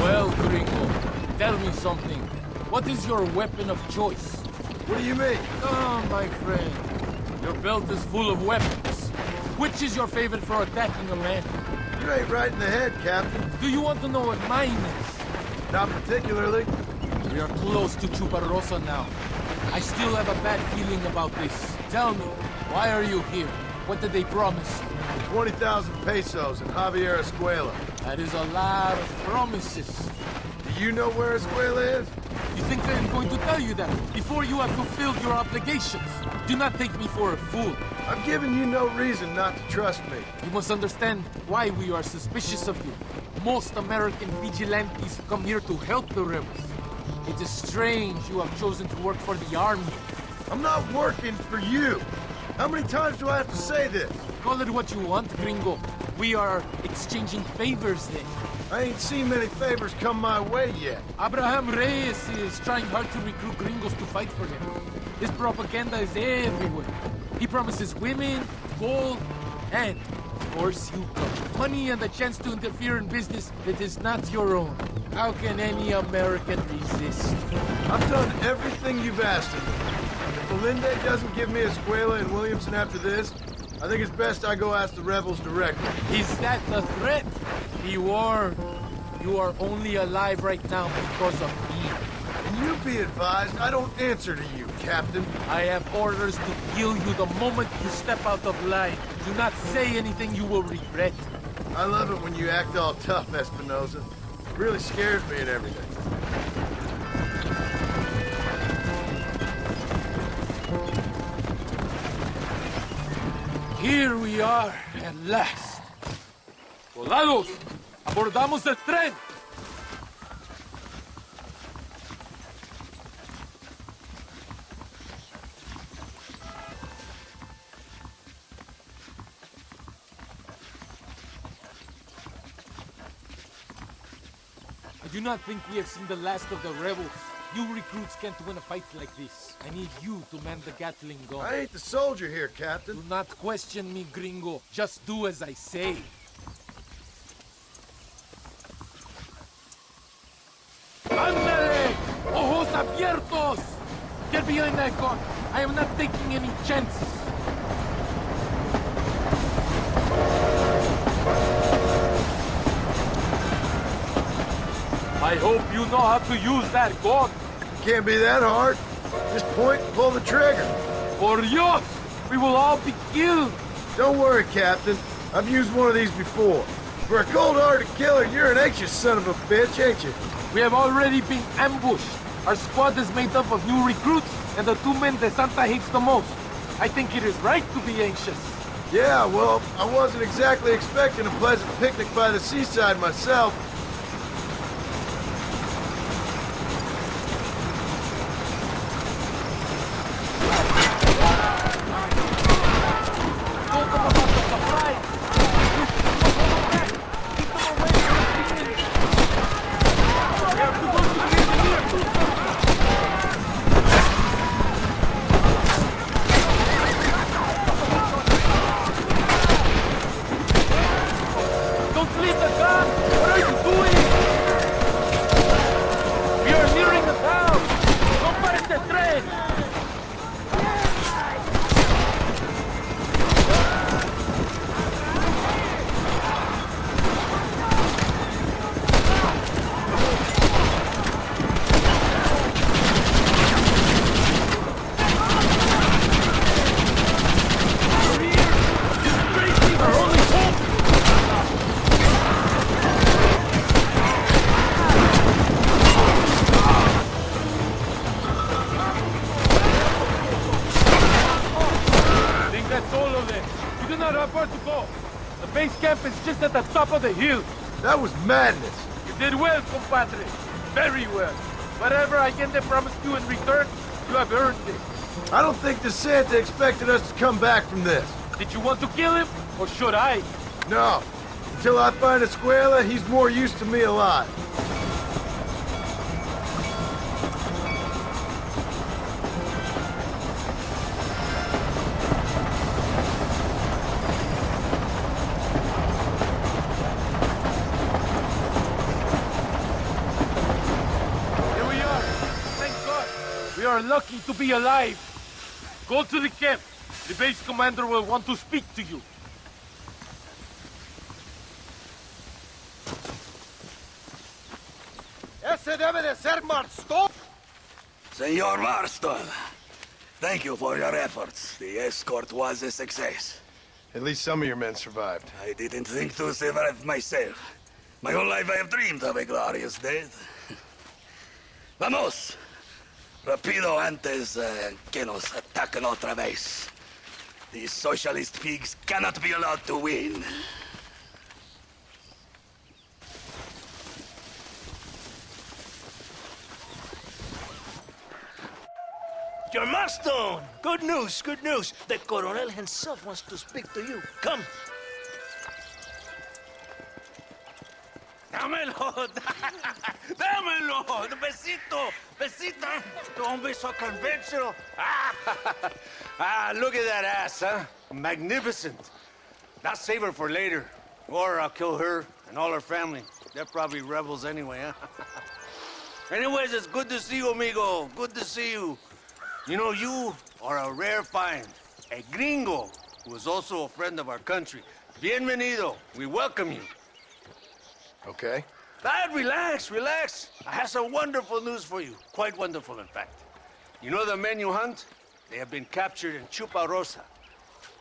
Well, gringo, tell me something. What is your weapon of choice? What do you mean? Oh, my friend. Your belt is full of weapons. Which is your favorite for attacking a man? You ain't right in the head, Captain. Do you want to know what mine is? Not particularly. We are close to Chuparosa now. I still have a bad feeling about this. Tell me, why are you here? What did they promise? 20,000 pesos in Javier Escuela. That is a lot of promises. Do you know where Escuela is? You think I'm going to tell you that before you have fulfilled your obligations? Do not take me for a fool. I'm giving you no reason not to trust me. You must understand why we are suspicious of you. Most American vigilantes come here to help the rebels. It is strange you have chosen to work for the army. I'm not working for you. How many times do I have to say this? Call it what you want, gringo. We are exchanging favors then. I ain't seen many favors come my way yet. Abraham Reyes is trying hard to recruit gringos to fight for him. His propaganda is everywhere. He promises women, gold, and, of course, you come. Money and the chance to interfere in business that is not your own. How can any American resist? I've done everything you've asked of me. If Belinde doesn't give me Escuela and Williamson after this, I think it's best I go ask the rebels directly. Is that the threat? Be warned. You are only alive right now because of me. And you be advised, I don't answer to you, Captain. I have orders to kill you the moment you step out of line. Do not say anything you will regret. I love it when you act all tough, Espinosa. It really scares me and everything. Here we are, at last. Soldados, abordamos el tren. I do not think we have seen the last of the rebels. You recruits can't win a fight like this. I need you to man the Gatling gun. I ain't the soldier here, Captain. Do not question me, gringo. Just do as I say. ¡Ándale! ¡Ojos abiertos! Get behind that gun. I am not taking any chances. I hope you know how to use that gun. Can't be that hard. Just point and pull the trigger. Por Dios! We will all be killed. Don't worry, Captain. I've used one of these before. For a cold-hearted killer, you're an anxious son of a bitch, ain't you? We have already been ambushed. Our squad is made up of new recruits and the two men that Santa hates the most. I think it is right to be anxious. Yeah, well, I wasn't exactly expecting a pleasant picnic by the seaside myself. At the top of the hill. That was madness. You did well, compadre. Very well. Whatever Allende promised you in return, you have earned it. I don't think the Santa expected us to come back from this. Did you want to kill him, or should I? No. Until I find Escuela, he's more used to me alive. We are lucky to be alive. Go to the camp. The base commander will want to speak to you. Ese debe de ser Marston. Senor Marston, thank you for your efforts. The escort was a success. At least some of your men survived. I didn't think to survive myself. My whole life I have dreamed of a glorious death. Vamos. Rapido antes que nos ataquen otra vez. These socialist pigs cannot be allowed to win. John Marston! Good news, good news. The Colonel himself wants to speak to you. Come. Dámelo, dámelo, besito, besita. Don't be so conventional. Look at that ass, huh? Magnificent. Now save her for later. Or I'll kill her and all her family. They're probably rebels anyway, huh? Anyways, it's good to see you, amigo. Good to see you. You know, you are a rare find. A gringo, who is also a friend of our country. Bienvenido. We welcome you. Okay. Relax, relax. I have some wonderful news for you. Quite wonderful, in fact. You know the men you hunt? They have been captured in Chuparosa.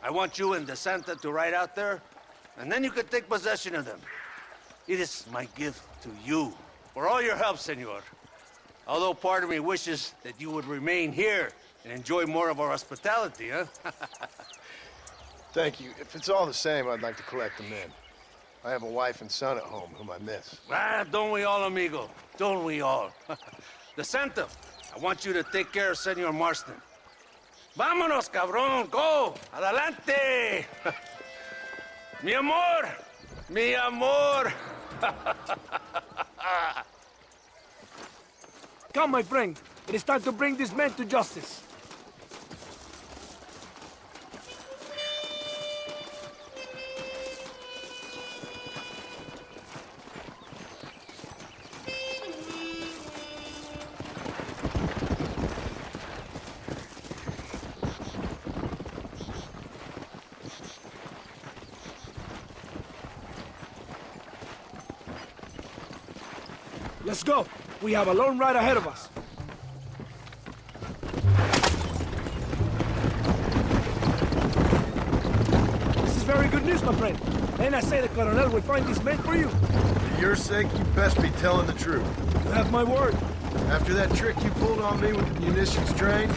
I want you and DeSanta to ride out there, and then you can take possession of them. It is my gift to you for all your help, senor. Although part of me wishes that you would remain here and enjoy more of our hospitality, huh? Thank you. If it's all the same, I'd like to collect them in. I have a wife and son at home whom I miss. Don't we all, amigo? Don't we all? DeSanta, I want you to take care of Senor Marston. Vámonos, cabrón, go! Adelante! Mi amor! Mi amor! Come, my friend. It is time to bring these men to justice. Let's go. We have a long ride ahead of us. This is very good news, my friend. And I say the Colonel will find these men for you. For your sake, you best be telling the truth. You have my word. After that trick you pulled on me with the munitions train,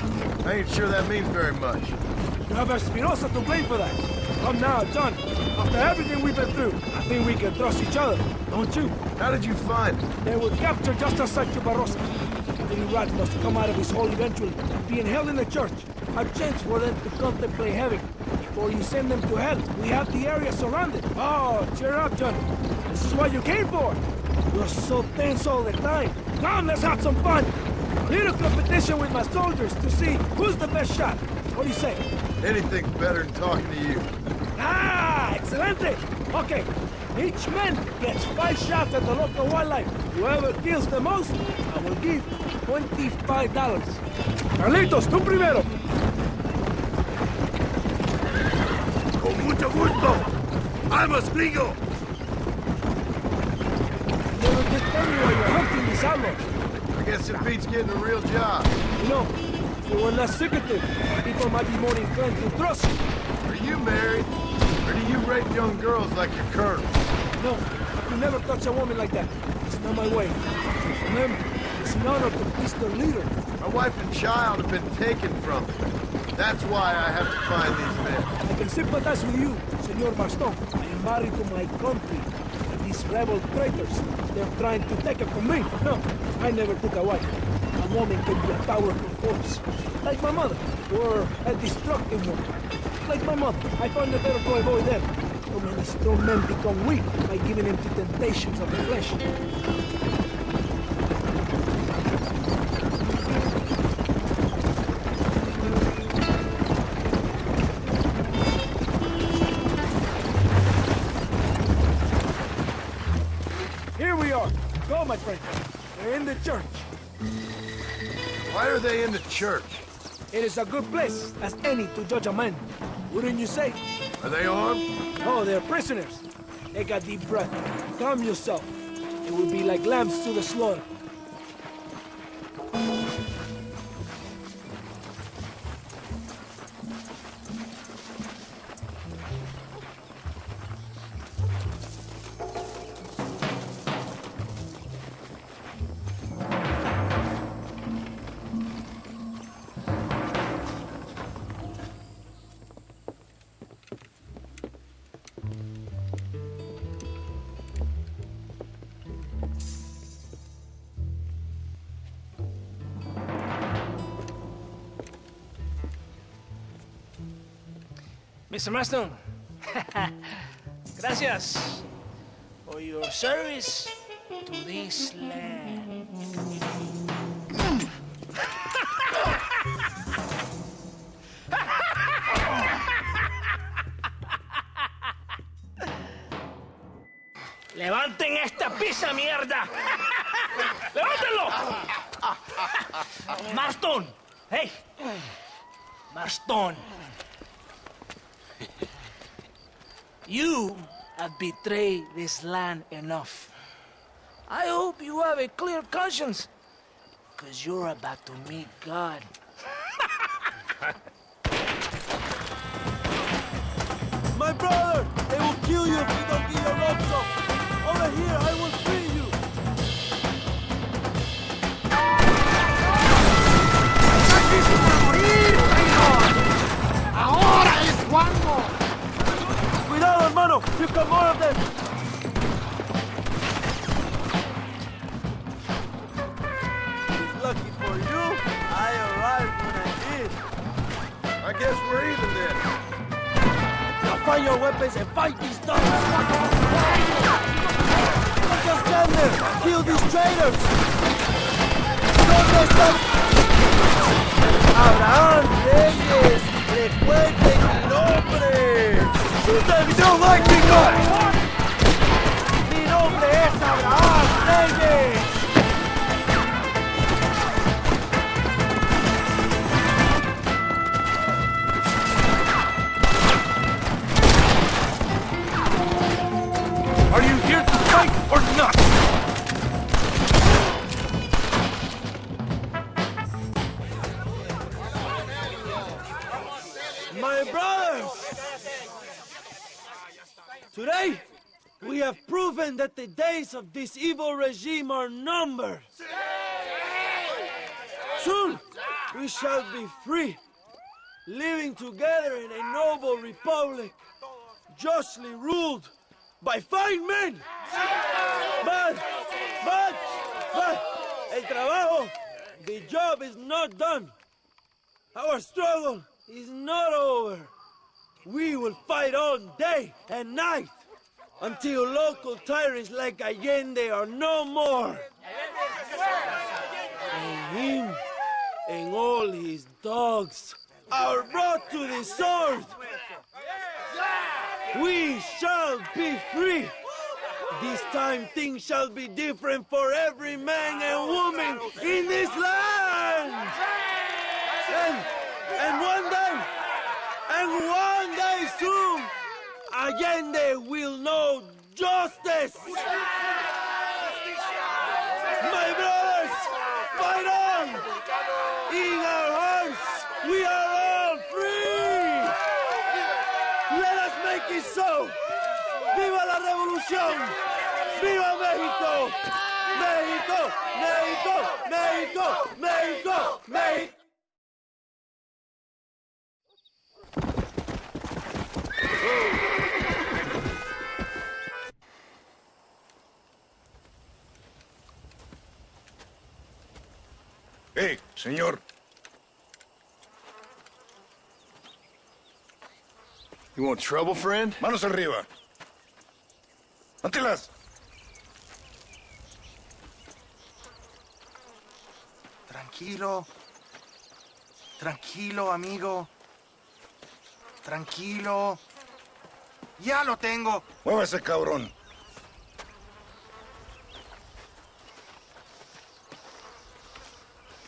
I ain't sure that means very much. You have Espinosa to blame for that. Come now, John. After everything we've been through, I think we can trust each other, don't you? How did you find them? They were captured just outside Chuparosa. The rat must come out of his hole eventually, being held in the church. A chance for them to contemplate heaven. Before you send them to hell, we have the area surrounded. Oh, cheer up, John. This is what you came for. You're so tense all the time. Come, let's have some fun. A little competition with my soldiers to see who's the best shot. What do you say? Anything's better than talking to you. Excelente! Okay, each man gets 5 shots at the local wildlife. Whoever kills the most, I will give $25. Carlitos, tú primero. Con mucho gusto. Vamos, gringo. Never did tell me why you're hunting these outlaws. I guess it beats getting a real job. You know, if you were less secretive, people might be more inclined to trust you. Are you married? Or do you rape young girls like your colonel? No, you never touch a woman like that. It's not my way. Remember, it's an honor to please the leader. My wife and child have been taken from me. That's why I have to find these men. I can sympathize with you, Senor Marston. I am married to my country. And these rebel traitors, they're trying to take it from me. No, I never took a wife. A woman can be a powerful force. Like my mother, or a destructive one. Like my mother, I find it better to avoid them. So many strong men become weak by giving in to temptations of the flesh. Here we are. Go, my friend. They're in the church. Why are they in the church? It is a good place as any to judge a man. Wouldn't you say? Are they armed? Oh, they're prisoners. Take a deep breath. Calm yourself. It will be like lambs to the slaughter. Mr. Marston, gracias for your service to this land. ¡Levanten esta pizza, mierda! ¡Levántenlo! Marston, hey, Marston. You have betrayed this land enough. I hope you have a clear conscience, because you're about to meet God. My brother! They will kill you if you don't get your ropes up! Over here, I will free you! ¡Ahora es cuando! Cuidado, hermano! You got more of them! It's lucky for you, I arrived when I did. I guess we're even then. Now find your weapons and fight these dogs! Don't just stand there! Kill these traitors! Don't mess up! Abraham Reyes, recuerden mi nombre! Shoot them, you don't like me, God! Mi nombre es Abraham Reyes! Are you here to fight or not? My brothers! Today, we have proven that the days of this evil regime are numbered. Soon, we shall be free, living together in a noble republic, justly ruled by fine men. But, el trabajo, the job is not done. Our struggle is not over. We will fight all day and night until local tyrants like Allende are no more. And him and all his dogs are brought to the sword. We shall be free. This time things shall be different for every man and woman in this land. And one day soon, Allende will know justice. My brothers, fight on! In our hearts, we are all free. Let us make it so. ¡Viva la revolución! ¡Viva México! ¡México! ¡México! ¡México! ¡México! ¡México! Hey, señor. You want trouble, friend? Manos arriba. ¡Antelas! Tranquilo. Tranquilo, amigo. Tranquilo. Ya lo tengo. Muévase, cabrón.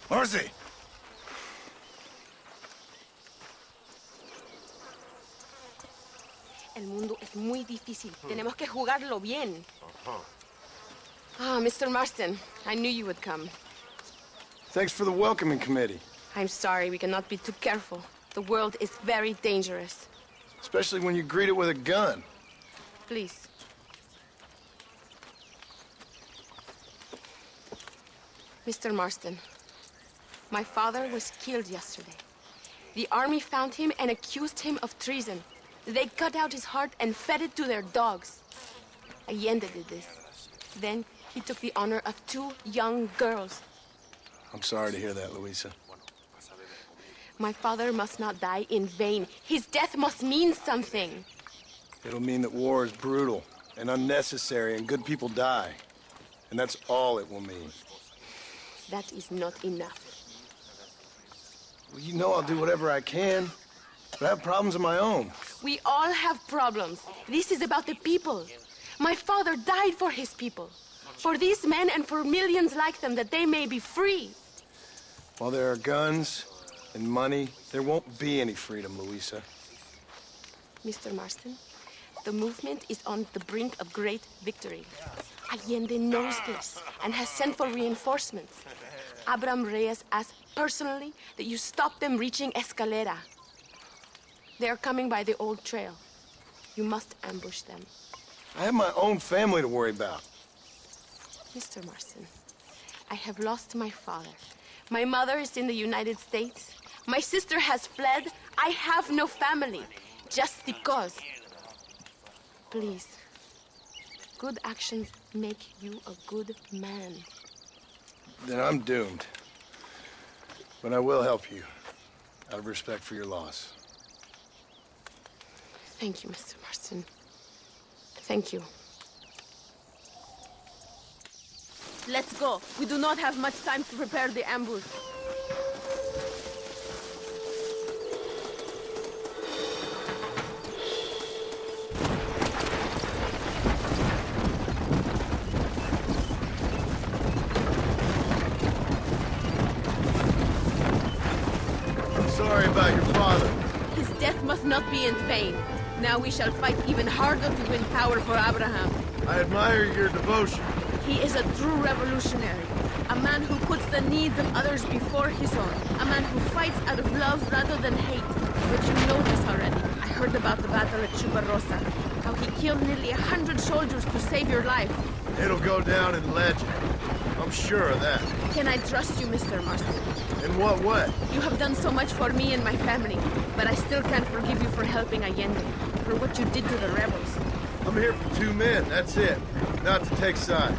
Muévase. El mundo es muy difícil. Tenemos que jugarlo bien. Ah, Mr. Marston, I knew you would come. Thanks for the welcoming committee. I'm sorry, we cannot be too careful. The world is very dangerous. Especially when you greet it with a gun. Please. Mr. Marston, my father was killed yesterday. The army found him and accused him of treason. They cut out his heart and fed it to their dogs. Allende did this. Then he took the honor of 2 young girls. I'm sorry to hear that, Luisa. My father must not die in vain. His death must mean something. It'll mean that war is brutal and unnecessary and good people die. And that's all it will mean. That is not enough. Well, you know I'll do whatever I can, but I have problems of my own. We all have problems. This is about the people. My father died for his people. For these men and for millions like them, that they may be free. While there are guns and money, there won't be any freedom, Luisa. Mr. Marston, the movement is on the brink of great victory. Allende knows this and has sent for reinforcements. Abraham Reyes asked personally that you stop them reaching Escalera. They are coming by the old trail. You must ambush them. I have my own family to worry about. Mr. Marston, I have lost my father. My mother is in the United States. My sister has fled. I have no family, just because. Please, good actions make you a good man. Then I'm doomed. But I will help you, out of respect for your loss. Thank you, Mr. Marston. Thank you. Let's go. We do not have much time to prepare the ambush. I'm sorry about your father. His death must not be in vain. Now we shall fight even harder to win power for Abraham. I admire your devotion. He is a true revolutionary. A man who puts the needs of others before his own. A man who fights out of love rather than hate. But you know this already. I heard about the battle at Chubarrosa. How he killed nearly 100 soldiers to save your life. It'll go down in legend. I'm sure of that. Can I trust you, Mr. Marston? In what way? You have done so much for me and my family, but I still can't forgive you for helping Allende, for what you did to the rebels. I'm here for 2 men, that's it. Not to take sides.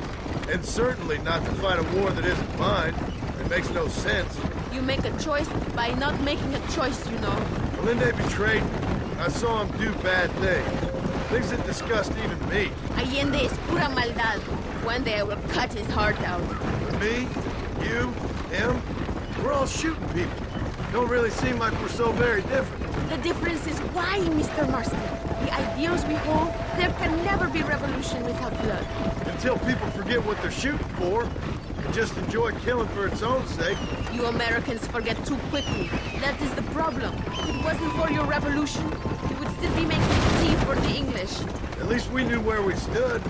And certainly not to fight a war that isn't mine. It makes no sense. You make a choice by not making a choice, you know. Allende betrayed me. I saw him do bad things. Things that disgust even me. Allende es pura maldad. One day I will cut his heart out. Me, you, him, we're all shooting people. Don't really seem like we're so very different. The difference is why, Mr. Marston. The ideals we hold, there can never be revolution without blood. Until people forget what they're shooting for and just enjoy killing for its own sake. You Americans forget too quickly. That is the problem. If it wasn't for your revolution, you would still be making tea for the English. At least we knew where we stood.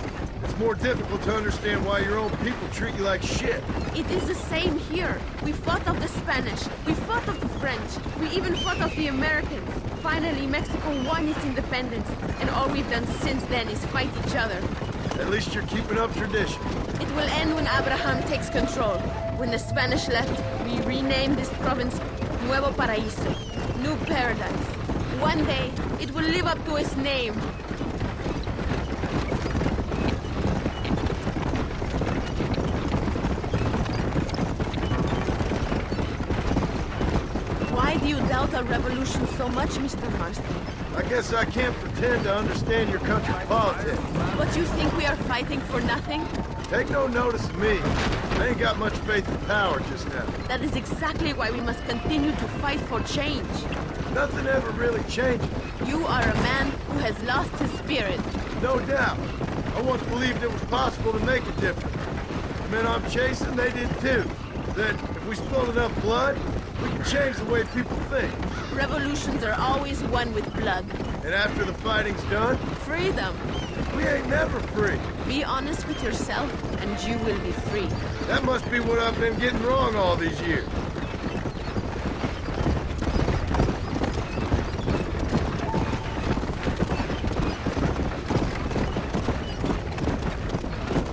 It's more difficult to understand why your own people treat you like shit. It is the same here. We fought off the Spanish. We fought off the French. We even fought off the Americans. Finally, Mexico won its independence, and all we've done since then is fight each other. At least you're keeping up tradition. It will end when Abraham takes control. When the Spanish left, we renamed this province Nuevo Paraíso, New Paradise. One day, it will live up to its name. Why do you doubt our revolution so much, Mr. Marston? I guess I can't pretend to understand your country's politics. But you think we are fighting for nothing? Take no notice of me. I ain't got much faith in power just now. That is exactly why we must continue to fight for change. Nothing ever really changes. You are a man who has lost his spirit. No doubt. I once believed it was possible to make a difference. The men I'm chasing, they did too. That if we spilled enough blood, we can change the way people think. Revolutions are always won with blood. And after the fighting's done? Freedom. We ain't never free. Be honest with yourself, and you will be free. That must be what I've been getting wrong all these years.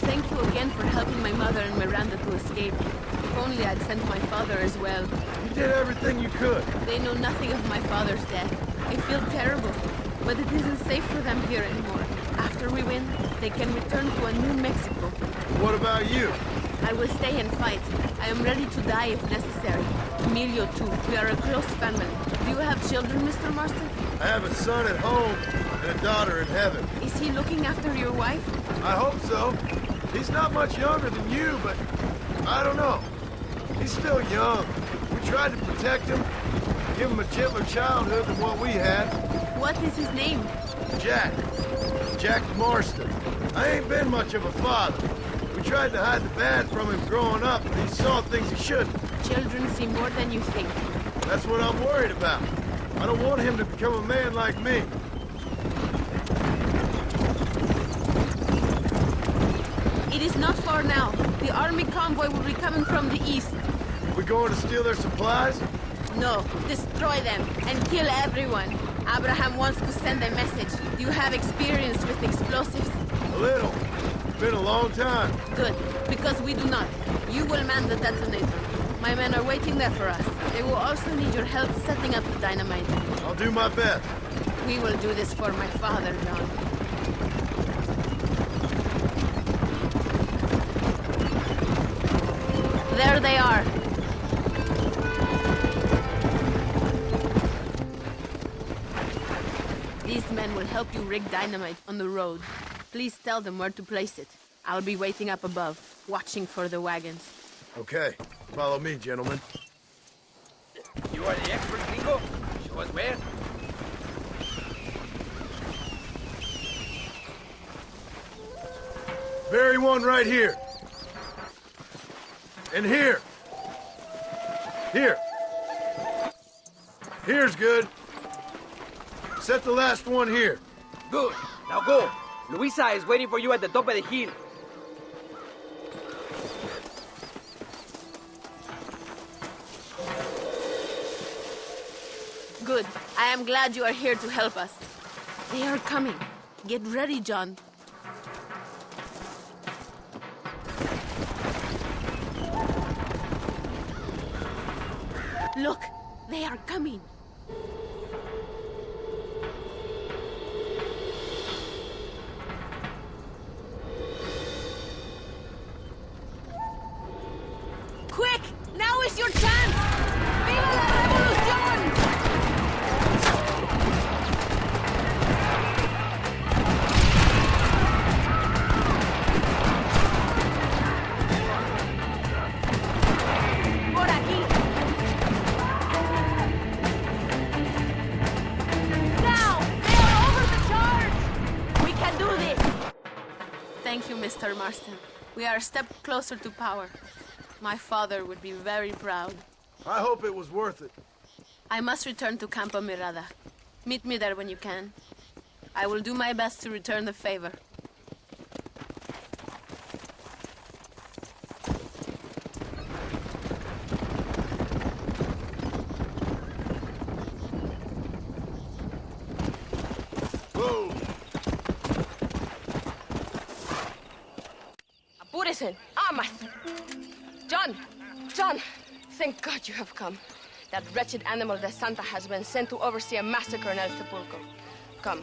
Thank you again for helping my mother and Miranda to escape. If only I'd sent my father as well. You did everything you could. They know nothing of my father's death. I feel terrible, but it isn't safe for them here anymore. After we win, they can return to a new Mexico. What about you? I will stay and fight. I am ready to die if necessary. Emilio, too. We are a close family. Do you have children, Mr. Marston? I have a son at home and a daughter in heaven. Is he looking after your wife? I hope so. He's not much younger than you, but I don't know. He's still young. We tried to protect him, give him a gentler childhood than what we had. What is his name? Jack. Jack Marston. I ain't been much of a father. We tried to hide the bad from him growing up, but he saw things he shouldn't. Children see more than you think. That's what I'm worried about. I don't want him to become a man like me. It is not far now. The army convoy will be coming from the east. We going to steal their supplies? No, destroy them and kill everyone. Abraham wants to send a message. Do you have experience with explosives? A little. It's been a long time. Good, because we do not. You will man the detonator. My men are waiting there for us. They will also need your help setting up the dynamite. I'll do my best. We will do this for my father, John. There they are. These men will help you rig dynamite on the road. Please tell them where to place it. I'll be waiting up above, watching for the wagons. Okay. Follow me, gentlemen. You are the expert, Gringo? Show us where. Bury one right here. And here. Here. Here's good. Set the last one here. Good. Now go. Luisa is waiting for you at the top of the hill. Good. I am glad you are here to help us. They are coming. Get ready, John. Look, they are coming. Quick! Now is your chance! ¡Viva la revolución! Por aquí. Now! They are over the charge! We can do this! Thank you, Mr. Marston. We are a step closer to power. My father would be very proud. I hope it was worth it. I must return to Campo Mirada. Meet me there when you can. I will do my best to return the favor. Whoa! Apúrese. Amas. John, thank God you have come. That wretched animal de Santa has been sent to oversee a massacre in El Sepulcro. Come,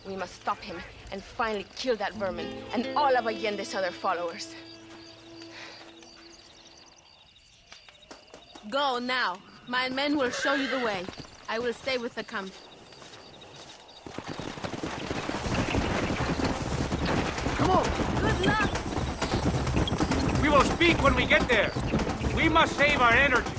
we must stop him and finally kill that vermin and all of Allende's other followers. Go now. My men will show you the way. I will stay with the camp. Come on! Good luck! We will speak when we get there. We must save our energy.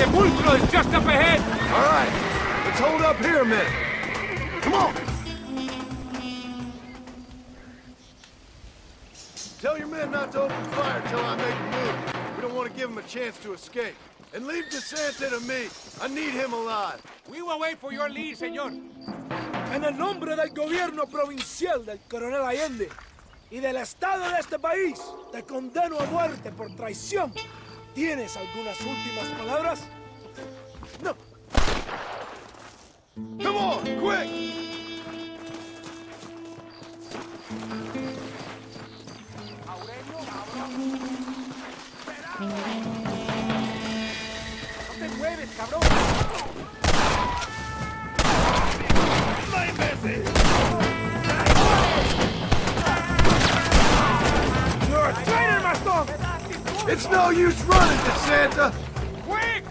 sepulcro is just up ahead. All right, let's hold up here a minute. Come on. Tell your men not to open fire till I make a move. We don't want to give them a chance to escape. And leave DeSanta to me. I need him alive. We will wait for your lead, señor. En el nombre del gobierno provincial del coronel Allende y del estado de este país, te condeno a muerte por traición. ¿Tienes algunas últimas palabras? No. Come on, quick! No te mueves, cabrón. ¡No imbécil! You're a traitor, Marston! It's no use running, DeSanta! Quick!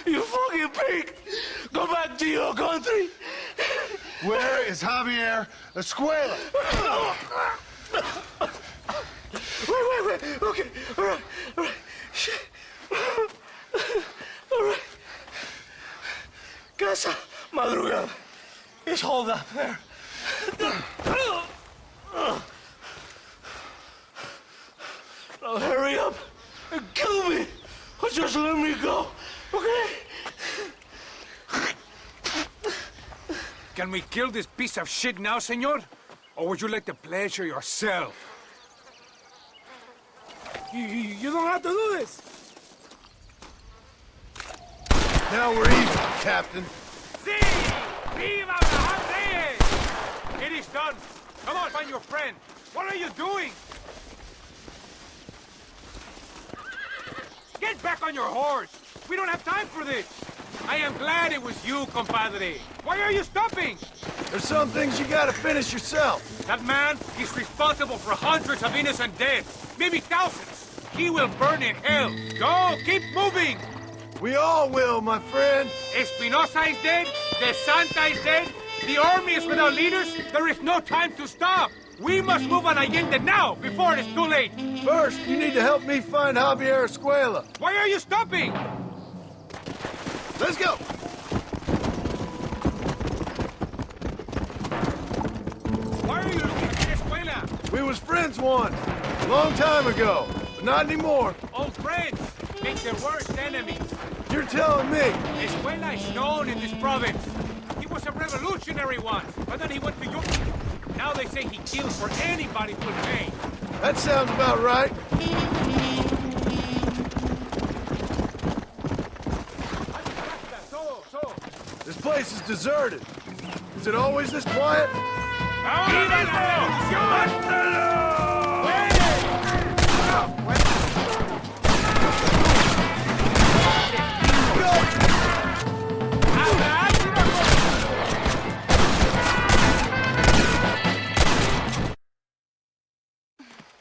You fucking pig! Go back to your country! Where is Javier Escuela? Wait. Okay, all right. Shit. All right. Casa Madrugada. It's hold up there. Now hurry up and kill me, or just let me go, okay? Can we kill this piece of shit now, señor? Or would you like to pleasure yourself? You don't have to do this. Now we're even, Captain. Sí! Viva la Reyes! It is done. Come on, find your friend. What are you doing? Get back on your horse. We don't have time for this. I am glad it was you, compadre. Why are you stopping? There's some things you gotta finish yourself. That man is responsible for hundreds of innocent deaths, maybe thousands. He will burn in hell. Go, keep moving. We all will, my friend. Espinosa is dead. De Santa is dead. The army is without leaders. There is no time to stop. We must move on Allende now, before it is too late. First, you need to help me find Javier Escuela. Why are you stopping? Let's go. Why are you looking at Escuela? We was friends once, a long time ago, but not anymore. Old friends make their worst enemies. You're telling me? Escuela is known in this province. He was a revolutionary once, but then he went to Europe. Now they say he kills for anybody who will pay. That sounds about right. This place is deserted. Is it always this quiet?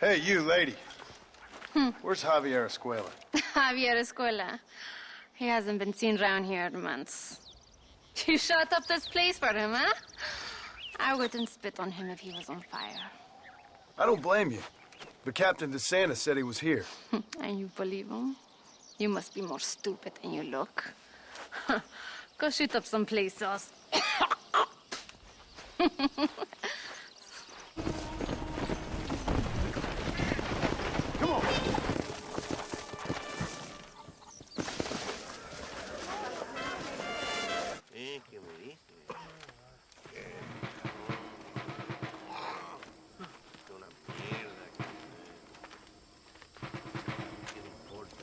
Hey, you, lady. Where's Javier Escuela? Javier Escuela. He hasn't been seen around here in months. You shut up this place for him, huh? I wouldn't spit on him if he was on fire. I don't blame you. But Captain DeSanta said he was here. And you believe him? You must be more stupid than you look. Go shoot up some play sauce. Come on.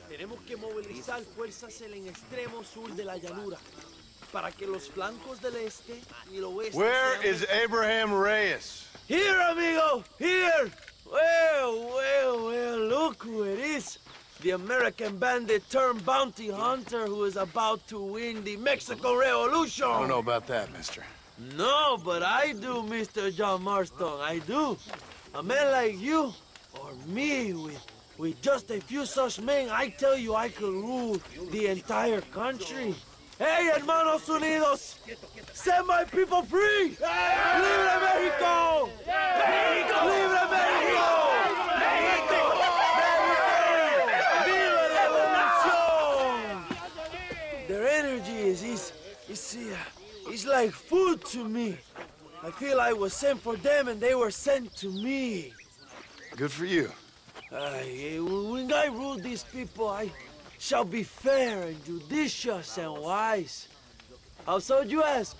Tenemos que movilizar fuerzas en el extremo sur de la llanura para que los flancos del este y el oeste. Where is Abraham Reyes? Here, amigo, here. Well, look who it is. The American bandit turned bounty hunter who is about to win the Mexican Revolution. I don't know about that, mister. No, but I do, Mr. John Marston, I do. A man like you, or me with With just a few such men, I tell you I could rule the entire country. Hey, hermanos unidos! Set my people free! Libre Mexico! Mexico! Libre Mexico! Mexico! Viva Revolución! Their energy is like food to me. I feel I was sent for them and they were sent to me. Good for you. When I rule these people, I shall be fair and judicious and wise. How so, you ask?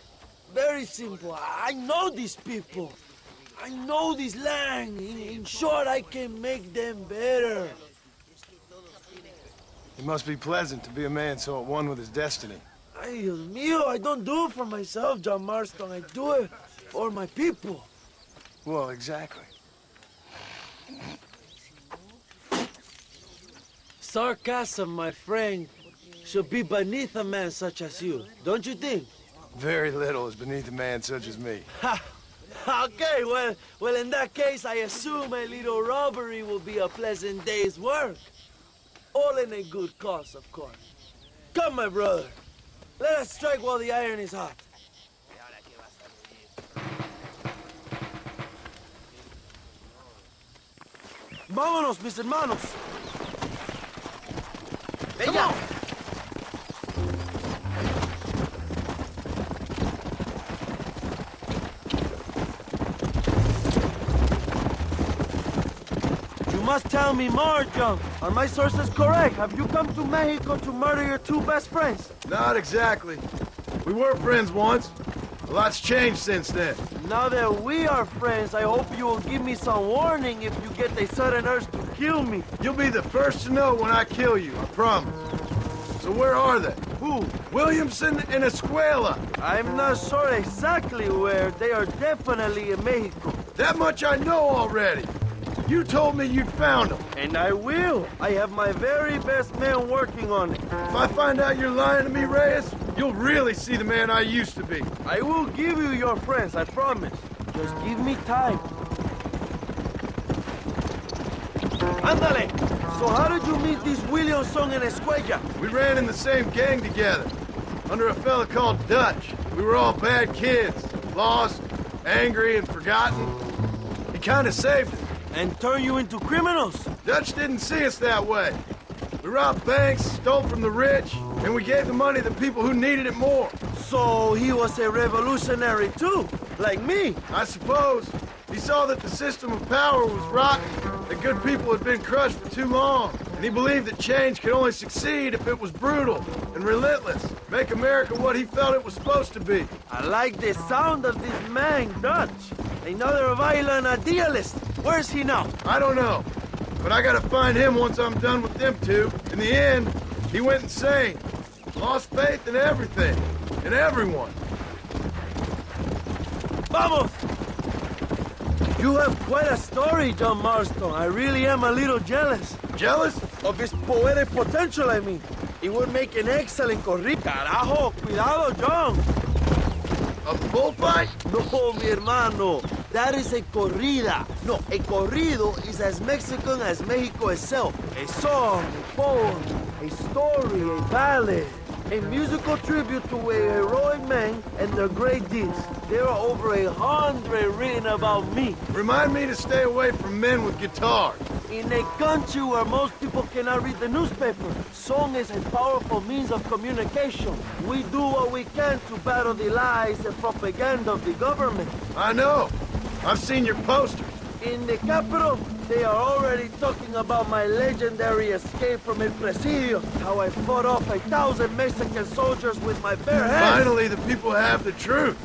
Very simple. I know these people. I know this land. In short, I can make them better. It must be pleasant to be a man so at one with his destiny. Ay, Dios mío, I don't do it for myself, John Marston. I do it for my people. Well, exactly. Sarcasm, my friend, should be beneath a man such as you, don't you think? Very little is beneath a man such as me. Ha! Okay, well, in that case, I assume a little robbery will be a pleasant day's work. All in a good cause, of course. Come, my brother. Let us strike while the iron is hot. Vámonos, mis hermanos. Come on! You must tell me more, John. Are my sources correct? Have you come to Mexico to murder your two best friends? Not exactly. We were friends once. A lot's changed since then. Now that we are friends, I hope you will give me some warning if you get a sudden urge to kill me. You'll be the first to know when I kill you, I promise. So where are they? Who? Williamson and Escuela. I'm not sure exactly where. They are definitely in Mexico. That much I know already. You told me you'd found them. And I will. I have my very best men working on it. If I find out you're lying to me, Reyes, you'll really see the man I used to be. I will give you your friends, I promise. Just give me time. Ándale! So how did you meet these Williamson and Escuella? We ran in the same gang together, under a fella called Dutch. We were all bad kids, lost, angry, and forgotten. He kind of saved us. And turned you into criminals? Dutch didn't see us that way. We robbed banks, stole from the rich, and we gave the money to people who needed it more. So he was a revolutionary too, like me? I suppose. He saw that the system of power was rotten, that good people had been crushed for too long, and he believed that change could only succeed if it was brutal and relentless, make America what he felt it was supposed to be. I like the sound of this man, Dutch. Another violent idealist. Where's he now? I don't know, but I gotta find him once I'm done with them two. In the end, he went insane, lost faith in everything, and everyone. Vamos! You have quite a story, John Marston. I really am a little jealous. Jealous? Of his poetic potential, I mean. He would make an excellent corrido. Carajo, cuidado, John. A bullfight? No, mi hermano. That is a corrida. No, a corrido is as Mexican as Mexico itself. A song, a poem, a story, a ballad. A musical tribute to a heroic man and their great deeds. There are over 100 written about me. Remind me to stay away from men with guitars. In a country where most people cannot read the newspaper, song is a powerful means of communication. We do what we can to battle the lies and propaganda of the government. I know. I've seen your posters. In the capital, they are already talking about my legendary escape from El Presidio, how I fought off 1,000 Mexican soldiers with my bare hands. Finally, the people have the truth.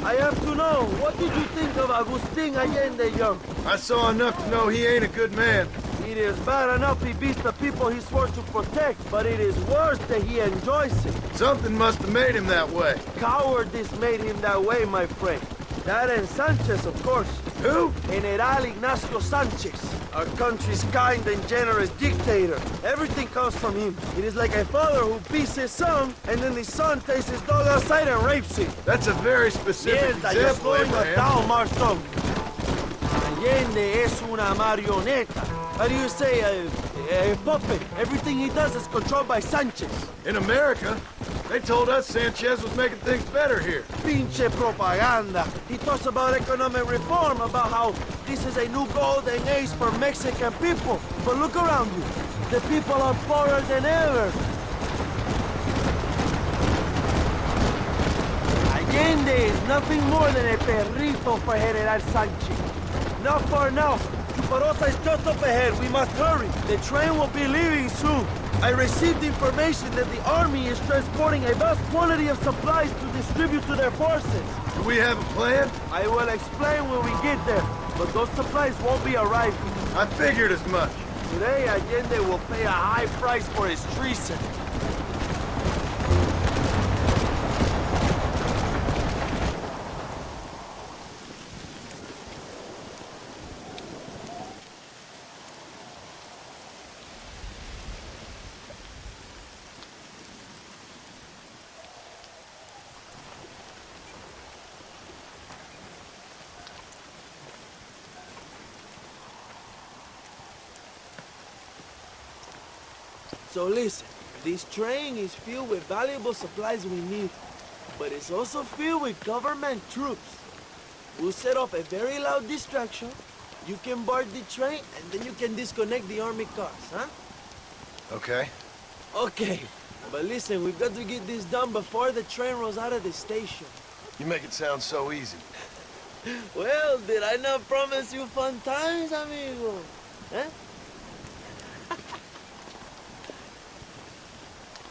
I have to know, what did you think of Agustin Allende, young? I saw enough to know he ain't a good man. It is bad enough he beats the people he swore to protect, but it is worse that he enjoys it. Something must have made him that way. Cowardice made him that way, my friend. That and Sanchez, of course. Who? General Ignacio Sanchez, our country's kind and generous dictator. Everything comes from him. It is like a father who beats his son, and then the son takes his dog outside and rapes him. That's a very specific example, Yes, you're slowing us down, Marston. Allende es una marioneta. How do you say, a puppet? Everything he does is controlled by Sanchez. In America, they told us Sanchez was making things better here. Pinche propaganda. He talks about economic reform, about how this is a new golden age for Mexican people. But look around you. The people are poorer than ever. Allende is nothing more than a perrito for General Sanchez. Not far now. Chuparosa is just up ahead. We must hurry. The train will be leaving soon. I received information that the army is transporting a vast quantity of supplies to distribute to their forces. Do we have a plan? I will explain when we get there, but those supplies won't be arriving. I figured as much. Today, Allende will pay a high price for his treason. So listen, this train is filled with valuable supplies we need, but it's also filled with government troops. We'll set off a very loud distraction. You can board the train, and then you can disconnect the army cars, huh? Okay. Okay, but listen, we've got to get this done before the train rolls out of the station. You make it sound so easy. Well, did I not promise you fun times, amigo? Huh?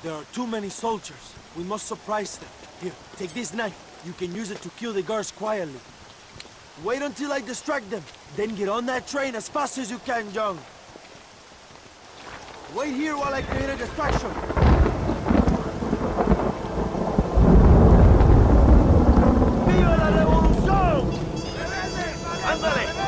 There are too many soldiers. We must surprise them. Here, take this knife. You can use it to kill the guards quietly. Wait until I distract them. Then get on that train as fast as you can, John. Wait here while I create a distraction. ¡Viva la revolución! ¡Ándale!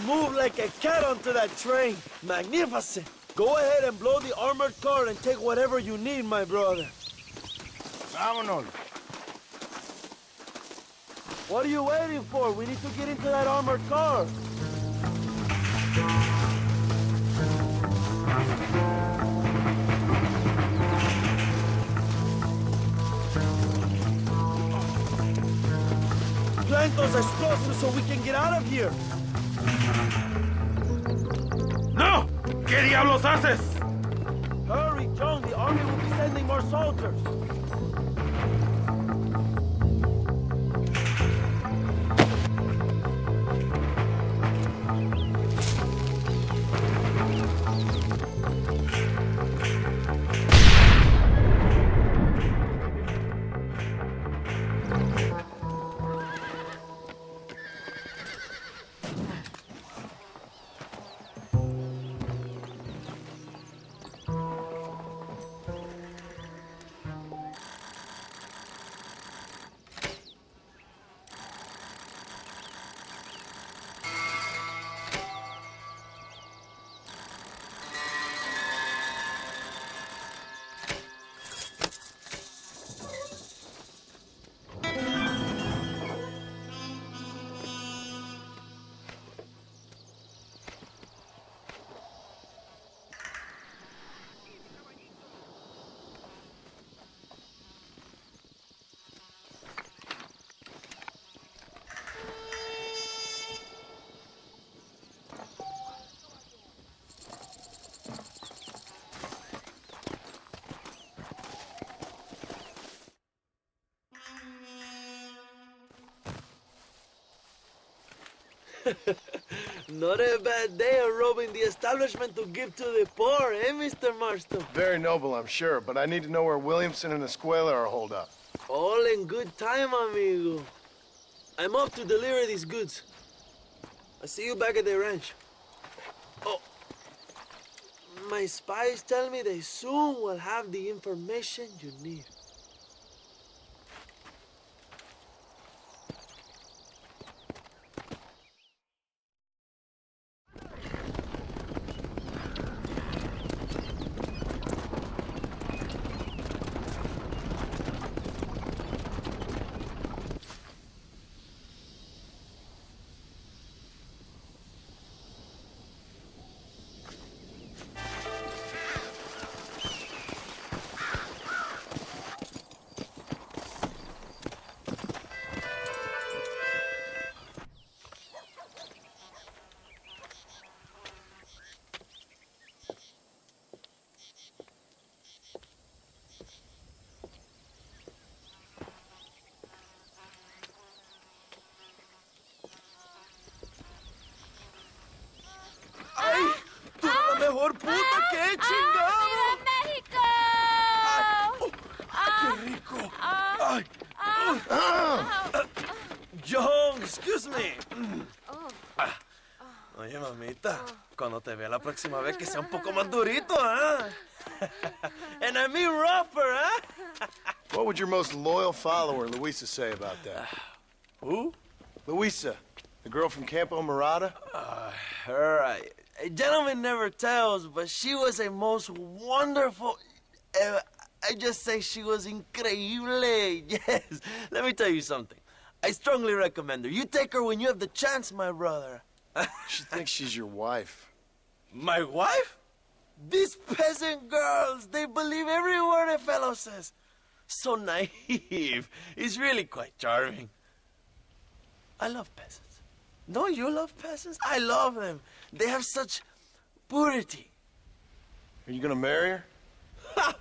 Move like a cat onto that train. Magnificent. Go ahead and blow the armored car and take whatever you need, my brother. Vámonos. What are you waiting for? We need to get into that armored car. plant those explosives so we can get out of here. No! ¿Qué diablos haces? Hurry, John. The army will be sending more soldiers. Not a bad day of robbing the establishment to give to the poor, eh, Mr. Marston? Very noble, I'm sure, but I need to know where Williamson and Escuela are holed up. All in good time, amigo. I'm off to deliver these goods. I'll see you back at the ranch. Oh, my spies tell me they soon will have the information you need. ¡Mejor puta que he chingado! ¡México! ¡Qué rico! Ay. John, excuse me. Oye, mamita, cuando te vea la próxima vez que sea un poco más durito, ¿eh? And I mean rougher, ¿eh? What would your most loyal follower, Luisa, say about that? Who? Luisa, the girl from Campo Morada? Her, a gentleman never tells, but she was a most wonderful... I just say she was increíble. Yes. Let me tell you something. I strongly recommend her. You take her when you have the chance, my brother. She thinks she's your wife. My wife? These peasant girls, they believe every word a fellow says. So naive. It's really quite charming. I love peasants. Don't you love peasants? I love them. They have such purity. Are you gonna marry her? Ha!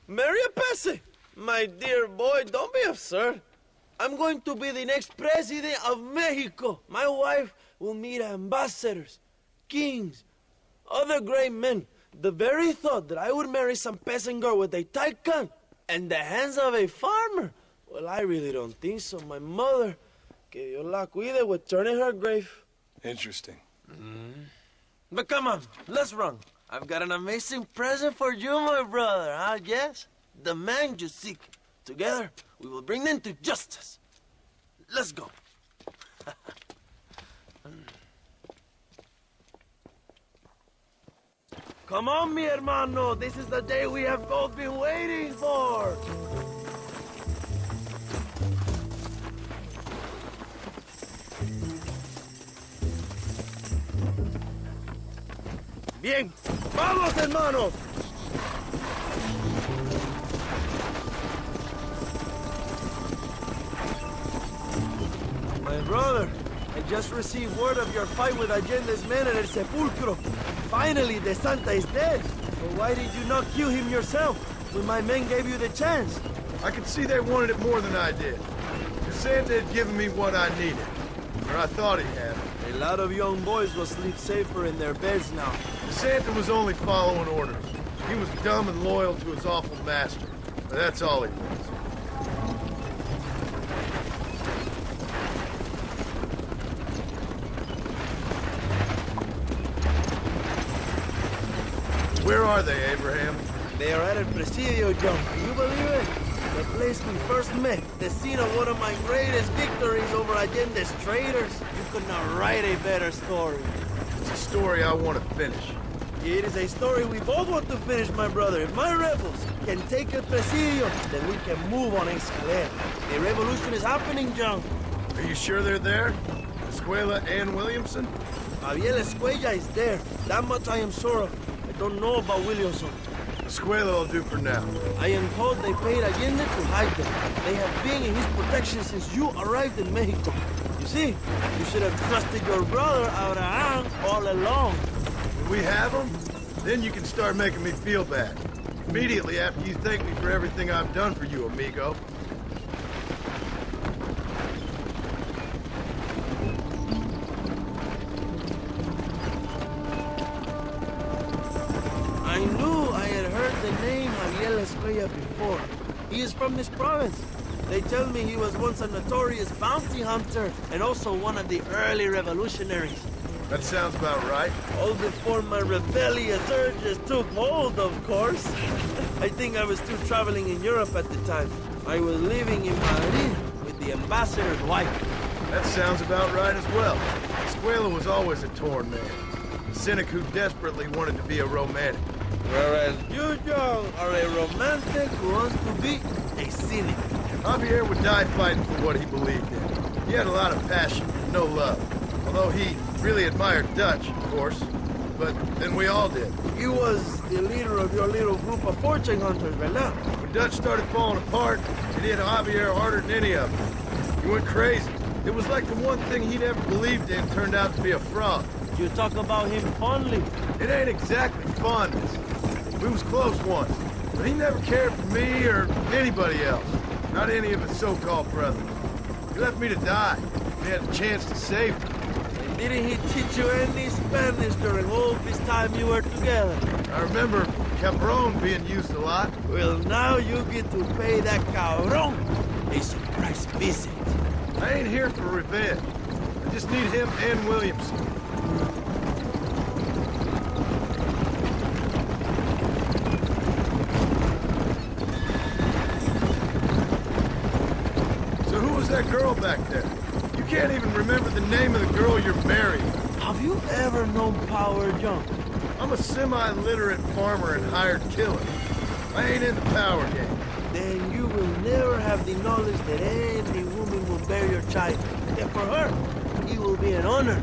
Marry a peasant? My dear boy, don't be absurd. I'm going to be the next president of Mexico. My wife will meet ambassadors, kings, other great men. The very thought that I would marry some peasant girl with a tight gun and the hands of a farmer, well, I really don't think so. My mother, que Dios la cuide, would turn in her grave. Interesting. But come on, let's run. I've got an amazing present for you, my brother, huh? Yes? The man you seek. Together, we will bring them to justice. Let's go. Come on, mi hermano. This is the day we have both been waiting for. Bien. ¡Vamos, hermanos! My brother, I just received word of your fight with Allende's men at El Sepulcro. Finally, the Santa is dead. But why did you not kill him yourself when my men gave you the chance? I could see they wanted it more than I did. The Santa had given me what I needed. Or I thought he had. A lot of young boys will sleep safer in their beds now. The Santa was only following orders. He was dumb and loyal to his awful master. But that's all he was. Where are they, Abraham? They are at El Presidio, John. Can you believe it? The place we first met. The scene of one of my greatest victories over Allende's traitors. You could not write a better story. It's a story I want to finish. It is a story we both want to finish, my brother. If my rebels can take El Presidio, then we can move on Escalera. The revolution is happening, John. Are you sure they're there? Escuela and Williamson? Javier Escuella is there. That much I am sure of. I don't know about Williamson. Escuela will do for now. I am told they paid Allende to hide them. They have been in his protection since you arrived in Mexico. You see, you should have trusted your brother, Abraham, all along. When we have them, then you can start making me feel bad. Immediately after you thank me for everything I've done for you, amigo. I knew I had heard the name Javier Escuella before. He is from this province. They tell me he was once a notorious bounty hunter and also one of the early revolutionaries. That sounds about right. All before my rebellious urges took hold, of course. I think I was still traveling in Europe at the time. I was living in Madrid with the ambassador's wife. That sounds about right as well. Escuela was always a torn man. A cynic who desperately wanted to be a romantic. Whereas you, Joe, are a romantic who wants to be a cynic. Javier would die fighting for what he believed in. He had a lot of passion, no love. Although he really admired Dutch, of course. But then we all did. He was the leader of your little group of fortune hunters, ¿verdad? When Dutch started falling apart, it hit Javier harder than any of them. He went crazy. It was like the one thing he'd ever believed in turned out to be a fraud. You talk about him fondly. It ain't exactly fondness. We was close once, but he never cared for me or anybody else. Not any of his so-called brothers. He left me to die. He had a chance to save me. And didn't he teach you any Spanish during all this time you were together? I remember cabron being used a lot. Well, now you get to pay that cabron a surprise visit. I ain't here for revenge. I just need him and Williamson. That girl back there. You can't even remember the name of the girl you're marrying. Have you ever known power, John? I'm a semi-literate farmer and hired killer. I ain't in the power game. Then you will never have the knowledge that any woman will bear your child. And for her, it will be an honor.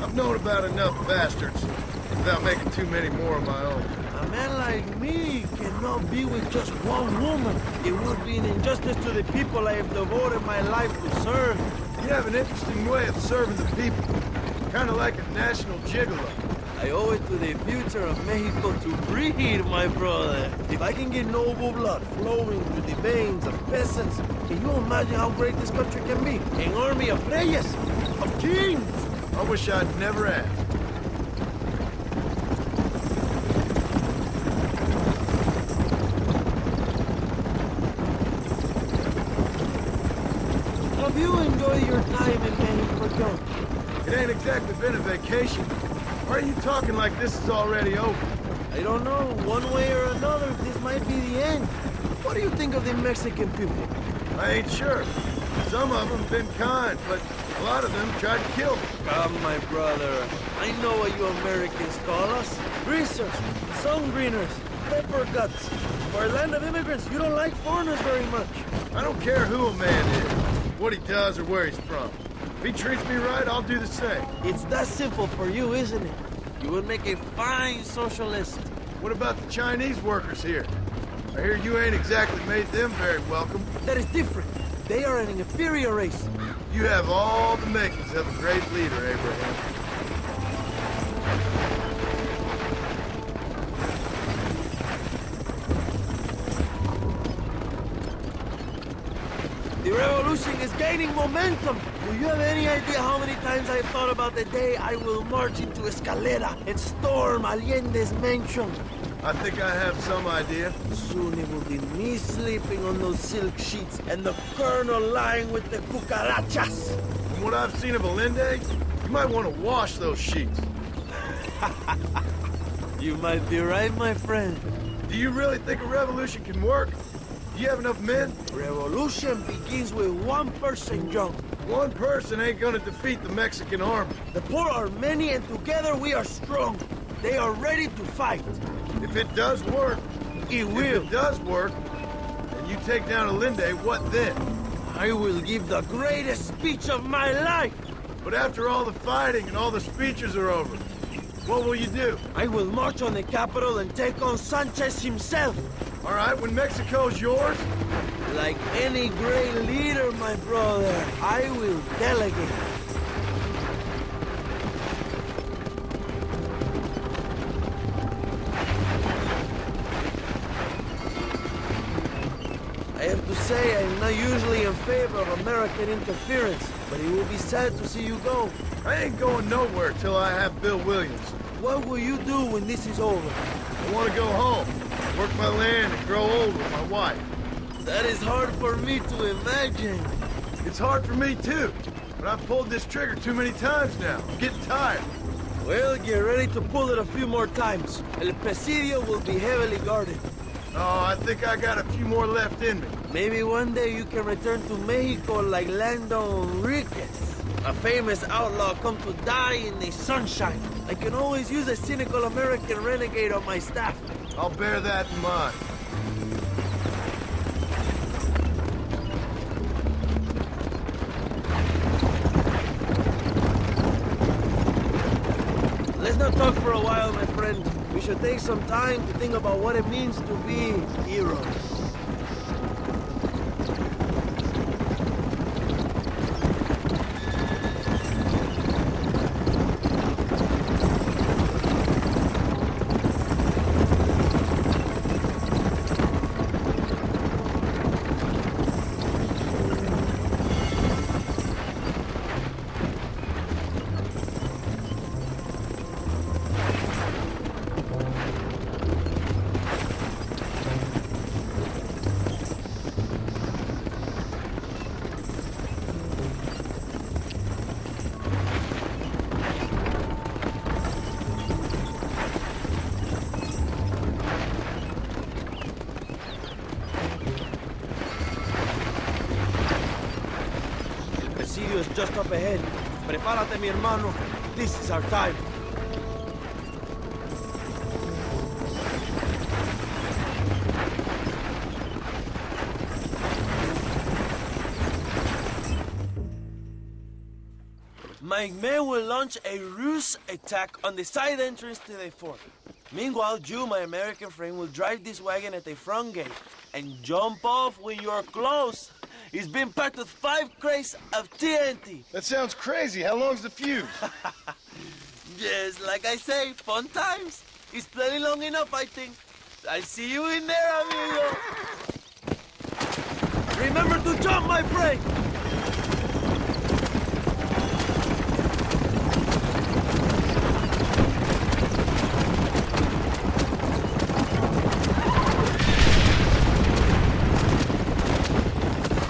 I've known about enough bastards without making too many more of my own. A man like me cannot be with just one woman. It would be an injustice to the people I have devoted my life to serve. You have an interesting way of serving the people. Kind of like a national gigolo. I owe it to the future of Mexico to breed, my brother. If I can get noble blood flowing through the veins of peasants, can you imagine how great this country can be? An army of reyes, of kings. I wish I'd never asked. Have you enjoyed your time in Mexico, John? It ain't exactly been a vacation. Why are you talking like this is already over? I don't know. One way or another, this might be the end. What do you think of the Mexican people? I ain't sure. Some of them have been kind, but a lot of them tried to kill me. Come, my brother. I know what you Americans call us. Greasers, sun greeners, pepper guts. For a land of immigrants, you don't like foreigners very much. I don't care who a man is, what he does, or where he's from. If he treats me right, I'll do the same. It's that simple for you, isn't it? You would make a fine socialist. What about the Chinese workers here? I hear you ain't exactly made them very welcome. That is different. They are an inferior race. You have all the makings of a great leader, Abraham. The revolution is gaining momentum. Do you have any idea how many times I've thought about the day I will march into Escalera and storm Allende's mansion? I think I have some idea. Soon it will be me sleeping on those silk sheets and the colonel lying with the cucarachas. From what I've seen of Allende, you might want to wash those sheets. You might be right, my friend. Do you really think a revolution can work? Do you have enough men? Revolution begins with one person, John. One person ain't gonna defeat the Mexican army. The poor are many and together we are strong. They are ready to fight. If it does work, it will. If it does work, and you take down Allende, what then? I will give the greatest speech of my life. But after all the fighting and all the speeches are over, what will you do? I will march on the capital and take on Sanchez himself. All right, when Mexico's yours? Like any great leader, my brother, I will delegate. I have to say, I'm not usually in favor of American interference, but it will be sad to see you go. I ain't going nowhere till I have Bill Williams. What will you do when this is over? I want to go home, work my land, and grow old with my wife. That is hard for me to imagine. It's hard for me, too. But I've pulled this trigger too many times now. I'm getting tired. Well, get ready to pull it a few more times. El Presidio will be heavily guarded. Oh, I think I got a few more left in me. Maybe one day you can return to Mexico like Lando Enriquez. A famous outlaw come to die in the sunshine. I can always use a cynical American renegade on my staff. I'll bear that in mind. Let's not talk for a while, my friend. We should take some time to think about what it means to be heroes. Is just up ahead. Prepárate, mi hermano. This is our time. My men will launch a ruse attack on the side entrance to the fort. Meanwhile, you, my American friend, will drive this wagon at the front gate and jump off when you're close. It's been packed with 5 crates of TNT. That sounds crazy. How long's the fuse? Yes, like I say, fun times. It's plenty long enough, I think. I'll see you in there, amigo. Remember to jump, my friend.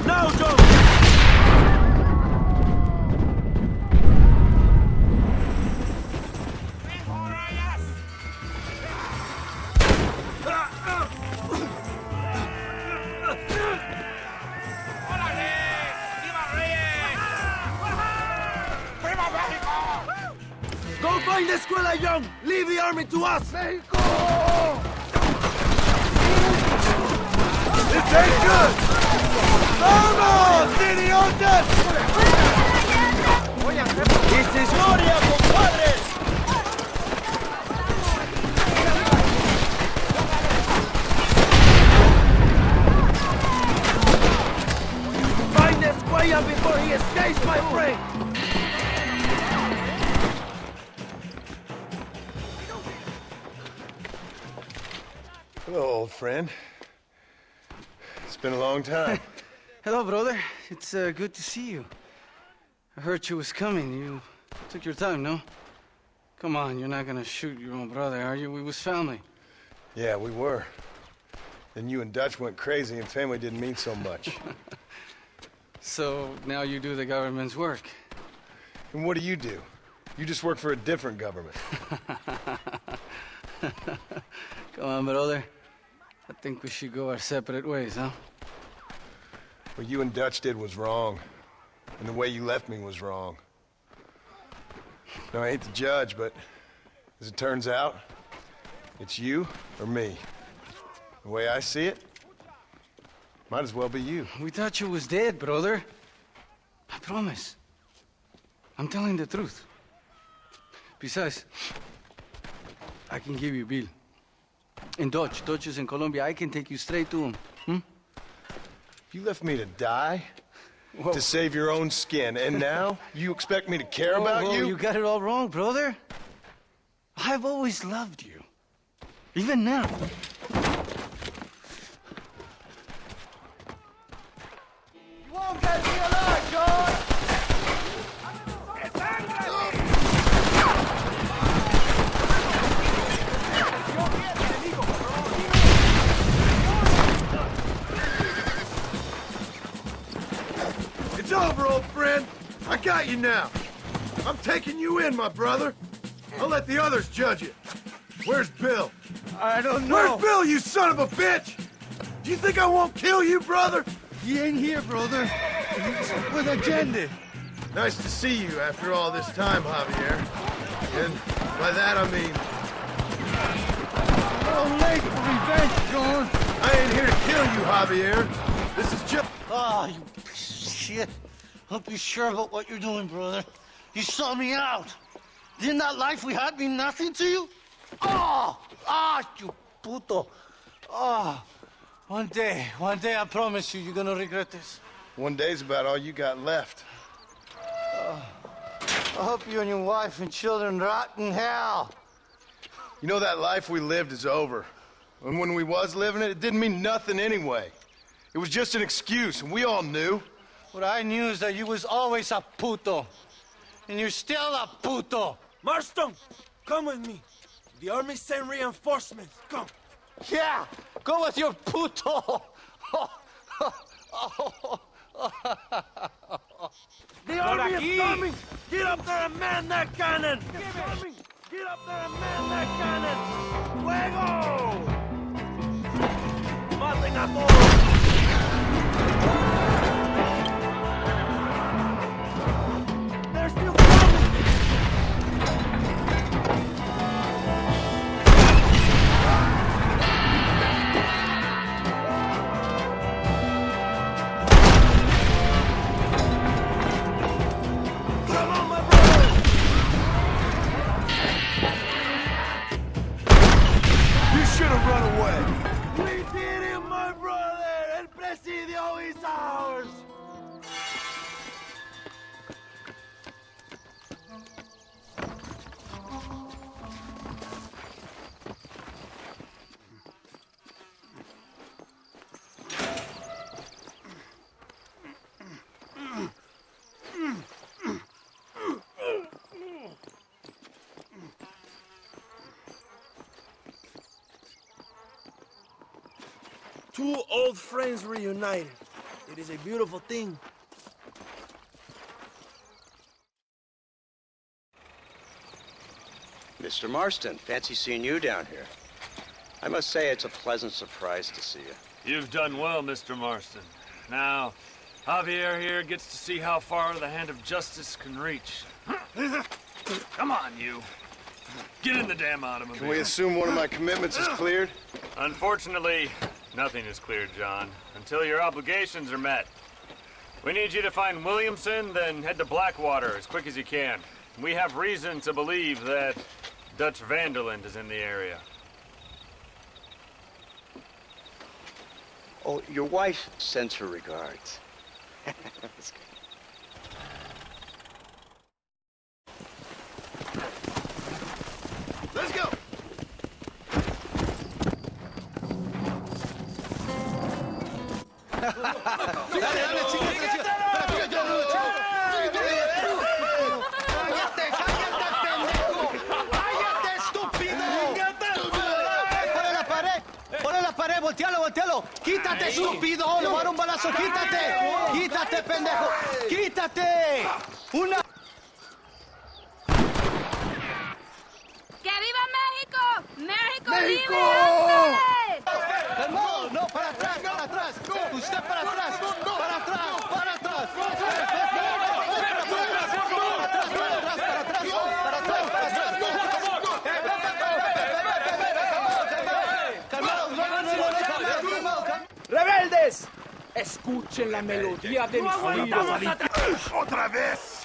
Now, Jogo! Go find the escuela, Young! Leave the army to us! Mexico! This ain't good! ¡Vamos, idiotas! ¡Es historia, compadres! Find Escuela before he escapes my old friend. It's been a long time. Hello, brother. It's good to see you. I heard you was coming. You took your time, no? Come on, you're not gonna shoot your own brother, are you? We was family. Yeah, we were. Then you and Dutch went crazy and family didn't mean so much. So now you do the government's work. And what do? You just work for a different government. Come on, brother. I think we should go our separate ways, huh? What you and Dutch did was wrong. And the way you left me was wrong. Now, I hate to judge, but as it turns out, it's you or me. The way I see it, might as well be you. We thought you was dead, brother. I promise. I'm telling the truth. Besides, I can give you a bill. In Dutch. Dutch is in Colombia. I can take you straight to him. You left me to die? Whoa. To save your own skin, and now you expect me to care about you? You got it all wrong, brother. I've always loved you. Even now. You won't get me alive, John! It's over, old friend. I got you now. I'm taking you in, my brother. I'll let the others judge it. Where's Bill? I don't know. Where's Bill, you son of a bitch? Do you think I won't kill you, brother? He ain't here, brother. He's with agenda. Nice to see you after all this time, Javier. And by that I mean... You're late for revenge, John. I ain't here to kill you, Javier. This is just... Ah, you piece of shit. Hope you're sure about what you're doing, brother. You saw me out. Didn't that life we had mean nothing to you? You puto. One day, I promise you, you're gonna regret this. One day's about all you got left. I hope you and your wife and children rot in hell. You know, that life we lived is over. And when we was living it, it didn't mean nothing anyway. It was just an excuse, and we all knew. What I knew is that you was always a puto. And you're still a puto. Marston, come with me. The army sent reinforcements. Come. Yeah, go with your puto. The army is coming. Get up there and man that cannon. Get up there and man that cannon. Fuego! Maten a todos. They're still coming. Come on, my brother. You should have run away. We did it, my brother. El Presidio is ours. Two old friends reunited. It is a beautiful thing. Mr. Marston, fancy seeing you down here. I must say it's a pleasant surprise to see you. You've done well, Mr. Marston. Now, Javier here gets to see how far the hand of justice can reach. Come on, you. Get in the damn automobile. Can we assume one of my commitments is cleared? Unfortunately, nothing is cleared, John, until your obligations are met. We need you to find Williamson, then head to Blackwater as quick as you can. We have reason to believe that Dutch Vanderland is in the area. Oh, your wife sends her regards. Let's go! voltealo. ¡Quítate, estúpido! ¡Le voy a dar un balazo! ¡Quítate! ¡Quítate, pendejo! ¡Quítate! ¡Una! ¡Que viva México! ¡México, ¡México! libre! ¡Calmado! ¡No, para atrás, para atrás! ¡Usted para atrás! ¡Para atrás, para atrás! ¡Rebeldes! Escuchen la melodía de mis oídos. ¡Otra vez!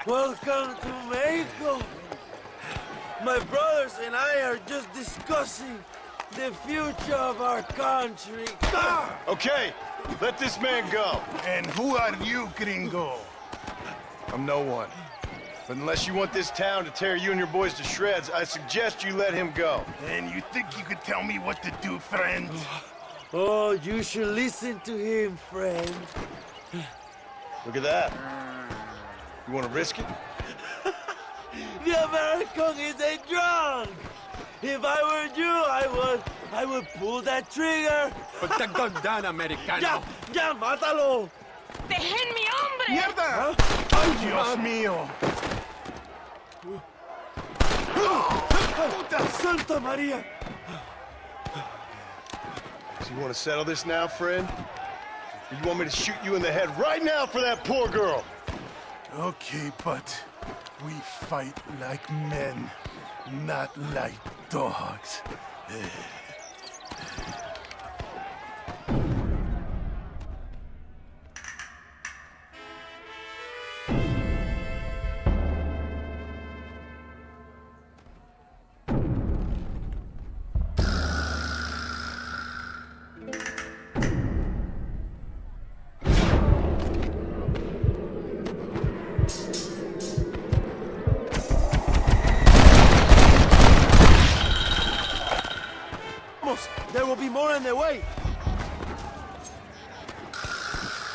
Welcome to Mexico. My brothers and I are just discussing the future of our country. Okay, let this man go. And who are you, gringo? I'm no one. But unless you want this town to tear you and your boys to shreds, I suggest you let him go. And you think you could tell me what to do, friend? Oh, you should listen to him, friend. Look at that. You want to risk it? The American is a drunk. If I were you, I would pull that trigger. Put the gun down, Americano. Ya, mátalo. ¡Dejen mi hombre! ¡Mierda! ¡Ay, Dios mío! ¡Puta Santa María! So you want to settle this now, friend? Or you want me to shoot you in the head right now for that poor girl? Okay, but we fight like men, not like dogs. There will be more on their way.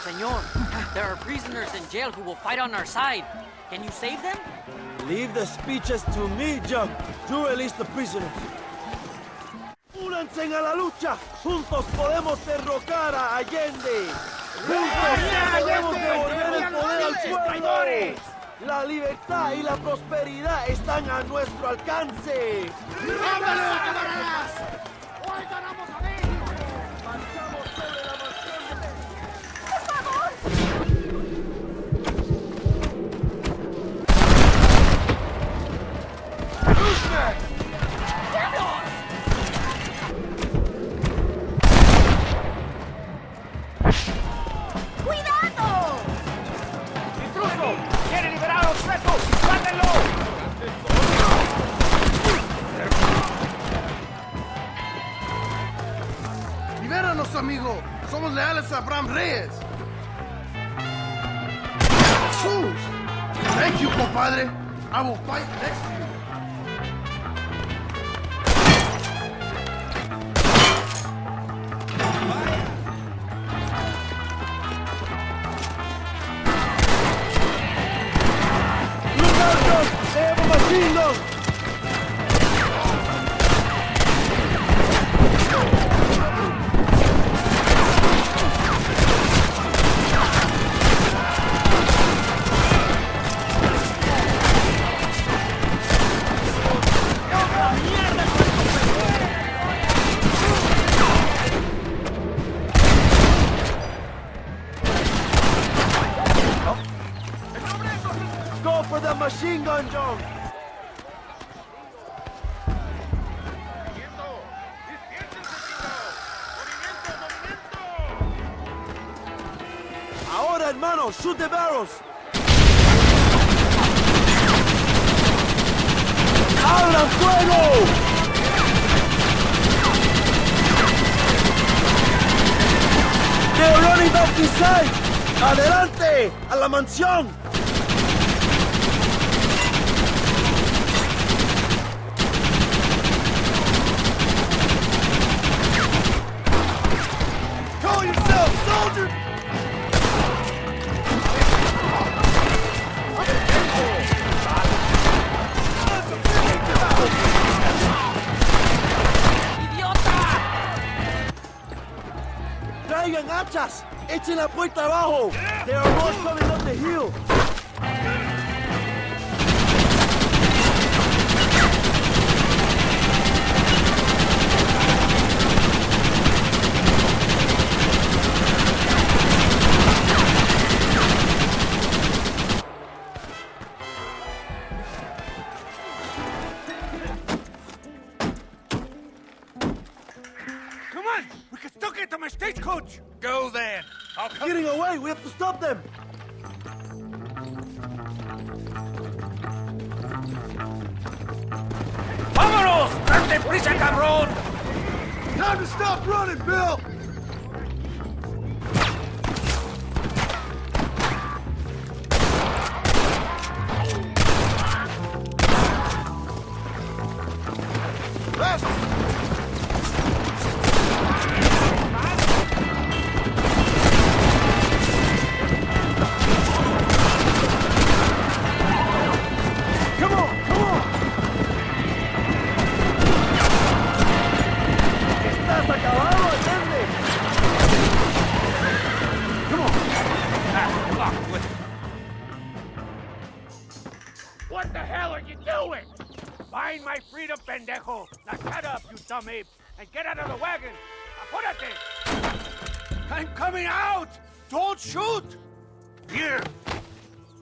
Senor, there are prisoners in jail who will fight on our side. Can you save them? Leave the speeches to me, John. You release the prisoners. ¡Únanse a la lucha! ¡Juntos podemos derrocar a Allende! ¡Juntos podemos devolver el poder al pueblo! La libertad y la prosperidad están a nuestro alcance. ¡Vámonos, camaradas! ¡Hoy ganamos a México! ¡Marchamos sobre la mansión de... ¡Por favor! ¡Cuidado! ¡Intruso! ¡Quiere liberar a los presos! ¡Mátenlo! ¡Libéranos, amigo! ¡Somos leales a Abraham Reyes! ¡Jesús! Thank you, compadre. I will fight next to you. They have a machine gun! Go for the machine gun, John! Ahora, hermanos, shoot the barrels! ¡Abran fuego! They're running back inside! ¡Adelante! ¡A la mansión! Call yourself, soldier! Echen la puerta abajo! There are more coming up the hill! Come on! We can still get to my stagecoach! Go then. I'll come. Getting away! We have to stop them! Vámonos! ¡Date prisa, cabrón! Time to stop running, Bill! What the hell are you doing? Find my freedom, pendejo. Now shut up, you dumb ape, and get out of the wagon. Apúrate. I'm coming out! Don't shoot! Here,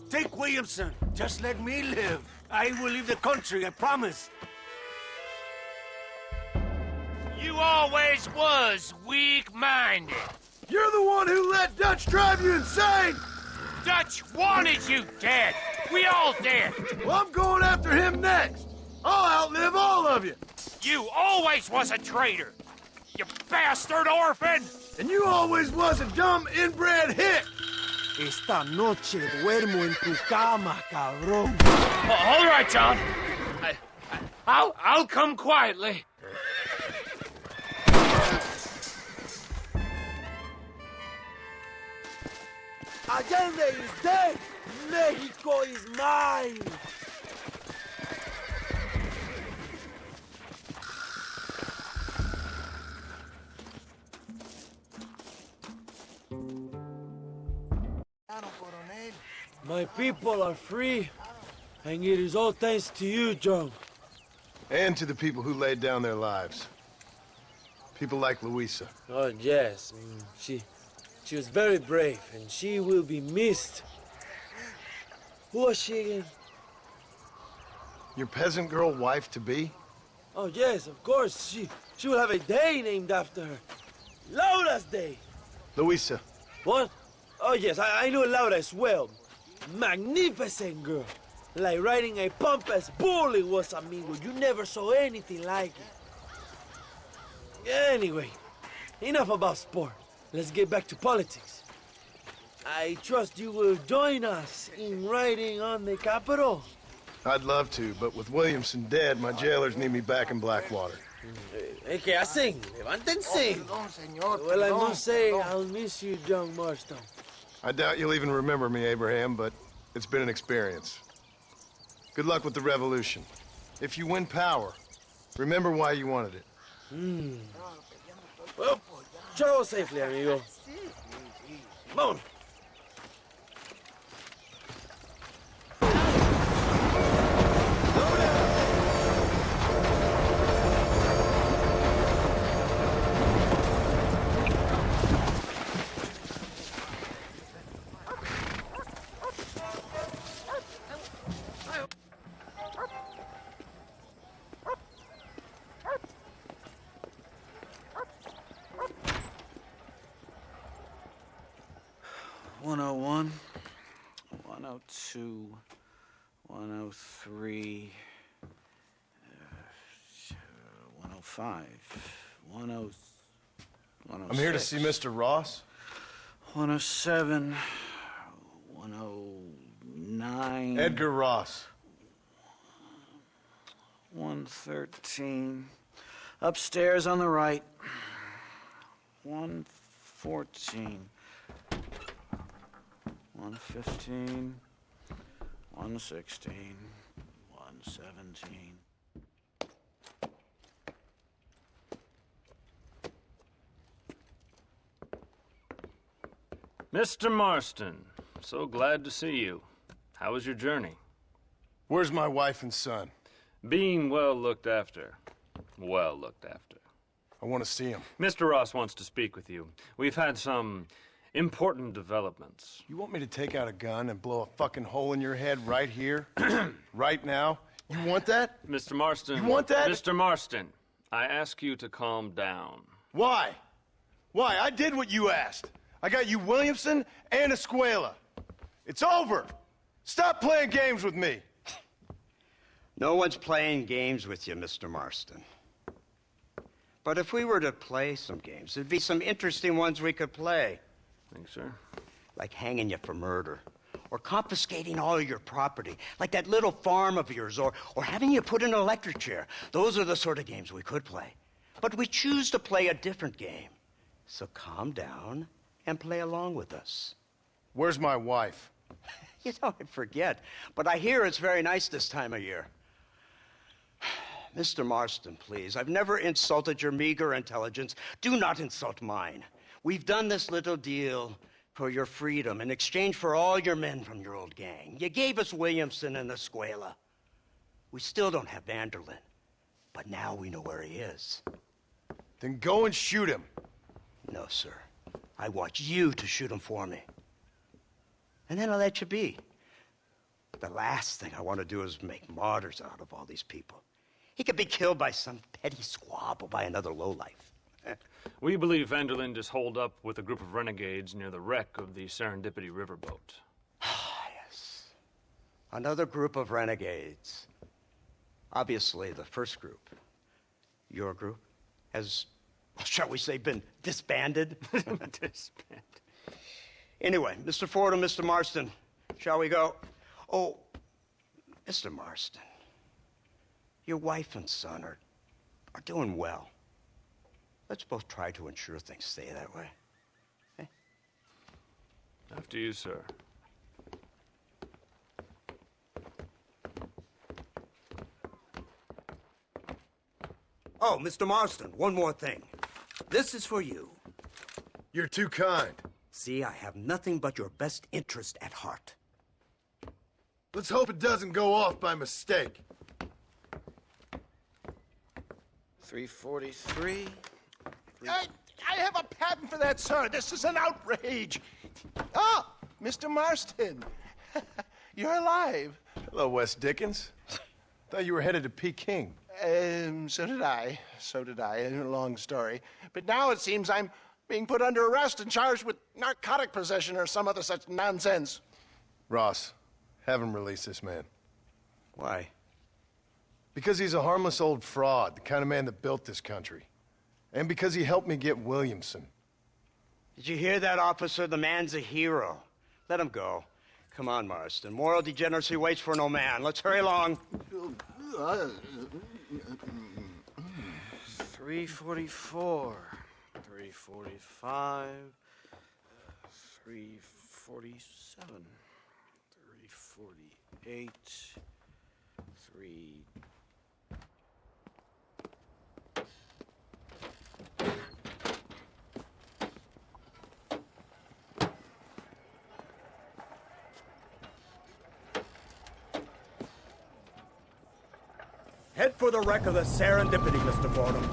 take Williamson. Just let me live. I will leave the country, I promise. You always was weak-minded. You're the one who let Dutch drive you insane! Dutch wanted you dead. We all did. Well, I'm going after him next. I'll outlive all of you. You always was a traitor. You bastard orphan. And you always was a dumb, inbred hick. Esta noche duermo en tu cama, cabrón. All right, John. I'll come quietly. Allende is dead. Mexico is mine. My people are free, and it is all thanks to you, John. And to the people who laid down their lives. People like Luisa. Oh, yes. She was very brave, and she will be missed. Who was she again? Your peasant girl wife-to-be? Oh, yes, of course. She will have a day named after her. Laura's Day. Luisa. What? Oh, yes, I know Laura as well. Magnificent girl. Like riding a pompous bull it was, amigo. You never saw anything like it. Anyway, enough about sport. Let's get back to politics. I trust you will join us in riding on the Capitol. I'd love to, but with Williamson dead, my jailers need me back in Blackwater. ¿Qué hacen? Levántense. Well, I must say, I'll miss you, John Marston. I doubt you'll even remember me, Abraham, but it's been an experience. Good luck with the revolution. If you win power, remember why you wanted it. Well, travel safely, amigo. Vámonos. (101), 102, 103, 105, 106. I'm here to see Mr. Ross. 107, 109. Edgar Ross. 113. Upstairs on the right. 114. 115. 116. 117. Mr. Marston, so glad to see you. How was your journey? Where's my wife and son? Being well looked after. Well looked after. I want to see him. Mr. Ross wants to speak with you. We've had some important developments. You want me to take out a gun and blow a fucking hole in your head right here? Right now? You want that? Mr. Marston. You want that? Mr. Marston, I ask you to calm down. Why? Why? I did what you asked. I got you Williamson and Escuela. It's over. Stop playing games with me. No one's playing games with you, Mr. Marston. But if we were to play some games, there'd be some interesting ones we could play. Thanks, sir. Like hanging you for murder, or confiscating all your property, like that little farm of yours, or having you put in an electric chair. Those are the sort of games we could play. But we choose to play a different game. So calm down and play along with us. Where's my wife? You know, I forget, but I hear it's very nice this time of year. Mr. Marston, please, I've never insulted your meager intelligence. Do not insult mine. We've done this little deal for your freedom in exchange for all your men from your old gang. You gave us Williamson and Escuela. We still don't have Vanderlyn, but now we know where he is. Then go and shoot him. No, sir. I want you to shoot him for me. And then I'll let you be. The last thing I want to do is make martyrs out of all these people. He could be killed by some petty squabble by another lowlife. We believe Vanderlyn is holed up with a group of renegades near the wreck of the Serendipity riverboat. Yes. Another group of renegades. Obviously, the first group, your group, has, shall we say, been disbanded? Disbanded. Anyway, Mr. Ford and Mr. Marston, shall we go? Oh, Mr. Marston, your wife and son are doing well. Let's both try to ensure things stay that way. Okay? After you, sir. Oh, Mr. Marston, one more thing. This is for you. You're too kind. See, I have nothing but your best interest at heart. Let's hope it doesn't go off by mistake. 343. I have a patent for that, sir. This is an outrage. Ah, Mr. Marston. You're alive. Hello, Wes Dickens. Thought you were headed to Peking. So did I. So did I. A long story. But now it seems I'm being put under arrest and charged with narcotic possession or some other such nonsense. Ross, have him release this man. Why? Because he's a harmless old fraud, the kind of man that built this country. And because he helped me get Williamson. Did you hear that, officer? The man's a hero. Let him go. Come on, Marston. Moral degeneracy waits for no man. Let's hurry along. 344. 345. 347. 348. 3... Head for the wreck of the Serendipity, Mr. Fordham.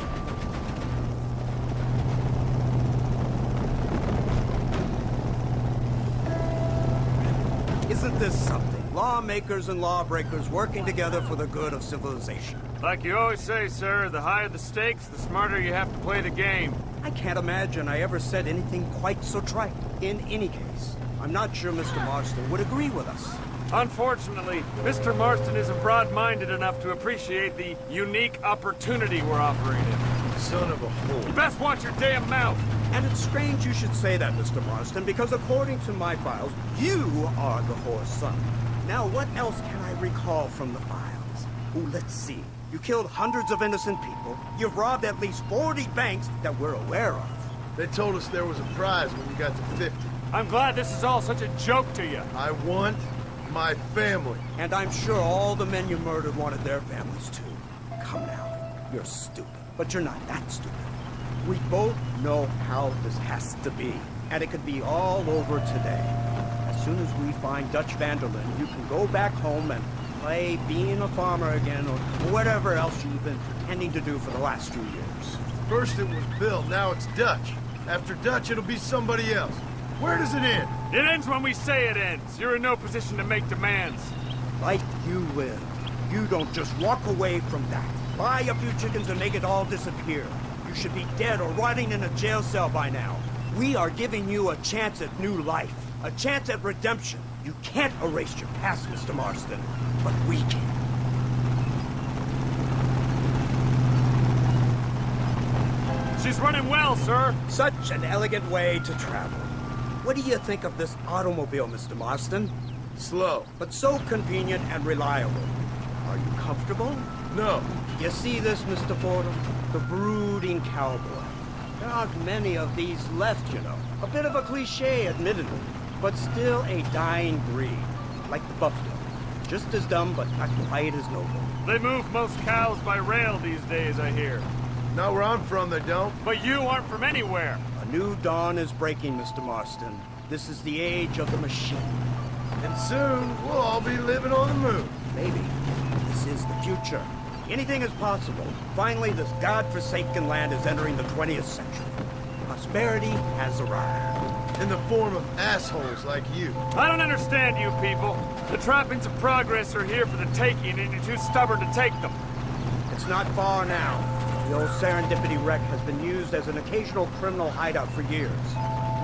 Isn't this something? Lawmakers and lawbreakers working together for the good of civilization. Like you always say, sir, the higher the stakes, the smarter you have to play the game. I can't imagine I ever said anything quite so trite. In any case, I'm not sure Mr. Marston would agree with us. Unfortunately, Mr. Marston isn't broad-minded enough to appreciate the unique opportunity we're offering him. Son of a whore. You best watch your damn mouth! And it's strange you should say that, Mr. Marston, because according to my files, you are the whore's son. Now, what else can I recall from the files? Oh, let's see. You killed hundreds of innocent people. You've robbed at least 40 banks that we're aware of. They told us there was a prize when we got to 50. I'm glad this is all such a joke to you. I want my family. And I'm sure all the men you murdered wanted their families too. Come now, you're stupid, but you're not that stupid. We both know how this has to be. and it could be all over today. As soon as we find Dutch Vanderlyn, you can go back home and play being a farmer again, or whatever else you've been pretending to do for the last 2 years. First it was Bill, now it's Dutch. After Dutch, it'll be somebody else. Where does it end? It ends when we say it ends. You're in no position to make demands. Like you will. You don't just walk away from that. Buy a few chickens and make it all disappear. You should be dead or rotting in a jail cell by now. We are giving you a chance at new life. A chance at redemption. You can't erase your past, Mr. Marston. But we can. She's running well, sir. Such an elegant way to travel. What do you think of this automobile, Mr. Marston? Slow. But so convenient and reliable. Are you comfortable? No. You see this, Mr. Fordham? The brooding cowboy. There aren't many of these left, you know. A bit of a cliche, admittedly, but still a dying breed. Like the buffalo. Just as dumb, but not quite as noble. They move most cows by rail these days, I hear. Not where I'm from, they don't. But you aren't from anywhere. A new dawn is breaking, Mr. Marston. This is the age of the machine. And soon, we'll all be living on the moon. Maybe. This is the future. Anything is possible. Finally, this godforsaken land is entering the 20th century. Prosperity has arrived. In the form of assholes like you. I don't understand you people. The trappings of progress are here for the taking, and you're too stubborn to take them. It's not far now. The old Serendipity wreck has been used as an occasional criminal hideout for years.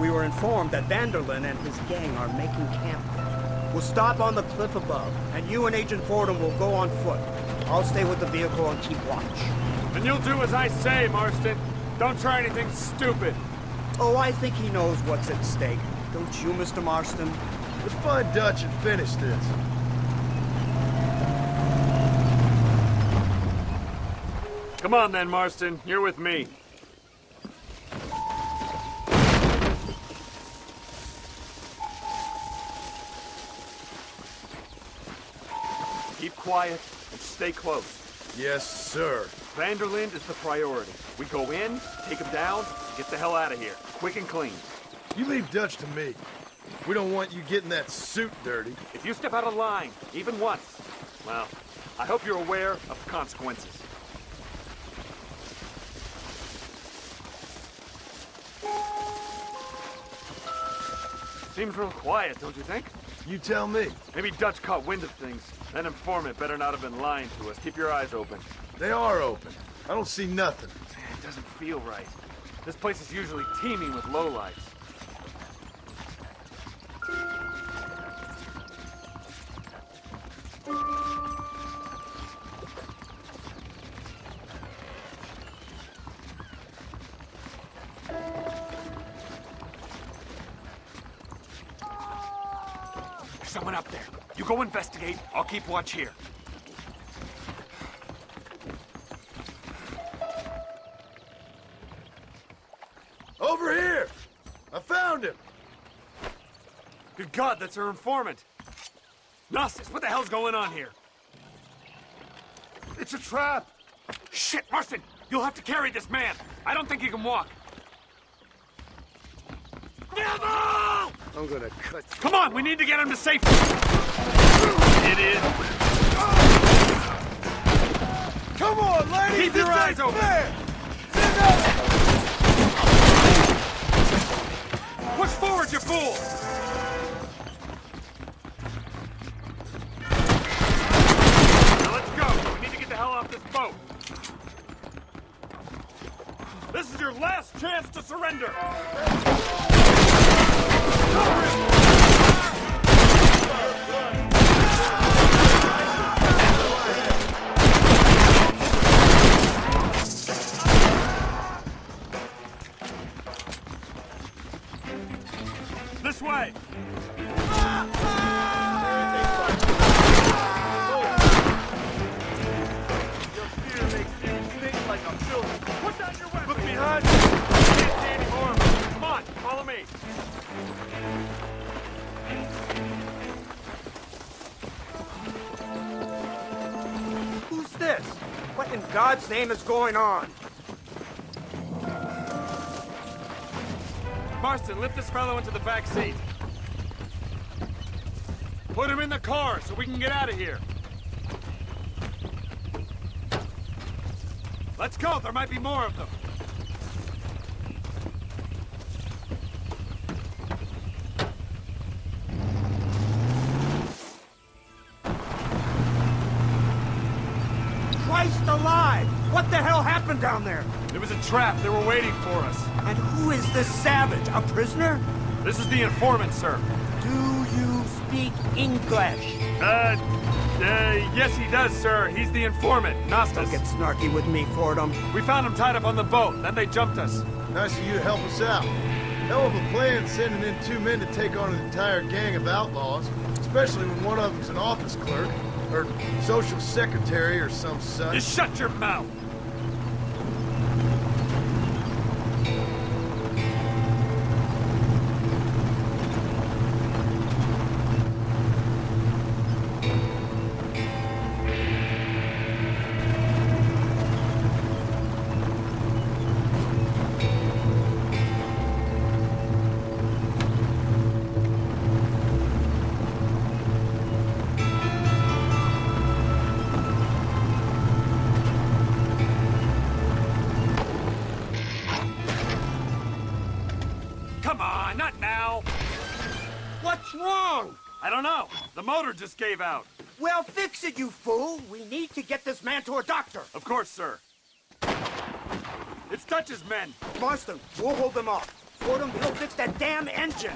We were informed that Vanderlyn and his gang are making camp there. We'll stop on the cliff above, and you and Agent Fordham will go on foot. I'll stay with the vehicle and keep watch. And you'll do as I say, Marston. Don't try anything stupid. Oh, I think he knows what's at stake. Don't you, Mr. Marston? Let's find Dutch and finish this. Come on then, Marston. You're with me. Keep quiet and stay close. Yes, sir. Vanderlyn is the priority. We go in, take him down, and get the hell out of here. Quick and clean. You leave Dutch to me. We don't want you getting that suit dirty. If you step out of line, even once, well, I hope you're aware of the consequences. Seems real quiet, don't you think? You tell me. Maybe Dutch caught wind of things. That informant better not have been lying to us. Keep your eyes open. They are open. I don't see nothing. It doesn't feel right. This place is usually teeming with lowlifes. There's someone up there. You go investigate. I'll keep watch here. Over here! I found him! Good God, that's our informant. Gnosis, what the hell's going on here? It's a trap! Shit, Marston! You'll have to carry this man! I don't think he can walk. Neville! I'm gonna cut... Come on, we need to get him to safety! It is... Come on, ladies! Keep your eyes open! Push forward, you fool! Now let's go. We need to get the hell off this boat. This is your last chance to surrender. This way. Put down your weapon! Look behind you! I can't see anymore. Come on, follow me. Who's this? What in God's name is going on? Marston, lift this fellow into the back seat. Put him in the car so we can get out of here. Let's go, there might be more of them. Christ alive! What the hell happened down there? It was a trap. They were waiting for us. And who is this savage? A prisoner? This is the informant, sir. Do you speak English? Yes he does, sir. He's the informant, Nastas. Don't get snarky with me, Fordham. We found him tied up on the boat, then they jumped us. Nice of you to help us out. Hell of a plan sending in 2 men to take on an entire gang of outlaws, especially when one of them's an office clerk, or social secretary, or some such. Just shut your mouth! Not now! What's wrong? I don't know. The motor just gave out. Well, fix it, you fool. We need to get this man to a doctor. Of course, sir. It's Dutch's men. Marston, we'll hold them off. Fordham, he'll fix that damn engine.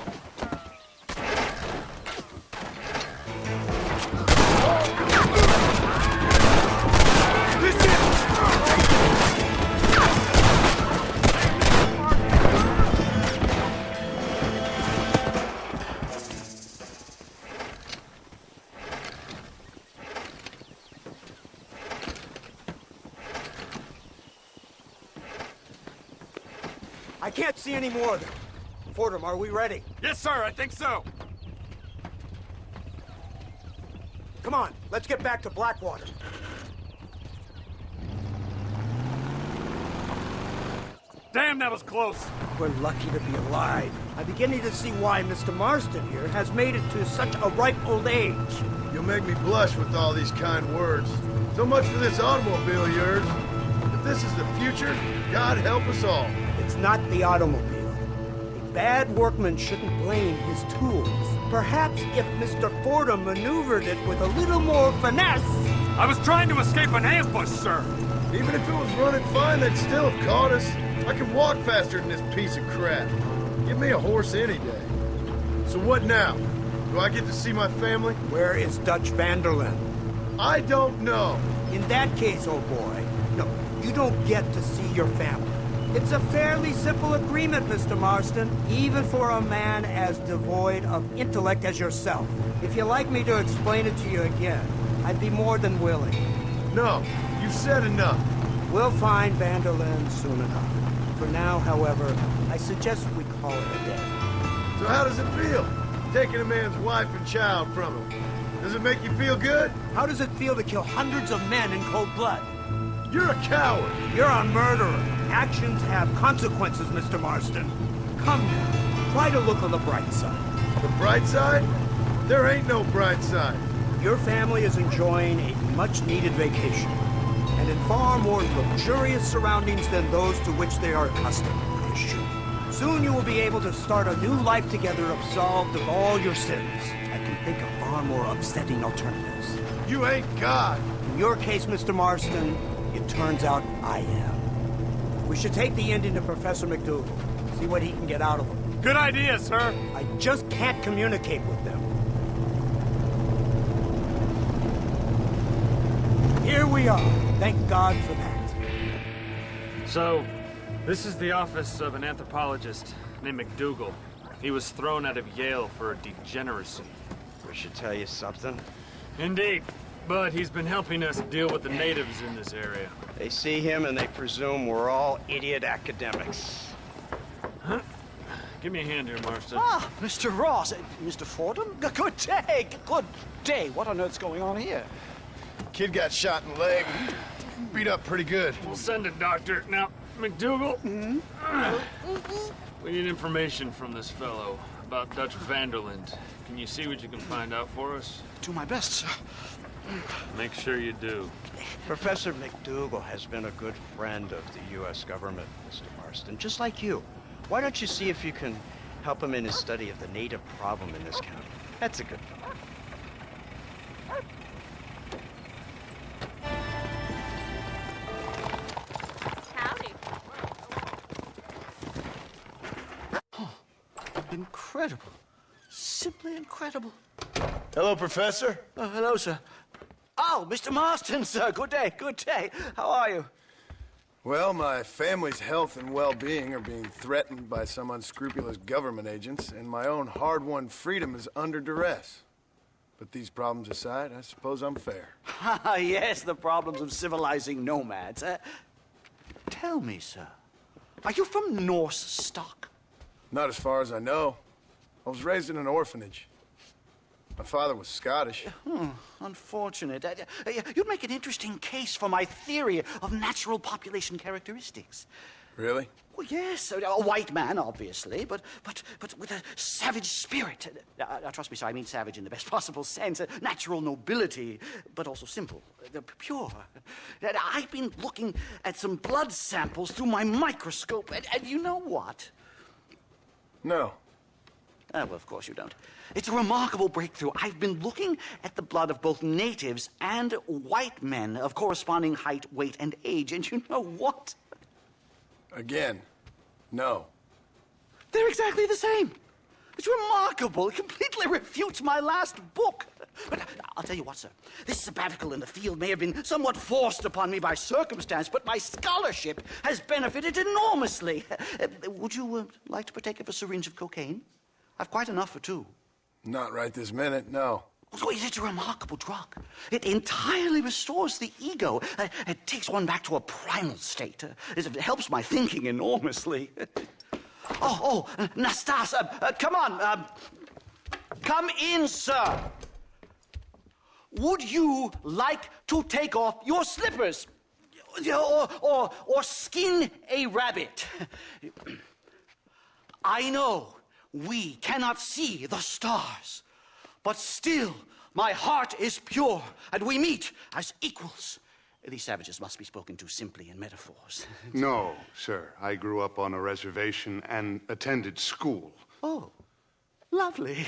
I can't see any more of them. Fordham, are we ready? Yes, sir, I think so. Come on, let's get back to Blackwater. Damn, that was close. We're lucky to be alive. I'm beginning to see why Mr. Marston here has made it to such a ripe old age. You'll make me blush with all these kind words. So much for this automobile of yours. If this is the future, God help us all. It's not the automobile. A bad workman shouldn't blame his tools. Perhaps if Mr. Fordham maneuvered it with a little more finesse... I was trying to escape an ambush, sir. Even if it was running fine, they'd still have caught us. I can walk faster than this piece of crap. Give me a horse any day. So what now? Do I get to see my family? Where is Dutch Vanderlyn? I don't know. In that case, old boy, no, you don't get to see your family. It's a fairly simple agreement, Mr. Marston, even for a man as devoid of intellect as yourself. If you'd like me to explain it to you again, I'd be more than willing. No, you've said enough. We'll find Vanderlyn soon enough. For now, however, I suggest we call it a day. So how does it feel, taking a man's wife and child from him? Does it make you feel good? How does it feel to kill hundreds of men in cold blood? You're a coward. You're a murderer. Actions have consequences, Mr. Marston. Come now, try to look on the bright side. The bright side? There ain't no bright side. Your family is enjoying a much-needed vacation, and in far more luxurious surroundings than those to which they are accustomed, I assure you. Soon you will be able to start a new life together, absolved of all your sins. I can think of far more upsetting alternatives. You ain't God. In your case, Mr. Marston, it turns out I am. We should take the Indian to Professor McDougal, see what he can get out of him. Good idea, sir. I just can't communicate with them. Here we are. Thank God for that. So, this is the office of an anthropologist named McDougal. He was thrown out of Yale for a degeneracy. We should tell you something. Indeed. But he's been helping us deal with the natives in this area. They see him and they presume we're all idiot academics. Huh? Give me a hand here, Marston. Ah, Mr. Ross. Mr. Fordham? Good day. Good day. What on earth's going on here? Kid got shot in the leg. Beat up pretty good. We'll send a doctor. Now, McDougal, We need information from this fellow about Dutch Vanderland. Can you see what you can find out for us? Do my best, sir. Make sure you do. Professor McDougal has been a good friend of the U.S. government, Mr. Marston, just like you. Why don't you see if you can help him in his study of the native problem in this county? That's a good fellow. Howdy. Incredible. Simply incredible. Hello, Professor. Hello, sir. Oh, Mr. Marston, sir. Good day, good day. How are you? Well, my family's health and well-being are being threatened by some unscrupulous government agents, and my own hard-won freedom is under duress. But these problems aside, I suppose I'm fair. Yes, the problems of civilizing nomads. Tell me, sir, are you from Norse stock? Not as far as I know. I was raised in an orphanage. My father was Scottish. Unfortunate. You'd make an interesting case for my theory of natural population characteristics. Really? Well, yes, a white man, obviously, but with a savage spirit. Trust me, sir, I mean savage in the best possible sense. Natural nobility, but also simple, pure. I've been looking at some blood samples through my microscope, and you know what? No. Well, of course you don't. It's a remarkable breakthrough. I've been looking at the blood of both natives and white men of corresponding height, weight, and age, and you know what? Again, no. They're exactly the same. It's remarkable. It completely refutes my last book. But I'll tell you what, sir. This sabbatical in the field may have been somewhat forced upon me by circumstance, but my scholarship has benefited enormously. Would you like to partake of a syringe of cocaine? I've quite enough for two. Not right this minute, no. So it's a remarkable drug. It entirely restores the ego. It takes one back to a primal state. It helps my thinking enormously. Nastas, come on. Come in, sir. Would you like to take off your slippers? Or skin a rabbit? I know we cannot see the stars, but still my heart is pure, and we meet as equals. These savages must be spoken to simply in metaphors. No, sir. I grew up on a reservation and attended school. Oh, lovely.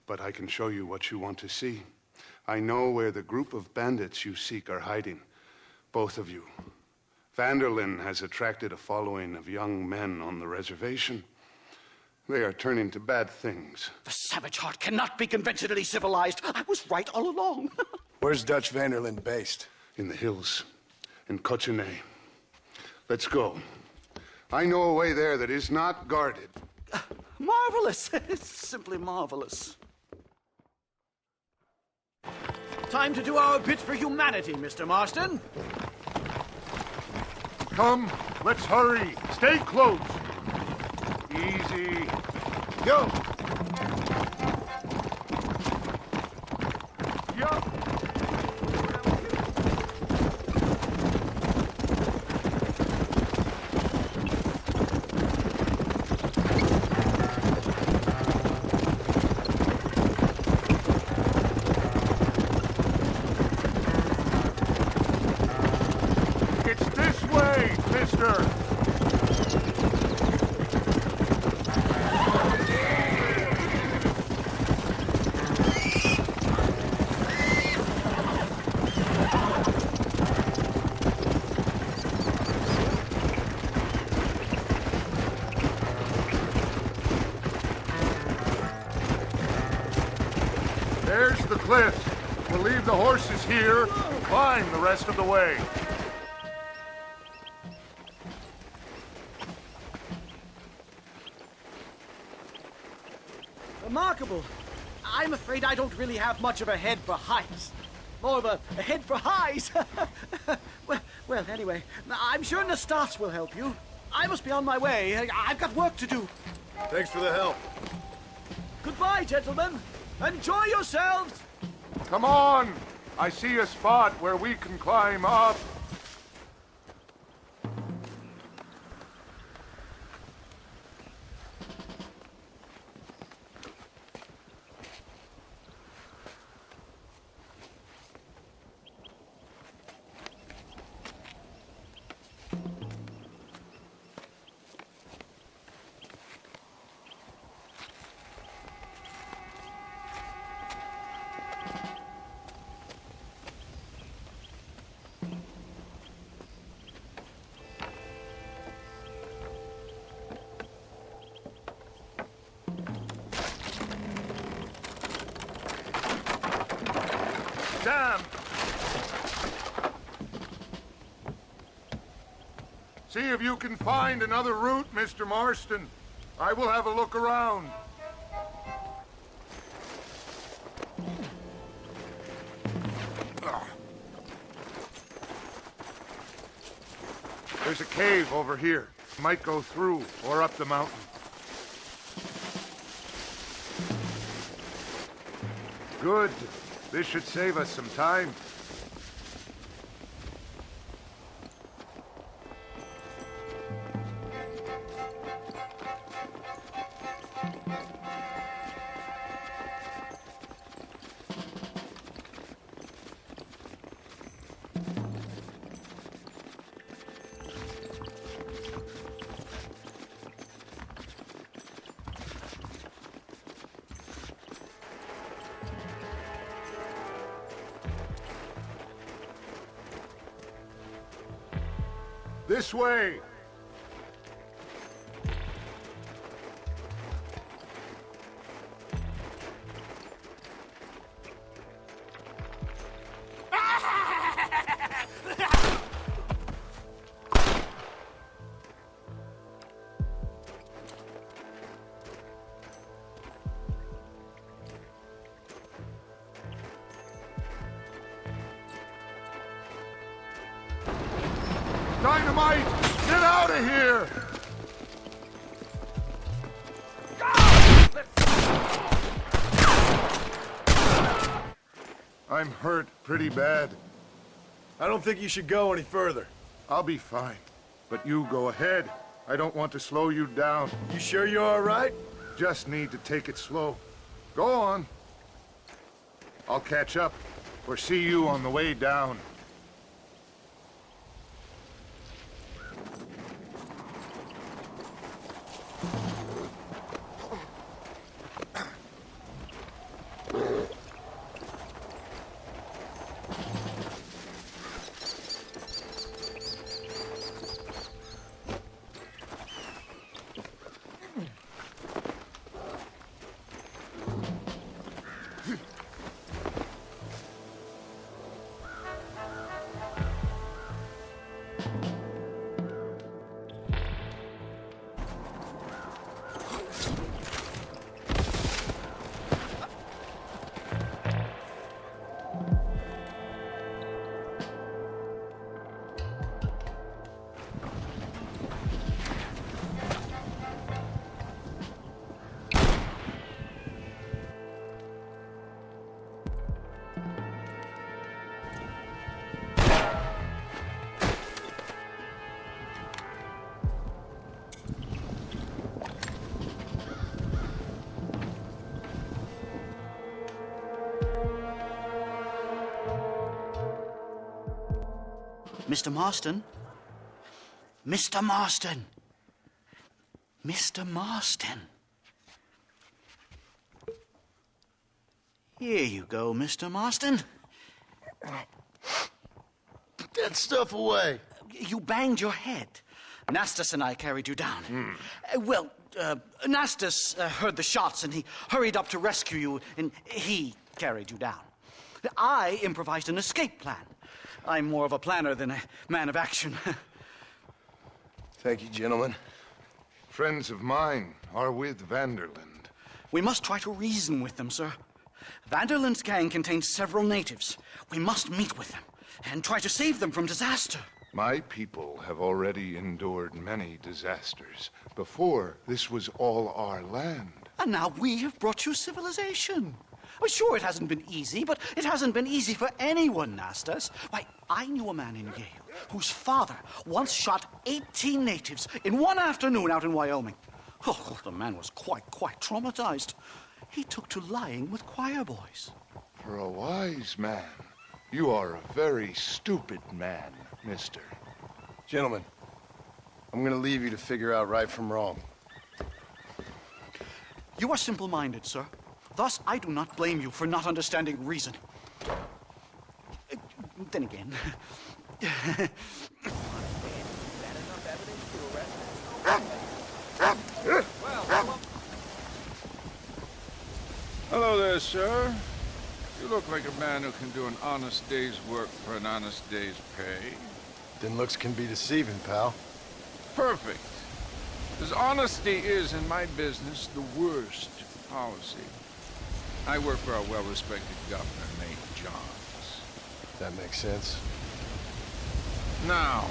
But I can show you what you want to see. I know where the group of bandits you seek are hiding. Both of you. Vanderlyn has attracted a following of young men on the reservation. They are turning to bad things. The savage heart cannot be conventionally civilized. I was right all along. Where's Dutch Vanderlyn based? In the hills, in Cochene. Let's go. I know a way there that is not guarded. Marvelous. It's simply marvelous. Time to do our bit for humanity, Mr. Marston. Come, let's hurry. Stay close. Easy. Yo! Yo! It's this way, mister! There's the cliff. We'll leave the horses here, climb the rest of the way. Remarkable. I'm afraid I don't really have much of a head for heights. More of a head for highs. well, anyway, I'm sure Nastas will help you. I must be on my way. I've got work to do. Thanks for the help. Goodbye, gentlemen. Enjoy yourselves. Come on! I see a spot where we can climb up. damn! See if you can find another route, Mr. Marston. I will have a look around. There's a cave over here. Might go through or up the mountain. Good. This should save us some time. This way! Dynamite! Get out of here! I'm hurt pretty bad. I don't think you should go any further. I'll be fine. But you go ahead. I don't want to slow you down. You sure you're all right? Just need to take it slow. Go on. I'll catch up or see you on the way down. Mr. Marston? Mr. Marston! Mr. Marston! Here you go, Mr. Marston. Put that stuff away. You banged your head. Nastas and I carried you down. Nastas heard the shots and he hurried up to rescue you and he carried you down. I improvised an escape plan. I'm more of a planner than a man of action. Thank you, gentlemen. Friends of mine are with Vanderland. We must try to reason with them, sir. Vanderland's gang contains several natives. We must meet with them and try to save them from disaster. My people have already endured many disasters. Before, this was all our land. And now we have brought you civilization. Well, sure, it hasn't been easy, but it hasn't been easy for anyone, Nastas. Why, I knew a man in Yale whose father once shot 18 natives in one afternoon out in Wyoming. Oh, the man was quite traumatized. He took to lying with choir boys. For a wise man, you are a very stupid man, mister. Gentlemen, I'm gonna leave you to figure out right from wrong. You are simple-minded, sir. Thus, I do not blame you for not understanding reason. Then again... Hello there, sir. You look like a man who can do an honest day's work for an honest day's pay. Then looks can be deceiving, pal. Perfect. As honesty is in my business the worst policy. I work for a well-respected governor named Johns. That makes sense. Now,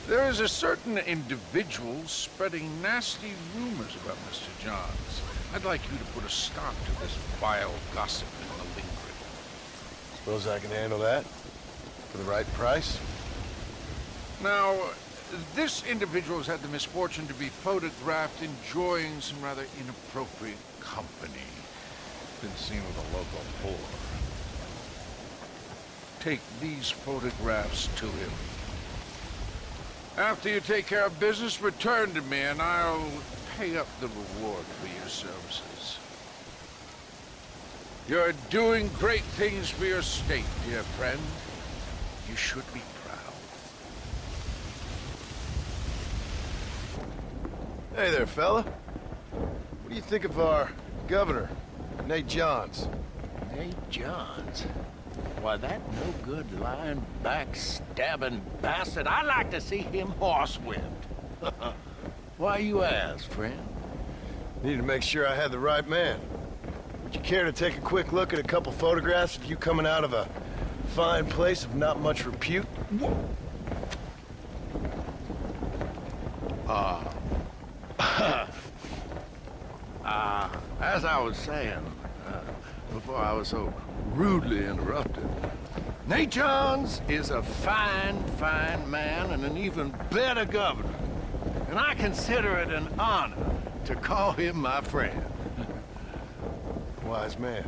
there is a certain individual spreading nasty rumors about Mr. Johns. I'd like you to put a stop to this vile gossip and malingering. Suppose I can handle that? For the right price? Now, this individual has had the misfortune to be photographed enjoying some rather inappropriate company. Been seen with a local whore. Take these photographs to him. After you take care of business, return to me and I'll pay up the reward for your services. You're doing great things for your state, dear friend. You should be proud. Hey there, fella. What do you think of our governor, Nate Johns? Nate Johns? Why, that no-good, lying, backstabbing bastard, I'd like to see him horsewhipped. Why you ask, friend? Need to make sure I had the right man. Would you care to take a quick look at a couple photographs of you coming out of a fine place of not much repute? As I was saying, before I was so rudely interrupted, Nate Johns is a fine, fine man and an even better governor. And I consider it an honor to call him my friend. Wise man.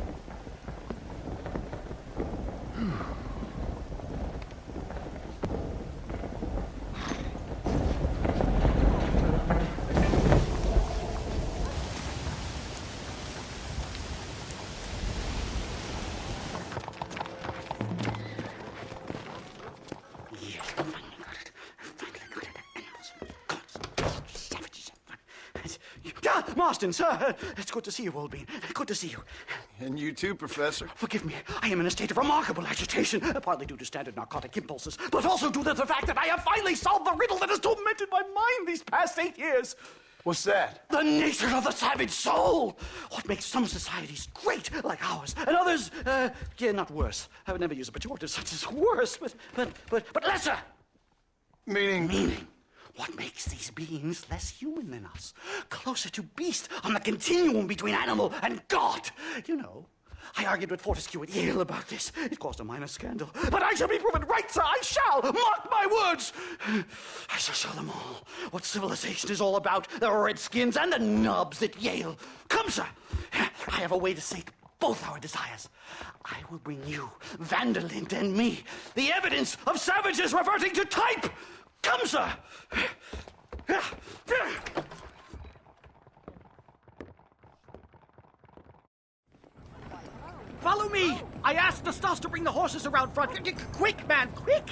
Marston, sir! It's good to see you, old bean. Good to see you. And you too, Professor. Forgive me. I am in a state of remarkable agitation, partly due to standard narcotic impulses, but also due to the fact that I have finally solved the riddle that has tormented my mind these past 8 years. What's that? The nature of the savage soul! What makes some societies great, like ours, and others, not worse. I would never use a pejorative such as worse, but lesser! Meaning? What makes these beings less human than us? Closer to beast on the continuum between animal and God. You know, I argued with Fortescue at Yale about this. It caused a minor scandal. But I shall be proven right, sir. I shall. Mark my words. I shall show them all what civilization is all about. The redskins and the nubs at Yale. Come, sir. I have a way to sate both our desires. I will bring you, Vanderlyn, and me, the evidence of savages reverting to type. Come, sir! Follow me! I asked Nastas to bring the horses around front. Quick, man, quick!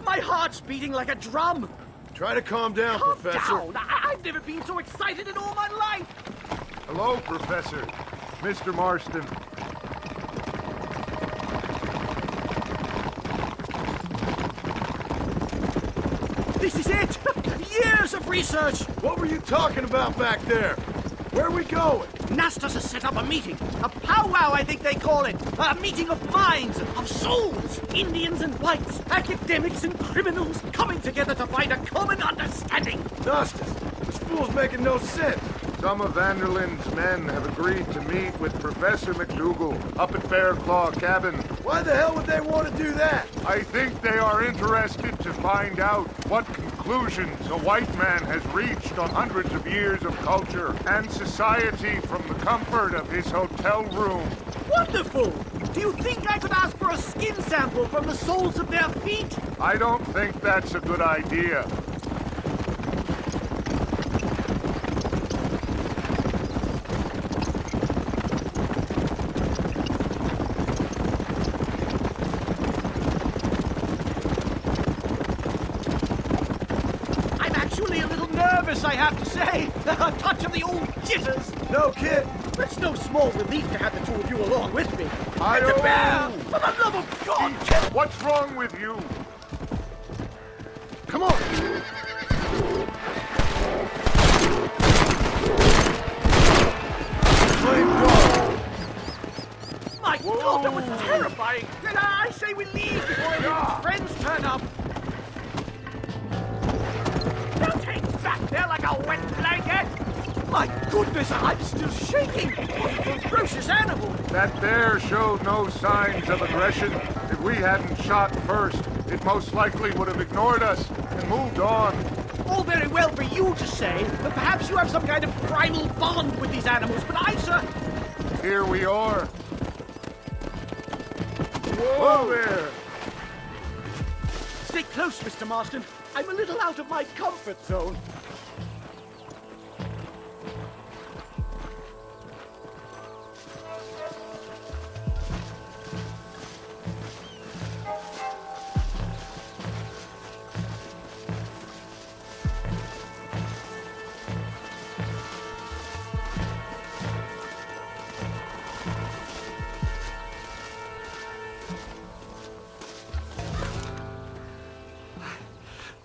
My heart's beating like a drum. Try to calm down, Professor. Calm down! I've never been so excited in all my life! Hello, Professor. Mr. Marston. This is it! Years of research! What were you talking about back there? Where are we going? Nastas has set up a meeting. A powwow, I think they call it. A meeting of minds, of souls. Indians and whites, academics and criminals coming together to find a common understanding. Nastas, this fool's making no sense. Some of Vanderlyn's men have agreed to meet with Professor McDougal up at Bear Claw Cabin. Why the hell would they want to do that? I think they are interested to find out what conclusions a white man has reached on hundreds of years of culture and society from the comfort of his hotel room. Wonderful! Do you think I could ask for a skin sample from the soles of their feet? I don't think that's a good idea. nervous, I have to say. A touch of the old jitters. No kid. It's no small relief to have the two of you along with me. Hi-yo! And the bear! For the love of God, kid! What's wrong with you? Come on! My God, that was terrifying! And I say we leave before any of his friends turn up. Don't hang back there like a wet blanket! My goodness, I'm still shaking! What a ferocious animal! That bear showed no signs of aggression. If we hadn't shot first, it most likely would have ignored us and moved on. All very well for you to say, but perhaps you have some kind of primal bond with these animals, but I, sir... Here we are. Whoa there! Stay close, Mr. Marston. I'm a little out of my comfort zone.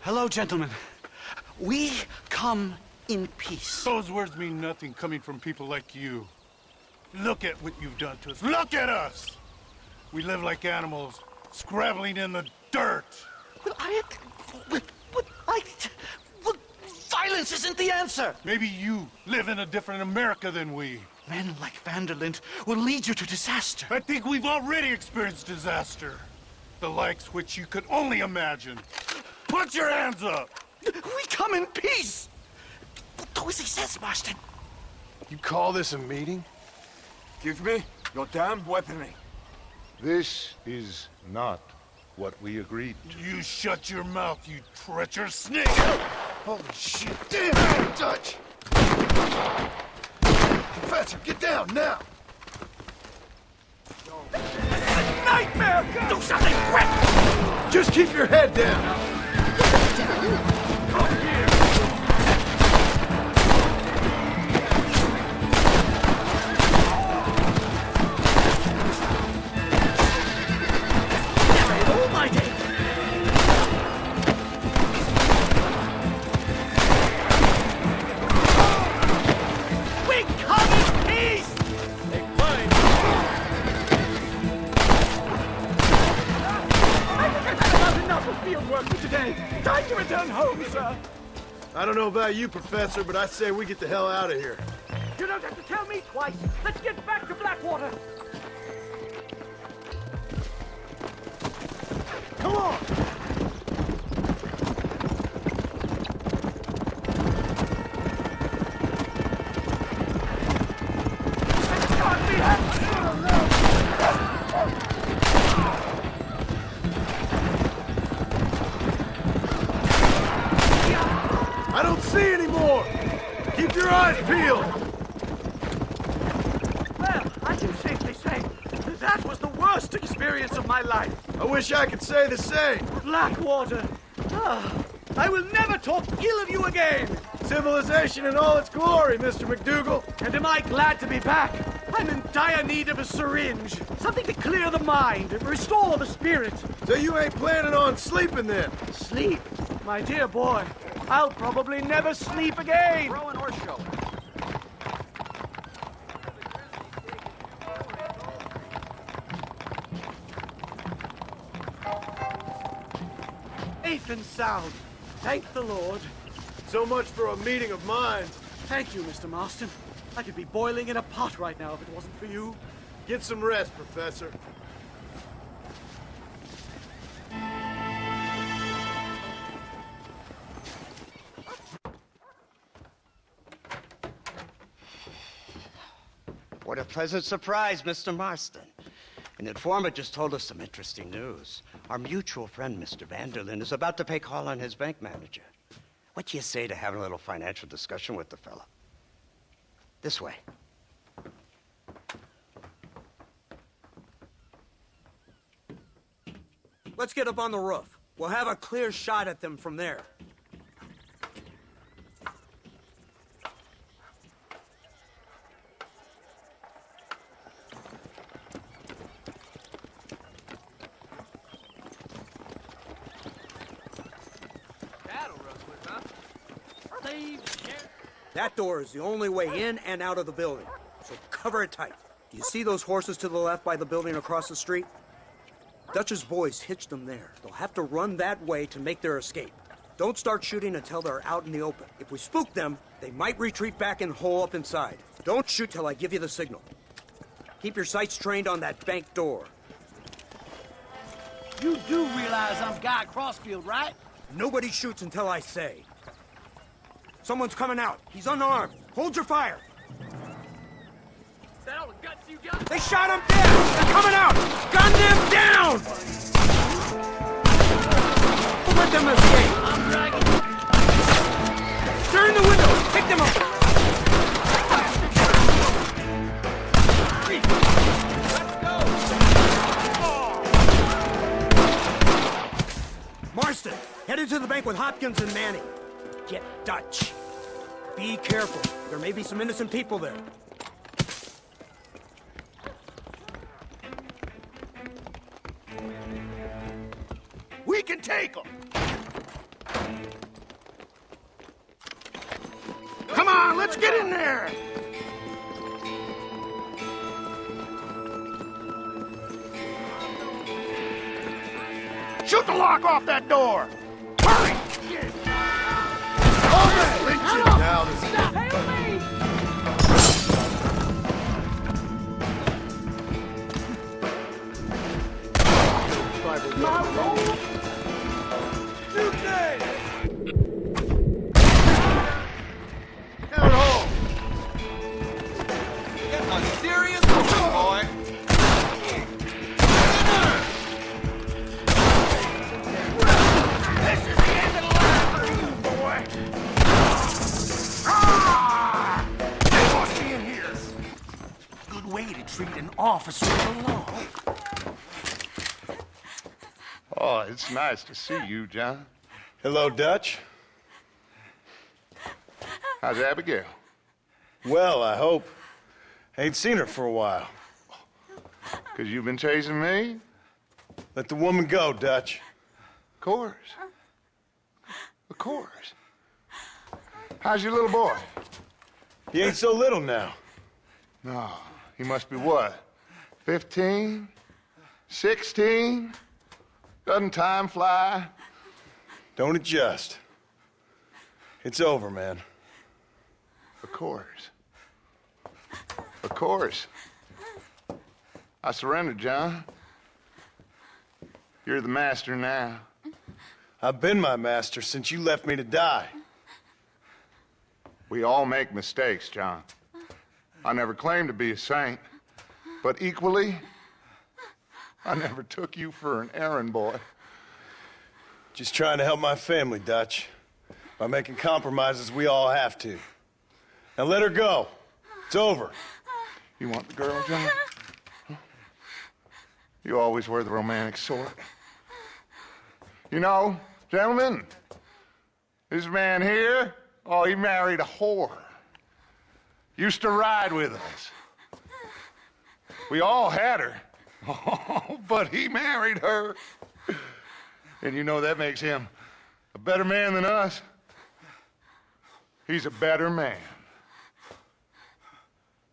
Hello, gentlemen. We come in peace. Those words mean nothing coming from people like you. Look at what you've done to us. Look at us! We live like animals, scrabbling in the dirt. Well, violence isn't the answer. Maybe you live in a different America than we. Men like Vanderlyn will lead you to disaster. I think we've already experienced disaster. The likes which you could only imagine. Put your hands up! We come in peace! Do as he says, Marston. You call this a meeting? Give me your damn weaponry. This is not what we agreed to. You shut your mouth, you treacherous snake! Holy shit! Damn, Dutch! Professor, get down now! Nightmare! Do something quick! Just keep your head down! Come here! Almighty! We come in peace! Take mine. I think I've had about enough of field work for today. Time to return home, sir. I don't know about you, Professor, but I say we get the hell out of here. You don't have to tell me twice. Let's get back to Blackwater. Come on! I don't see anymore! Keep your eyes peeled! Well, I can safely say that was the worst experience of my life. I wish I could say the same. Blackwater. I will never talk ill of you again. Civilization in all its glory, Mr. McDougal. And am I glad to be back? I'm in dire need of a syringe. Something to clear the mind and restore the spirit. So you ain't planning on sleeping then? Sleep? My dear boy, I'll probably never sleep again. Throw an horse show. Safe and sound. Thank the Lord. So much for a meeting of minds. Thank you, Mr. Marston. I could be boiling in a pot right now if it wasn't for you. Get some rest, Professor. What a pleasant surprise, Mr. Marston. An informant just told us some interesting news. Our mutual friend, Mr. Vanderlyn, is about to pay call on his bank manager. What do you say to having a little financial discussion with the fella? This way. Let's get up on the roof. We'll have a clear shot at them from there. That door is the only way in and out of the building, so cover it tight. Do you see those horses to the left by the building across the street? Dutch's boys hitched them there. They'll have to run that way to make their escape. Don't start shooting until they're out in the open. If we spook them, they might retreat back and hole up inside. Don't shoot till I give you the signal. Keep your sights trained on that bank door. You do realize I'm Guy Crossfield, right? Nobody shoots until I say. Someone's coming out. He's unarmed. Hold your fire. Is that all the guts you got? They shot him dead! They're coming out! Gun them down! Let them escape! I'm dragging. Turn the windows! Pick them up! Marston, headed to the bank with Hopkins and Manning. Get Dutch. Be careful. There may be some innocent people there. We can take them! Come on, let's get in there! Shoot the lock off that door! Hurry! Now this officer of the law. Oh, it's nice to see you, John. Hello, Dutch. How's Abigail? Well, I hope. Ain't seen her for a while. 'Cause you've been chasing me? Let the woman go, Dutch. Of course. Of course. How's your little boy? He ain't so little now. No, he must be what? 15? 16? Doesn't time fly? Don't adjust. It's over, man. Of course. Of course. I surrendered, John. You're the master now. I've been my master since you left me to die. We all make mistakes, John. I never claimed to be a saint, but equally, I never took you for an errand boy. Just trying to help my family, Dutch. By making compromises we all have to. Now let her go. It's over. You want the girl, John? You always were the romantic sort. You know, gentlemen, this man here, oh, he married a whore. Used to ride with us. We all had her. Oh, but he married her. And you know that makes him a better man than us. He's a better man.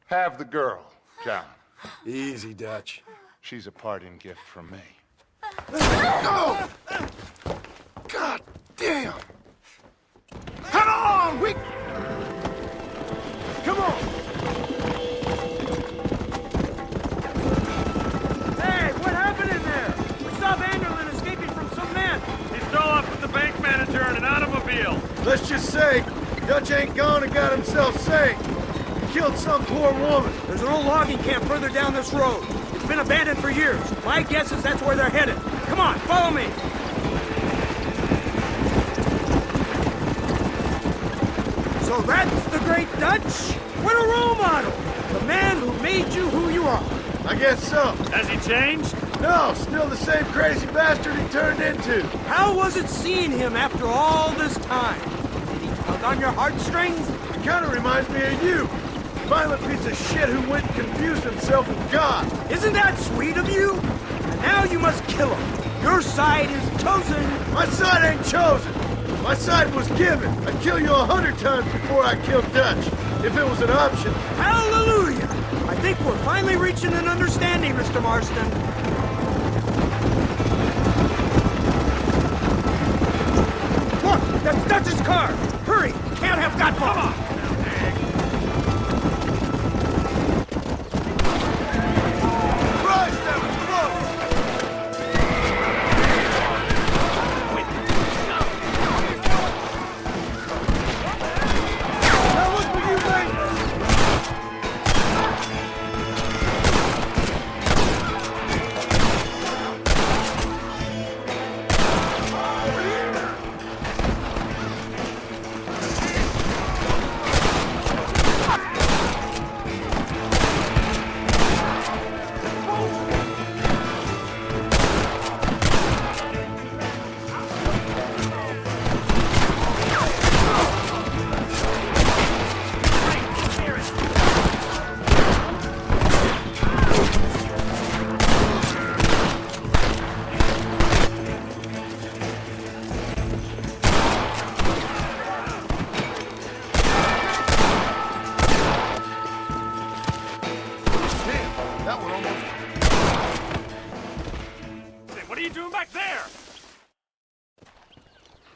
Have the girl, John. Easy, Dutch. She's a parting gift from me. Oh! God damn! Come on! We... Come on! Hey, what happened in there? We saw Vanderlyn escaping from some men. He stole off with the bank manager in an automobile. Let's just say, Dutch ain't gone and got himself saved. He killed some poor woman. There's an old logging camp further down this road. It's been abandoned for years. My guess is that's where they're headed. Come on, follow me. So that's the great Dutch? What a role model! The man who made you who you are. I guess so. Has he changed? No, still the same crazy bastard he turned into. How was it seeing him after all this time? Did he tug on your heartstrings? It kind of reminds me of you. Violent piece of shit who went and confused himself with God. Isn't that sweet of you? And now you must kill him. Your side is chosen. My side ain't chosen. My side was given. I'd kill you 100 times before I killed Dutch, if it was an option. Hallelujah! I think we're finally reaching an understanding, Mr. Marston. Look, that's Dutch's car! Hurry! Can't have that far! Come on!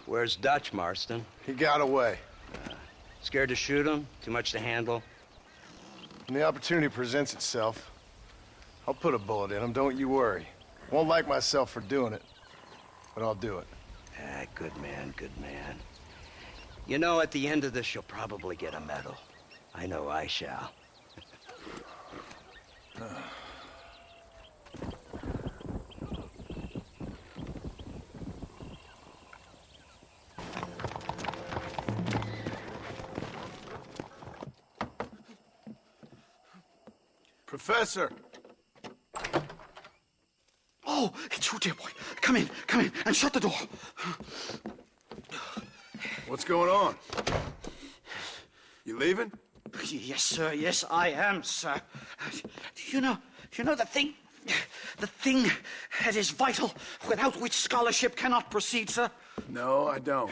Where's Dutch, Marston? He got away. Scared to shoot him? Too much to handle? When the opportunity presents itself, I'll put a bullet in him, don't you worry. Won't like myself for doing it, but I'll do it. Ah, good man, good man. You know, at the end of this, you'll probably get a medal. I know I shall. Professor! Oh, it's you, dear boy. Come in, and shut the door. What's going on? You leaving? Yes, sir. Yes, I am, sir. You know the thing that is vital, without which scholarship cannot proceed, sir? No, I don't.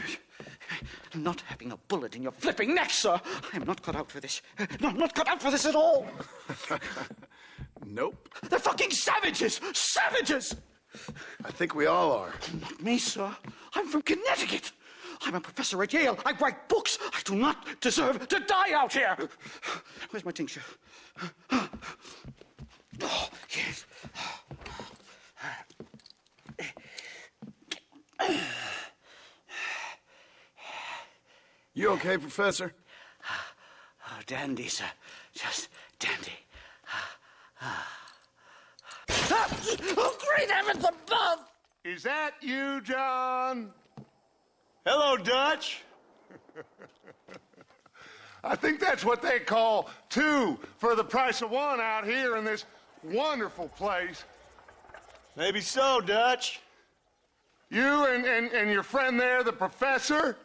Not having a bullet in your flipping neck, sir. I am not cut out for this. No, I'm not cut out for this at all. Nope. They're fucking savages! Savages! I think we all are. Not me, sir. I'm from Connecticut. I'm a professor at Yale. I write books. I do not deserve to die out here. Where's my tincture? Oh, yes. You okay, Professor? Oh, dandy, sir. Just dandy. Oh, great heavens above! Is that you, John? Hello, Dutch. I think that's what they call two for the price of one out here in this wonderful place. Maybe so, Dutch. You and your friend there, the professor,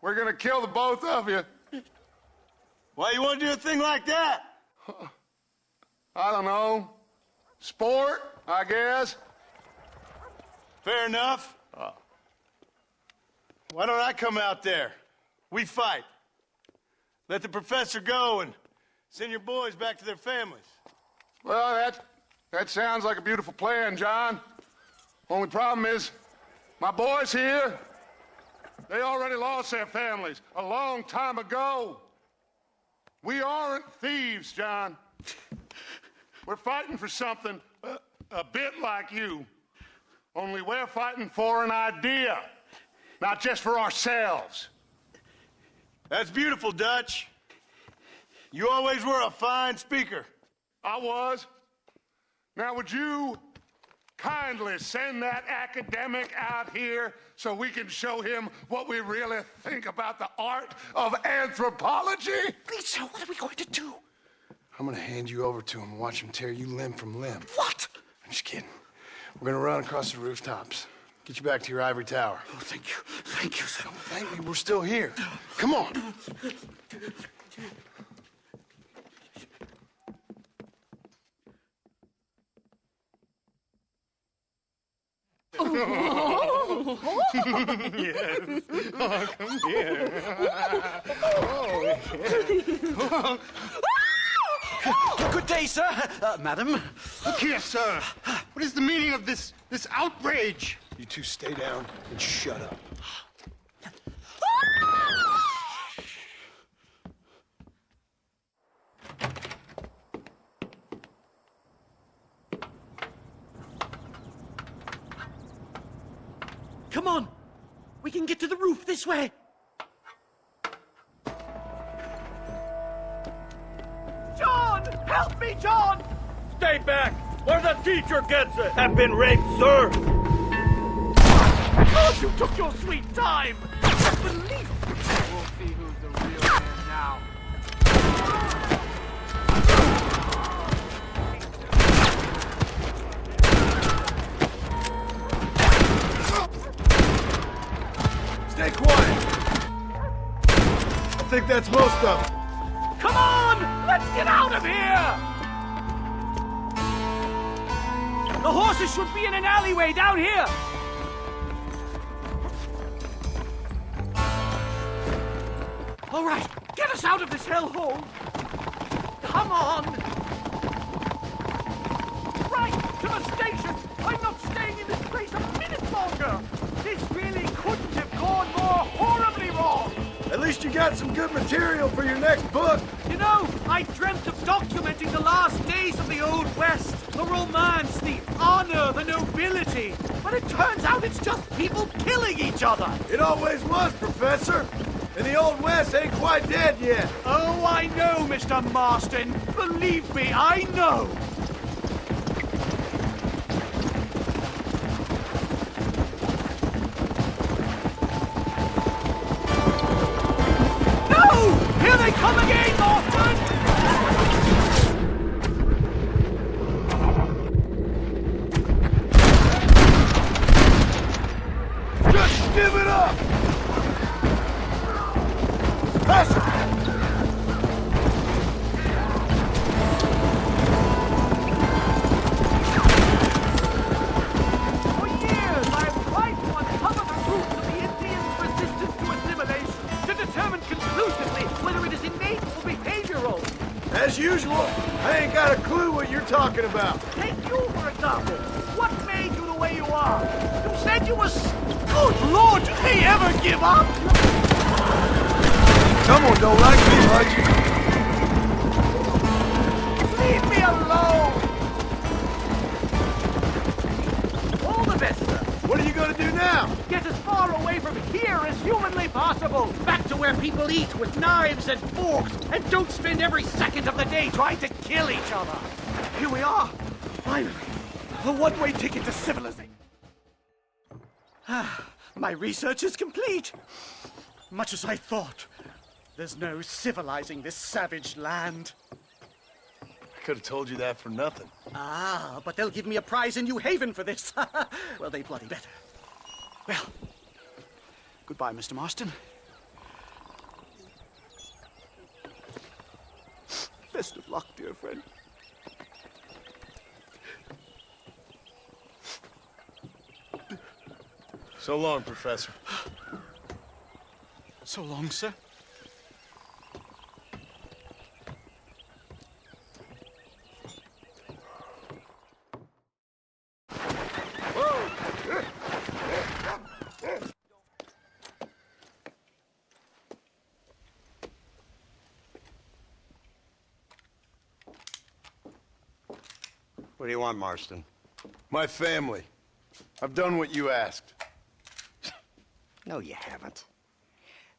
we're gonna kill the both of you. Why you want to do a thing like that? I don't know. Sport, I guess. Fair enough. Why don't I come out there? We fight. Let the professor go and send your boys back to their families. Well, that sounds like a beautiful plan, John. Only problem is, my boys here, they already lost their families a long time ago. We aren't thieves, John. We're fighting for something a bit like you. Only we're fighting for an idea, not just for ourselves. That's beautiful, Dutch. You always were a fine speaker. I was. Now, would you kindly send that academic out here so we can show him what we really think about the art of anthropology? Lisa, what are we going to do? I'm gonna hand you over to him and watch him tear you limb from limb. What? I'm just kidding. We're gonna run across the rooftops. Get you back to your ivory tower. Oh, thank you. Thank you, sir. Don't thank me. We're still here. Come on. Oh. Yes. Oh, come here. Oh, Good day, sir. Madam. Look here, sir. What is the meaning of this outrage? You two stay down and shut up. Come on. We can get to the roof this way. John! Help me, John! Stay back! Where the teacher gets it! Have been raped, sir! Oh, you took your sweet time! I can't believe it! We'll see who's the real man now. Stay quiet. I think that's most of them. Come on! Let's get out of here! The horses should be in an alleyway down here! All right, get us out of this hellhole! Come on! Right, to the station! I'm not staying in this place a minute longer! This really couldn't have gone more horribly wrong! At least you got some good material for your next book. You know, I dreamt of documenting the last days of the Old West. The romance, the honor, the nobility. But it turns out it's just people killing each other. It always was, Professor. And the Old West ain't quite dead yet. Oh, I know, Mr. Marston. Believe me, I know. No! Here they come again, Marston! Just give it up! Pass it! For years, I have tried to uncover the roots of the Indians' resistance to assimilation, to determine conclusively whether it is innate or behavioral. As usual, I ain't got a clue what you're talking about. Take you, for example. What made you the way you are? You said you was... Good Lord, did they ever give up? Someone don't like me much. Leave me alone! All the best, sir. What are you gonna do now? Get as far away from here as humanly possible. Back to where people eat with knives and forks and don't spend every second of the day trying to kill each other. Here we are. Finally. A one-way ticket to civilization. My research is complete. Much as I thought. There's no civilizing this savage land. I could have told you that for nothing. Ah, but they'll give me a prize in New Haven for this. Well, they bloody better. Well, goodbye, Mr. Marston. Best of luck, dear friend. So long, Professor. So long, sir. What do you want, Marston? My family. I've done what you asked. No, you haven't.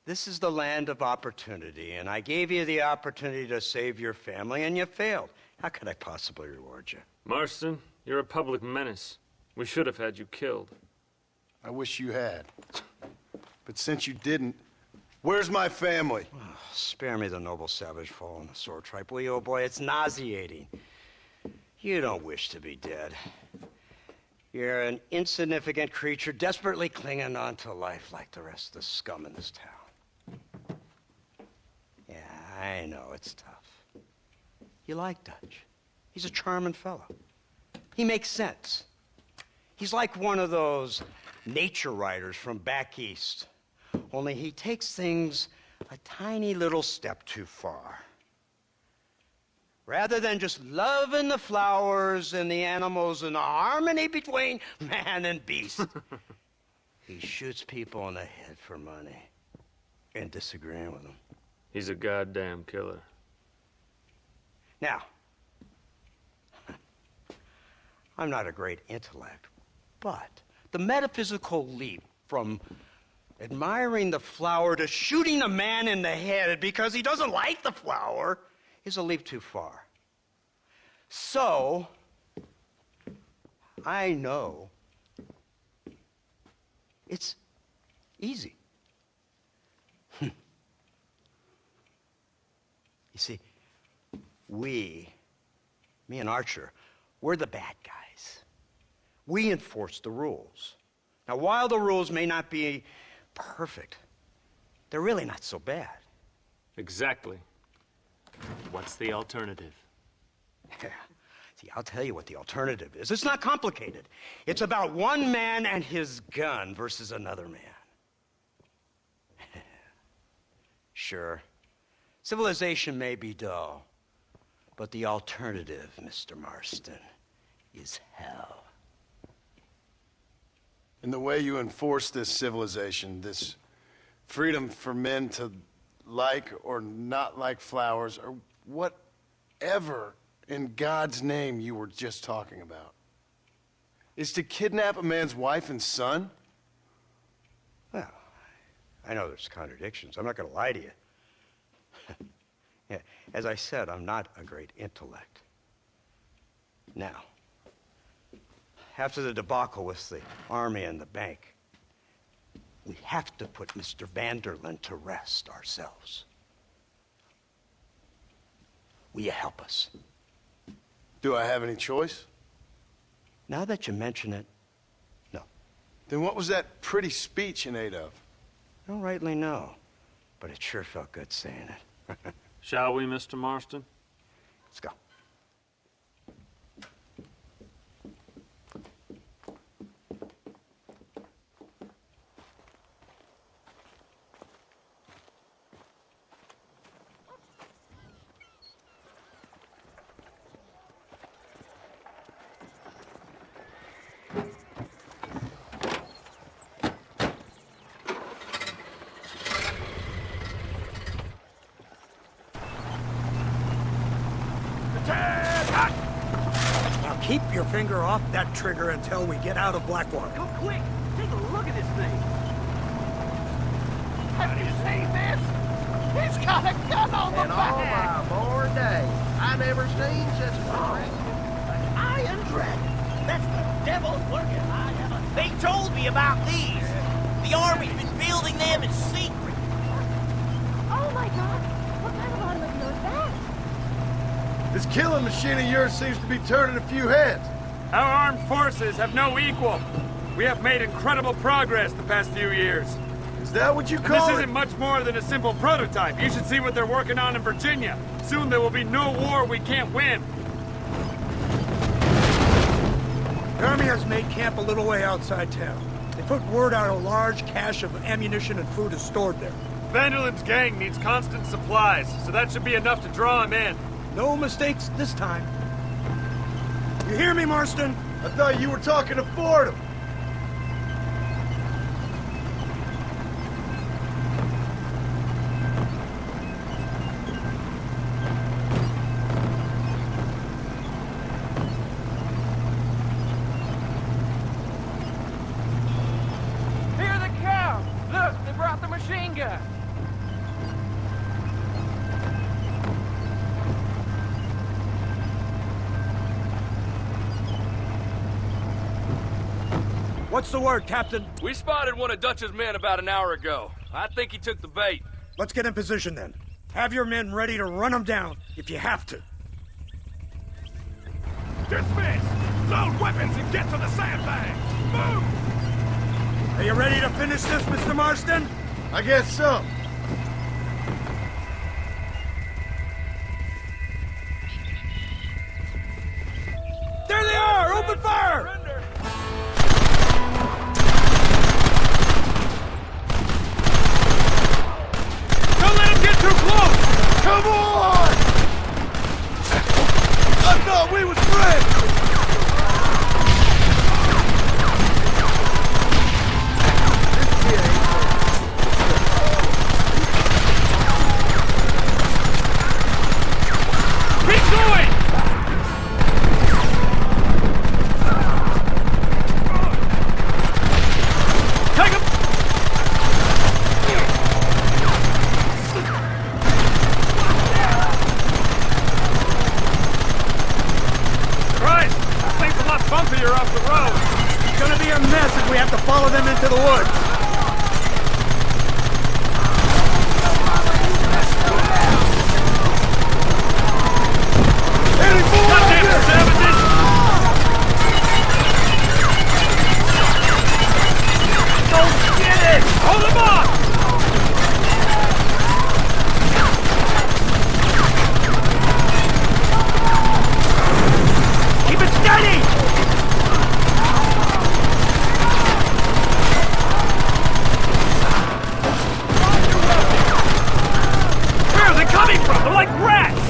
This is the land of opportunity, and I gave you the opportunity to save your family, and you failed. How could I possibly reward you? Marston, you're a public menace. We should have had you killed. I wish you had. But since you didn't, where's my family? Oh, spare me the noble savage fall on the sword tripe, will you, old boy? It's nauseating. You don't wish to be dead. You're an insignificant creature desperately clinging on to life like the rest of the scum in this town. Yeah, I know, it's tough. You like Dutch. He's a charming fellow. He makes sense. He's like one of those nature writers from back east. Only he takes things a tiny little step too far. Rather than just loving the flowers and the animals and the harmony between man and beast, he shoots people in the head for money and disagreeing with them. He's a goddamn killer. Now, I'm not a great intellect, but the metaphysical leap from admiring the flower to shooting a man in the head because he doesn't like the flower is a leap too far. So, I know it's easy. You see, me and Archer, we're the bad guys. We enforce the rules. Now, while the rules may not be perfect, they're really not so bad. Exactly. What's the alternative? Yeah. See, I'll tell you what the alternative is. It's not complicated. It's about one man and his gun versus another man. Sure, civilization may be dull, but the alternative, Mr. Marston, is hell. And the way you enforce this civilization, this freedom for men to like or not like flowers, or whatever in God's name you were just talking about, is to kidnap a man's wife and son? Well, I know there's contradictions. I'm not going to lie to you. Yeah, as I said, I'm not a great intellect. Now, after the debacle with the army and the bank, we have to put Mr. Vanderlyn to rest ourselves. Will you help us? Do I have any choice? Now that you mention it, no. Then what was that pretty speech in aid of? I don't rightly know, but it sure felt good saying it. Shall we, Mr. Marston? Let's go. Now keep your finger off that trigger until we get out of Blackwater. Go quick! Take a look at this thing! Have you seen this? He's got a gun on the back! In all my born days, I never seen such a dragon. An iron dragon! That's the devil's working, They told me about these. The army's been building them in secret. Oh my God! What kind of automobile is that? This killing machine of yours seems to be turning a few heads. Our armed forces have no equal. We have made incredible progress the past few years. Is that what you call This it? isn't much more than a simple prototype. You should see what they're working on in Virginia. Soon there will be no war we can't win. The army has made camp a little way outside town. They put word out a large cache of ammunition and food is stored there. Vanderlyn's gang needs constant supplies, so that should be enough to draw him in. No mistakes this time. You hear me, Marston? I thought you were talking to Fordham. Hear the cow! Look, they brought the machine gun! What's the word, Captain? We spotted one of Dutch's men about an hour ago. I think he took the bait. Let's get in position then. Have your men ready to run them down if you have to. Dismiss! Load weapons and get to the sandbags! Move! Are you ready to finish this, Mr. Marston? I guess so. There they are! Open fire! thought we was friends! Follow them into the woods. Don't get it! Hold them off! Keep it steady! Coming from? They're like rats!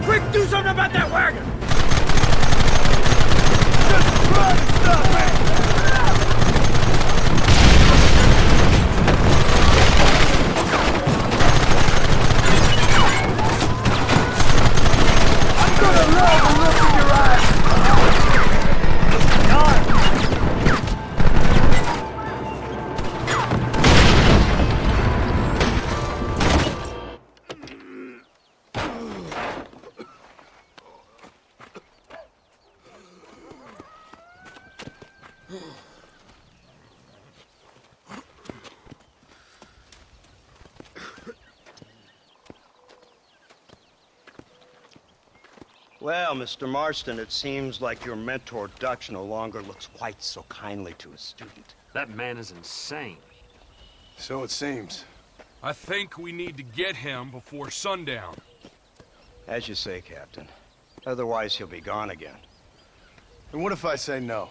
Quick, do something about that wagon! Just try to stop it! Well, Mr. Marston, it seems like your mentor Dutch no longer looks quite so kindly to his student. That man is insane. So it seems. I think we need to get him before sundown. As you say, Captain. Otherwise, he'll be gone again. And what if I say no?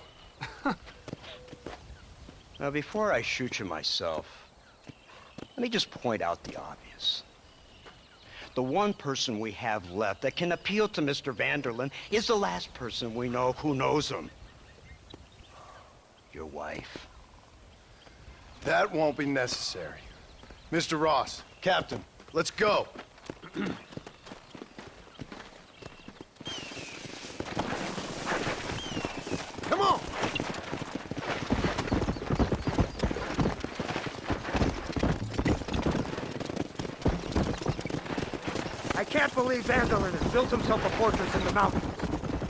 Now, before I shoot you myself, let me just point out the obvious. The one person we have left that can appeal to Mr. Vanderlyn is the last person we know who knows him. Your wife. That won't be necessary. Mr. Ross, Captain, let's go. Come on! I can't believe Vanderlyn has built himself a fortress in the mountains.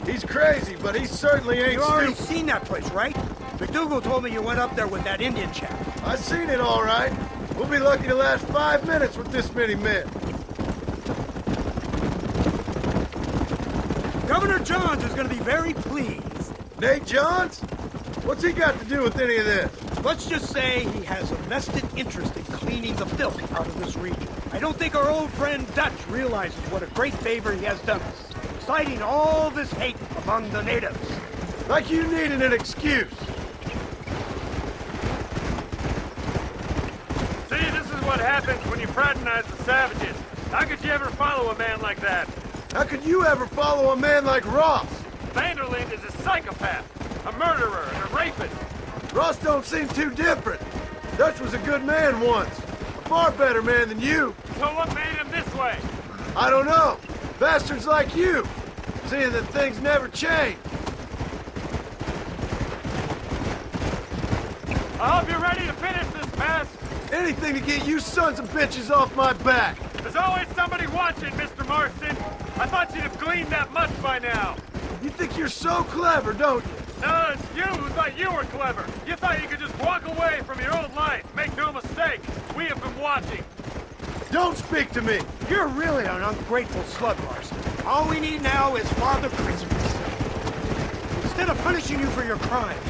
He's crazy, but he certainly ain't You already stupid. seen that place, right? McDougal told me you went up there with that Indian chap. I seen it all right. We'll be lucky to last 5 minutes with this many men. Governor Johns is going to be very pleased. Nate Johns? What's he got to do with any of this? Let's just say he has a vested interest in cleaning the filth out of this region. I don't think our old friend Dutch realizes what a great favor he has done us, inciting all this hate among the natives. Like you needed an excuse. See, this is what happens when you fraternize the savages. How could you ever follow a man like that? How could you ever follow a man like Ross? Vanderlyn is a psychopath, a murderer, and a rapist. Ross don't seem too different. Dutch was a good man once. A far better man than you. So what made him this way? I don't know. Bastards like you. Seeing that things never change. I hope you're ready to finish this mess. Anything to get you sons of bitches off my back. There's always somebody watching, Mr. Marston. I thought you'd have gleaned that much by now. You think you're so clever, don't you? No, it's you who thought you were clever. You thought you could just walk away from your old life. Make no mistake, we have been watching. Don't speak to me. You're really an ungrateful slug, Marston. All we need now is Father Christmas. Instead of punishing you for your crimes,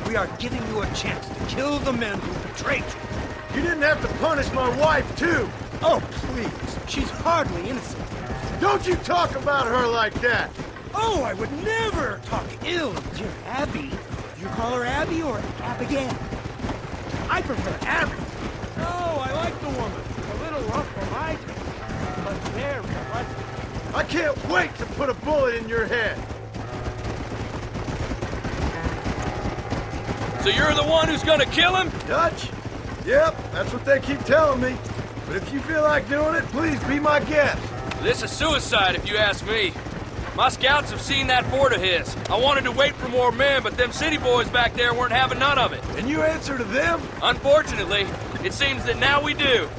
we are giving you a chance to kill the men who betrayed you. You didn't have to punish my wife, too. Oh, please. She's hardly innocent. Don't you talk about her like that! Oh, I would never talk ill of dear Abby. You call her Abby or Abigail? I prefer Abby. Oh, I like the woman. A little rough for my taste, but very pleasant. I can't wait to put a bullet in your head. So you're the one who's gonna kill him? Dutch? Yep, that's what they keep telling me. But if you feel like doing it, please be my guest. This is suicide, if you ask me. My scouts have seen that fort of his. I wanted to wait for more men, but them city boys back there weren't having none of it. And you answer to them? Unfortunately, it seems that now we do.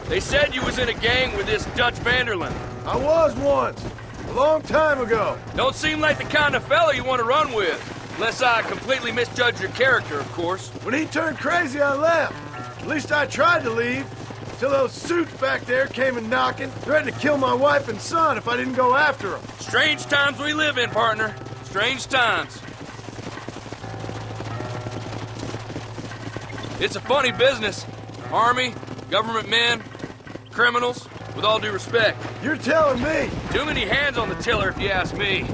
They said you was in a gang with this Dutch Vanderlyn. I was once. A long time ago. Don't seem like the kind of fella you want to run with. Unless I completely misjudge your character, of course. When he turned crazy, I left. At least I tried to leave. Till those suits back there came and knocking, threatened to kill my wife and son if I didn't go after them. Strange times we live in, partner. Strange times. It's a funny business. Army, government men, criminals, with all due respect. You're telling me? Too many hands on the tiller, if you ask me.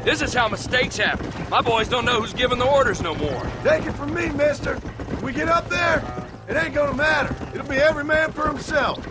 This is how mistakes happen. My boys don't know who's giving the orders no more. Take it from me, mister. When we get up there, it ain't gonna matter. It'll be every man for himself.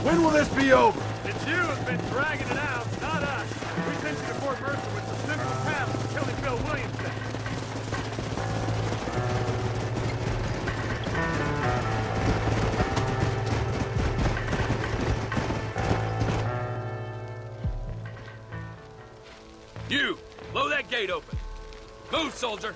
When will this be over? It's you who's been dragging it out, not us. We sent you to Fort Mercer with some simple tasks of killing Bill Williamson. You, blow that gate open. Move, soldier.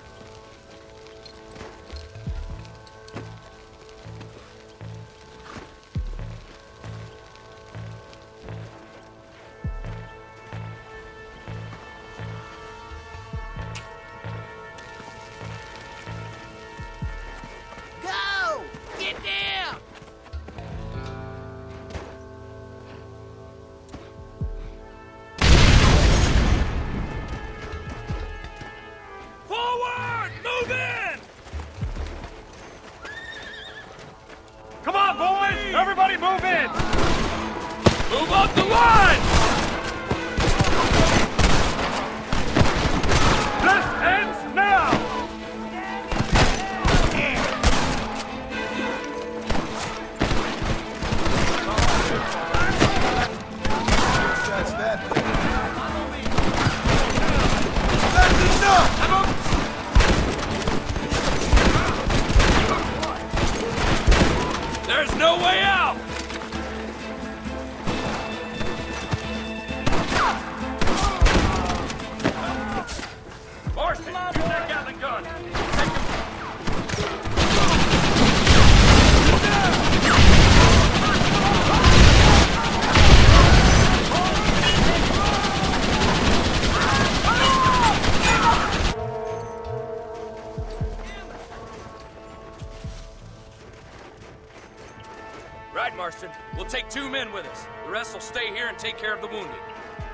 Go! Get down! Forward! Move in! Come on, boys! Everybody move in! Move up the line! This ends now! That's that. That's enough! There's no way out! Marston, use that Gatling gun! Take him! Right, Marston. We'll take 2 men with us. The rest will stay here and take care of the wounded.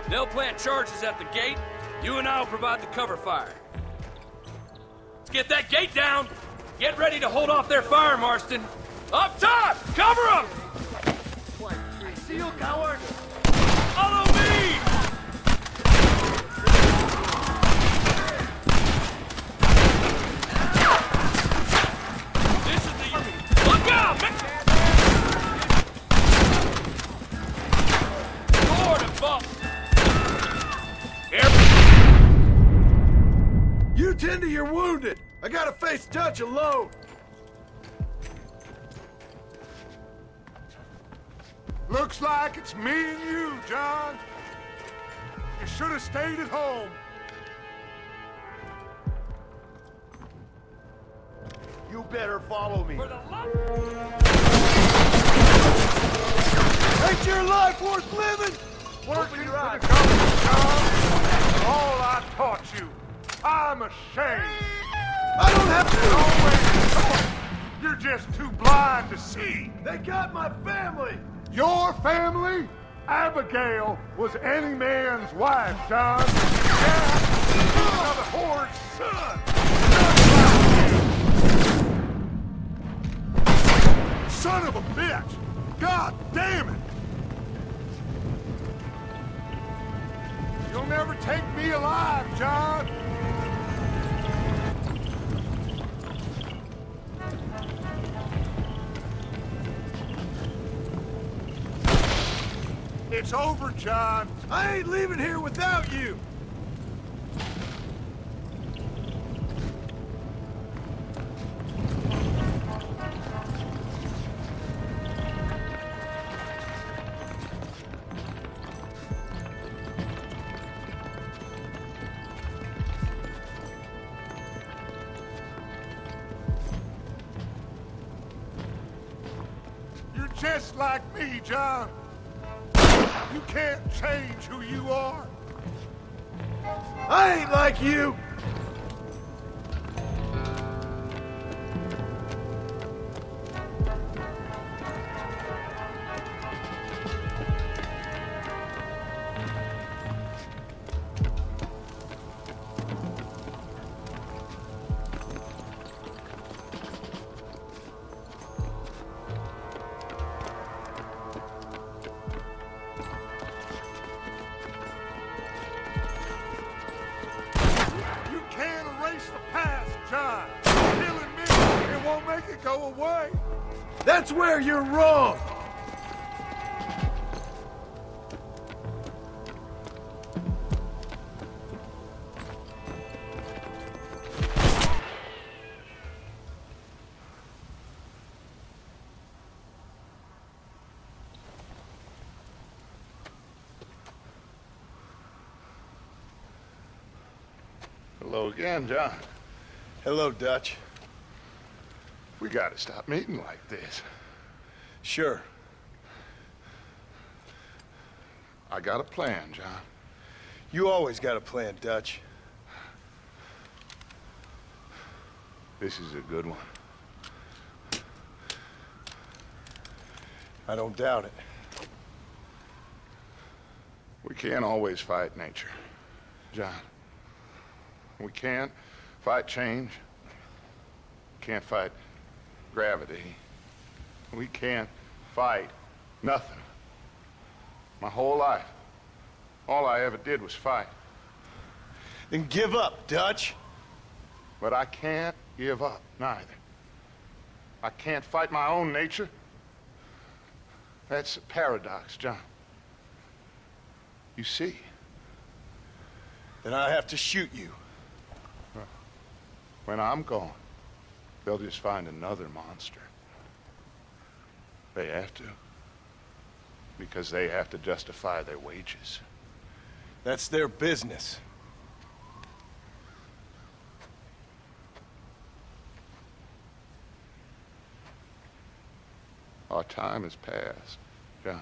They'll plant charges at the gate. You and I will provide the cover fire. Let's get that gate down. Get ready to hold off their fire, Marston. Up top! Cover them! I see you, coward! Follow me! This is the... Look out! Lord above! You tend to your wounded. I gotta face Dutch alone. Looks like it's me and you, John. You should have stayed at home. You better follow me. Ain't your life worth living? Working for the government, John. For all I taught you. I'm ashamed. I don't have to always talk. You're just too blind to see. They got my family. Your family? Abigail was any man's wife, John. Yeah, another whore's son. Son of a bitch! God damn it! You'll never take me alive, John! It's over, John. I ain't leaving here without you. You're just like me, John. You can't change who you are. I ain't like you. Go away. That's where you're wrong. Hello again, John. Hello, Dutch. We gotta stop meeting like this. Sure. I got a plan, John. You always got a plan, Dutch. This is a good one. I don't doubt it. We can't always fight nature, John. We can't fight change. Can't fight gravity. We can't fight nothing. My whole life, all I ever did was fight. Then give up, Dutch. But I can't give up, neither. I can't fight my own nature. That's a paradox, John. You see? Then I have to shoot you. When I'm gone, they'll just find another monster. They have to. Because they have to justify their wages. That's their business. Our time has passed, John.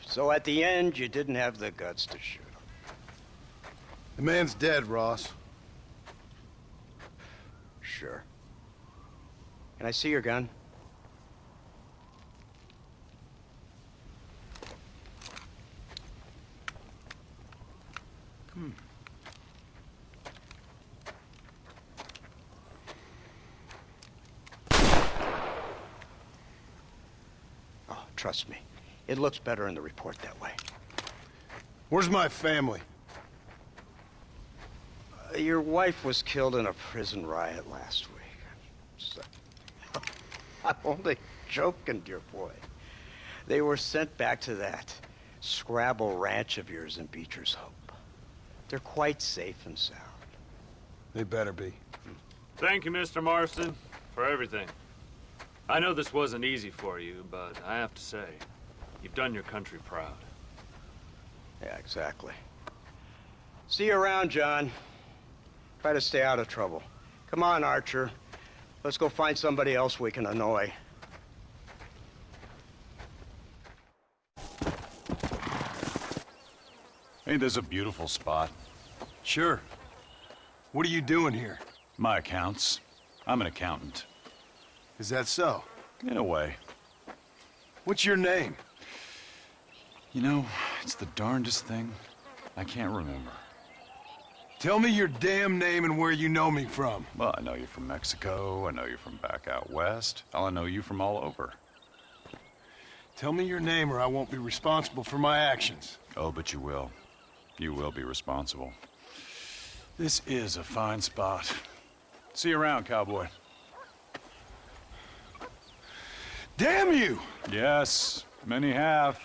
So at the end, you didn't have the guts to shoot him. The man's dead, Ross. Sure. Can I see your gun? Oh, trust me. It looks better in the report that way. Where's my family? Your wife was killed in a prison riot last week. So, I'm only joking, dear boy. They were sent back to that Scrabble ranch of yours in Beecher's Hope. They're quite safe and sound. They better be. Thank you, Mr. Marston, for everything. I know this wasn't easy for you, but I have to say, you've done your country proud. Yeah, exactly. See you around, John. Try to stay out of trouble. Come on, Archer. Let's go find somebody else we can annoy. Ain't this a beautiful spot? Sure. What are you doing here? My accounts. I'm an accountant. Is that so? In a way. What's your name? You know, it's the darndest thing. I can't remember. Tell me your damn name and where you know me from. Well, I know you from Mexico. I know you from back out west. I know you from all over. Tell me your name or I won't be responsible for my actions. Oh, but you will. You will be responsible. This is a fine spot. See you around, cowboy. Damn you! Yes, many have.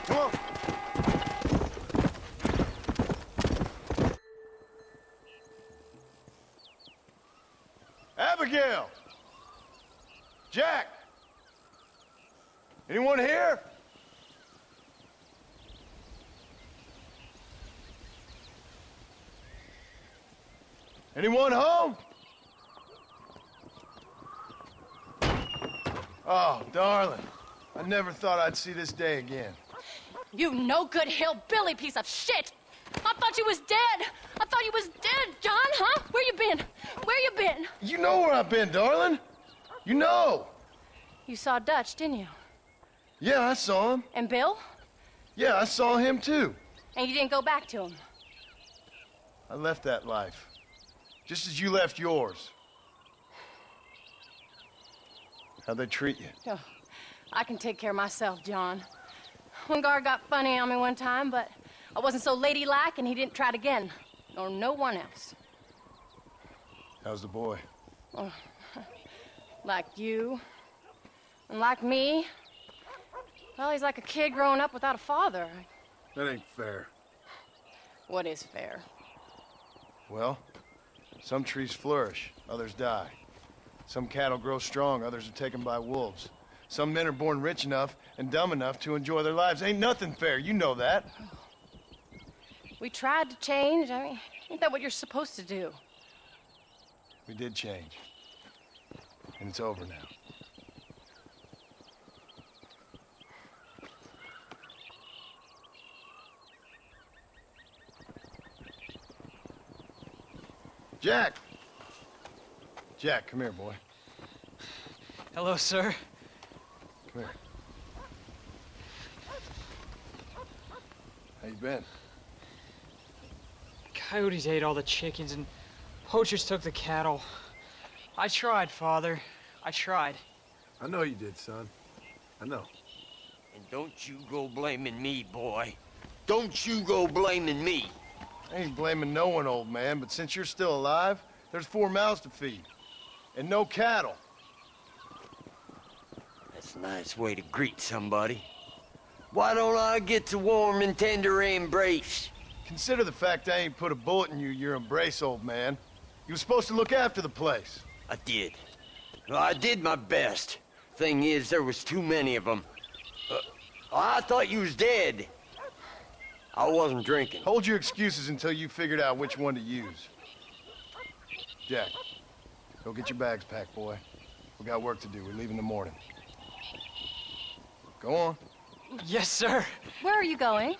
Come on. Abigail! Jack! Anyone here? Anyone home? Oh, darling. I never thought I'd see this day again. You no-good hillbilly piece of shit! I thought you was dead! I thought you was dead, John, huh? Where you been? Where you been? You know where I've been, darling. You know. You saw Dutch, didn't you? Yeah, I saw him. And Bill? Yeah, I saw him too. And you didn't go back to him? I left that life. Just as you left yours. How'd they treat you? Oh, I can take care of myself, John. One guard got funny on me one time, but I wasn't so ladylike and he didn't try it again. Nor no one else. How's the boy? Oh, like you. And like me. Well, he's like a kid growing up without a father. That ain't fair. What is fair? Well, some trees flourish, others die. Some cattle grow strong, others are taken by wolves. Some men are born rich enough and dumb enough to enjoy their lives. Ain't nothing fair, you know that. We tried to change. I mean, ain't that what you're supposed to do? We did change. And it's over now. Jack! Jack, come here, boy. Hello, sir. Come here. How you been? Coyotes ate all the chickens and poachers took the cattle. I tried, Father. I tried. I know you did, son. I know. And don't you go blaming me, boy. Don't you go blaming me. I ain't blaming no one, old man, but since you're still alive, there's 4 mouths to feed. And no cattle. That's a nice way to greet somebody. Why don't I get to warm and tender embrace? Consider the fact I ain't put a bullet in your embrace, old man. You were supposed to look after the place. I did. Well, I did my best. Thing is, there was too many of them. I thought you was dead. I wasn't drinking. Hold your excuses until you figured out which one to use. Jack, go get your bags packed, boy. We got work to do. We leave in the morning. Go on. Yes, sir. Where are you going?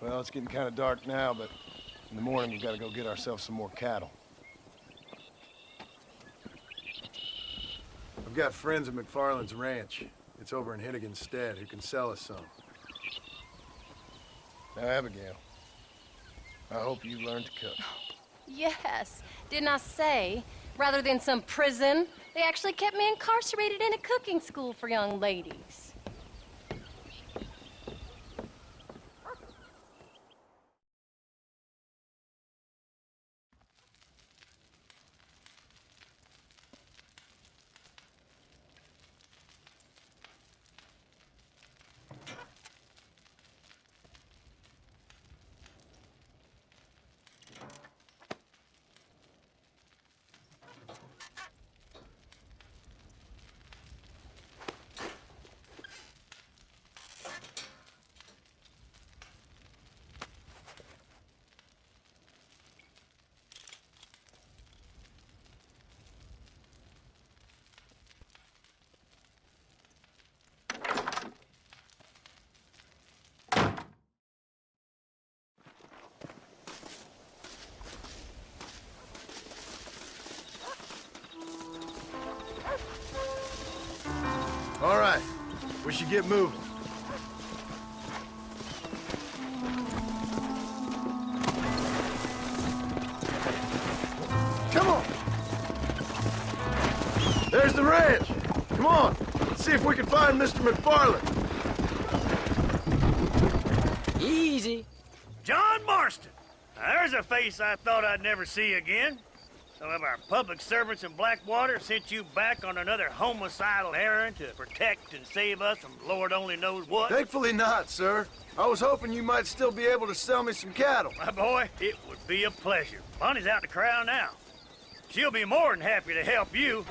Well, it's getting kind of dark now, but in the morning we've got to go get ourselves some more cattle. I've got friends at McFarland's ranch. It's over in Hennigan's stead who can sell us some. Now, Abigail, I hope you learned to cook. Yes. Didn't I say, rather than some prison, they actually kept me incarcerated in a cooking school for young ladies. should get moving. Come on! There's the ranch! Come on! Let's see if we can find Mr. McFarland. Easy. John Marston. Now, there's a face I thought I'd never see again. Some of our public servants in Blackwater sent you back on another homicidal errand to protect and save us from Lord only knows what. Thankfully not, sir. I was hoping you might still be able to sell me some cattle. My boy, it would be a pleasure. Bonnie's out in the crowd now. She'll be more than happy to help you.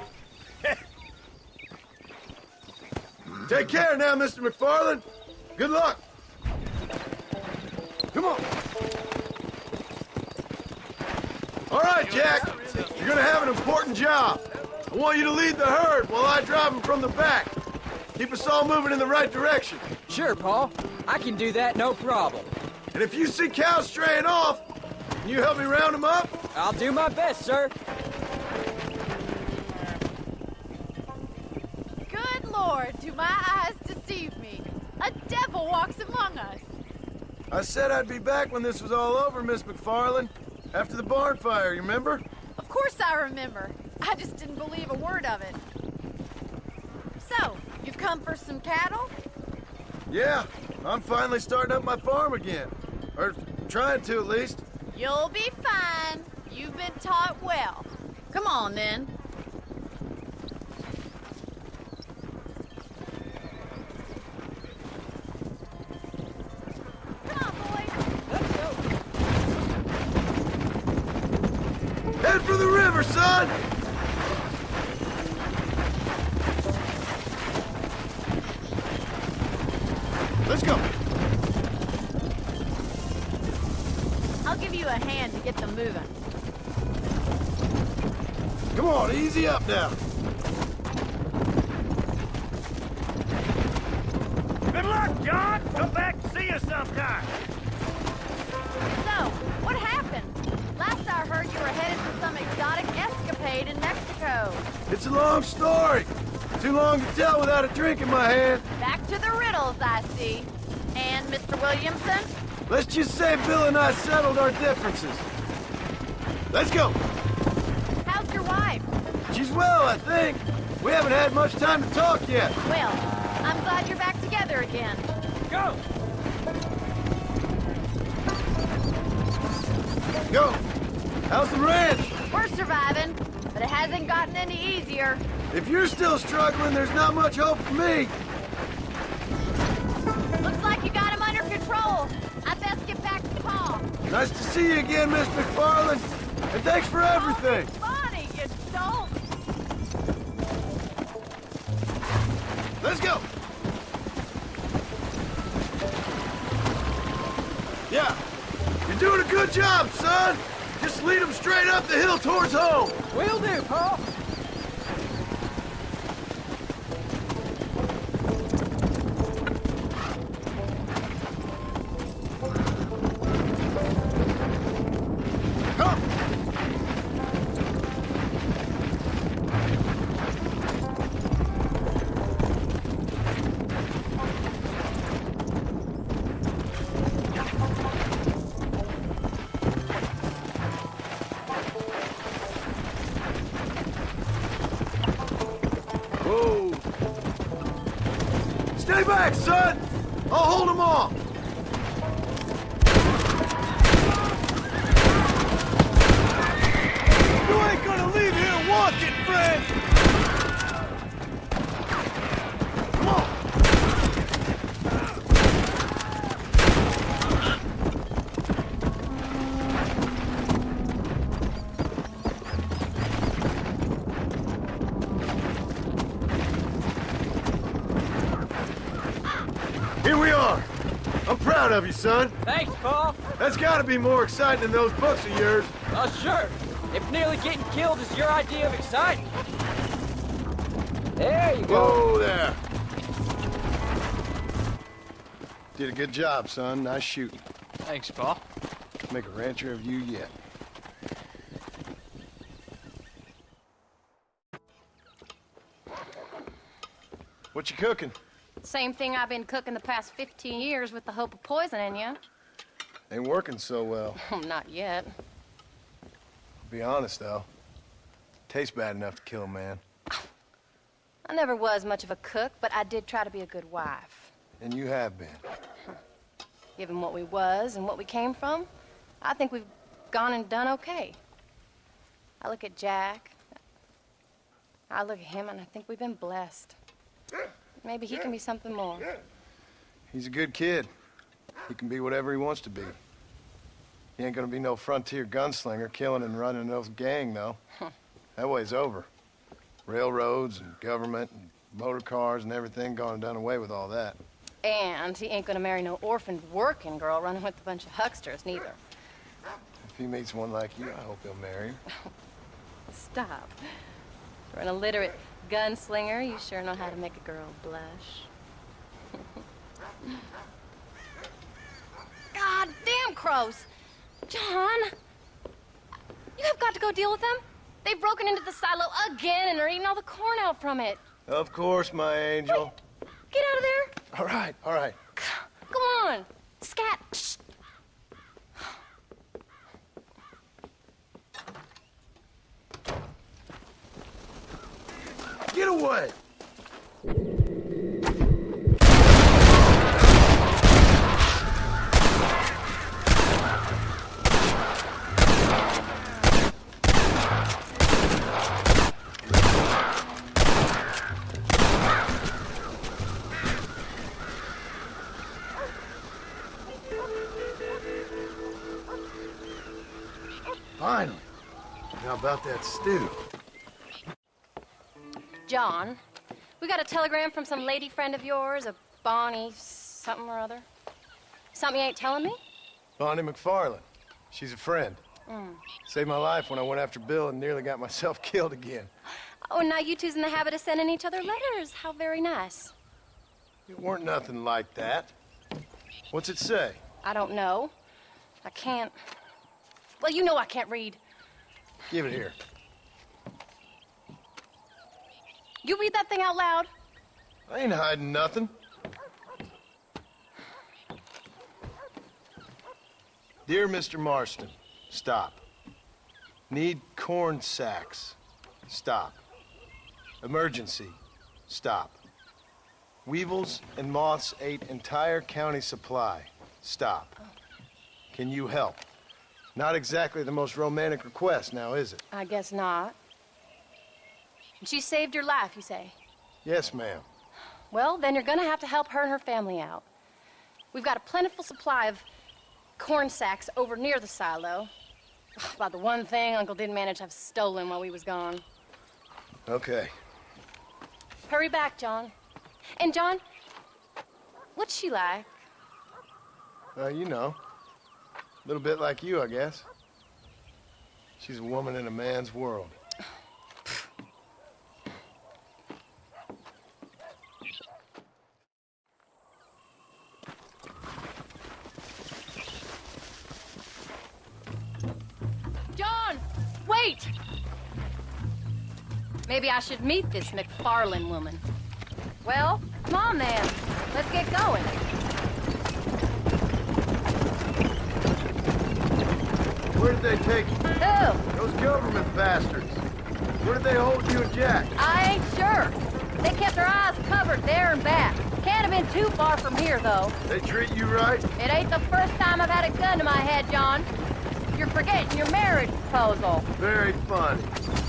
Take care now, Mr. McFarland. Good luck. Come on. All right, Jack. You're gonna have an important job. I want you to lead the herd while I drive them from the back. Keep us all moving in the right direction. Sure, Paul. I can do that, no problem. And if you see cows straying off, can you help me round them up? I'll do my best, sir. Good Lord, do my eyes deceive me? A devil walks among us. I said I'd be back when this was all over, Miss McFarland. After the barn fire, you remember? Of course I remember. I just didn't believe a word of it. So, you've come for some cattle? Yeah, I'm finally starting up my farm again. Or trying to, at least. You'll be fine. You've been taught well. Come on, then. Head for the river, son! Let's go. I'll give you a hand to get them moving. Come on, easy up now. Good luck, John. Come back and see us sometime. So, what happened? Last I heard you were headed for some exotic escapade in Mexico. It's a long story. Too long to tell without a drink in my hand. Back to the riddles, I see. And Mr. Williamson? Let's just say Bill and I settled our differences. Let's go. How's your wife? She's well, I think. We haven't had much time to talk yet. Well, I'm glad you're back together again. Go! Go. How's the ranch? We're surviving, but it hasn't gotten any easier. If you're still struggling, there's not much hope for me. Looks like you got him under control. I best get back to Paul. Nice to see you again, Miss McFarland. And thanks for everything. Oh, Bonnie, you don't. Let's go. Yeah. You're doing a good job, son. Just lead them straight up the hill towards home. Will do, Paul. Whoa. Stay back, son. I'll hold them off. You ain't gonna leave here walking, friend. Come on. Here we are. I'm proud of you, son. Thanks, Paul. That's gotta be more exciting than those books of yours. Sure. If nearly getting killed is your idea of exciting. There you go. Whoa there. Did a good job, son. Nice shooting. Thanks, Paul. Make a rancher of you yet. What you cooking? Same thing I've been cooking the past 15 years with the hope of poisoning you. Ain't working so well. Not yet. Be honest, though. Tastes bad enough to kill a man. I never was much of a cook, but I did try to be a good wife. And you have been. Given what we was and what we came from, I think we've gone and done okay. I look at Jack. I look at him, and I think we've been blessed. Maybe he can be something more. He's a good kid. He can be whatever he wants to be. He ain't gonna be no frontier gunslinger killing and running no gang, though. That way's over. Railroads and government and motor cars and everything gone and done away with all that. And he ain't gonna marry no orphaned working girl running with a bunch of hucksters, neither. If he meets one like you, I hope he'll marry her. Stop. For an illiterate gunslinger, you sure know how to make a girl blush. God damn crows! John! You have got to go deal with them. They've broken into the silo again and are eating all the corn out from it. Of course, my angel. Wait. Get out of there. All right, all right. Come on. Scat. Shh. Get away! Finally. How about that stew? John, we got a telegram from some lady friend of yours, a Bonnie something or other. Something you ain't telling me? Bonnie McFarland. She's a friend. Saved my life when I went after Bill and nearly got myself killed again. Oh, and now you two's in the habit of sending each other letters. How very nice. It weren't nothing like that. What's it say? I don't know. I can't. Well, you know I can't read. Give it here. You read that thing out loud? I ain't hiding nothing. Dear Mr. Marston, stop. Need corn sacks. Stop. Emergency. Stop. Weevils and moths ate entire county supply. Stop. Can you help? Not exactly the most romantic request now, is it? I guess not. She saved your life, you say? Yes, ma'am. Well, then you're gonna have to help her and her family out. We've got a plentiful supply of corn sacks over near the silo. About the one thing Uncle didn't manage to have stolen while we was gone. Okay. Hurry back, John. And John, what's she like? You know. A little bit like you, I guess. She's a woman in a man's world. John, wait! Maybe I should meet this McFarland woman. Well, come on then. Let's get going. Where did they take you? Who? Those government bastards. Where did they hold you and Jack? I ain't sure. They kept their eyes covered there and back. Can't have been too far from here, though. They treat you right? It ain't the first time I've had a gun to my head, John. You're forgetting your marriage proposal. Very funny.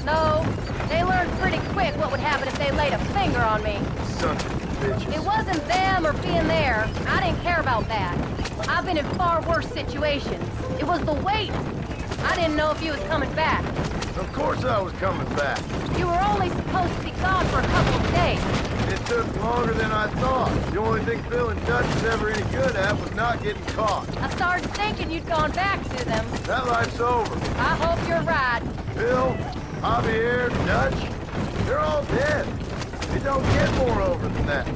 No, they learned pretty quick what would happen if they laid a finger on me. Sons of bitches. It wasn't them or being there. I didn't care about that. I've been in far worse situations. It was the wait. I didn't know if you was coming back. Of course I was coming back. You were only supposed to be gone for a couple of days. It took longer than I thought. The only thing Phil and Dutch was ever any good at was not getting caught. I started thinking you'd gone back to them. That life's over. I hope you're right. Phil, Javier, Dutch, they're all dead. It don't get more over than that.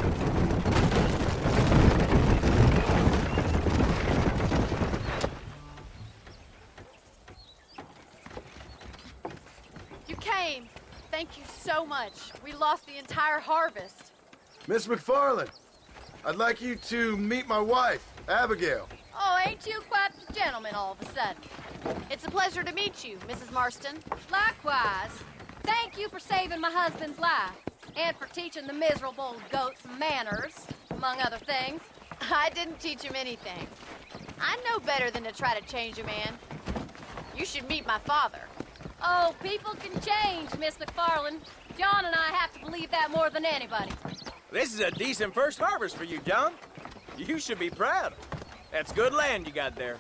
You came. Thank you so much. We lost the entire harvest. Miss McFarland, I'd like you to meet my wife, Abigail. Oh, ain't you quite the gentleman all of a sudden? It's a pleasure to meet you, Mrs. Marston. Likewise. Thank you for saving my husband's life, and for teaching the miserable old goat some manners, among other things. I didn't teach him anything. I know better than to try to change a man. You should meet my father. Oh, people can change, Miss McFarland. John and I have to believe that more than anybody. This is a decent first harvest for you, John. You should be proud. That's good land you got there.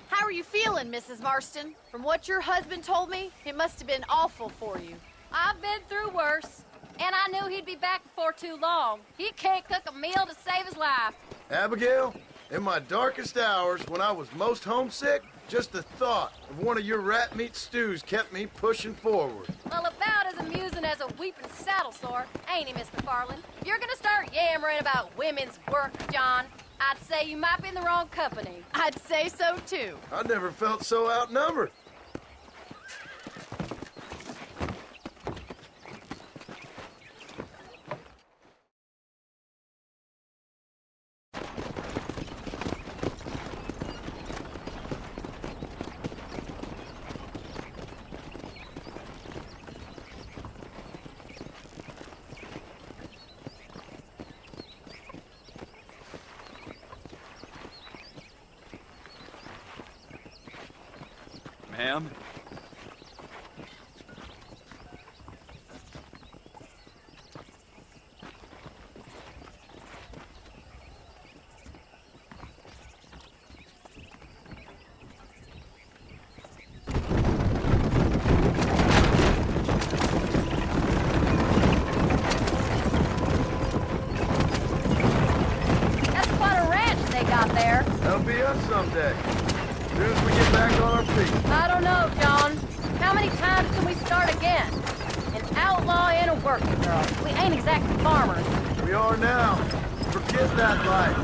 How are you feeling, Mrs. Marston? From what your husband told me, it must have been awful for you. I've been through worse, and I knew he'd be back before too long. He can't cook a meal to save his life. Abigail, in my darkest hours, when I was most homesick, just the thought of one of your rat meat stews kept me pushing forward. Well, about as amusing as a weeping saddle sore, ain't he, Miss McFarland? If you're gonna start yammering about women's work, John, I'd say you might be in the wrong company. I'd say so, too. I never felt so outnumbered. Ma'am? That's quite a ranch they got there. That'll be us someday. As soon as we get back on our feet. I don't know, John. How many times can we start again? An outlaw and a working girl. We ain't exactly farmers. We are now. Forget that life.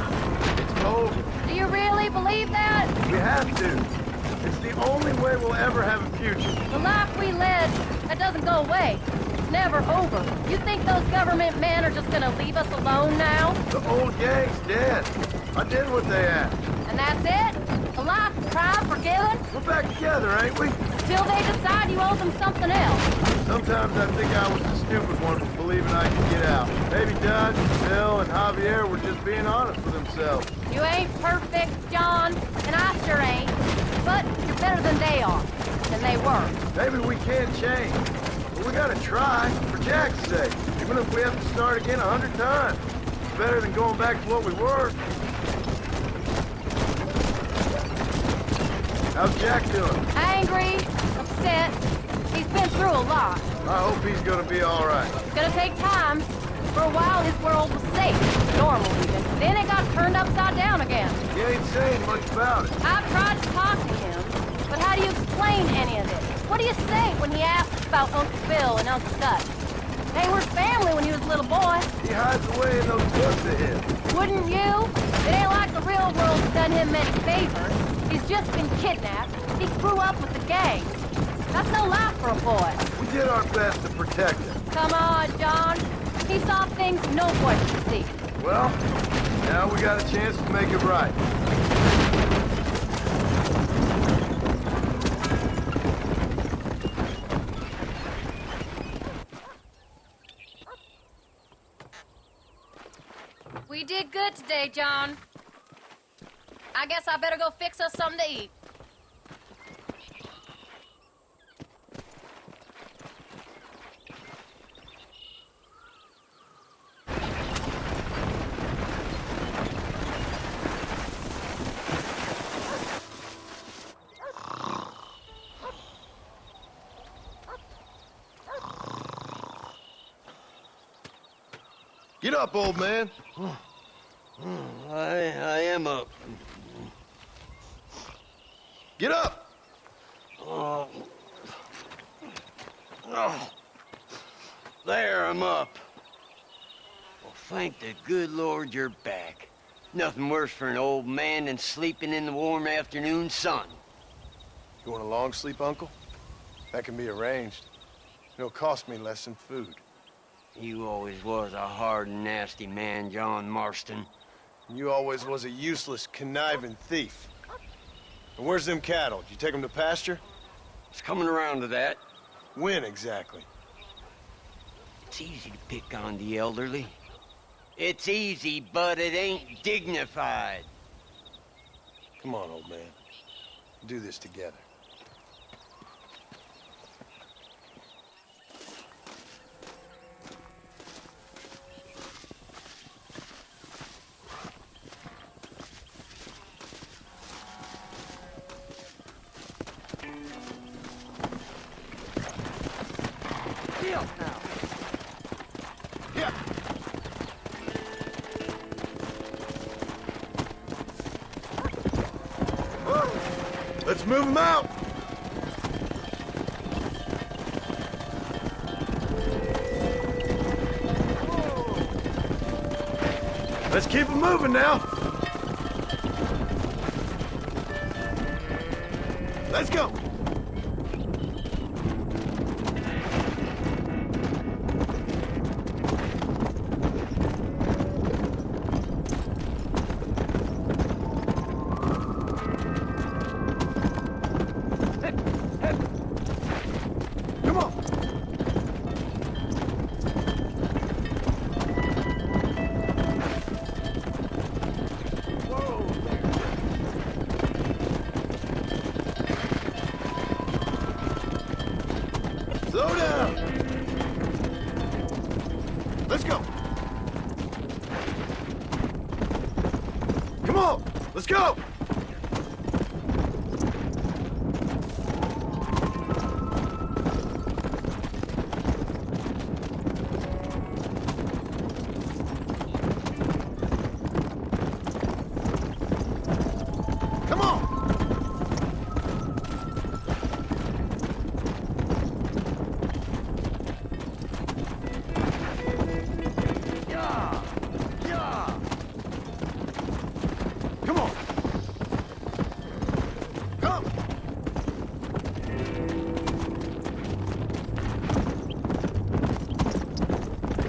It's over. Do you really believe that? We have to. It's the only way we'll ever have a future. The life we led, that doesn't go away. It's never over. You think those government men are just gonna leave us alone now? The old gang's dead. I did what they asked. And that's it? A life tried, forgiven? We're back together, ain't we? Till they decide you owe them something else. Sometimes I think I was the stupid one for believing I could get out. Maybe Dutch, Bill, and Javier were just being honest with themselves. You ain't perfect, John, and I sure ain't. But you're better than they are, than they were. Maybe we can change. But we gotta try, for Jack's sake. Even if we have to start again 100 times. It's better than going back to what we were. How's Jack doing? Angry, upset. He's been through a lot. I hope he's gonna be all right. It's gonna take time. For a while, his world was safe, normal even. Then it got turned upside down again. He ain't saying much about it. I've tried to talk to him, but how do you explain any of it? What do you say when he asks about Uncle Phil and Uncle Dutch? They were family when he was a little boy. He hides away in those woods of his. Wouldn't you? It ain't like the real world's done him many favors. He's just been kidnapped. He grew up with the gang. That's no life for a boy. We did our best to protect him. Come on, John. He saw things no boy could see. Well, now we got a chance to make it right. We did good today, John. I guess I better go fix us something to eat. Get up, old man. I am up. Get up! Oh. There, I'm up. Well, thank the good Lord you're back. Nothing worse for an old man than sleeping in the warm afternoon sun. You want a long sleep, Uncle? That can be arranged. It'll cost me less than food. You always was a hard and nasty man, John Marston. You always was a useless, conniving thief. And where's them cattle? Did you take them to pasture? It's coming around to that. When exactly? It's easy to pick on the elderly. It's easy, but it ain't dignified. Come on, old man. We'll do this together. Now. Yeah. Let's move them out. Let's keep them moving now. Let's go. Slow down! Let's go! Come on! Let's go! Come on! Come on! Come!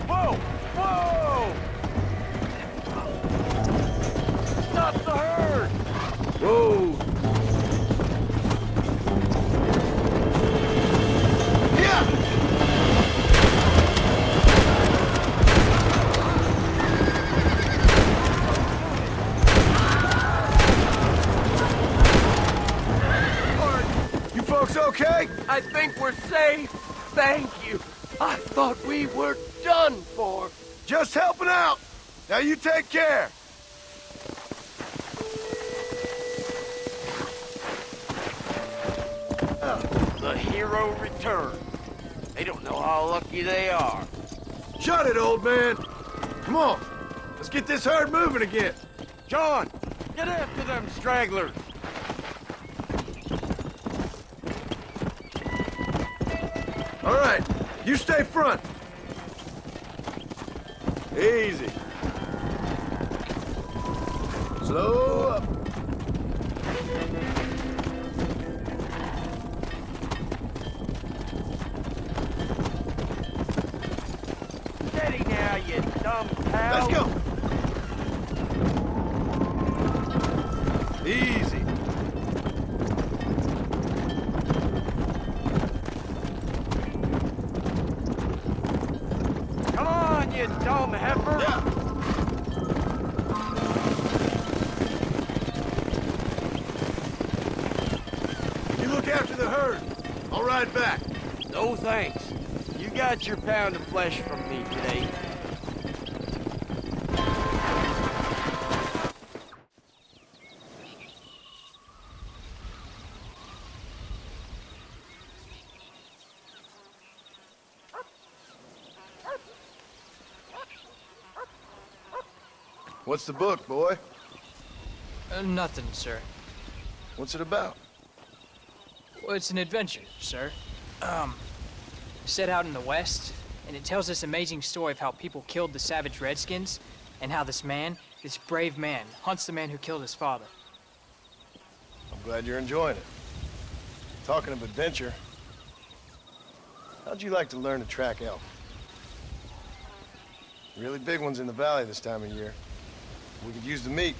Whoa! Whoa! Stop the herd! Whoa! Yeah! You folks okay? I think we're safe. Thank you. I thought we were done for. Just helping out. Now you take care. The hero returned. They don't know how lucky they are. Shut it, old man. Come on. Let's get this herd moving again. John, get after them stragglers. All right. You stay front. Easy. Slow up. Steady now, you dumb pal. Let's go. Easy. Come on, you dumb heifer. Yeah. You look after the herd. I'll ride back. No thanks. You got your pound of flesh from me today. What's the book, boy? Nothing, sir. What's it about? Well, it's an adventure, sir. Set out in the West, and it tells this amazing story of how people killed the savage Redskins, and how this man, this brave man, hunts the man who killed his father. I'm glad you're enjoying it. Talking of adventure, how'd you like to learn to track elk? Really big ones in the valley this time of year. We could use the meat.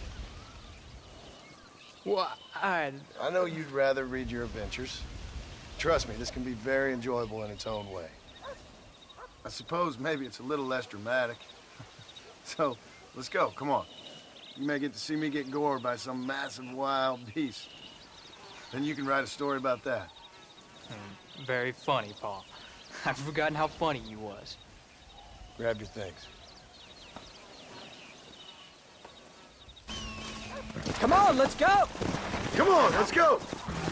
Well, I know you'd rather read your adventures. Trust me, this can be very enjoyable in its own way. I suppose maybe it's a little less dramatic. So, let's go, come on. You may get to see me get gored by some massive wild beast. Then you can write a story about that. Very funny, Paul. I've forgotten how funny you was. Grab your things. Come on, let's go! Come on, let's go!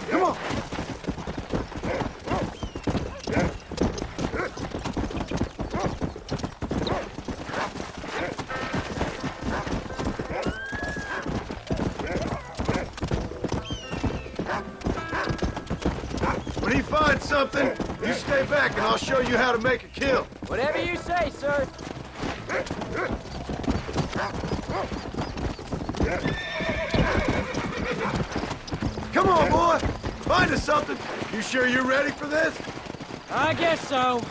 Come on! When he finds something, you stay back and I'll show you how to make a kill. Whatever you say, sir. Come on, boy! Find us something! You sure you're ready for this? I guess so.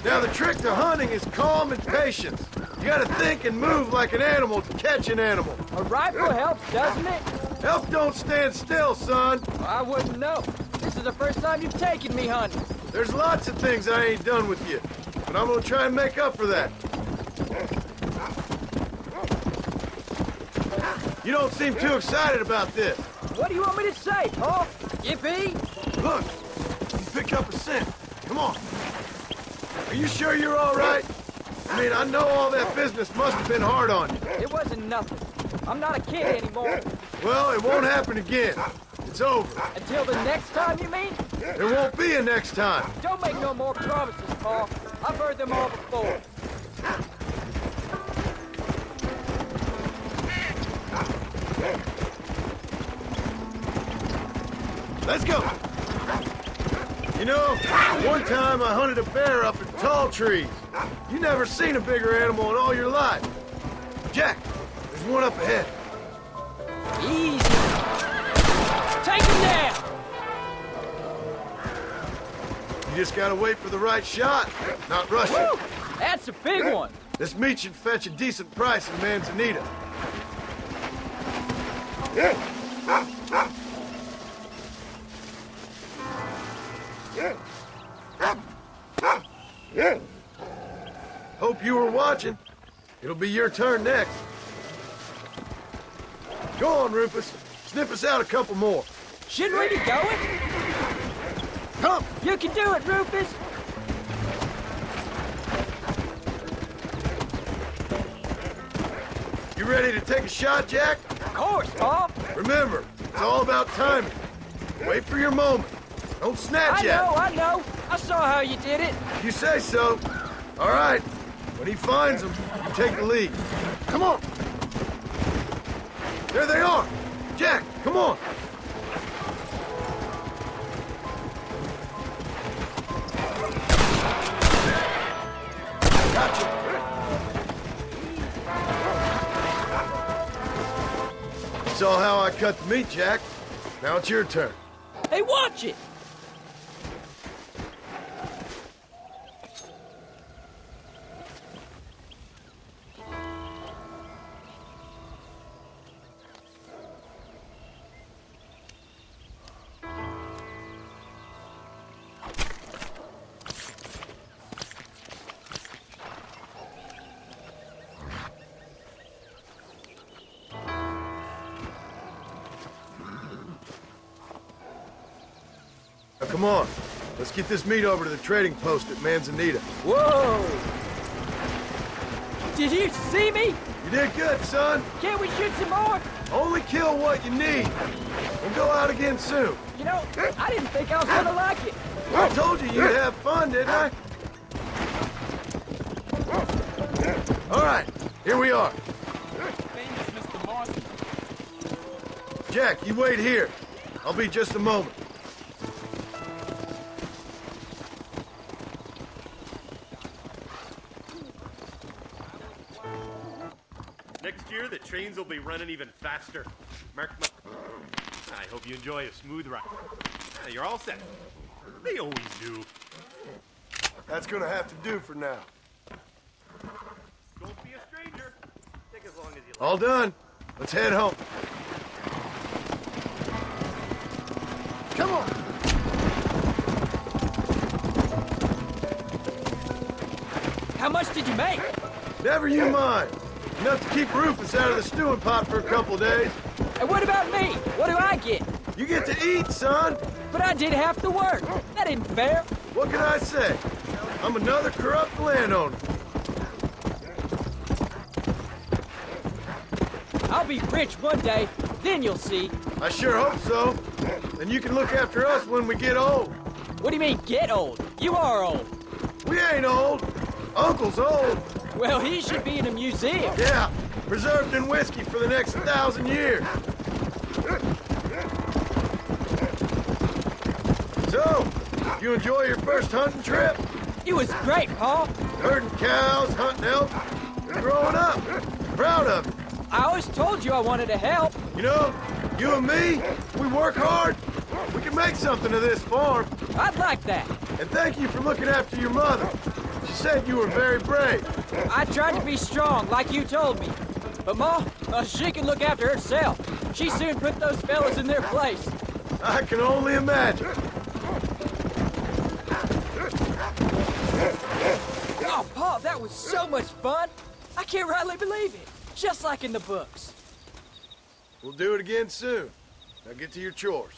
Now, the trick to hunting is calm and patience. You gotta think and move like an animal to catch an animal. A rifle helps, doesn't it? Help don't stand still, son. I wouldn't know. This is the first time you've taken me hunting. There's lots of things I ain't done with you, but I'm gonna try and make up for that. You don't seem too excited about this. What do you want me to say, Paul? Yippee? Look, you picked up a scent. Come on. Are you sure you're all right? I mean, I know all that business must have been hard on you. It wasn't nothing. I'm not a kid anymore. Well, it won't happen again. It's over. Until the next time, you mean? There won't be a next time. Don't make no more promises, Paul. I've heard them all before. Let's go. You know, one time I hunted a bear up in tall trees. You never seen a bigger animal in all your life. Jack, there's one up ahead. Easy. Take him down. You just gotta wait for the right shot, not rush it. Woo! That's a big one. This meat should fetch a decent price in Manzanita. Hope you were watching. It'll be your turn next. Go on, Rufus. Snip us out a couple more. Shouldn't we be going? Come! You can do it, Rufus! You ready to take a shot, Jack? Of course, Paul. Remember, it's all about timing. Wait for your moment. Don't snatch at it. I know. I saw how you did it. You say so. All right. When he finds them, you take the lead. Come on. There they are. Jack, come on. Gotcha. You saw how I cut the meat, Jack. Now it's your turn. Hey, watch it! Now, come on. Let's get this meat over to the trading post at Manzanita. Whoa! Did you see me? You did good, son. Can't we shoot some more? Only kill what you need. We'll go out again soon. You know, I didn't think I was gonna like it. I told you you'd have fun, didn't I? All right, here we are. Famous Mr. Marston. Jack, you wait here. I'll be just a moment. Next year, the trains will be running even faster. Mark my... I hope you enjoy a smooth ride. You're all set. They always do. That's gonna have to do for now. Don't be a stranger. Take as long as you like. All done. Let's head home. Come on. How much did you make? Never you mind. Enough to keep Rufus out of the stewing pot for a couple days. And what about me? What do I get? You get to eat, son. But I did half the work. That isn't fair. What can I say? I'm another corrupt landowner. I'll be rich one day, then you'll see. I sure hope so. Then you can look after us when we get old. What do you mean, get old? You are old. We ain't old. Uncle's old. Well, he should be in a museum. Yeah, preserved in whiskey for the next 1,000 years. So, you enjoy your first hunting trip? It was great, Paul. Herding cows, hunting elk. You're growing up. Proud of it. I always told you I wanted to help. You know, you and me, we work hard. We can make something of this farm. I'd like that. And thank you for looking after your mother. She said you were very brave. I tried to be strong, like you told me. But Ma, she can look after herself. She soon put those fellas in their place. I can only imagine. Oh, Paul, that was so much fun. I can't rightly believe it. Just like in the books. We'll do it again soon. Now get to your chores.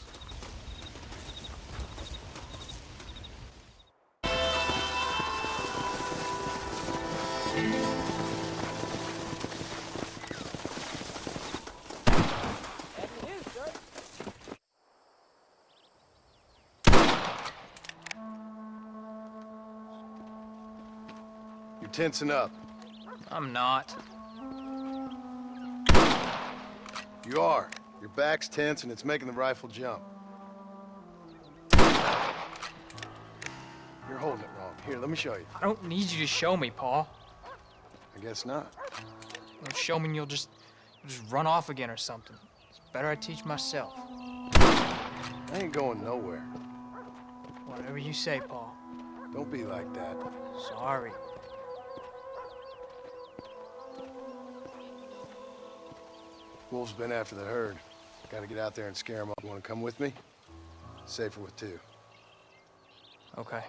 You're tensing up. I'm not. You are. Your back's tense and it's making the rifle jump. You're holding it wrong. Here, let me show you. I don't need you to show me, Paul. I guess not. You'll show me and you'll just run off again or something. It's better I teach myself. I ain't going nowhere. Whatever you say, Paul. Don't be like that. Sorry. Wolves been after the herd. Gotta get out there and scare them up. You wanna come with me? Safer with two. Okay.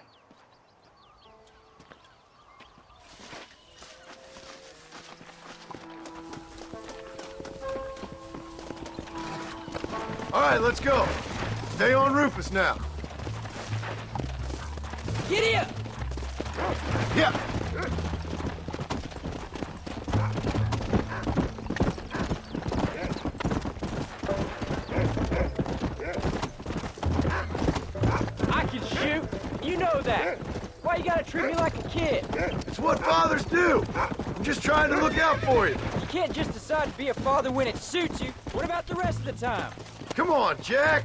All right, let's go. Stay on Rufus now. Giddy up! Yeah. You know that. Why you gotta treat me like a kid? It's what fathers do. I'm just trying to look out for you. You can't just decide to be a father when it suits you. What about the rest of the time? Come on, Jack.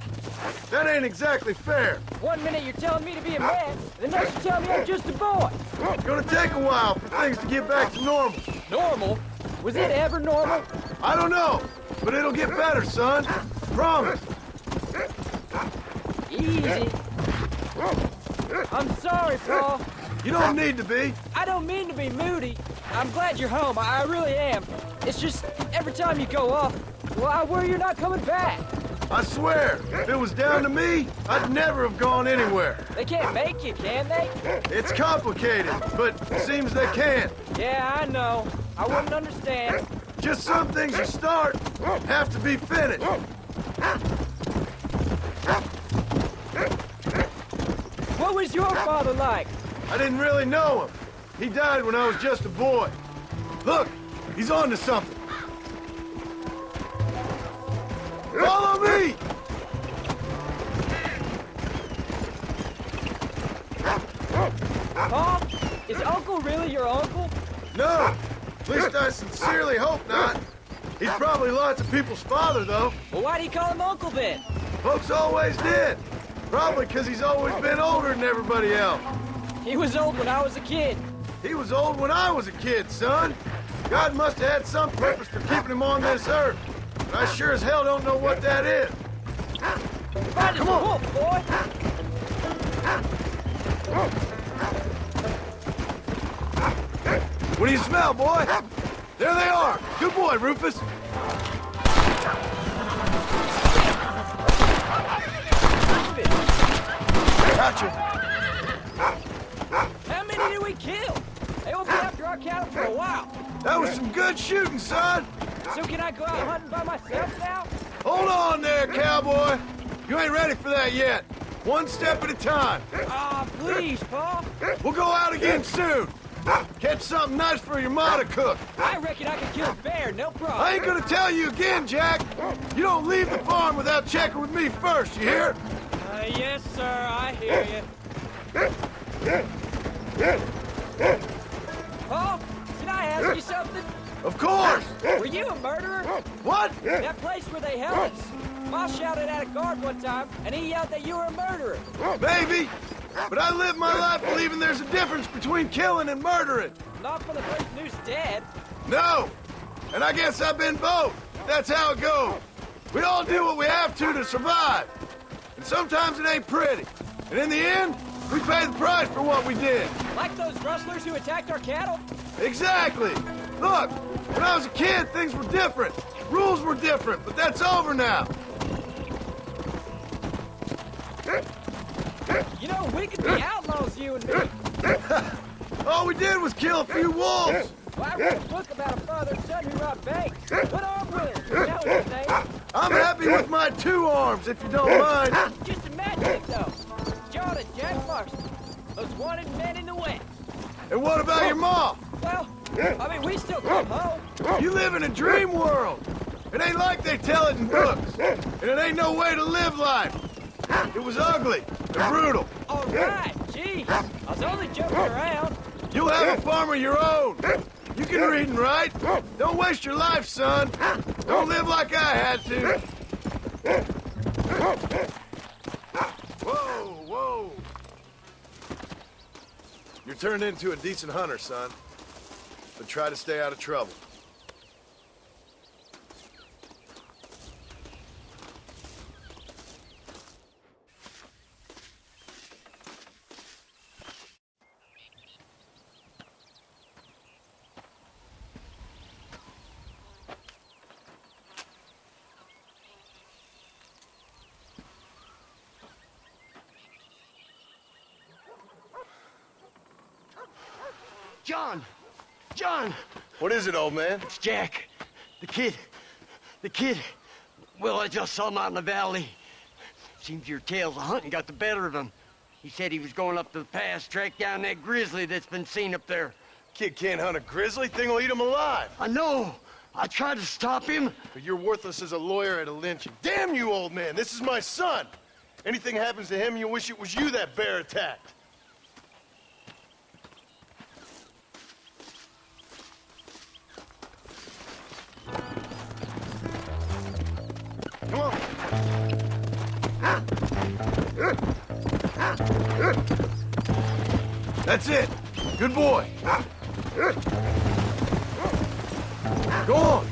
That ain't exactly fair. 1 minute you're telling me to be a man, the next you're telling me I'm just a boy. It's gonna take a while for things to get back to normal. Normal? Was it ever normal? I don't know, but it'll get better, son. Promise. Easy. I'm sorry, Paul. You don't need to be. I don't mean to be moody. I'm glad you're home. I really am. It's just, every time you go off, well, I worry you're not coming back. I swear, if it was down to me, I'd never have gone anywhere. They can't make you, can they? It's complicated, but it seems they can. Yeah, I know. I wouldn't understand. Just some things you start have to be finished. What was your father like? I didn't really know him. He died when I was just a boy. Look, he's on to something. Follow me! Paul, is Uncle really your uncle? No, at least I sincerely hope not. He's probably lots of people's father, though. Well, why'd he call him uncle then? Folks always did. Probably because he's always been older than everybody else. He was old when I was a kid. He was old when I was a kid, son. God must have had some purpose for keeping him on this earth. But I sure as hell don't know what that is. Find us a wolf, boy! What do you smell, boy? There they are. Good boy, Rufus. Gotcha. How many did we kill? They will be after our cattle for a while. That was some good shooting, son. So can I go out hunting by myself now? Hold on there, cowboy. You ain't ready for that yet. One step at a time. Ah, please, Paul. We'll go out again soon. Catch something nice for your ma to cook. I reckon I could kill a bear, no problem. I ain't gonna tell you again, Jack. You don't leave the farm without checking with me first, you hear? Yes, sir, I hear you. Paul, can I ask you something? Of course! Were you a murderer? What? That place where they held us. Ma shouted at a guard one time, and he yelled that you were a murderer. Maybe. But I live my life believing there's a difference between killing and murdering. Not for the person who's dead. No. And I guess I've been both. That's how it goes. We all do what we have to survive. And sometimes it ain't pretty. And in the end, we pay the price for what we did. Like those rustlers who attacked our cattle? Exactly. Look, when I was a kid, things were different. Rules were different, but that's over now. You know, we could be outlaws, you and me. All we did was kill a few wolves. Well, I read a book about a father and son who robbed banks. What arm winners? That was his name. I'm happy with my 2 arms, if you don't mind. Just imagine it, though. John and Jack Marston, those wanted men in the West. And what about your mom? Well, I mean, we still come home. You live in a dream world. It ain't like they tell it in books. And it ain't no way to live life. It was ugly and brutal. All right, jeez. I was only joking around. You'll have a farm of your own. You can read and write. Don't waste your life, son. Don't live like I had to. Whoa, whoa. You're turned into a decent hunter, son. But try to stay out of trouble. John! John! What is it, old man? It's Jack. The kid. The kid. Well, I just saw him out in the valley. Seems your tales of hunting got the better of him. He said he was going up to the pass, track down that grizzly that's been seen up there. Kid can't hunt a grizzly. Thing will eat him alive. I know. I tried to stop him. But you're worthless as a lawyer at a lynching. Damn you, old man. This is my son. Anything happens to him, you wish it was you that bear attacked. Come on. That's it. Good boy. Go on.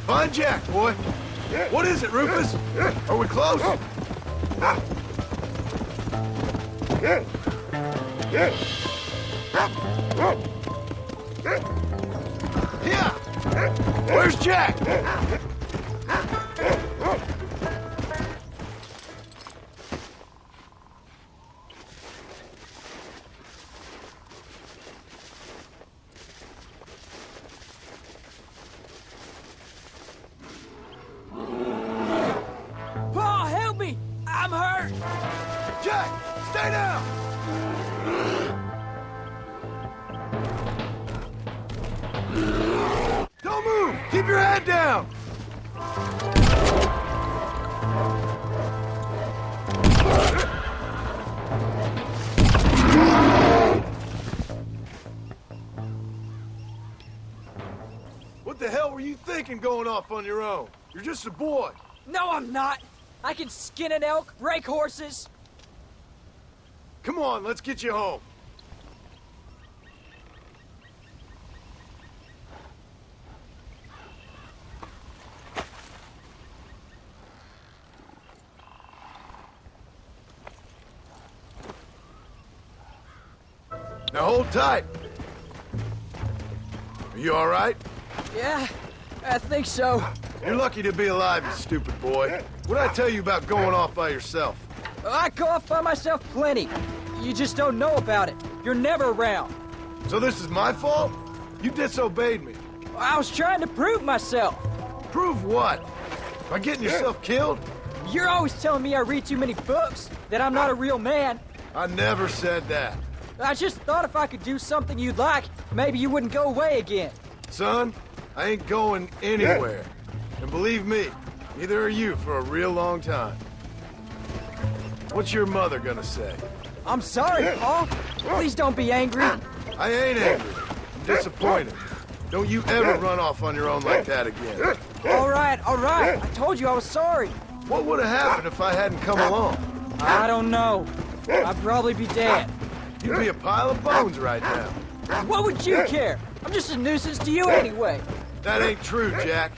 Find Jack, boy. What is it, Rufus? Are we close? Yeah. Where's Jack? Paul, help me! I'm hurt! Jack, stay down! Don't move! Keep your head down! What the hell were you thinking going off on your own? You're just a boy. No, I'm not! I can skin an elk, rake horses. Come on, let's get you home. Now hold tight. You all right? Yeah, I think so. You're lucky to be alive, you stupid boy. What'd I tell you about going off by yourself? I go off by myself plenty. You just don't know about it. You're never around. So this is my fault? You disobeyed me. I was trying to prove myself. Prove what? By getting yourself killed? You're always telling me I read too many books, that I'm not a real man. I never said that. I just thought if I could do something you'd like, maybe you wouldn't go away again. Son, I ain't going anywhere. And believe me, neither are you for a real long time. What's your mother gonna say? I'm sorry, Paul. Please don't be angry. I ain't angry. I'm disappointed. Don't you ever run off on your own like that again. All right. I told you I was sorry. What would have happened if I hadn't come along? I don't know. I'd probably be dead. You'd be a pile of bones right now. What would you care? I'm just a nuisance to you anyway. That ain't true, Jack.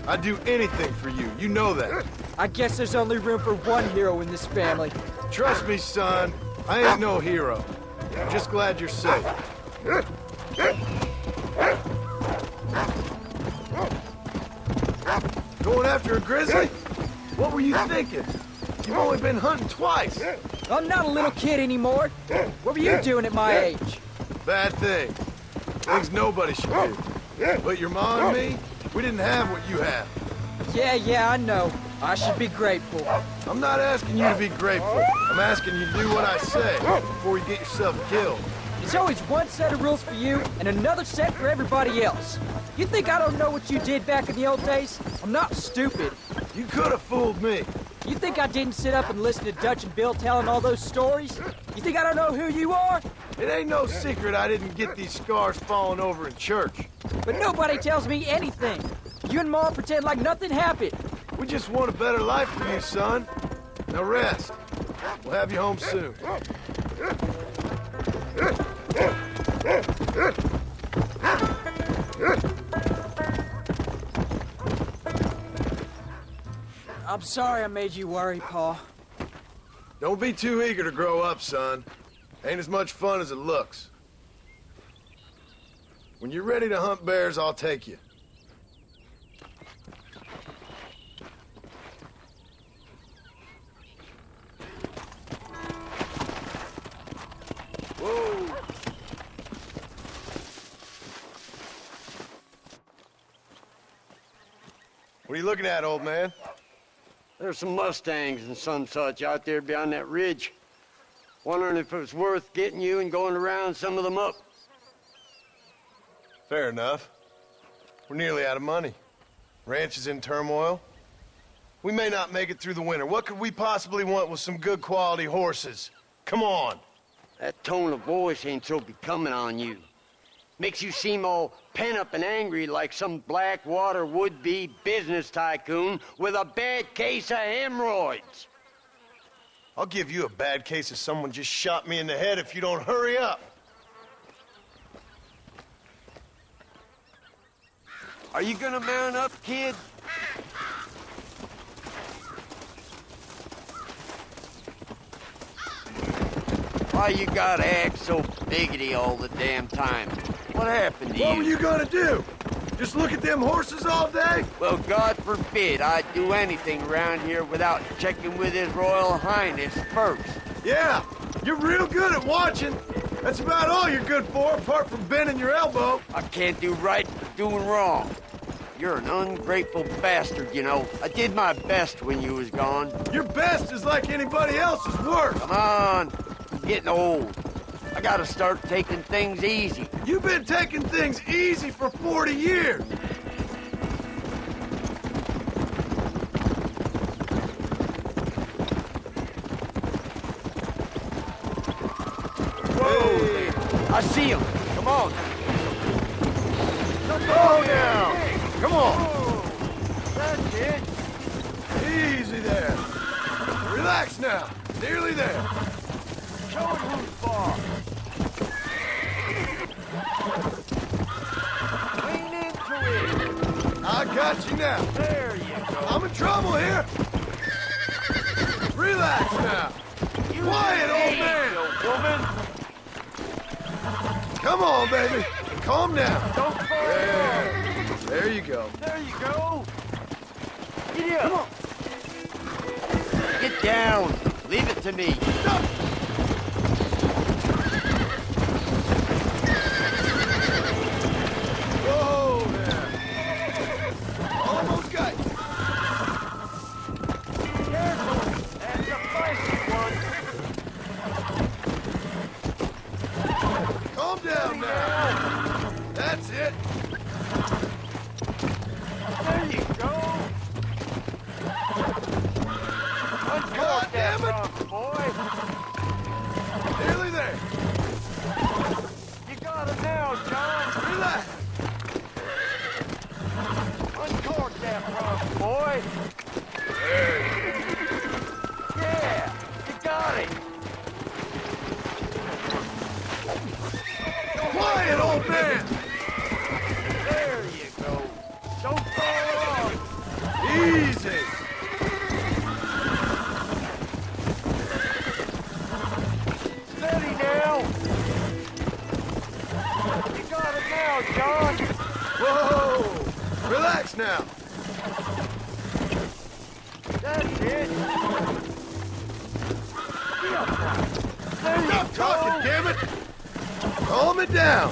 I'd do anything for you. You know that. I guess there's only room for one hero in this family. Trust me, son. I ain't no hero. I'm just glad you're safe. Going after a grizzly? What were you thinking? You've only been hunting twice. I'm not a little kid anymore. What were you doing at my age? Bad thing. Things nobody should do. But your mom and me, we didn't have what you have. Yeah, I know. I should be grateful. I'm not asking you to be grateful. I'm asking you to do what I say before you get yourself killed. There's always one set of rules for you and another set for everybody else. You think I don't know what you did back in the old days? I'm not stupid. You could have fooled me. You think I didn't sit up and listen to Dutch and Bill telling all those stories? You think I don't know who you are? It ain't no secret I didn't get these scars falling over in church. But nobody tells me anything. You and Mom pretend like nothing happened. We just want a better life for you, son. Now rest. We'll have you home soon. I'm sorry I made you worry, Paul. Don't be too eager to grow up, son. Ain't as much fun as it looks. When you're ready to hunt bears, I'll take you. Whoa! What are you looking at, old man? There's some Mustangs and some such out there beyond that ridge. Wondering if it was worth getting you and going around some of them up. Fair enough. We're nearly out of money. Ranch is in turmoil. We may not make it through the winter. What could we possibly want with some good quality horses? Come on. That tone of voice ain't so becoming on you. Makes you seem all pent up and angry like some Blackwater would-be business tycoon with a bad case of hemorrhoids. I'll give you a bad case of someone just shot me in the head if you don't hurry up. Are you gonna mount up, kid? Why you gotta act so biggity all the damn time? What happened to you? What were you gonna do? Just look at them horses all day? Well, God forbid I'd do anything around here without checking with His Royal Highness first. Yeah, you're real good at watching. That's about all you're good for, apart from bending your elbow. I can't do right for doing wrong. You're an ungrateful bastard, you know. I did my best when you was gone. Your best is like anybody else's worst. Come on, I'm getting old. I gotta start taking things easy. You've been taking things easy for 40 years. Whoa! Hey. I see him. Come on. Go now. Come on. That's it. Easy there. Relax now. Nearly there. Show him who's boss. Lean into it. I got you now. There you go. I'm in trouble here. Relax now. Quiet, old man. Woman. Come on, baby. calm down. Don't fall off. There you go. There you go. Get up. Come on. Get down. Leave it to me. Stop. Whoa there. Almost got you. Careful. That's a feisty one. Calm down now. That's it. There you go. God damn it. Boy. Nearly there. You got it now, John. Relax. Uncork that front, boy. Yeah, you got it. Quiet, old man. There you go. Don't fall off. Easy. Steady now. You got it now, John. Whoa. Relax now. That's it. There you Stop go. talking, damn it. Calm it down.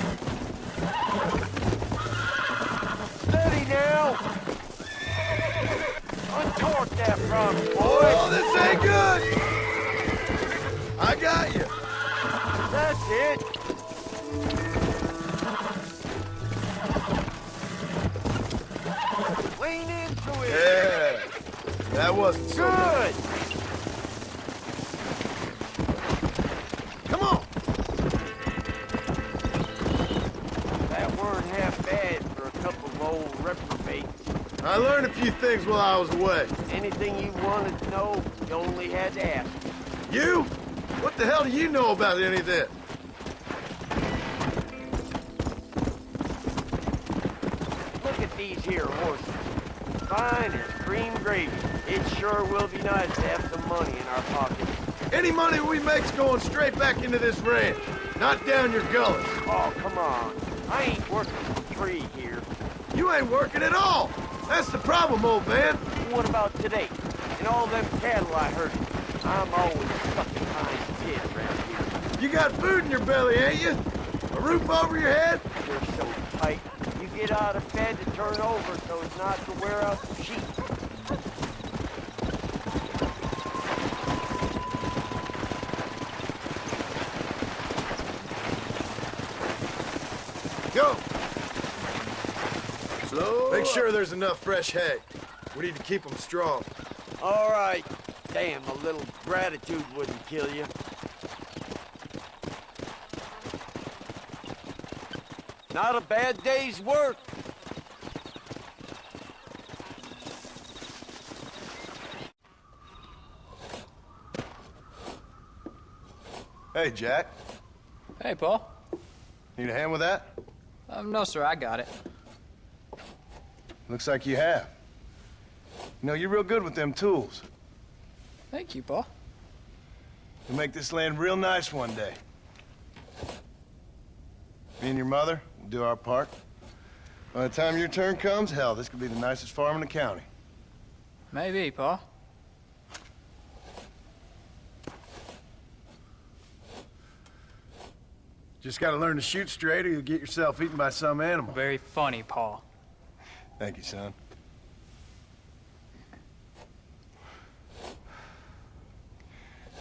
Steady now. Uncork that front, boy. Oh, this ain't good. I got you. That's it. Lean into it. Yeah. That wasn't so Good. Come on. That weren't half bad for a couple of old reprobates. I learned a few things while I was away. Anything you wanted to know, you only had to ask. You? What the hell do you know about any of this? Look at these here horses. Fine as cream gravy. It sure will be nice to have some money in our pockets. Any money we make's going straight back into this ranch, not down your gullet. Oh, come on. I ain't working for free here. You ain't working at all. That's the problem, old man. What about today? And all them cattle I herded. I'm always stuck behind kids around here. You got food in your belly, ain't you? A roof over your head? You're so tight. You get out of bed to turn over so as not to wear out the sheet. Go. Slow. Make sure there's enough fresh hay. We need to keep them strong. All right. Damn, a little gratitude wouldn't kill you. Not a bad day's work. Hey, Jack. Hey, Paul. Need a hand with that? No, sir, I got it. Looks like you have. You know, you're real good with them tools. Thank you, Paul. You'll make this land real nice one day. Me and your mother will do our part. By the time your turn comes, hell, this could be the nicest farm in the county. Maybe, Paul. Just gotta learn to shoot straight or you'll get yourself eaten by some animal. Very funny, Paul. Thank you, son.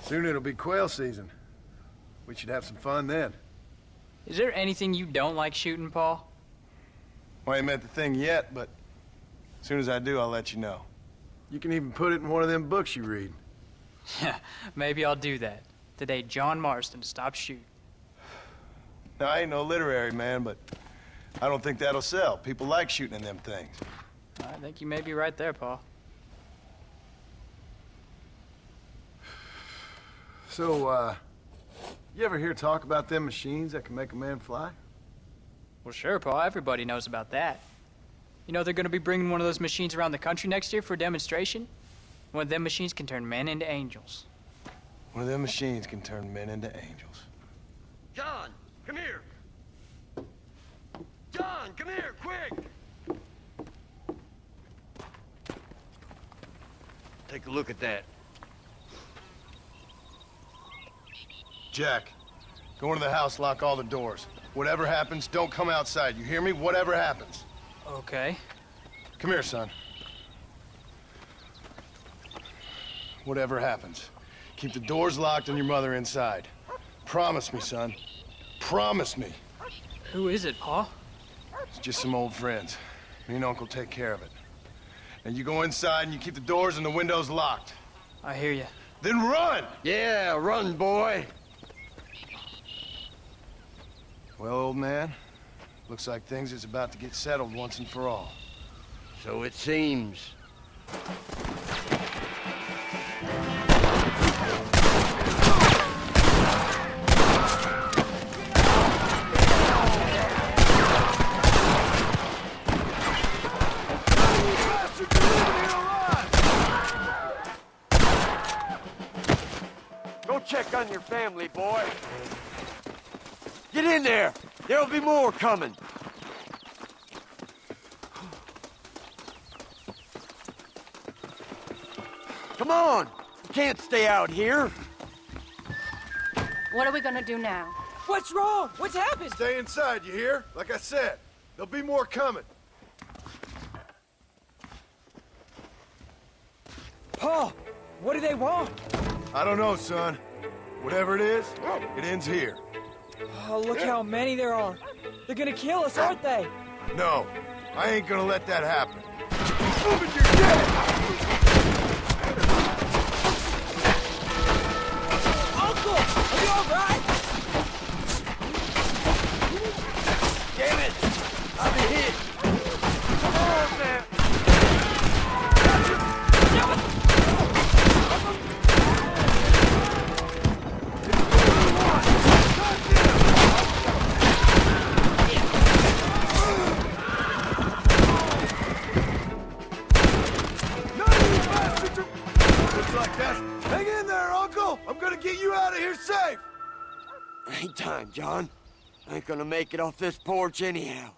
Soon it'll be quail season. We should have some fun then. Is there anything you don't like shooting, Paul? Well, I ain't met the thing yet, but as soon as I do, I'll let you know. You can even put it in one of them books you read. Yeah, maybe I'll do that. Today, John Marston stopped shooting. Now, I ain't no literary man, but I don't think that'll sell. People like shooting in them things. I think you may be right there, Paul. So, you ever hear talk about them machines that can make a man fly? Well, sure, Paul. Everybody knows about that. You know they're going to be bringing one of those machines around the country next year for a demonstration? One of them machines can turn men into angels. One of them machines can turn men into angels. John, come here. come here, quick! Take a look at that. Jack, go into the house, lock all the doors. Whatever happens, don't come outside. You hear me? Whatever happens. Okay. Come here, son. Whatever happens, keep the doors locked and your mother inside. Promise me, son. Promise me. Who is it, Pa? It's just some old friends. Me and Uncle take care of it. Now you go inside and you keep the doors and the windows locked. I hear you. Then run! Yeah, run, boy. Well, old man, looks like things is about to get settled once and for all. So it seems. Go check on your family, boy. Get in there! There'll be more coming. Come on! You can't stay out here. What are we gonna do now? What's wrong? What's happened? Stay inside, you hear? Like I said, there'll be more coming. Pa, what do they want? I don't know, son. Whatever it is, it ends here. Oh, look how many there are. They're gonna kill us, aren't they? No, I ain't gonna let that happen. Move it, you're dead! Uncle, are you all right? Damn it! I've been hit. Come on, man. Hang in there, Uncle! I'm gonna get you out of here safe! Ain't time, John. I ain't gonna make it off this porch anyhow.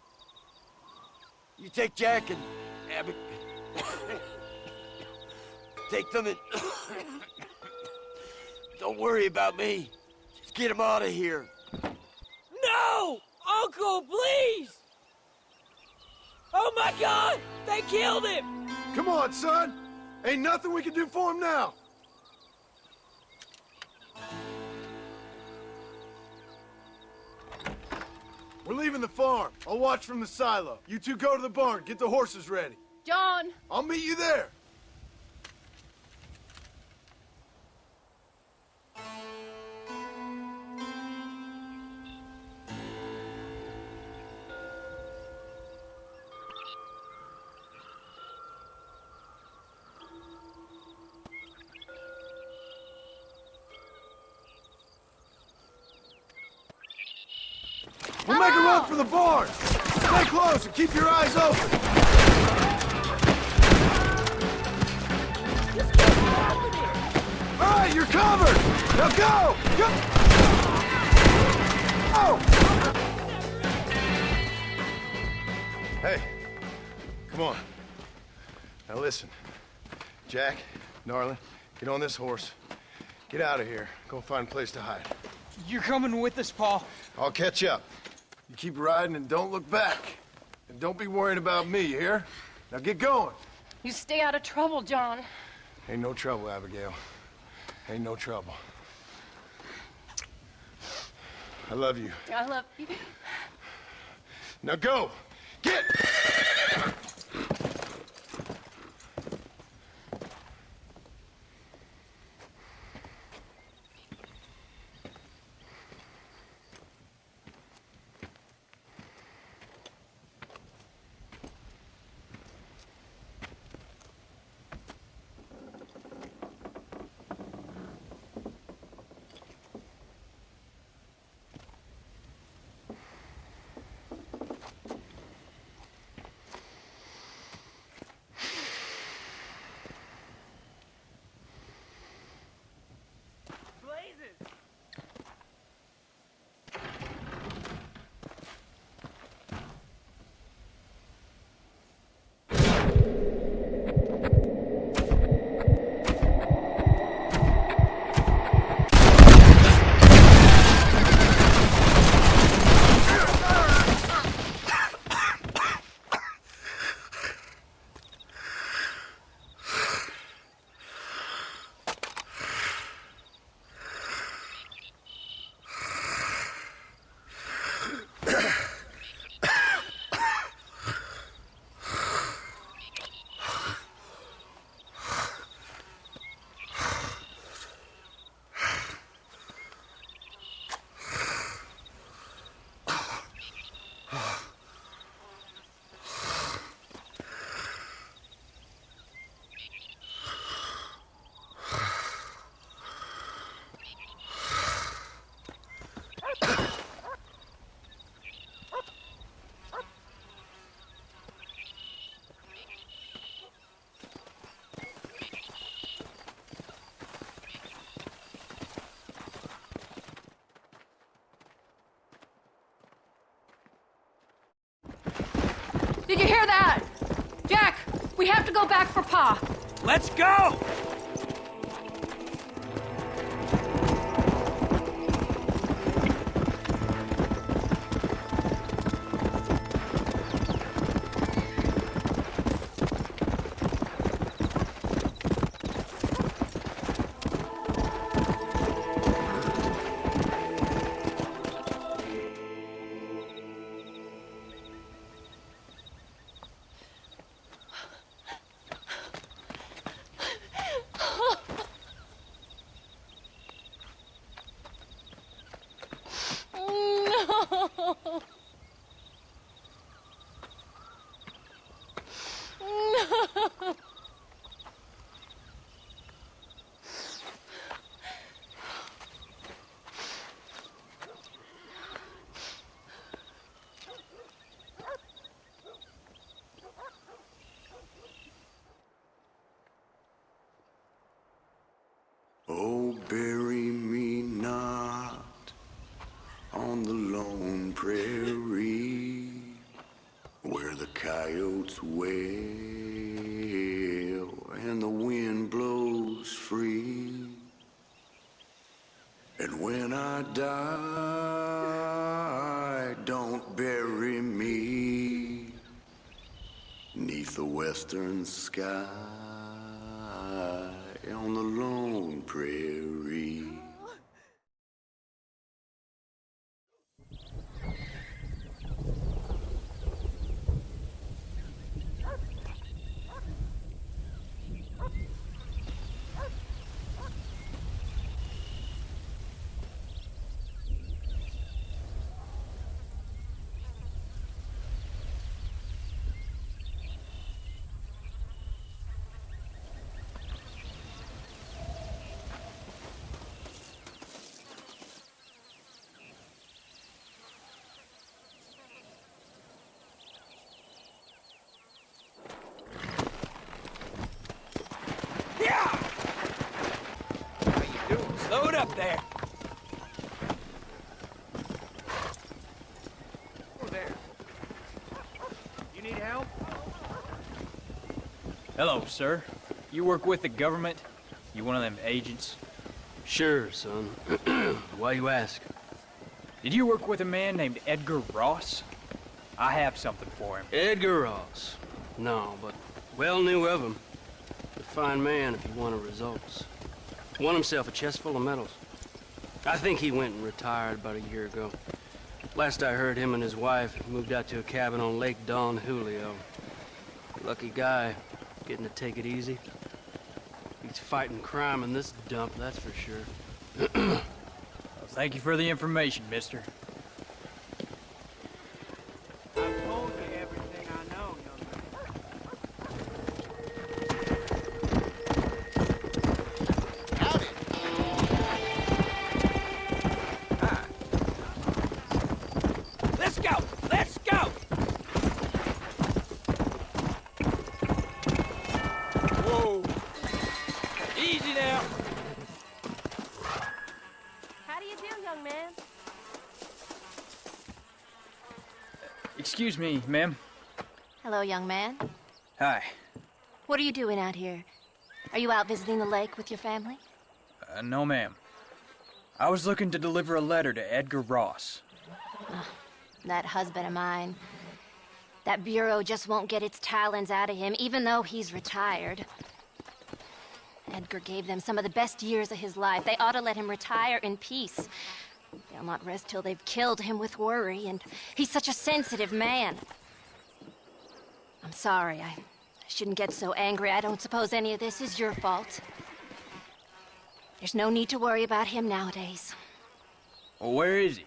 You take Jack and Abby. Take them and don't worry about me. Just get them out of here. No! Uncle, please! Oh my God! They killed him! Come on, son! Ain't nothing we can do for him now! We're leaving the farm. I'll watch from the silo. You two go to the barn. Get the horses ready. John! I'll meet you there. We'll make a run for the barn. Stay close and keep your eyes open. All right, you're covered. Now go. Go. Oh. Hey, come on. Now listen, Jack, darling, get on this horse. Get out of here. Go find a place to hide. You're coming with us, Pa. I'll catch up. You keep riding and don't look back. And don't be worrying about me, you hear? Now get going. You stay out of trouble, John. Ain't no trouble, Abigail. Ain't no trouble. I love you. I love you. Now go! Get! Did you hear that? Jack, we have to go back for Pa. Let's go! Oh, bury me not on the lone prairie where the coyotes wail and the wind blows free. And when I die, don't bury me 'neath the western sky on the lone prairie. Slow it up there. Oh, there. You need help? Hello, sir. You work with the government? You one of them agents? Sure, son. Why you ask? Did you work with a man named Edgar Ross? I have something for him. Edgar Ross? No, but well knew of him. A fine man if he wanted results. Won himself a chest full of medals. I think he went and retired about a year ago. Last I heard, him and his wife moved out to a cabin on Lake Don Julio. Lucky guy, getting to take it easy. He's fighting crime in this dump, that's for sure. Well, thank you for the information, mister. I've told you everything I know, young man. Let's go! Let's go! Whoa! Easy now. How do you do, young man? Excuse me, ma'am. Hello, young man. Hi. What are you doing out here? Are you out visiting the lake with your family? No, ma'am. I was looking to deliver a letter to Edgar Ross. That husband of mine. That bureau just won't get its talons out of him, even though he's retired. Edgar gave them some of the best years of his life. They ought to let him retire in peace. They'll not rest till they've killed him with worry, and he's such a sensitive man. I'm sorry, I shouldn't get so angry. I don't suppose any of this is your fault. There's no need to worry about him nowadays. Well, where is he?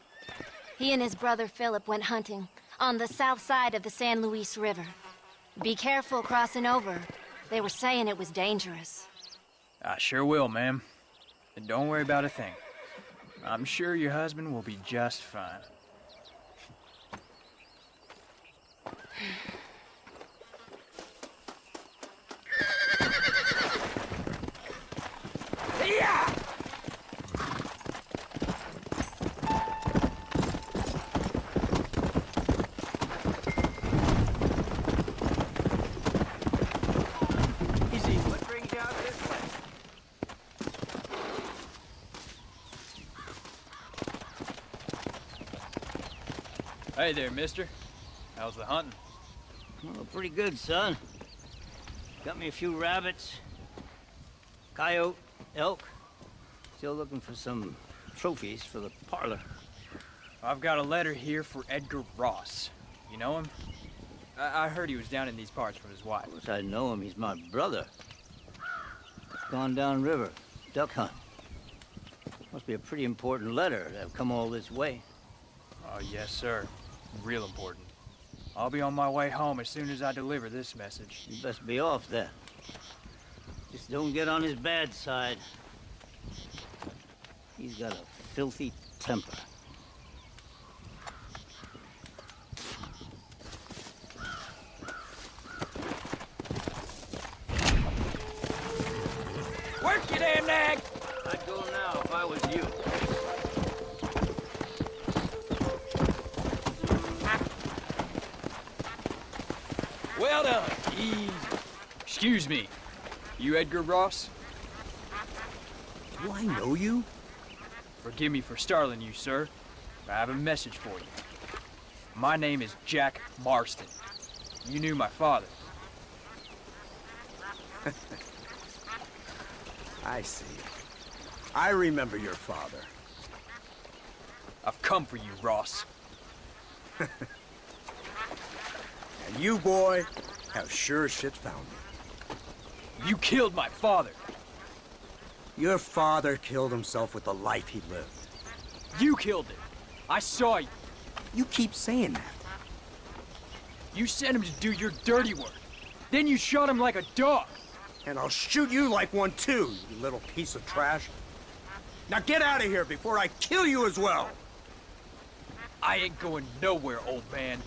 He and his brother Philip went hunting on the south side of the San Luis River. Be careful crossing over. They were saying it was dangerous. I sure will, ma'am. And don't worry about a thing. I'm sure your husband will be just fine. Yeah! Hey there, mister. How's the hunting? Well, pretty good, son. Got me a few rabbits, coyote, elk. Still looking for some trophies for the parlor. I've got a letter here for Edgar Ross. You know him? I heard he was down in these parts with his wife. Of course I know him. He's my brother. Gone down river, duck hunt. Must be a pretty important letter to have come all this way. Oh, yes, sir. Real important. I'll be on my way home as soon as I deliver this message. You best be off then. Just don't get on his bad side. He's got a filthy temper. Work, you damn nag! I'd go now if I was you. Well done. Easy. Excuse me. You Edgar Ross? Do I know you? Forgive me for startling you, sir. I have a message for you. My name is Jack Marston. You knew my father. I see. I remember your father. I've come for you, Ross. And you, boy, have sure as shit found me. You killed my father. Your father killed himself with the life he lived. You killed him. I saw you. You keep saying that. You sent him to do your dirty work. Then you shot him like a dog. And I'll shoot you like one too, you little piece of trash. Now get out of here before I kill you as well. I ain't going nowhere, old man.